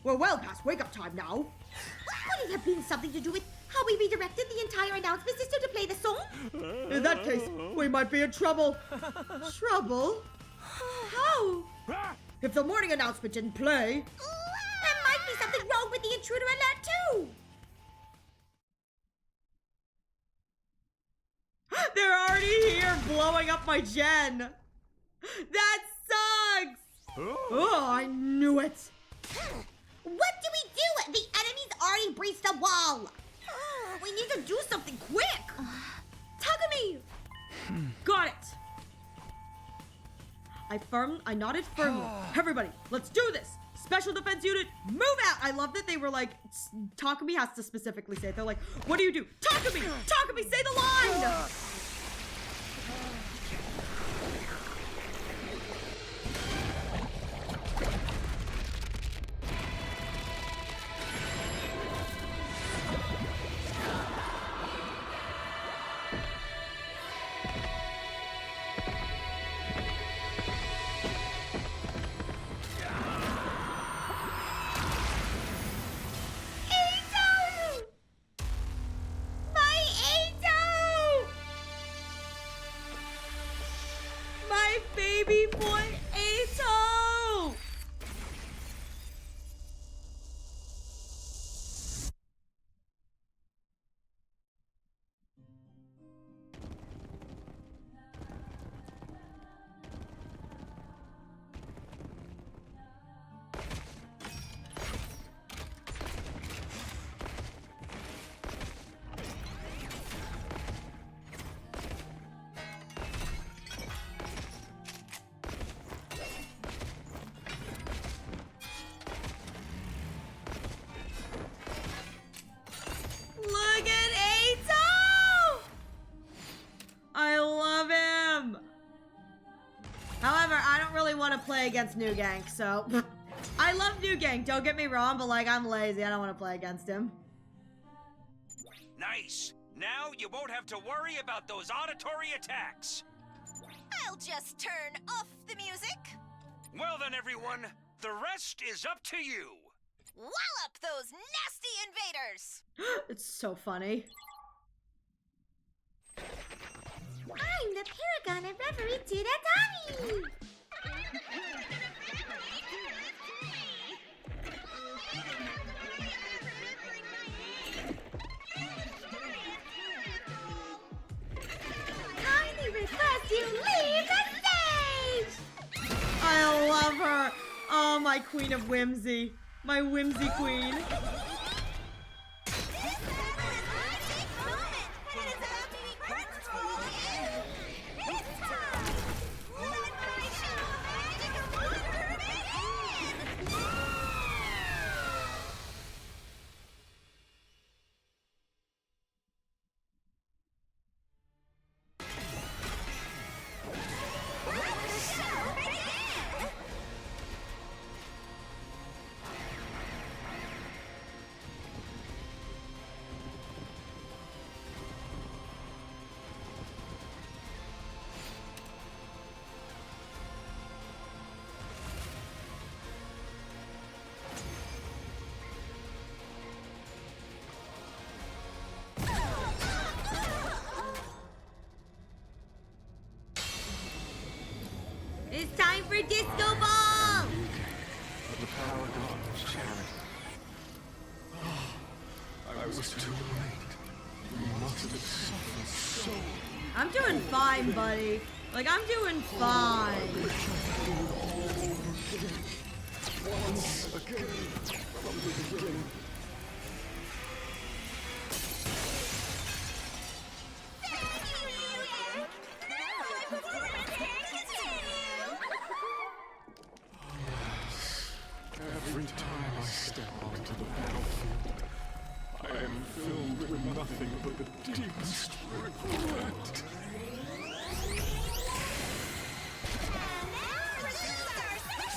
B: we're well past wake-up time now.
I: Would it have been something to do with how we redirected the entire announcement system to play the song?
B: In that case, we might be in trouble. Trouble? How? If the morning announcement didn't play...
I: There might be something wrong with the intruder alert, too.
A: They're already here blowing up my gen. That sucks.
B: Oh, I knew it.
I: What do we do? The enemy's already breached the wall. We need to do something quick.
B: Takumi! Got it. I nodded firmly. Everybody, let's do this. Special defense unit, move out. I love that they were like, Takumi has to specifically say it. They're like, what do you do? Takumi! Takumi, say the line! Baby boy Ato! Play against New Gang, so I love New Gang, don't get me wrong, but like I'm lazy, I don't want to play against him.
D: Nice. Now you won't have to worry about those auditory attacks.
M: I'll just turn off the music.
D: Well then, everyone, the rest is up to you.
M: Wallop those nasty invaders.
B: It's so funny.
I: I'm the Paragon of Reverie Tudatami. Kindly request you leave the stage!
A: I love her! Oh, my queen of whimsy. My whimsy queen.
I: It's time for Disco Ball!
E: The paragon was charity. I was too late. You must have suffered so.
A: I'm doing fine, buddy. Like, I'm doing fine.
E: Once again, from the beginning. Every time I step onto the battlefield, I am filled with nothing but the deepest regret.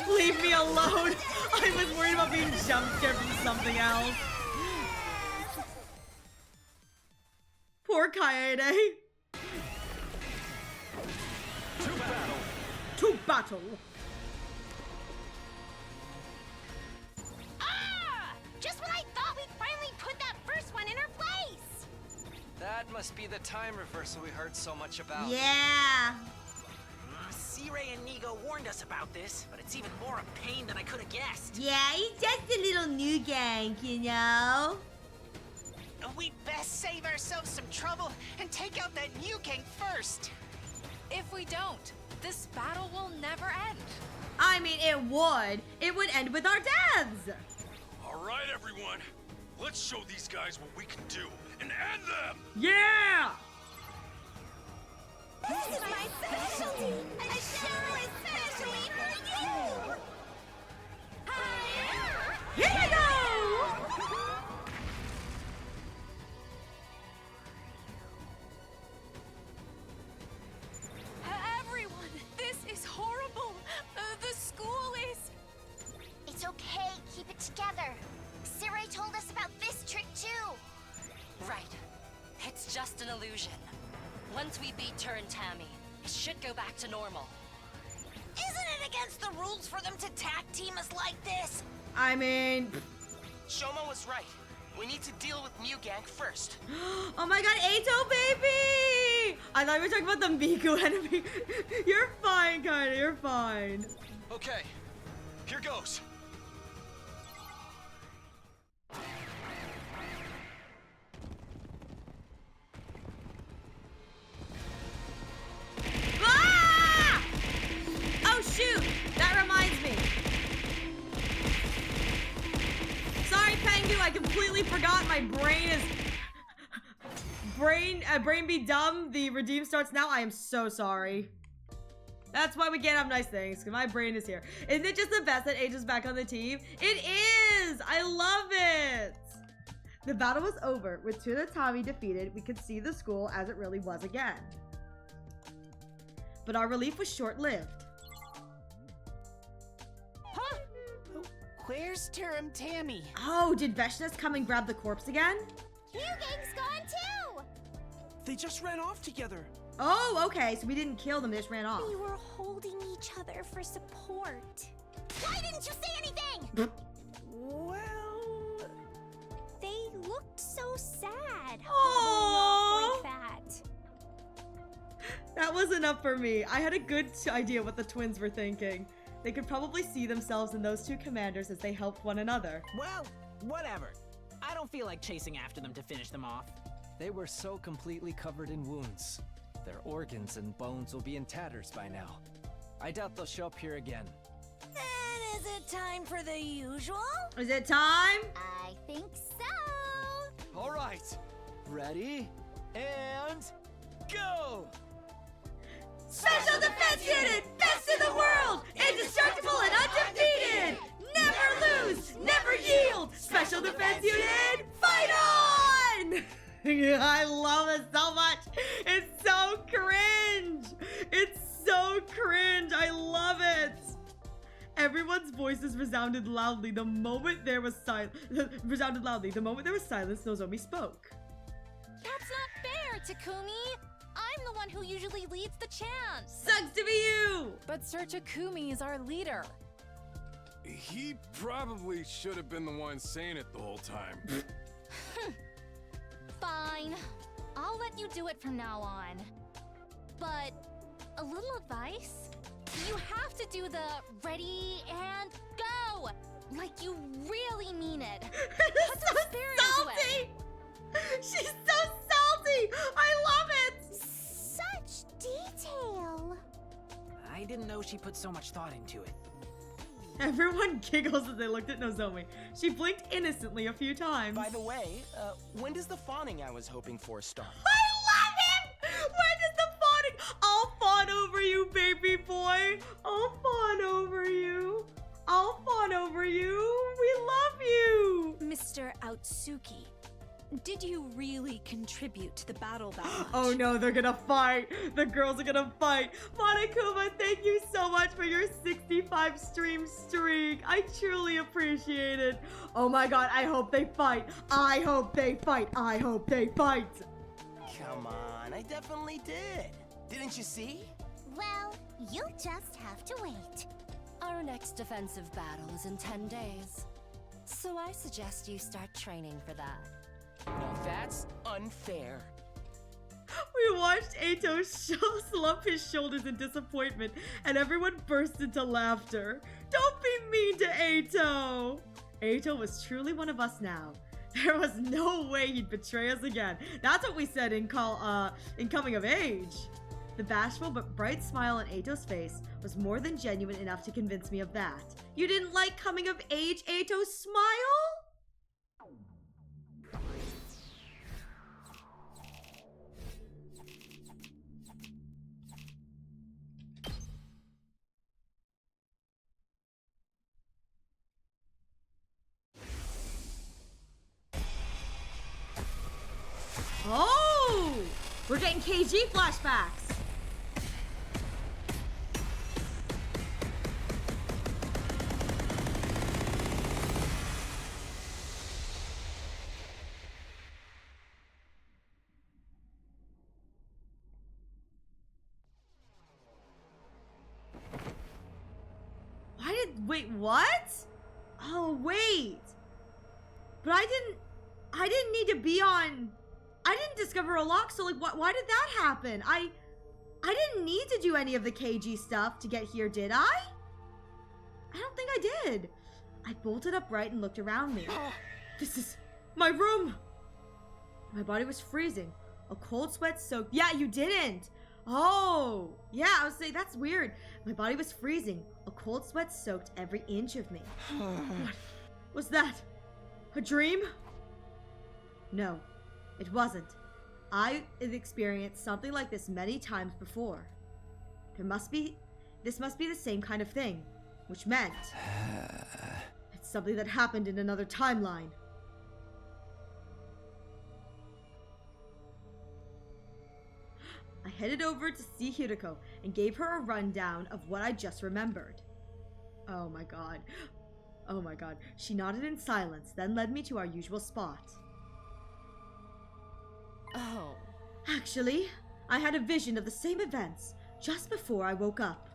A: Leave me alone. I was worried about being jump scared from something else. Poor Kaede. To battle.
M: Just when I thought we'd finally put that first one in her place!
L: That must be the time reversal we heard so much about.
I: Yeah.
O: C-Ray and Nigo warned us about this, but it's even more a pain than I could have guessed.
I: Yeah, he's just a little new gank, you know?
J: We'd best save ourselves some trouble and take out that new gang first.
G: If we don't, this battle will never end.
A: I mean, it would. It would end with our deaths.
D: All right, everyone. Let's show these guys what we can do and end them.
A: Yeah!
M: This is my specialty! A show especially for you!
A: Here we go!
G: Everyone, this is horrible. The school is...
M: It's okay, keep it together. C-Ray told us about this trick too.
C: Right. It's just an illusion. Once we beat her and Tammy, it should go back to normal.
M: Isn't it against the rules for them to tag team us like this?
A: I mean...
O: Shoma was right. We need to deal with Mew Gang first.
A: Oh my god, Ato baby! I thought we were talking about the Miku enemy. You're fine, kinda, you're fine.
R: Okay, here goes.
A: Ah! Oh shoot! That reminds me. Sorry, Pengu, I completely forgot my brain is... Brain be dumb. The redeem starts now. I am so sorry. That's why we can't have nice things, because my brain is here. Isn't it just the best that Age is back on the team? It is! I love it! The battle was over. With Tsunatami defeated, we could see the school as it really was again. But our relief was short-lived.
J: Huh? Where's Turum Tammy?
A: Oh, did Veshnas come and grab the corpse again?
M: Mew Gang's gone too!
H: They just ran off together.
A: Oh, okay, so we didn't kill them, they just ran off.
M: They were holding each other for support. Why didn't you say anything?
H: Well...
M: They looked so sad.
A: Aww.
M: Like that.
A: That was enough for me. I had a good idea what the twins were thinking. They could probably see themselves in those two commanders as they helped one another.
O: Well, whatever. I don't feel like chasing after them to finish them off.
T: They were so completely covered in wounds. Their organs and bones will be in tatters by now. I doubt they'll show up here again.
M: That is a time for the usual?
A: Is it time?
M: I think so.
H: All right. Ready? And go!
B: Special Defense Unit! Best in the world! Indestructible and undefeated! Never lose! Never yield! Special Defense Unit, fight on!
A: I love it so much. It's so cringe. It's so cringe. I love it. Everyone's voices resounded loudly the moment there was silence. The moment there was silence, Nozomi spoke.
K: That's not fair, Takumi! I'm the one who usually leads the chant!
A: Sucks to be you!
Q: But Sir Takumi is our leader.
E: He probably should have been the one saying it the whole time.
K: Fine. I'll let you do it from now on. But a little advice? You have to do the ready and go! Like you really mean it. Put some spirit into it.
A: She's so salty! I love it!
M: Such detail.
O: I didn't know she put so much thought into it.
A: Everyone giggles as they looked at Nozomi. She blinked innocently a few times.
O: By the way, when does the fawning I was hoping for start?
A: I love him! When does the fawning? I'll fawn over you, baby boy. I'll fawn over you. I'll fawn over you. We love you.
K: Mr. Outsuki, did you really contribute to the battle that much?
A: Oh no, they're gonna fight. The girls are gonna fight. Monokuma, thank you so much for your 65 stream streak. I truly appreciate it. Oh my god, I hope they fight. I hope they fight. I hope they fight.
O: Come on, I definitely did. Didn't you see?
M: Well, you'll just have to wait.
C: Our next defensive battle is in 10 days. So I suggest you start training for that.
O: Now that's unfair.
A: We watched Eito slump his shoulders in disappointment, and everyone burst into laughter. Don't be mean to Eito! Eito was truly one of us now. There was no way he'd betray us again. That's what we said in Coming of Age. The bashful but bright smile on Eito's face was more than genuine enough to convince me of that. You didn't like Coming of Age Eito's smile? Oh! We're getting KG flashbacks! Wait, what? Oh, wait. But I didn't need to be on... I didn't discover a lock, so like, why did that happen? I didn't need to do any of the KG stuff to get here, did I? I don't think I did. I bolted upright and looked around me. This is my room. My body was freezing. A cold sweat soaked... Yeah, you didn't. Oh, yeah, I was saying, that's weird. My body was freezing. A cold sweat soaked every inch of me. What was that? A dream? No, it wasn't. I've experienced something like this many times before. This must be the same kind of thing, which meant it's something that happened in another timeline. I headed over to see Hiriko and gave her a rundown of what I just remembered. Oh my god. Oh my god. She nodded in silence, then led me to our usual spot.
C: Oh.
A: Actually, I had a vision of the same events just before I woke up.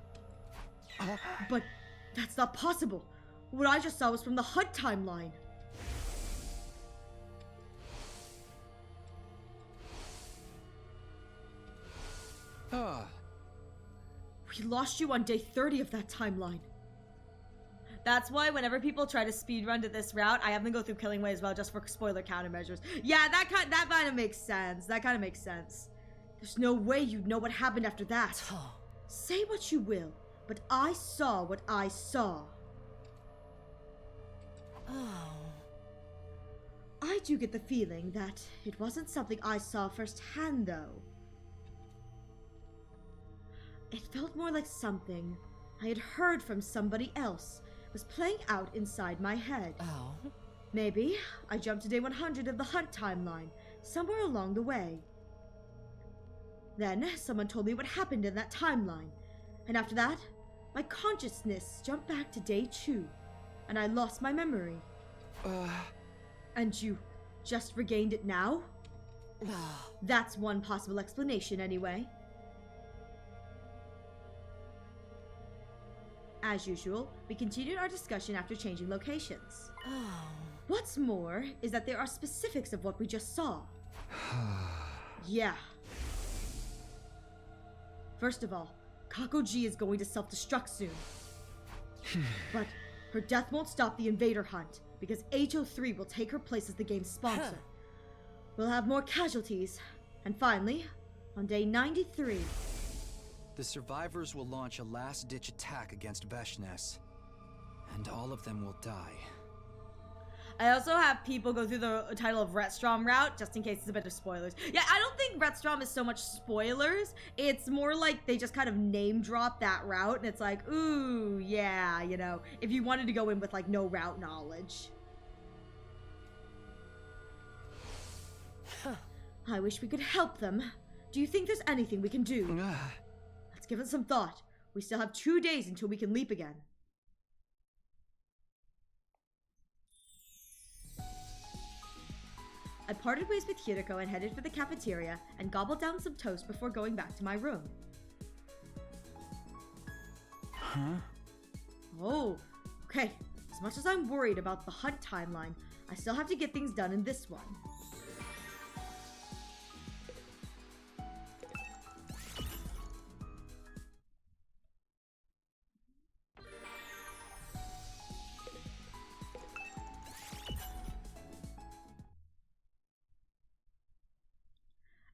A: But that's not possible. What I just saw was from the HUD timeline. We lost you on day 30 of that timeline. That's why whenever people try to speedrun to this route, I have them go through Killing Way as well, just for spoiler countermeasures. Yeah, that kind of makes sense. That kind of makes sense. There's no way you'd know what happened after that. Say what you will, but I saw what I saw.
B: I do get the feeling that it wasn't something I saw firsthand, though. It felt more like something I had heard from somebody else was playing out inside my head.
C: Oh?
B: Maybe I jumped to day 100 of the Hunt timeline, somewhere along the way. Then someone told me what happened in that timeline, and after that, my consciousness jumped back to day 2, and I lost my memory. And you just regained it now? That's one possible explanation, anyway. As usual, we continued our discussion after changing locations. What's more is that there are specifics of what we just saw. Yeah. First of all, Kakoji is going to self-destruct soon. But her death won't stop the invader hunt, because HO3 will take her place as the game's sponsor. We'll have more casualties. And finally, on day 93...
T: the survivors will launch a last-ditch attack against Veshnes, and all of them will die.
A: I also have people go through the title of Retstrom route, just in case it's a bit of spoilers. Yeah, I don't think Retstrom is so much spoilers. It's more like they just kind of name drop that route, and it's like, ooh, yeah, you know, if you wanted to go in with, like, no route knowledge. I wish we could help them. Do you think there's anything we can do? Let's give it some thought. We still have 2 days until we can leap again. I parted ways with Hiriko and headed for the cafeteria and gobbled down some toast before going back to my room.
T: Huh?
A: Oh, okay. As much as I'm worried about the Hunt timeline, I still have to get things done in this one.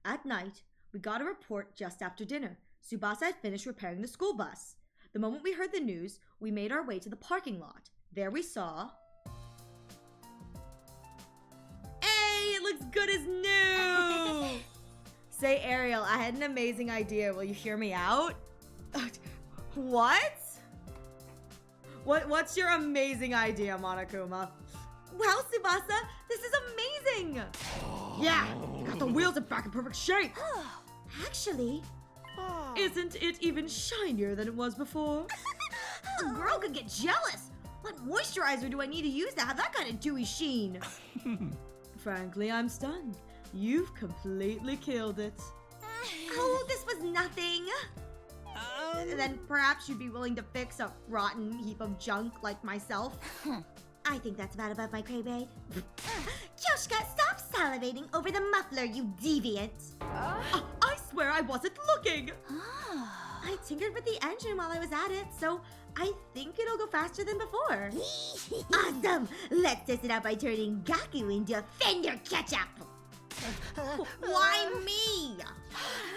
A: At night, we got a report just after dinner. Tsubasa had finished repairing the school bus. The moment we heard the news, we made our way to the parking lot. There we saw... Hey, it looks good as new! Say, Ariel, I had an amazing idea. Will you hear me out? What? What's your amazing idea, Monokuma?
B: Wow, Tsubasa, this is amazing!
A: Yeah, got the wheels back in perfect shape.
B: Actually...
A: Isn't it even shinier than it was before?
B: A girl could get jealous! What moisturizer do I need to use to have that kind of dewy sheen?
A: Frankly, I'm stunned. You've completely killed it.
B: Oh, this was nothing. Then perhaps you'd be willing to fix a rotten heap of junk like myself. I think that's about above my pay grade. Kyoshka, stop salivating over the muffler, you deviant.
A: I swear I wasn't looking.
B: I tinkered with the engine while I was at it, so I think it'll go faster than before. Awesome! Let's test it out by turning Gaku into Fender Ketchup. Why me?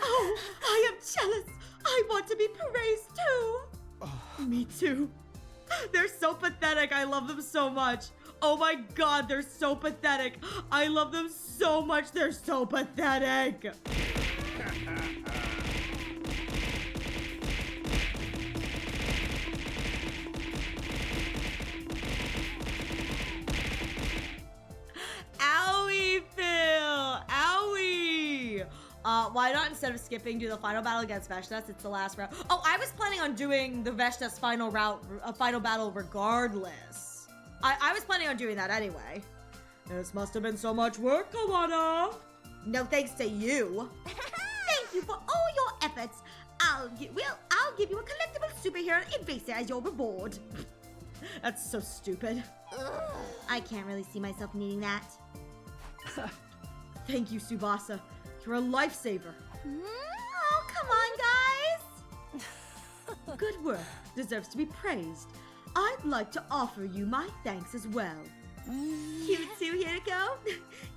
A: Oh, I am jealous. I want to be praised too. Me too. They're so pathetic. I love them so much. Oh my god, they're so pathetic. I love them so much. They're so pathetic. Owie, Phil. Owie. Why not, instead of skipping, do the final battle against Veshnes? It's the last round. Oh, I was planning on doing the Veshnes final battle regardless. I was planning on doing that anyway. This must have been so much work, Kawana. No thanks to you.
B: Thank you for all your efforts. I'll give you a collectible superhero eraser as your reward.
A: That's so stupid.
B: I can't really see myself needing that.
A: Thank you, Tsubasa. You're a lifesaver.
B: Oh, come on, guys.
A: Good work. Deserves to be praised. I'd like to offer you my thanks as well.
B: You too, Hiriko?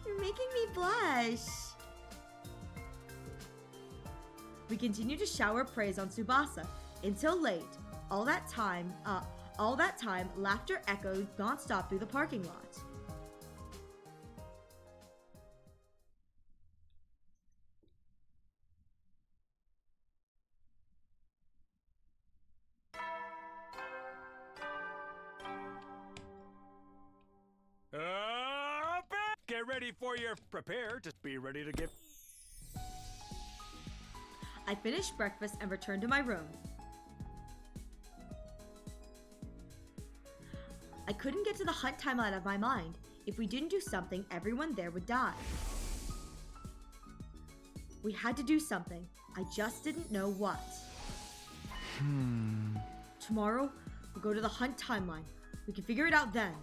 B: You're making me blush.
A: We continue to shower praise on Tsubasa until late. All that time,
B: All that time, laughter echoed nonstop through the parking lot.
E: Get ready for your prepare to be ready to give.
B: I finished breakfast and returned to my room. I couldn't get to the hunt timeline out of my mind. If we didn't do something, everyone there would die. We had to do something. I just didn't know what. Tomorrow, we'll go to the hunt timeline. We can figure it out then.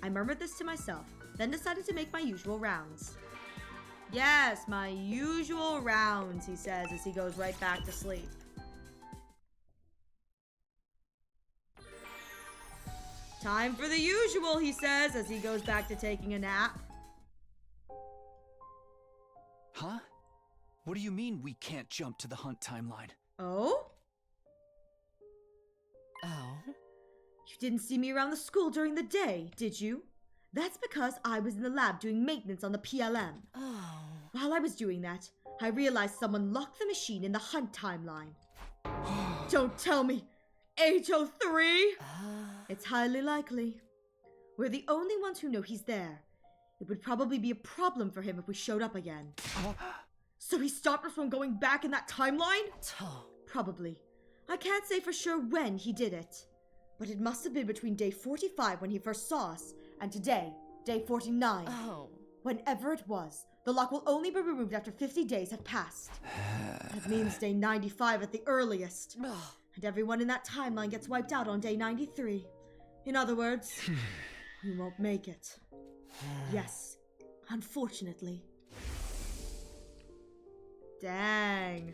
B: I murmured this to myself, then decided to make my usual rounds. Yes, my usual rounds, he says as he goes right back to sleep. Time for the usual, he says as he goes back to taking a nap.
T: Huh? What do you mean we can't jump to the hunt timeline?
B: Oh?
C: Oh?
B: You didn't see me around the school during the day, did you? That's because I was in the lab doing maintenance on the PLM.
C: Oh.
B: While I was doing that, I realized someone locked the machine in the hunt timeline. Don't tell me! H03? It's highly likely. We're the only ones who know he's there. It would probably be a problem for him if we showed up again. So he stopped us from going back in that timeline? Probably. I can't say for sure when he did it. But it must have been between day 45 when he first saw us, and today, day 49.
C: Oh.
B: Whenever it was, the lock will only be removed after 50 days have passed. That means day 95 at the earliest. And everyone in that timeline gets wiped out on day 93. In other words, we won't make it. Yes, unfortunately. Dang.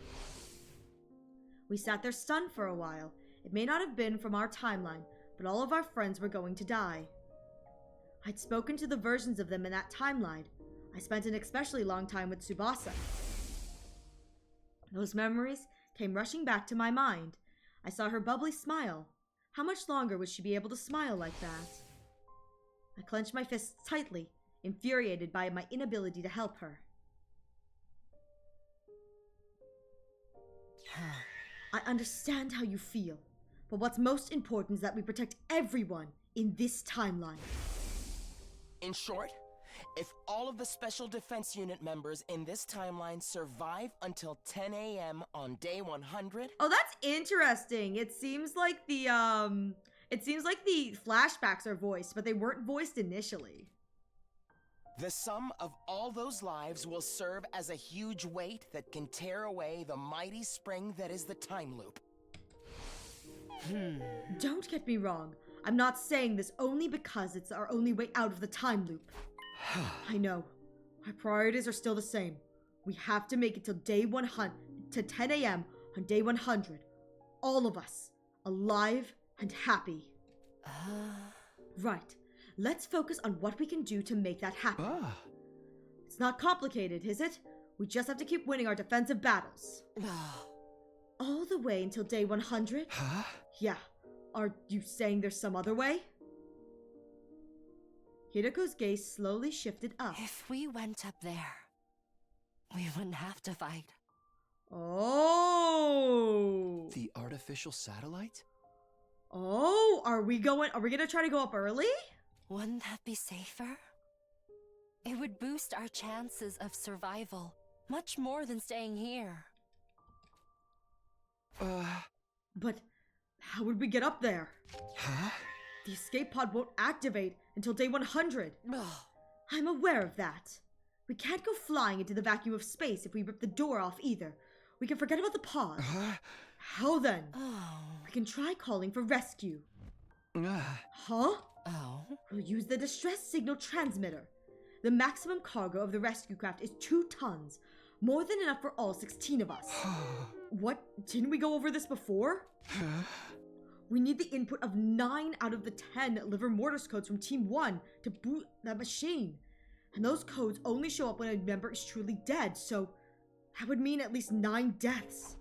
B: We sat there stunned for a while. It may not have been from our timeline, but all of our friends were going to die. I'd spoken to the versions of them in that timeline. I spent an especially long time with Tsubasa. Those memories came rushing back to my mind. I saw her bubbly smile. How much longer would she be able to smile like that? I clenched my fists tightly, infuriated by my inability to help her. I understand how you feel, but what's most important is that we protect everyone in this timeline.
U: In short, if all of the Special Defense Unit members in this timeline survive until 10 a.m. on day 100...
B: Oh, that's interesting. It seems like the flashbacks are voiced, but they weren't voiced initially.
U: The sum of all those lives will serve as a huge weight that can tear away the mighty spring that is the time loop.
B: Don't get me wrong. I'm not saying this only because it's our only way out of the time loop. I know. Our priorities are still the same. We have to make it till day 100, to 10 a.m. on day 100. All of us, alive and happy. Right. Let's focus on what we can do to make that happen. It's not complicated, is it? We just have to keep winning our defensive battles. All the way until day 100?
T: Huh?
B: Yeah. Are you saying there's some other way? Hideko's gaze slowly shifted up.
C: If we went up there, we wouldn't have to fight.
B: Oh!
T: The artificial satellite?
B: Oh, are we gonna try to go up early?
C: Wouldn't that be safer? It would boost our chances of survival much more than staying here.
B: But how would we get up there?
T: Huh?
B: The escape pod won't activate until day 100. I'm aware of that. We can't go flying into the vacuum of space if we rip the door off either. We can forget about the pod. How then? We can try calling for rescue. Huh? We'll use the distress signal transmitter. The maximum cargo of the rescue craft is 2 tons. More than enough for all 16 of us. What? Didn't we go over this before? We need the input of 9 out of the 10 liver mortis codes from Team 1 to boot that machine. And those codes only show up when a member is truly dead, so that would mean at least 9 deaths.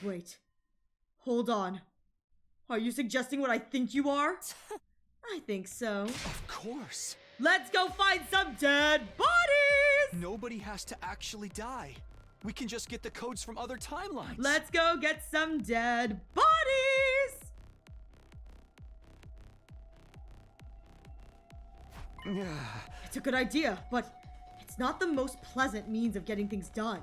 B: Wait. Hold on.
A: Are you suggesting what I think you are? I think so.
T: Of course.
A: Let's go find some dead bodies!
T: Nobody has to actually die. We can just get the codes from other timelines.
A: Let's go get some dead bodies! It's a good idea, but it's not the most pleasant means of getting things done.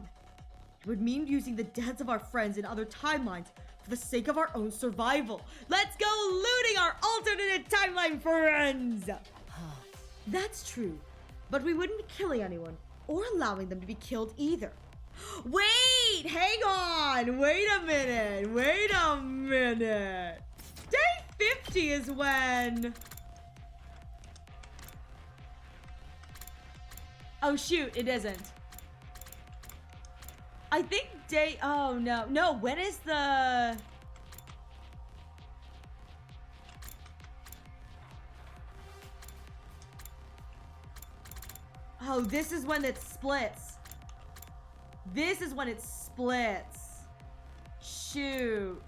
A: It would mean using the deaths of our friends in other timelines for the sake of our own survival. Let's go looting our alternate timeline friends! That's true, but we wouldn't be killing anyone or allowing them to be killed either. Wait, hang on, wait a minute. Day 50 is when... Oh shoot, it isn't. I think oh no, when is the... Oh, this is when it splits. This is when it splits. Shoot.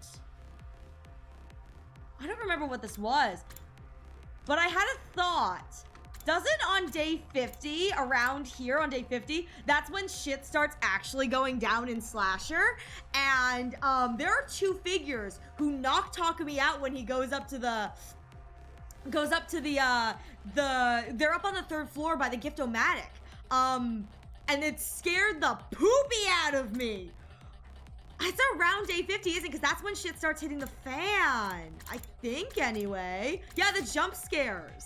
A: I don't remember what this was, but I had a thought. Doesn't on day 50, around here on day 50, that's when shit starts actually going down in Slasher? And there are two figures who knock Takumi out when he goes up to the... they're up on the 3rd floor by the Gift-O-Matic. And it scared the poopy out of me. It's around day 50, isn't it? Because that's when shit starts hitting the fan. I think, anyway. Yeah, the jump scares.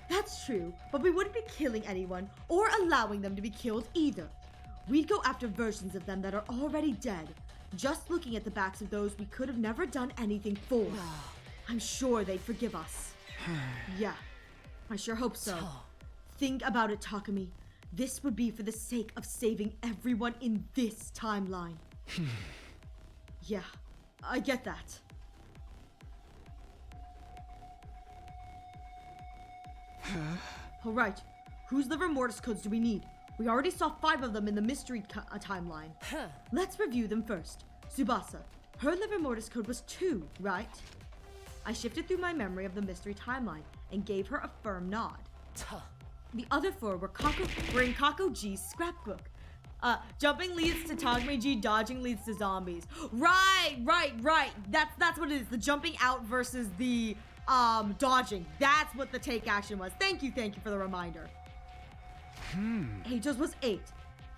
A: That's true, but we wouldn't be killing anyone or allowing them to be killed either. We'd go after versions of them that are already dead, just looking at the backs of those we could have never done anything for. I'm sure they'd forgive us. Yeah, I sure hope so. Think about it, Takumi. This would be for the sake of saving everyone in this timeline. Yeah, I get that. Alright, whose liver mortis codes do we need? We already saw 5 of them in the mystery timeline. Let's review them first. Tsubasa, her liver mortis code was 2, right? I shifted through my memory of the mystery timeline and gave her a firm nod. The other 4 were in Kako G's scrapbook. Jumping leads to Takumi G, dodging leads to zombies. Right. That's what it is. The jumping out versus the dodging. That's what the take action was. Thank you for the reminder. Heijo's was 8,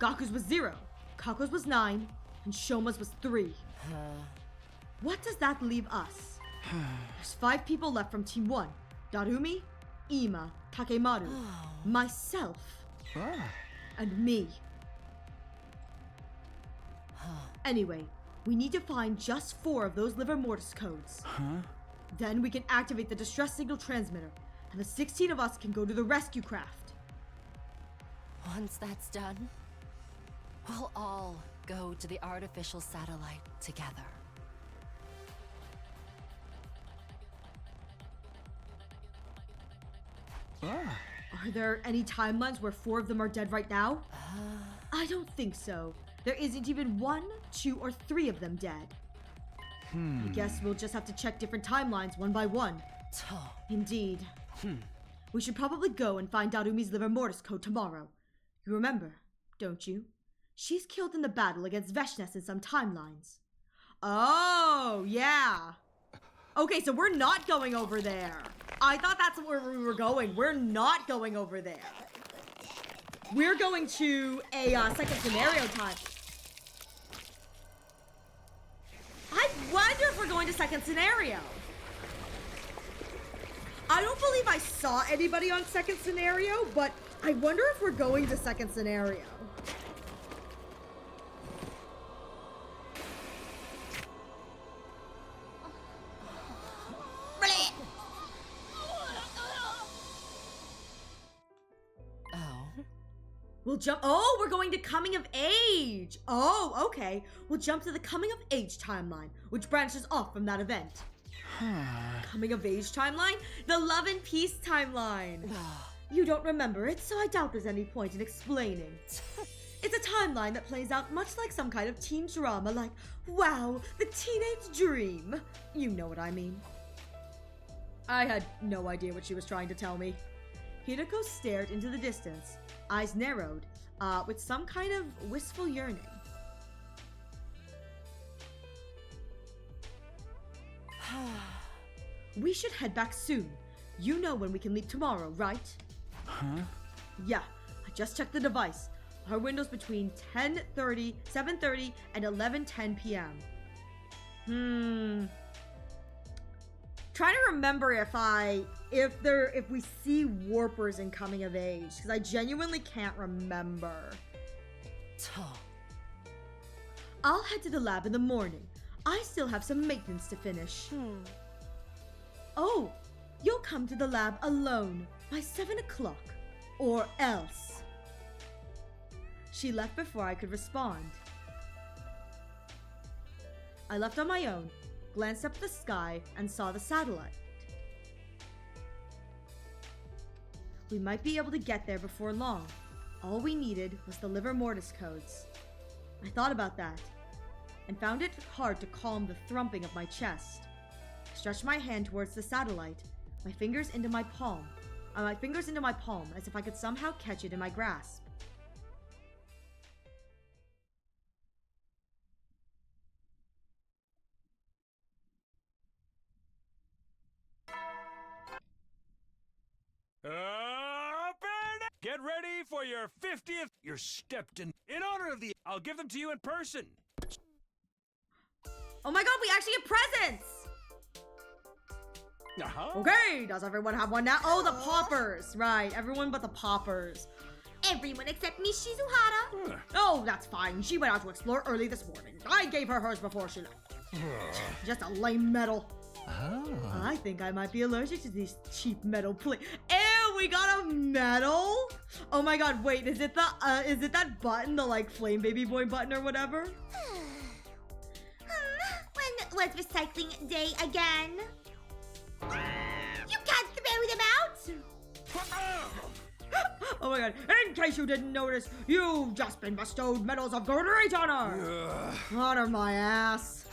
A: Gaku's was 0, Kako's was 9, and Shoma's was 3. What does that leave us? There's 5 people left from Team 1. Darumi, Ima, Takemaru, myself, and me. Anyway, we need to find just 4 of those liver mortis codes. Then we can activate the distress signal transmitter, and the 16 of us can go to the rescue craft.
C: Once that's done, we'll all go to the artificial satellite together.
A: Are there any timelines where 4 of them are dead right now? I don't think so. There isn't even 1, 2, or 3 of them dead. I guess we'll just have to check different timelines one by one. Indeed. We should probably go and find Darumi's liver mortis code tomorrow. You remember, don't you? She's killed in the battle against Veshness in some timelines. Oh, yeah. Okay, so we're not going over there. I thought that's where we were going. We're not going over there. We're going to a second scenario time. I wonder if we're going to second scenario. I don't believe I saw anybody on second scenario, but I wonder if we're going to second scenario. We'll jump. Oh, we're going to coming of age. Oh, okay. We'll jump to the coming of age timeline, which branches off from that event. Coming of age timeline? The love and peace timeline. You don't remember it, so I doubt there's any point in explaining.
B: It's a timeline that plays out much like some kind of teen drama, like, wow, the teenage dream. You know what I mean. I had no idea what she was trying to tell me. Hideko stared into the distance, eyes narrowed, with some kind of wistful yearning. We should head back soon. You know when we can leave tomorrow, right?
E: Huh?
B: Yeah, I just checked the device. Our window's between 10:30, 7:30, and 11:10 p.m. Trying to remember if we see warpers in Coming of Age, because I genuinely can't remember. I'll head to the lab in the morning. I still have some maintenance to finish. Oh, you'll come to the lab alone by 7 o'clock, or else. She left before I could respond. I left on my own, glanced up at the sky, and saw the satellite. We might be able to get there before long. All we needed was the liver mortis codes. I thought about that, and found it hard to calm the thrumping of my chest. I stretched my hand towards the satellite, my fingers into my palm, as if I could somehow catch it in my grasp.
D: Get ready for your 50th. You're stepped in honor of the. I'll give them to you in person.
B: Oh my god, we actually get presents! Okay, does everyone have one now? Oh, the poppers. Right, everyone but the poppers.
I: Everyone except Miss Shizuhara.
B: Oh, that's fine. She went out to explore early this morning. I gave her hers before she left. Just a lame medal. I think I might be allergic to these cheap metal plates. Ew, we got a medal? Oh my god, wait, is it that button, the like Flame Baby Boy button or whatever?
I: When was recycling day again? You can't throw them out!
B: Oh my god, in case you didn't notice, you've just been bestowed medals of great honor! Honor my ass.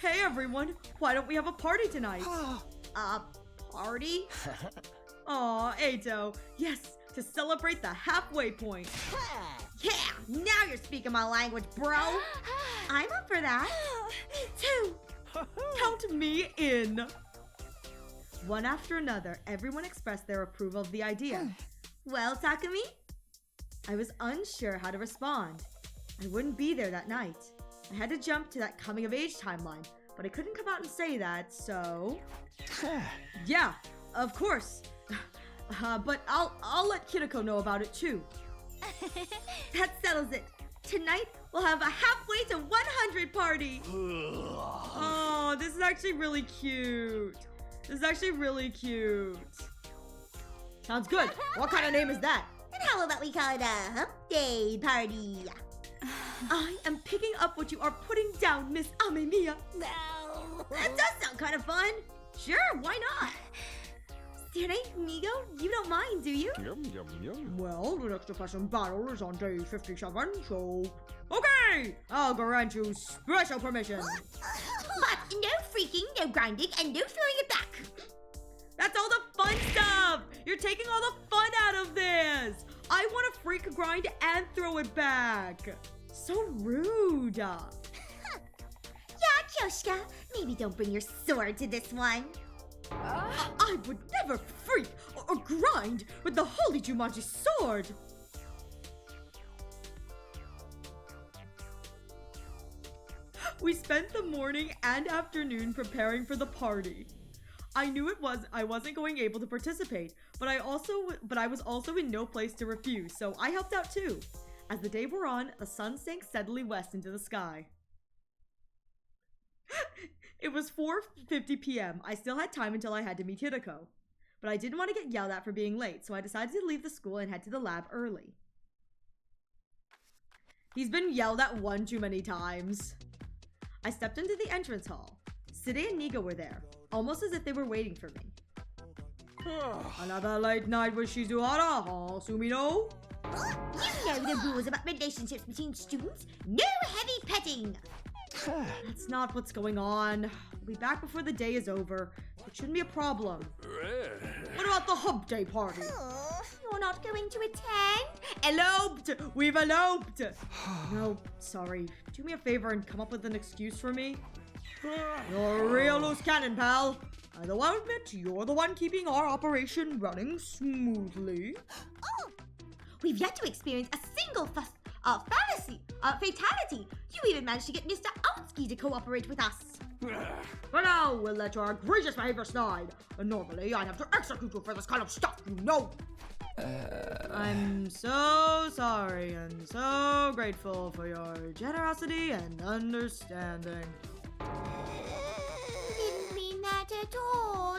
B: Hey everyone, why don't we have a party tonight?
I: A party?
B: Aw, Eito, yes, to celebrate the halfway point.
I: Yeah, now you're speaking my language, bro. I'm up for that.
B: Me too. Count me in. One after another, everyone expressed their approval of the idea. Well, Takumi? I was unsure how to respond. I wouldn't be there that night. I had to jump to that coming of age timeline, but I couldn't come out and say that, so... Yeah, of course. But I'll let Hideko know about it too. That settles it. Tonight, we'll have a halfway to 100 party. Oh, this is actually really cute. This is actually really cute. Sounds good. What kind of name is that?
I: And how about we call it a hump day party?
B: I am picking up what you are putting down, Miss Amemiya.
I: No.
B: That does sound kind of fun. Sure, why not?
I: Sere, Nigo, you don't mind, do you?
B: Well, the next profession battle is on day 57, so... Okay! I'll grant you special permission.
I: But no freaking, no grinding, and no throwing it back.
B: That's all the fun stuff! You're taking all the fun out of this! I want to freak grind and throw it back! So rude!
I: Yeah, Kyoshika, maybe don't bring your sword to this one.
B: I would never freak or grind with the Holy Jumanji sword! We spent the morning and afternoon preparing for the party. I knew I wasn't going able to participate, but I was also in no place to refuse, so I helped out too. As the day wore on, the sun sank steadily west into the sky. It was 4:50 p.m. I still had time until I had to meet Hideko, but I didn't want to get yelled at for being late, so I decided to leave the school and head to the lab early. He's been yelled at one too many times. I stepped into the entrance hall. Side and Nigo were there, almost as if they were waiting for me. Another late night with Shizuhara, huh, Sumino?
I: You know the rules about relationships between students. No heavy petting.
A: That's not what's going on. We'll be back before the day is over. It shouldn't be a problem. What about the hump day party?
I: You're not going to attend?
A: Eloped! We've eloped! No, sorry. Do me a favor and come up with an excuse for me. You're a real loose cannon, pal. Although I'll admit, you're the one keeping our operation running smoothly.
I: Oh! We've yet to experience a single fatality. You even managed to get Mr. Outsky to cooperate with us.
A: For now, we'll let your egregious behavior slide. Normally, I'd have to execute you for this kind of stuff, you know. I'm so sorry and so grateful for your generosity and understanding.
I: Didn't mean that at all.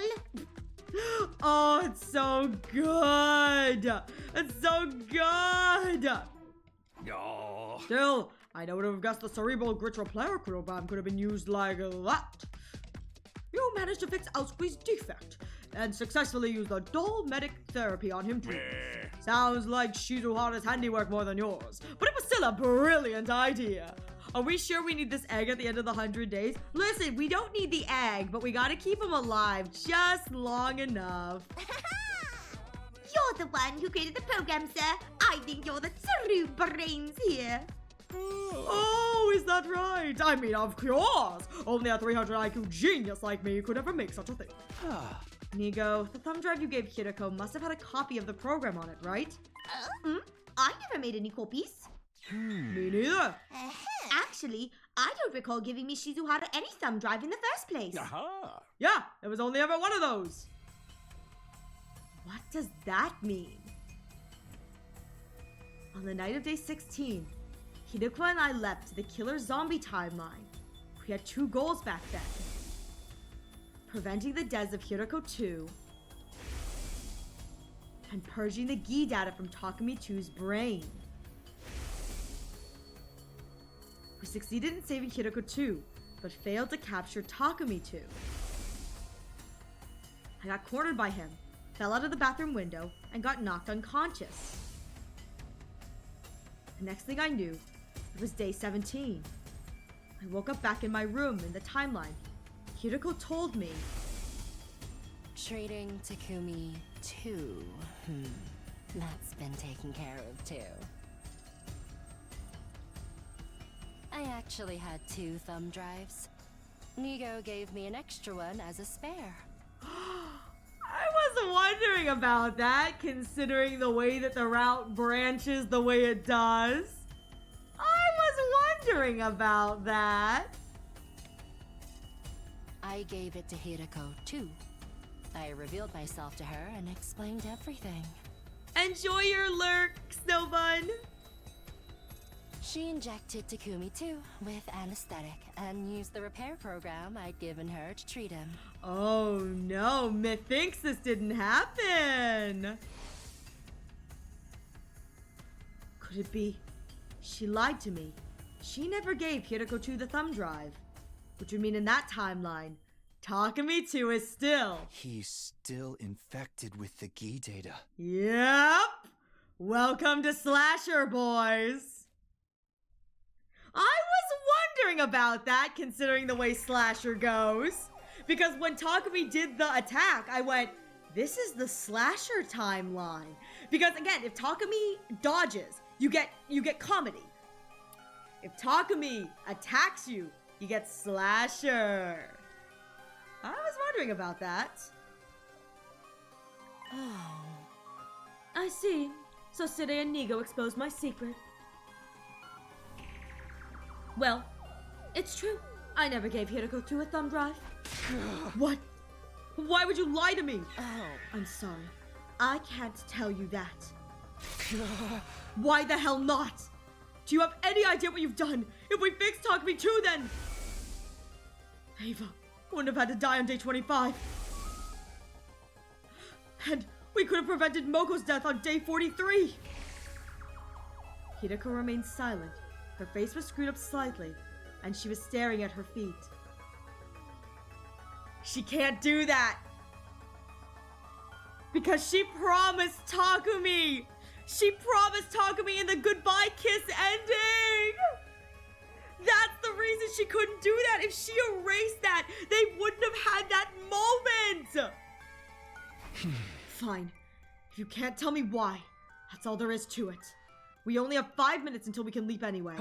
A: Oh, it's so good. It's so good.
E: Oh.
A: Still, I never would have guessed the cerebral grit repair program could have been used like that. You managed to fix Outsquee's defect and successfully used the dull medic therapy on him too. Sounds like Shizuhara's handiwork more than yours, but it was still a brilliant idea. Are we sure we need this egg at the end of the 100 days? Listen, we don't need the egg, but we gotta keep him alive just long enough.
I: You're the one who created the program, sir. I think you're the true brains here.
A: Oh, is that right? I mean, of course. Only a 300 IQ genius like me could ever make such a thing. Nigo, the thumb drive you gave Hiroko must have had a copy of the program on it, right?
I: I never made any copies.
A: Me neither.
I: Actually, I don't recall giving Miss Shizuhara any thumb drive in the first place.
A: Yeah, there was only ever one of those. What does that mean? On the night of day 16, Hideko and I leapt to the killer zombie timeline. We had two goals back then. Preventing the deaths of Hiroko 2 and purging the Gi data from Takumi 2's brain. We succeeded in saving Hiroko 2, but failed to capture Takumi 2. I got cornered by him, fell out of the bathroom window, and got knocked unconscious. The next thing I knew, it was day 17. I woke up back in my room in the timeline. Hiroko told me,
C: treating Takumi 2. That's been taken care of too. I actually had 2 thumb drives. Nigo gave me an extra one as a spare.
A: I was wondering about that, considering the way that the route branches the way it does. I was wondering about that.
C: I gave it to Hiroko too. I revealed myself to her and explained everything.
A: Enjoy your lurk, Snowbun.
C: She injected Takumi too with anesthetic and used the repair program I'd given her to treat him.
A: Oh no, methinks this didn't happen. Could it be? She lied to me. She never gave Hiroko 2 the thumb drive. Which would mean in that timeline, Takumi 2 is still...
T: He's still infected with the Gi data.
A: Yep! Welcome to Slasher, boys! I was wondering about that, considering the way Slasher goes. Because when Takumi did the attack, I went, this is the Slasher timeline. Because again, if Takumi dodges, you get comedy. If Takumi attacks you, you get Slasher. I was wondering about that.
C: Oh.
B: I see. So Side and Nigo exposed my secret. Well, it's true. I never gave Hiroko 2 a thumb drive.
A: What? Why would you lie to me?
C: Oh.
B: I'm sorry. I can't tell you that.
A: Why the hell not? Do you have any idea what you've done? If we fixed Takumi 2, then... Ava wouldn't have had to die on day 25. And we could have prevented Moko's death on day 43. Hideko remained silent. Her face was screwed up slightly, and she was staring at her feet. She can't do that! Because she promised Takumi! She promised Takumi in the goodbye kiss ending! That's the reason she couldn't do that. If she erased that, they wouldn't have had that moment! Fine. If you can't tell me why, that's all there is to it. We only have 5 minutes until we can leap anyway.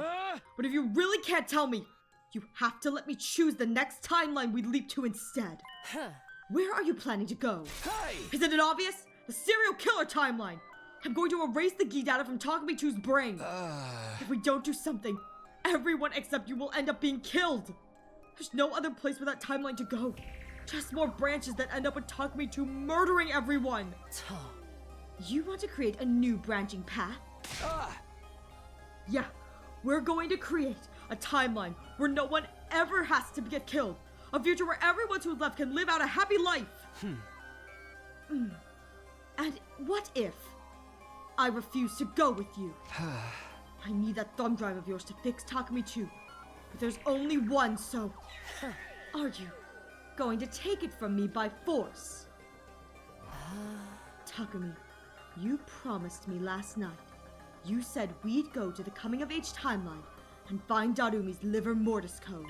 A: But if you really can't tell me, you have to let me choose the next timeline we leap to instead. Where are you planning to go?
U: Hey!
A: Isn't it obvious? The serial killer timeline! I'm going to erase the Gi data from Takumi 2's brain. If we don't do something, everyone except you will end up being killed. There's no other place for that timeline to go. Just more branches that end up with Takumi 2 murdering everyone. You want to create a new branching path? Yeah, we're going to create a timeline where no one ever has to get killed. A future where everyone who's left can live out a happy life. And what if I refuse to go with you? I need that thumb drive of yours to fix Takumi 2. But there's only one, so... Are you going to take it from me by force? Takumi, you promised me last night. You said we'd go to the coming-of-age timeline and find Darumi's liver mortis code.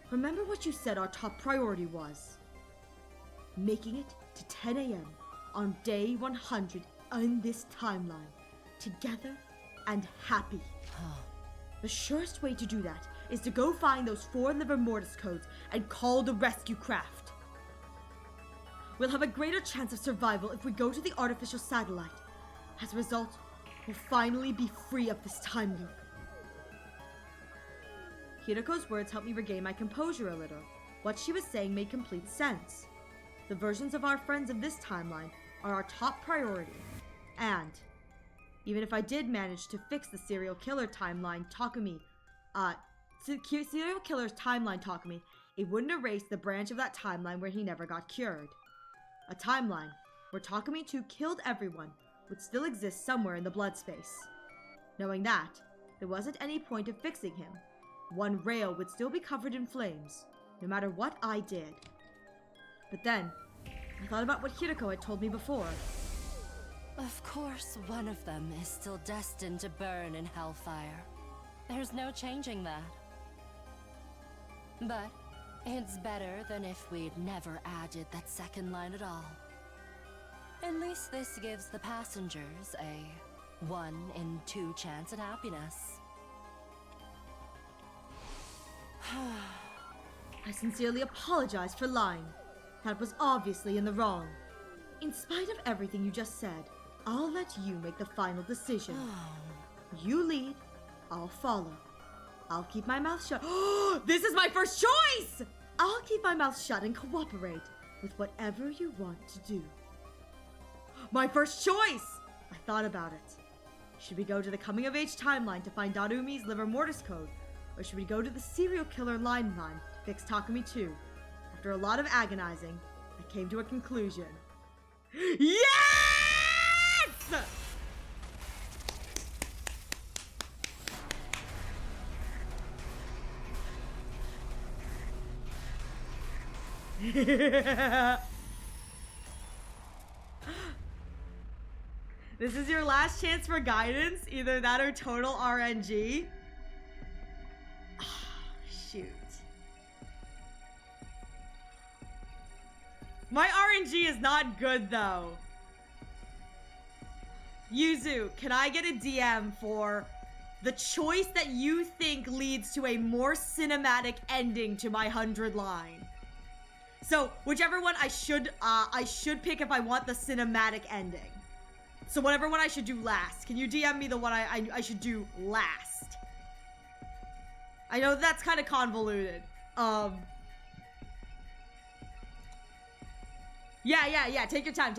A: Remember what you said our top priority was? Making it to 10 a.m. on day 100 in this timeline. Together and happy. The surest way to do that is to go find those 4 liver mortis codes and call the rescue craft. We'll have a greater chance of survival if we go to the artificial satellite. As a result, we'll finally be free of this time loop. Hirako's words helped me regain my composure a little. What she was saying made complete sense. The versions of our friends of this timeline are our top priority. And even if I did manage to fix the serial killer timeline Takumi, serial killer's timeline Takumi, it wouldn't erase the branch of that timeline where he never got cured. A timeline where Takumi 2 killed everyone would still exist somewhere in the blood space. Knowing that, there wasn't any point of fixing him. One rail would still be covered in flames, no matter what I did. But then, I thought about what Hirako had told me before.
C: Of course, one of them is still destined to burn in hellfire. There's no changing that. But it's better than if we'd never added that second line at all. At least this gives the passengers a 1 in 2 chance at happiness.
A: I sincerely apologize for lying. That was obviously in the wrong. In spite of everything you just said, I'll let you make the final decision. You lead, I'll follow. I'll keep my mouth shut. This is my first choice! I'll keep my mouth shut and cooperate with whatever you want to do. My first choice! I thought about it. Should we go to the coming-of-age timeline to find Darumi's liver mortis code? Or should we go to the serial killer line to fix Takumi 2? After a lot of agonizing, I came to a conclusion. Yes! This is your last chance for guidance. Either that or total RNG. Shoot. My RNG is not good though. Yuzu, can I get a DM for the choice that you think leads to a more cinematic ending to my 100 line? So whichever one I should pick if I want the cinematic ending. So whatever one I should do last. Can you DM me the one I should do last? I know that's kind of convoluted. Yeah, take your time,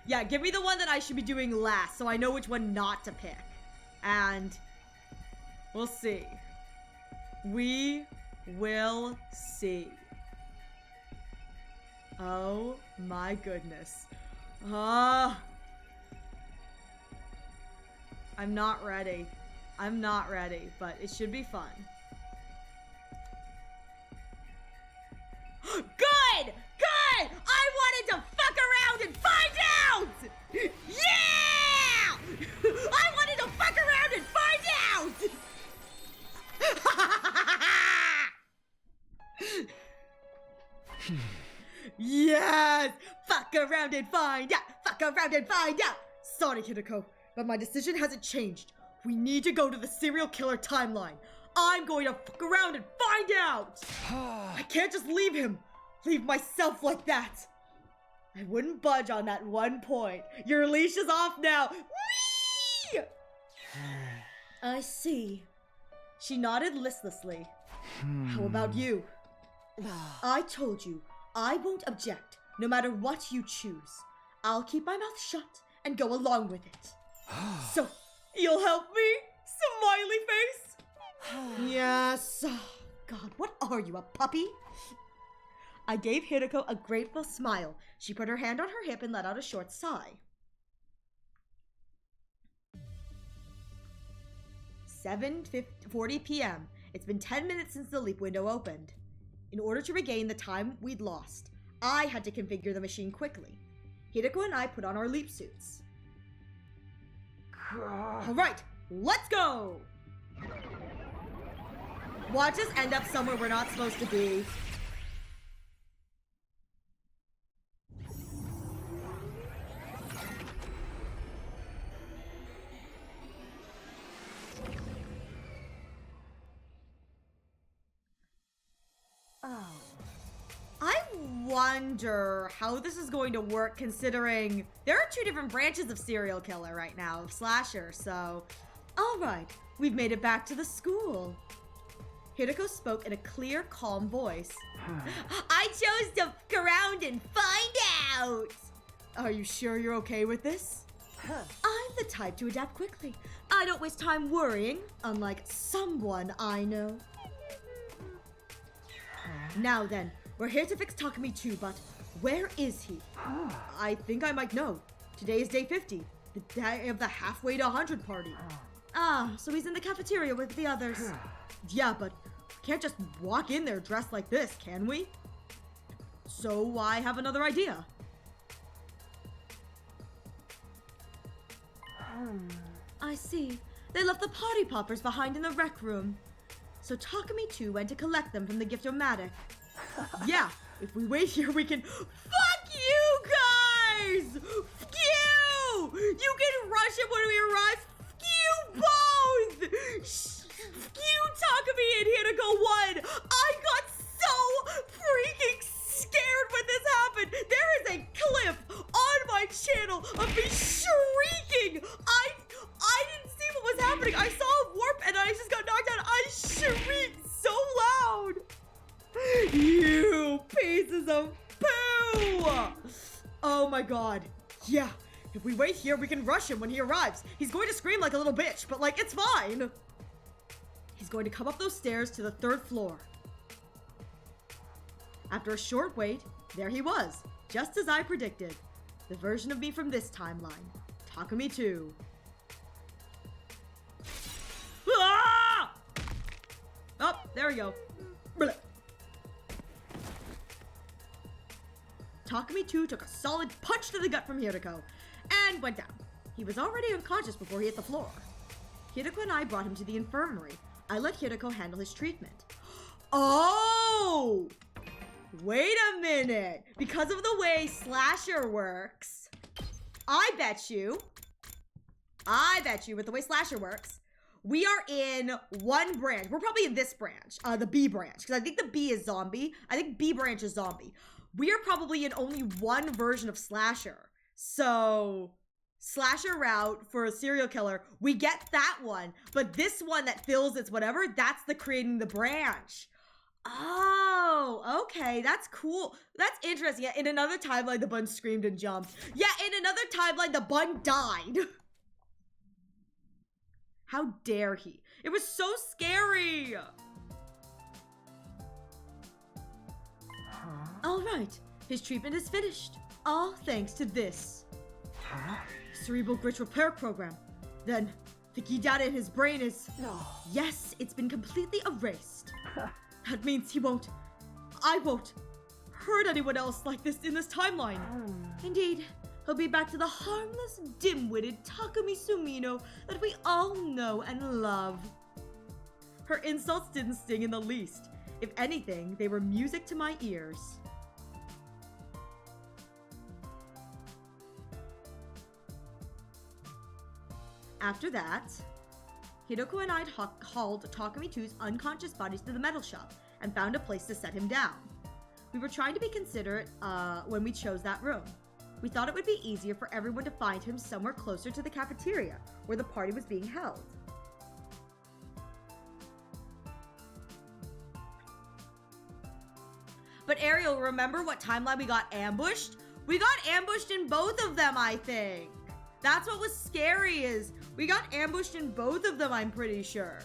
A: yeah, give me the one that I should be doing last so I know which one not to pick. And we'll see. We will see. Oh my goodness. I'm not ready. But it should be fun. Good! I wanted to fuck around and find out! Yeah! Fuck around and find out! Fuck around and find out! Sorry, Hideko, but my decision hasn't changed. We need to go to the serial killer timeline. I'm going to fuck around and find out! I can't just leave him. Leave myself like that. I wouldn't budge on that one point. Your leash is off now. Whee! I see. She nodded listlessly. How about you? I told you, I won't object, no matter what you choose. I'll keep my mouth shut and go along with it. So, you'll help me? Smiley face? Yes. God, what are you, a puppy? I gave Hideko a grateful smile. She put her hand on her hip and let out a short sigh. 7:40 p.m. It's been 10 minutes since the leap window opened. In order to regain the time we'd lost, I had to configure the machine quickly. Hideko and I put on our leap suits. Alright, let's go! Watch us end up somewhere we're not supposed to be. I wonder how this is going to work, considering there are two different branches of serial killer right now, of slasher, so... Alright, we've made it back to the school. Hideko spoke in a clear, calm voice. I chose to fuck around and find out! Are you sure you're okay with this? I'm the type to adapt quickly. I don't waste time worrying, unlike someone I know. Now then, we're here to fix Takumi too, but where is he? I think I might know. Today is day 50, the day of the halfway to 100 party. Ah, so he's in the cafeteria with the others. Yeah, but we can't just walk in there dressed like this, can we? So I have another idea. I see. They left the party poppers behind in the rec room. So Takumi too went to collect them from the gift-o-matic. Yeah, if we wait here, we can... Fuck you guys! Fuck you! You can rush it when we arrive. Fuck you both! Fuck you, Takumi and Hideko 1! I got so freaking scared when this happened! There is a clip on my channel of me shrieking! I didn't see what was happening. I saw a warp and I just got knocked out. I shrieked so loud. You pieces of poo! Oh my god. Yeah, if we wait here, we can rush him when he arrives. He's going to scream like a little bitch, but like, it's fine. He's going to come up those stairs to the 3rd floor. After a short wait, there he was, just as I predicted. The version of me from this timeline. Takumi 2. Ah! Oh, there we go. Blah. Takumi 2 took a solid punch to the gut from Hideko and went down. He was already unconscious before he hit the floor. Hideko and I brought him to the infirmary. I let Hideko handle his treatment. Oh! Wait a minute. Because of the way slasher works, I bet you with the way slasher works, we are in one branch. We're probably in this branch, the B branch, because I think the B is zombie. I think B branch is zombie. We are probably in only one version of slasher. So, slasher route for a serial killer, we get that one, but this one that fills its whatever, that's the creating the branch. Oh, okay, that's cool. That's interesting. Yeah, in another timeline, the bun screamed and jumped. Yeah, in another timeline, the bun died. How dare he? It was so scary. All right, his treatment is finished. All thanks to this cerebral glitch repair program. Then, the key data in his brain is... Yes, it's been completely erased. That means I won't hurt anyone else like this in this timeline. Indeed, he'll be back to the harmless, dim-witted Takumi Sumino that we all know and love. Her insults didn't sting in the least. If anything, they were music to my ears.
B: After that, Hideko and I hauled Takumi 2's unconscious bodies to the metal shop and found a place to set him down. We were trying to be considerate when we chose that room. We thought it would be easier for everyone to find him somewhere closer to the cafeteria, where the party was being held. But Ariel, remember what timeline we got ambushed? We got ambushed in both of them, I think. That's what was scary, is we got ambushed in both of them, I'm pretty sure.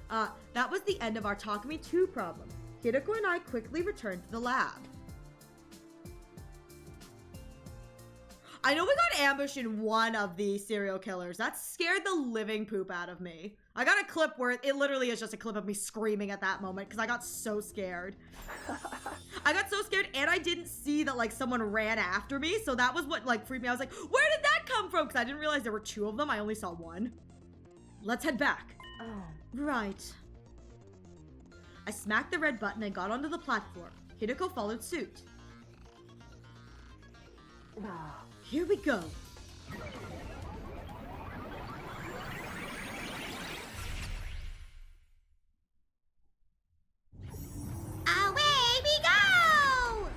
B: That was the end of our Takumi 2 problem. Hideko and I quickly returned to the lab. I know we got ambushed in one of the serial killers. That scared the living poop out of me. I got a clip where it literally is just a clip of me screaming at that moment because I got so scared. I got so scared, and I didn't see that like someone ran after me, so that was what like freaked me out. I was like, where did that come from? Because I didn't realize there were two of them. I only saw one. Let's head back.
S: Oh.
B: Right. I smacked the red button and got onto the platform. Hideko followed suit. Here we go.
I: Away we go!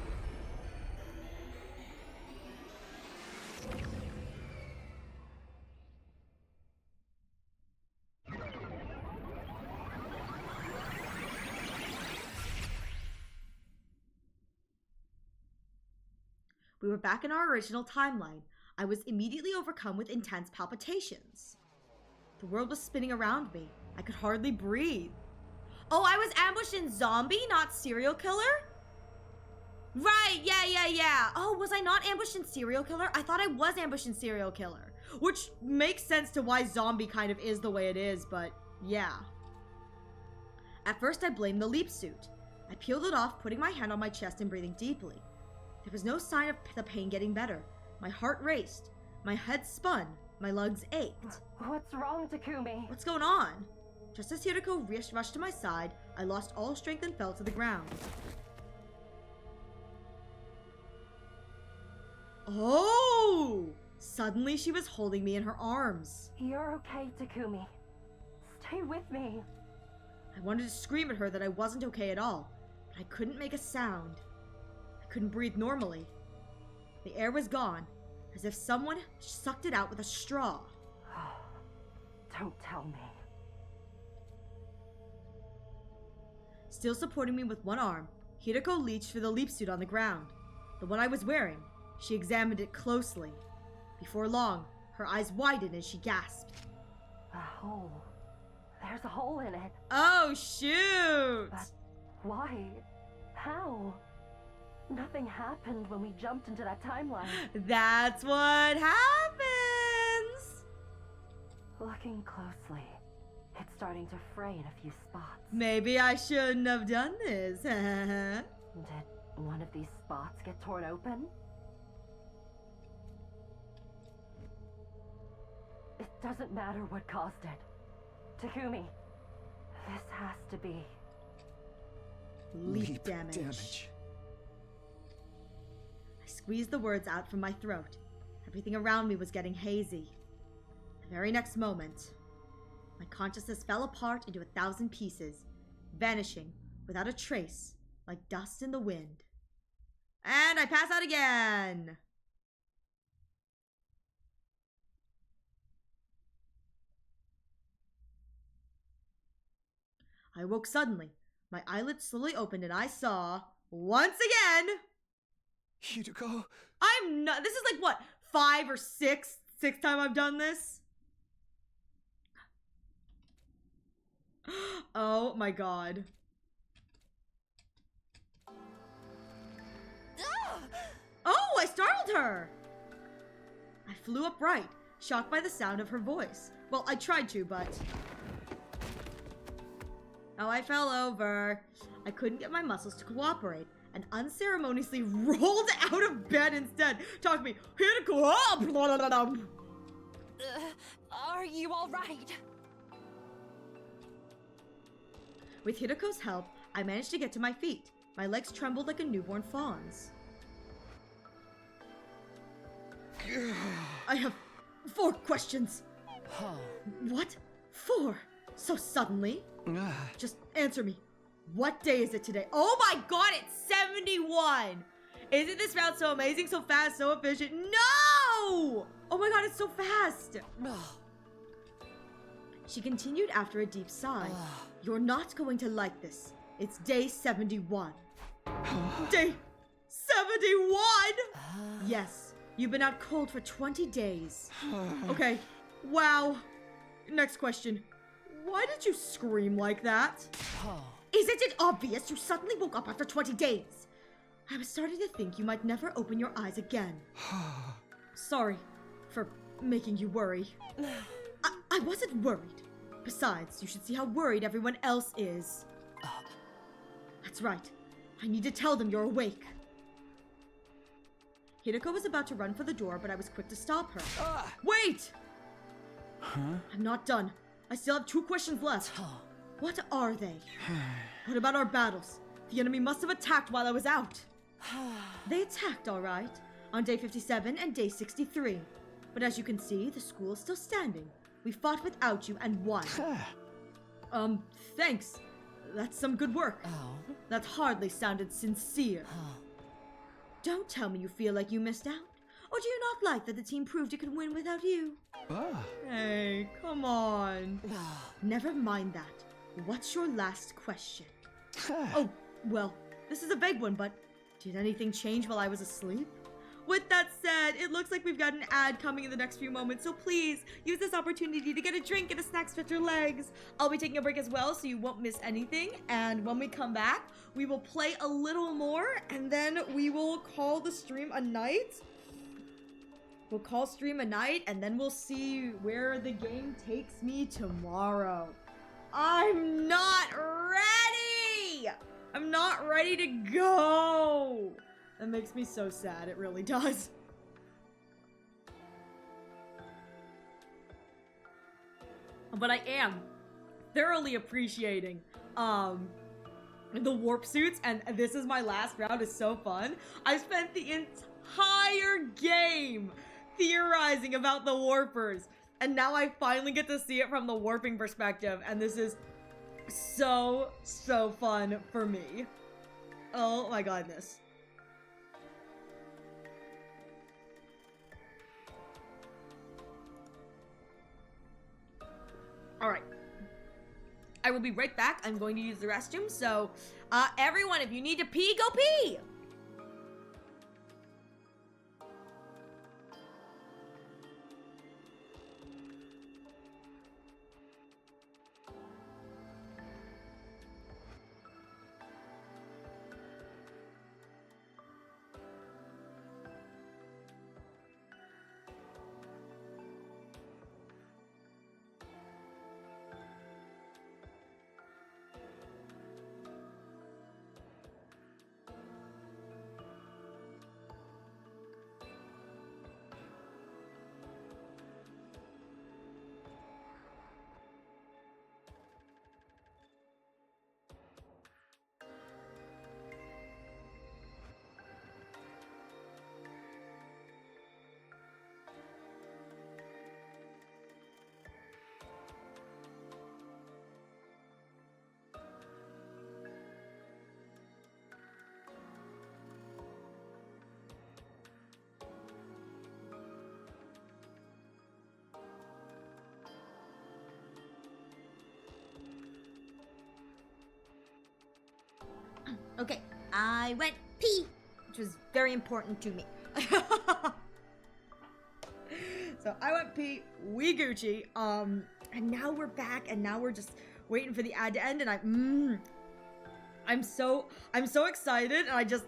B: We were back in our original timeline. I was immediately overcome with intense palpitations. The world was spinning around me. I could hardly breathe. Oh, I was ambushed in zombie, not serial killer? Right, yeah. Oh, was I not ambushed in serial killer? I thought I was ambushed in serial killer. Which makes sense to why zombie kind of is the way it is, but yeah. At first, I blamed the leap suit. I peeled it off, putting my hand on my chest and breathing deeply. There was no sign of the pain getting better. My heart raced. My head spun. My legs ached.
S: What's wrong, Takumi?
B: What's going on? Just as Hideko rushed to my side, I lost all strength and fell to the ground. Oh! Suddenly she was holding me in her arms.
S: You're okay, Takumi. Stay with me.
B: I wanted to scream at her that I wasn't okay at all, but I couldn't make a sound. I couldn't breathe normally. The air was gone, as if someone sucked it out with a straw.
S: Don't tell me.
B: Still supporting me with one arm, Hideko reached for the leap suit on the ground. The one I was wearing. She examined it closely. Before long, her eyes widened as she gasped.
S: A hole. There's a hole in it.
B: Oh, shoot!
S: But why? How? Nothing happened when we jumped into that timeline.
B: That's what happens!
S: Looking closely, it's starting to fray in a few spots.
B: Maybe I shouldn't have done this.
S: Did one of these spots get torn open? It doesn't matter what caused it. Takumi, this has to be...
B: Leap damage. I squeezed the words out from my throat. Everything around me was getting hazy. The very next moment, my consciousness fell apart into 1,000 pieces, vanishing without a trace, like dust in the wind. And I pass out again! I woke suddenly. My eyelids slowly opened and I saw, once again...
E: Hideko?
B: I'm not... This is like, what, 5 or 6th time I've done this? Oh my god. Oh, I startled her! I flew upright, shocked by the sound of her voice. Well, I tried to, but... Oh, I fell over. I couldn't get my muscles to cooperate and unceremoniously rolled out of bed instead. Talk to me. Hideko up!
C: Are you alright?
B: With Hideko's help, I managed to get to my feet. My legs trembled like a newborn fawn's. I have 4 questions.
A: What? 4? So suddenly? Just answer me. What day is it today? Oh my god, it's 71! Isn't this route so amazing, so fast, so efficient? No! Oh my god, it's so fast! She continued after a deep sigh. You're not going to like this. It's day 71. Day 71? Yes, you've been out cold for 20 days. Okay, wow. Next question. Why did you scream like that? Isn't it obvious you suddenly woke up after 20 days? I was starting to think you might never open your eyes again. Sorry for making you worry. I wasn't worried. Besides, you should see how worried everyone else is. That's right. I need to tell them you're awake. Hideko was about to run for the door, but I was quick to stop her. Wait! I'm not done. I still have 2 questions left. What are they? What about our battles? The enemy must have attacked while I was out. They attacked, all right, on day 57 and day 63. But as you can see, the school is still standing. We fought without you and won. Thanks. That's some good work. That hardly sounded sincere. Don't tell me you feel like you missed out. Or do you not like that the team proved it could win without you? Hey, come on. Never mind that. What's your last question? Oh, well, this is a vague one, but did anything change while I was asleep? With that said, it looks like we've got an ad coming in the next few moments, so please use this opportunity to get a drink and a snack, stretch your legs. I'll be taking a break as well, so you won't miss anything. And when we come back, we will play a little more, and then we will call the stream a night. We'll call stream a night, and then we'll see where the game takes me tomorrow. I'm not ready! I'm not ready to go! That makes me so sad, it really does. But I am thoroughly appreciating the warp suits, and this is my last round. It's so fun. I spent the entire game theorizing about the warpers, and now I finally get to see it from the warping perspective, and this is so fun for me. Oh my goodness. Alright. I will be right back. I'm going to use the restroom, so everyone, if you need to pee, go pee! Okay, I went pee, which was very important to me. So I went pee, we Gucci, and now we're back, and now we're just waiting for the ad to end, and I'm so excited, and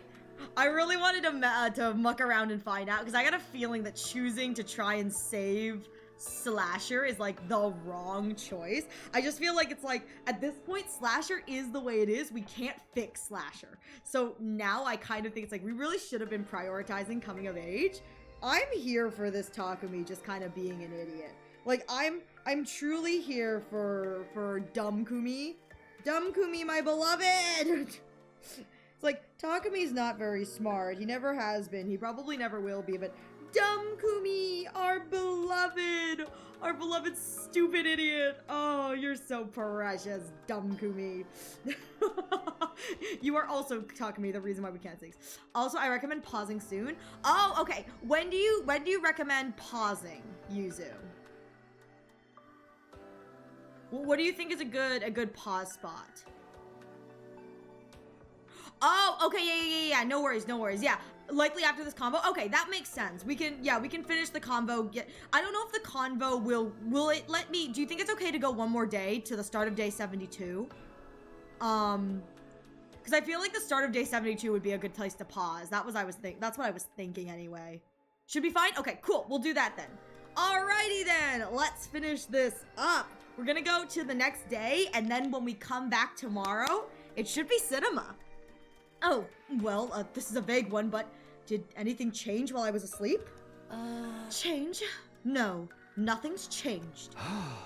A: I really wanted to muck around and find out, because I got a feeling that choosing to try and save Slasher is like the wrong choice. I just feel like it's like at this point Slasher is the way it is. We can't fix Slasher. So now I kind of think it's like we really should have been prioritizing coming of age. I'm here for this Takumi just kind of being an idiot. Like I'm truly here for Dumb Kumi. Dumb Kumi, my beloved. It's like Takumi's not very smart. He never has been. He probably never will be, but Dumb Kumi, our beloved stupid idiot. Oh, you're so precious, Dumb Kumi. You are also, Takumi, the reason why we can't sing. Also, I recommend pausing soon. Oh, okay. When do you recommend pausing, Yuzu? What do you think is a good pause spot? Oh, okay, yeah. No worries. Yeah, likely after this convo. Okay, that makes sense. We can finish the convo. I don't know if the convo will it let me. Do you think it's okay to go one more day to the start of day 72? Because I feel like the start of day 72 would be a good place to pause. That's what I was thinking anyway. Should be fine. Okay, cool. We'll do that then. Alrighty then. Let's finish this up. We're gonna go to the next day, and then when we come back tomorrow, it should be cinema. Oh, well, this is a vague one, but did anything change while I was asleep? Change? No, nothing's changed.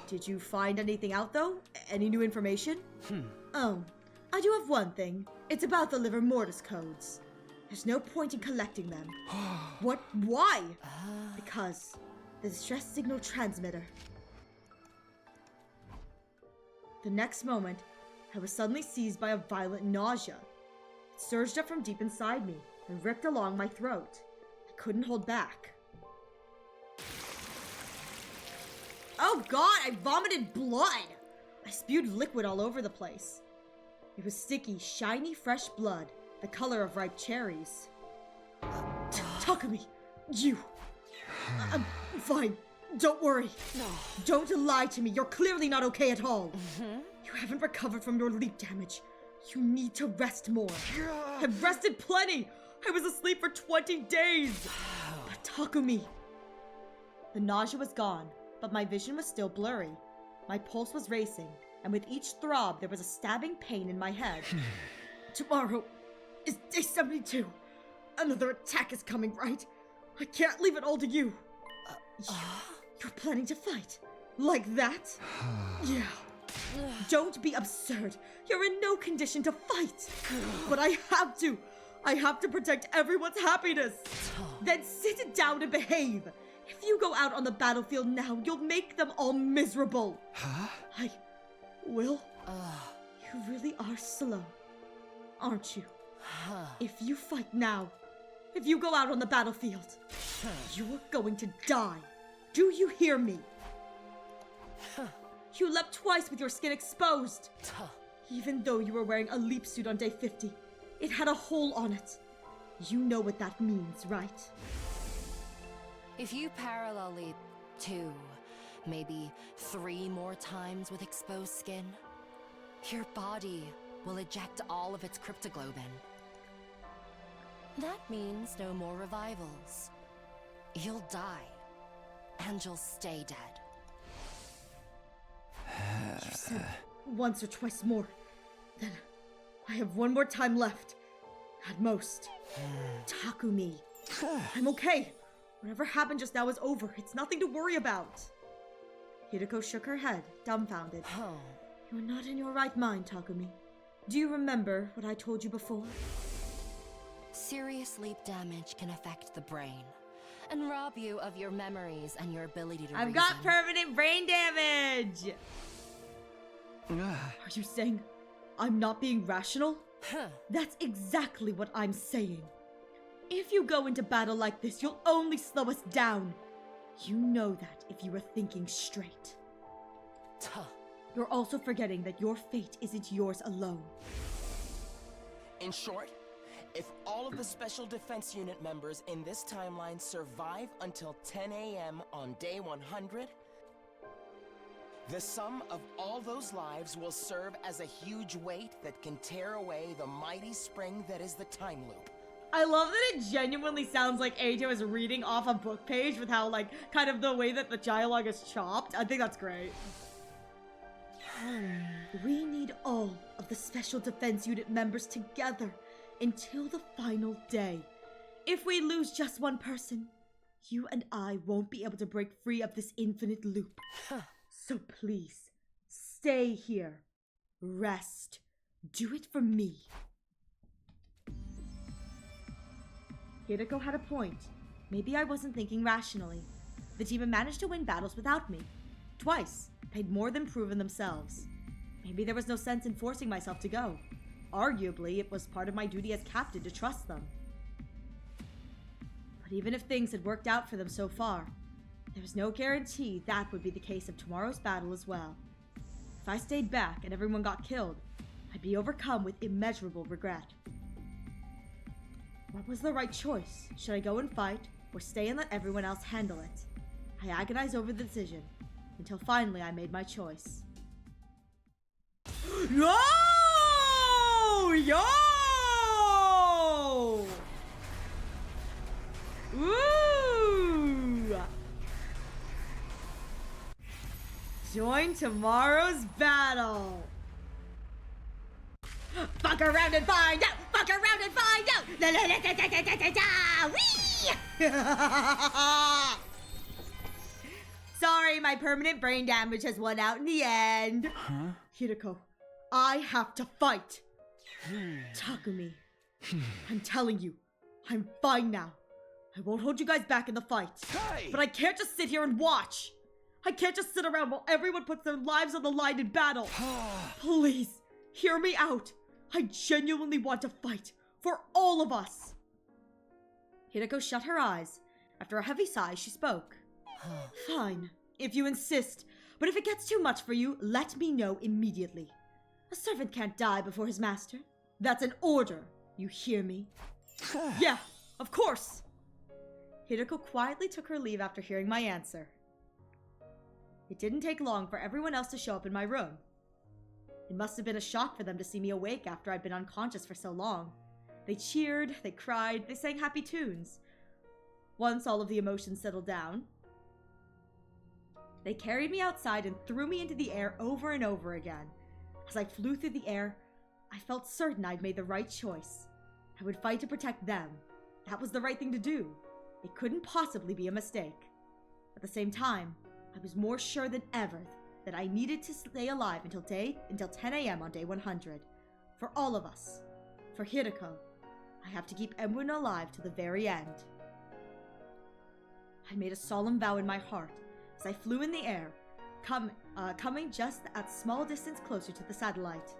A: Did you find anything out, though? Any new information? Oh, I do have one thing. It's about the liver mortis codes. There's no point in collecting them. What? Why? Because the distress signal transmitter. The next moment, I was suddenly seized by a violent nausea. It surged up from deep inside me and ripped along my throat. I couldn't hold back. Oh god, I vomited blood! I spewed liquid all over the place. It was sticky, shiny, fresh blood, the color of ripe cherries. Takumi, you... I'm fine. Don't worry. No. Don't lie to me. You're clearly not okay at all. You haven't recovered from your leap damage. You need to rest more. I've rested plenty. I was asleep for 20 days. But Takumi... The nausea was gone, but my vision was still blurry. My pulse was racing, and with each throb, there was a stabbing pain in my head. Tomorrow is day 72. Another attack is coming, right? I can't leave it all to you. You're planning to fight? Like that? Yeah. Don't be absurd. You're in no condition to fight. But I have to. I have to protect everyone's happiness. Then sit down and behave. If you go out on the battlefield now, you'll make them all miserable. I will. You really are slow, aren't you? If you fight now, if you go out on the battlefield, you're going to die. Do you hear me? You leapt twice with your skin exposed. Even though you were wearing a leap suit on day 50, it had a hole on it. You know what that means, right?
C: If you parallel leap 2, maybe 3 more times with exposed skin, your body will eject all of its cryptoglobin. That means no more revivals. You'll die, and you'll stay dead.
A: You said once or twice more. Then I have one more time left. At most. Takumi. I'm okay. Whatever happened just now is over. It's nothing to worry about. Hideko shook her head, dumbfounded. You're not in your right mind, Takumi. Do you remember what I told you before?
C: Serious leap damage can affect the brain and rob you of your memories and your ability to
A: I've got permanent brain damage! Are you saying I'm not being rational? That's exactly what I'm saying. If you go into battle like this, you'll only slow us down. You know that if you were thinking straight. You're also forgetting that your fate isn't yours alone.
U: In short, if all of the Special Defense Unit members in this timeline survive until 10 a.m. on day 100, the sum of all those lives will serve as a huge weight that can tear away the mighty spring that is the time loop.
A: I love that it genuinely sounds like Eito is reading off a book page with how, like, kind of the way that the dialogue is chopped. I think that's great. We need all of the Special Defense Unit members together until the final day. If we lose just one person, you and I won't be able to break free of this infinite loop. So please, stay here. Rest. Do it for me. Hideko had a point.
B: Maybe I wasn't thinking rationally. The team had managed to win battles without me. Twice. They'd more than proven themselves. Maybe there was no sense in forcing myself to go. Arguably, it was part of my duty as captain to trust them. But even if things had worked out for them so far, there was no guarantee that would be the case of tomorrow's battle as well. If I stayed back and everyone got killed, I'd be overcome with immeasurable regret. What was the right choice? Should I go and fight, or stay and let everyone else handle it? I agonized over the decision, until finally I made my choice.
A: Yo! Yo! Ooh! Join tomorrow's battle.
B: Fuck around and find out! Fuck around and find out! La la la da da da da da da! Wee! Sorry, my permanent brain damage has won out in the end.
E: Huh?
A: Hideko, I have to fight. Takumi, I'm telling you, I'm fine now. I won't hold you guys back in the fight.
E: Hey!
A: But I can't just sit here and watch. I can't just sit around while everyone puts their lives on the line in battle. Please, hear me out. I genuinely want to fight for all of us.
B: Hideko shut her eyes. After a heavy sigh, she spoke.
A: Fine, if you insist. But if it gets too much for you, let me know immediately. A servant can't die before his master. That's an order. You hear me? Yeah, of course.
B: Hideko quietly took her leave after hearing my answer. It didn't take long for everyone else to show up in my room. It must have been a shock for them to see me awake after I'd been unconscious for so long. They cheered, they cried, they sang happy tunes. Once all of the emotions settled down, they carried me outside and threw me into the air over and over again. As I flew through the air, I felt certain I'd made the right choice. I would fight to protect them. That was the right thing to do. It couldn't possibly be a mistake. At the same time, I was more sure than ever that I needed to stay alive until 10 a.m. on day 100. For all of us. For Hideko. I have to keep everyone alive to the very end. I made a solemn vow in my heart as I flew in the air, coming just at small distance closer to the satellite.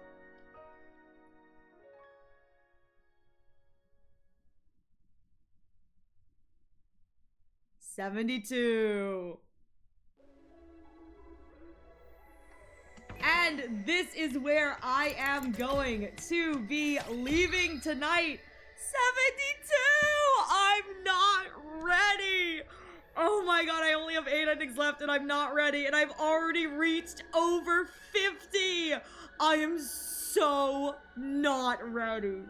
A: "72. And this is where I am going to be leaving tonight. 72! I'm not ready! Oh my god, I only have 8 endings left and I'm not ready, and I've already reached over 50! I am so not ready.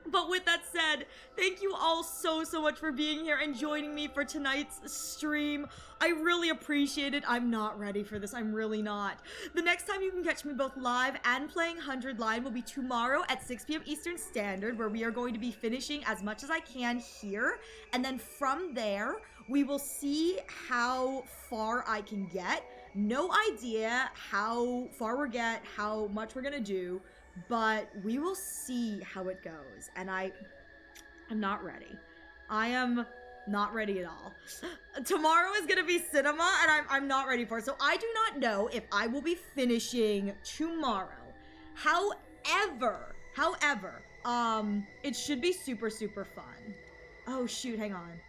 A: But with that said, thank you all so much for being here and joining me for tonight's stream. I really appreciate it. I'm not ready for this. I'm really not. The next time you can catch me both live and playing 100 Line will be tomorrow at 6 p.m. Eastern Standard, where we are going to be finishing as much as I can here. And then from there, we will see how far I can get. No idea how far we'll get, how much we're gonna do. But we will see how it goes, and I'm not ready. I am not ready at all. Tomorrow is gonna be cinema, and I'm not ready for it, so I do not know if I will be finishing tomorrow. However, it should be super fun. Oh shoot, hang on.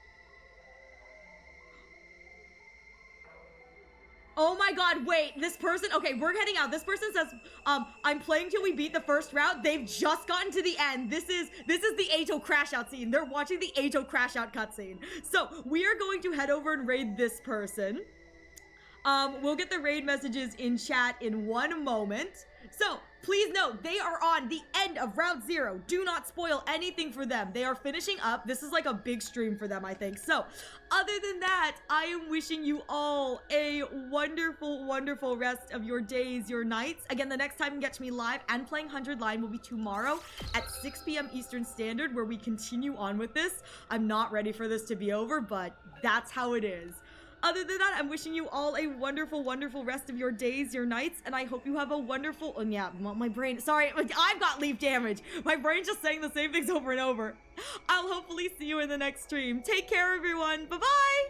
A: Oh my god, wait, this person, okay, we're heading out. This person says, I'm playing till we beat the first round. They've just gotten to the end. This is the Ato crash out scene. They're watching the Ato crash out cutscene. So we are going to head over and raid this person. We'll get the raid messages in chat in one moment. So please note, they are on the end of round 0. Do not spoil anything for them. They are finishing up. This is like a big stream for them, I think. So other than that, I am wishing you all a wonderful rest of your days, your nights. Again, the next time you can catch me live and playing 100 Line will be tomorrow at 6 p.m. Eastern Standard, where we continue on with this. I'm not ready for this to be over, but that's how it is. Other than that, I'm wishing you all a wonderful, wonderful rest of your days, your nights, and I hope you have a wonderful, yeah, my brain, sorry, I've got leaf damage. My brain's just saying the same things over and over. I'll hopefully see you in the next stream. Take care, everyone. Bye-bye.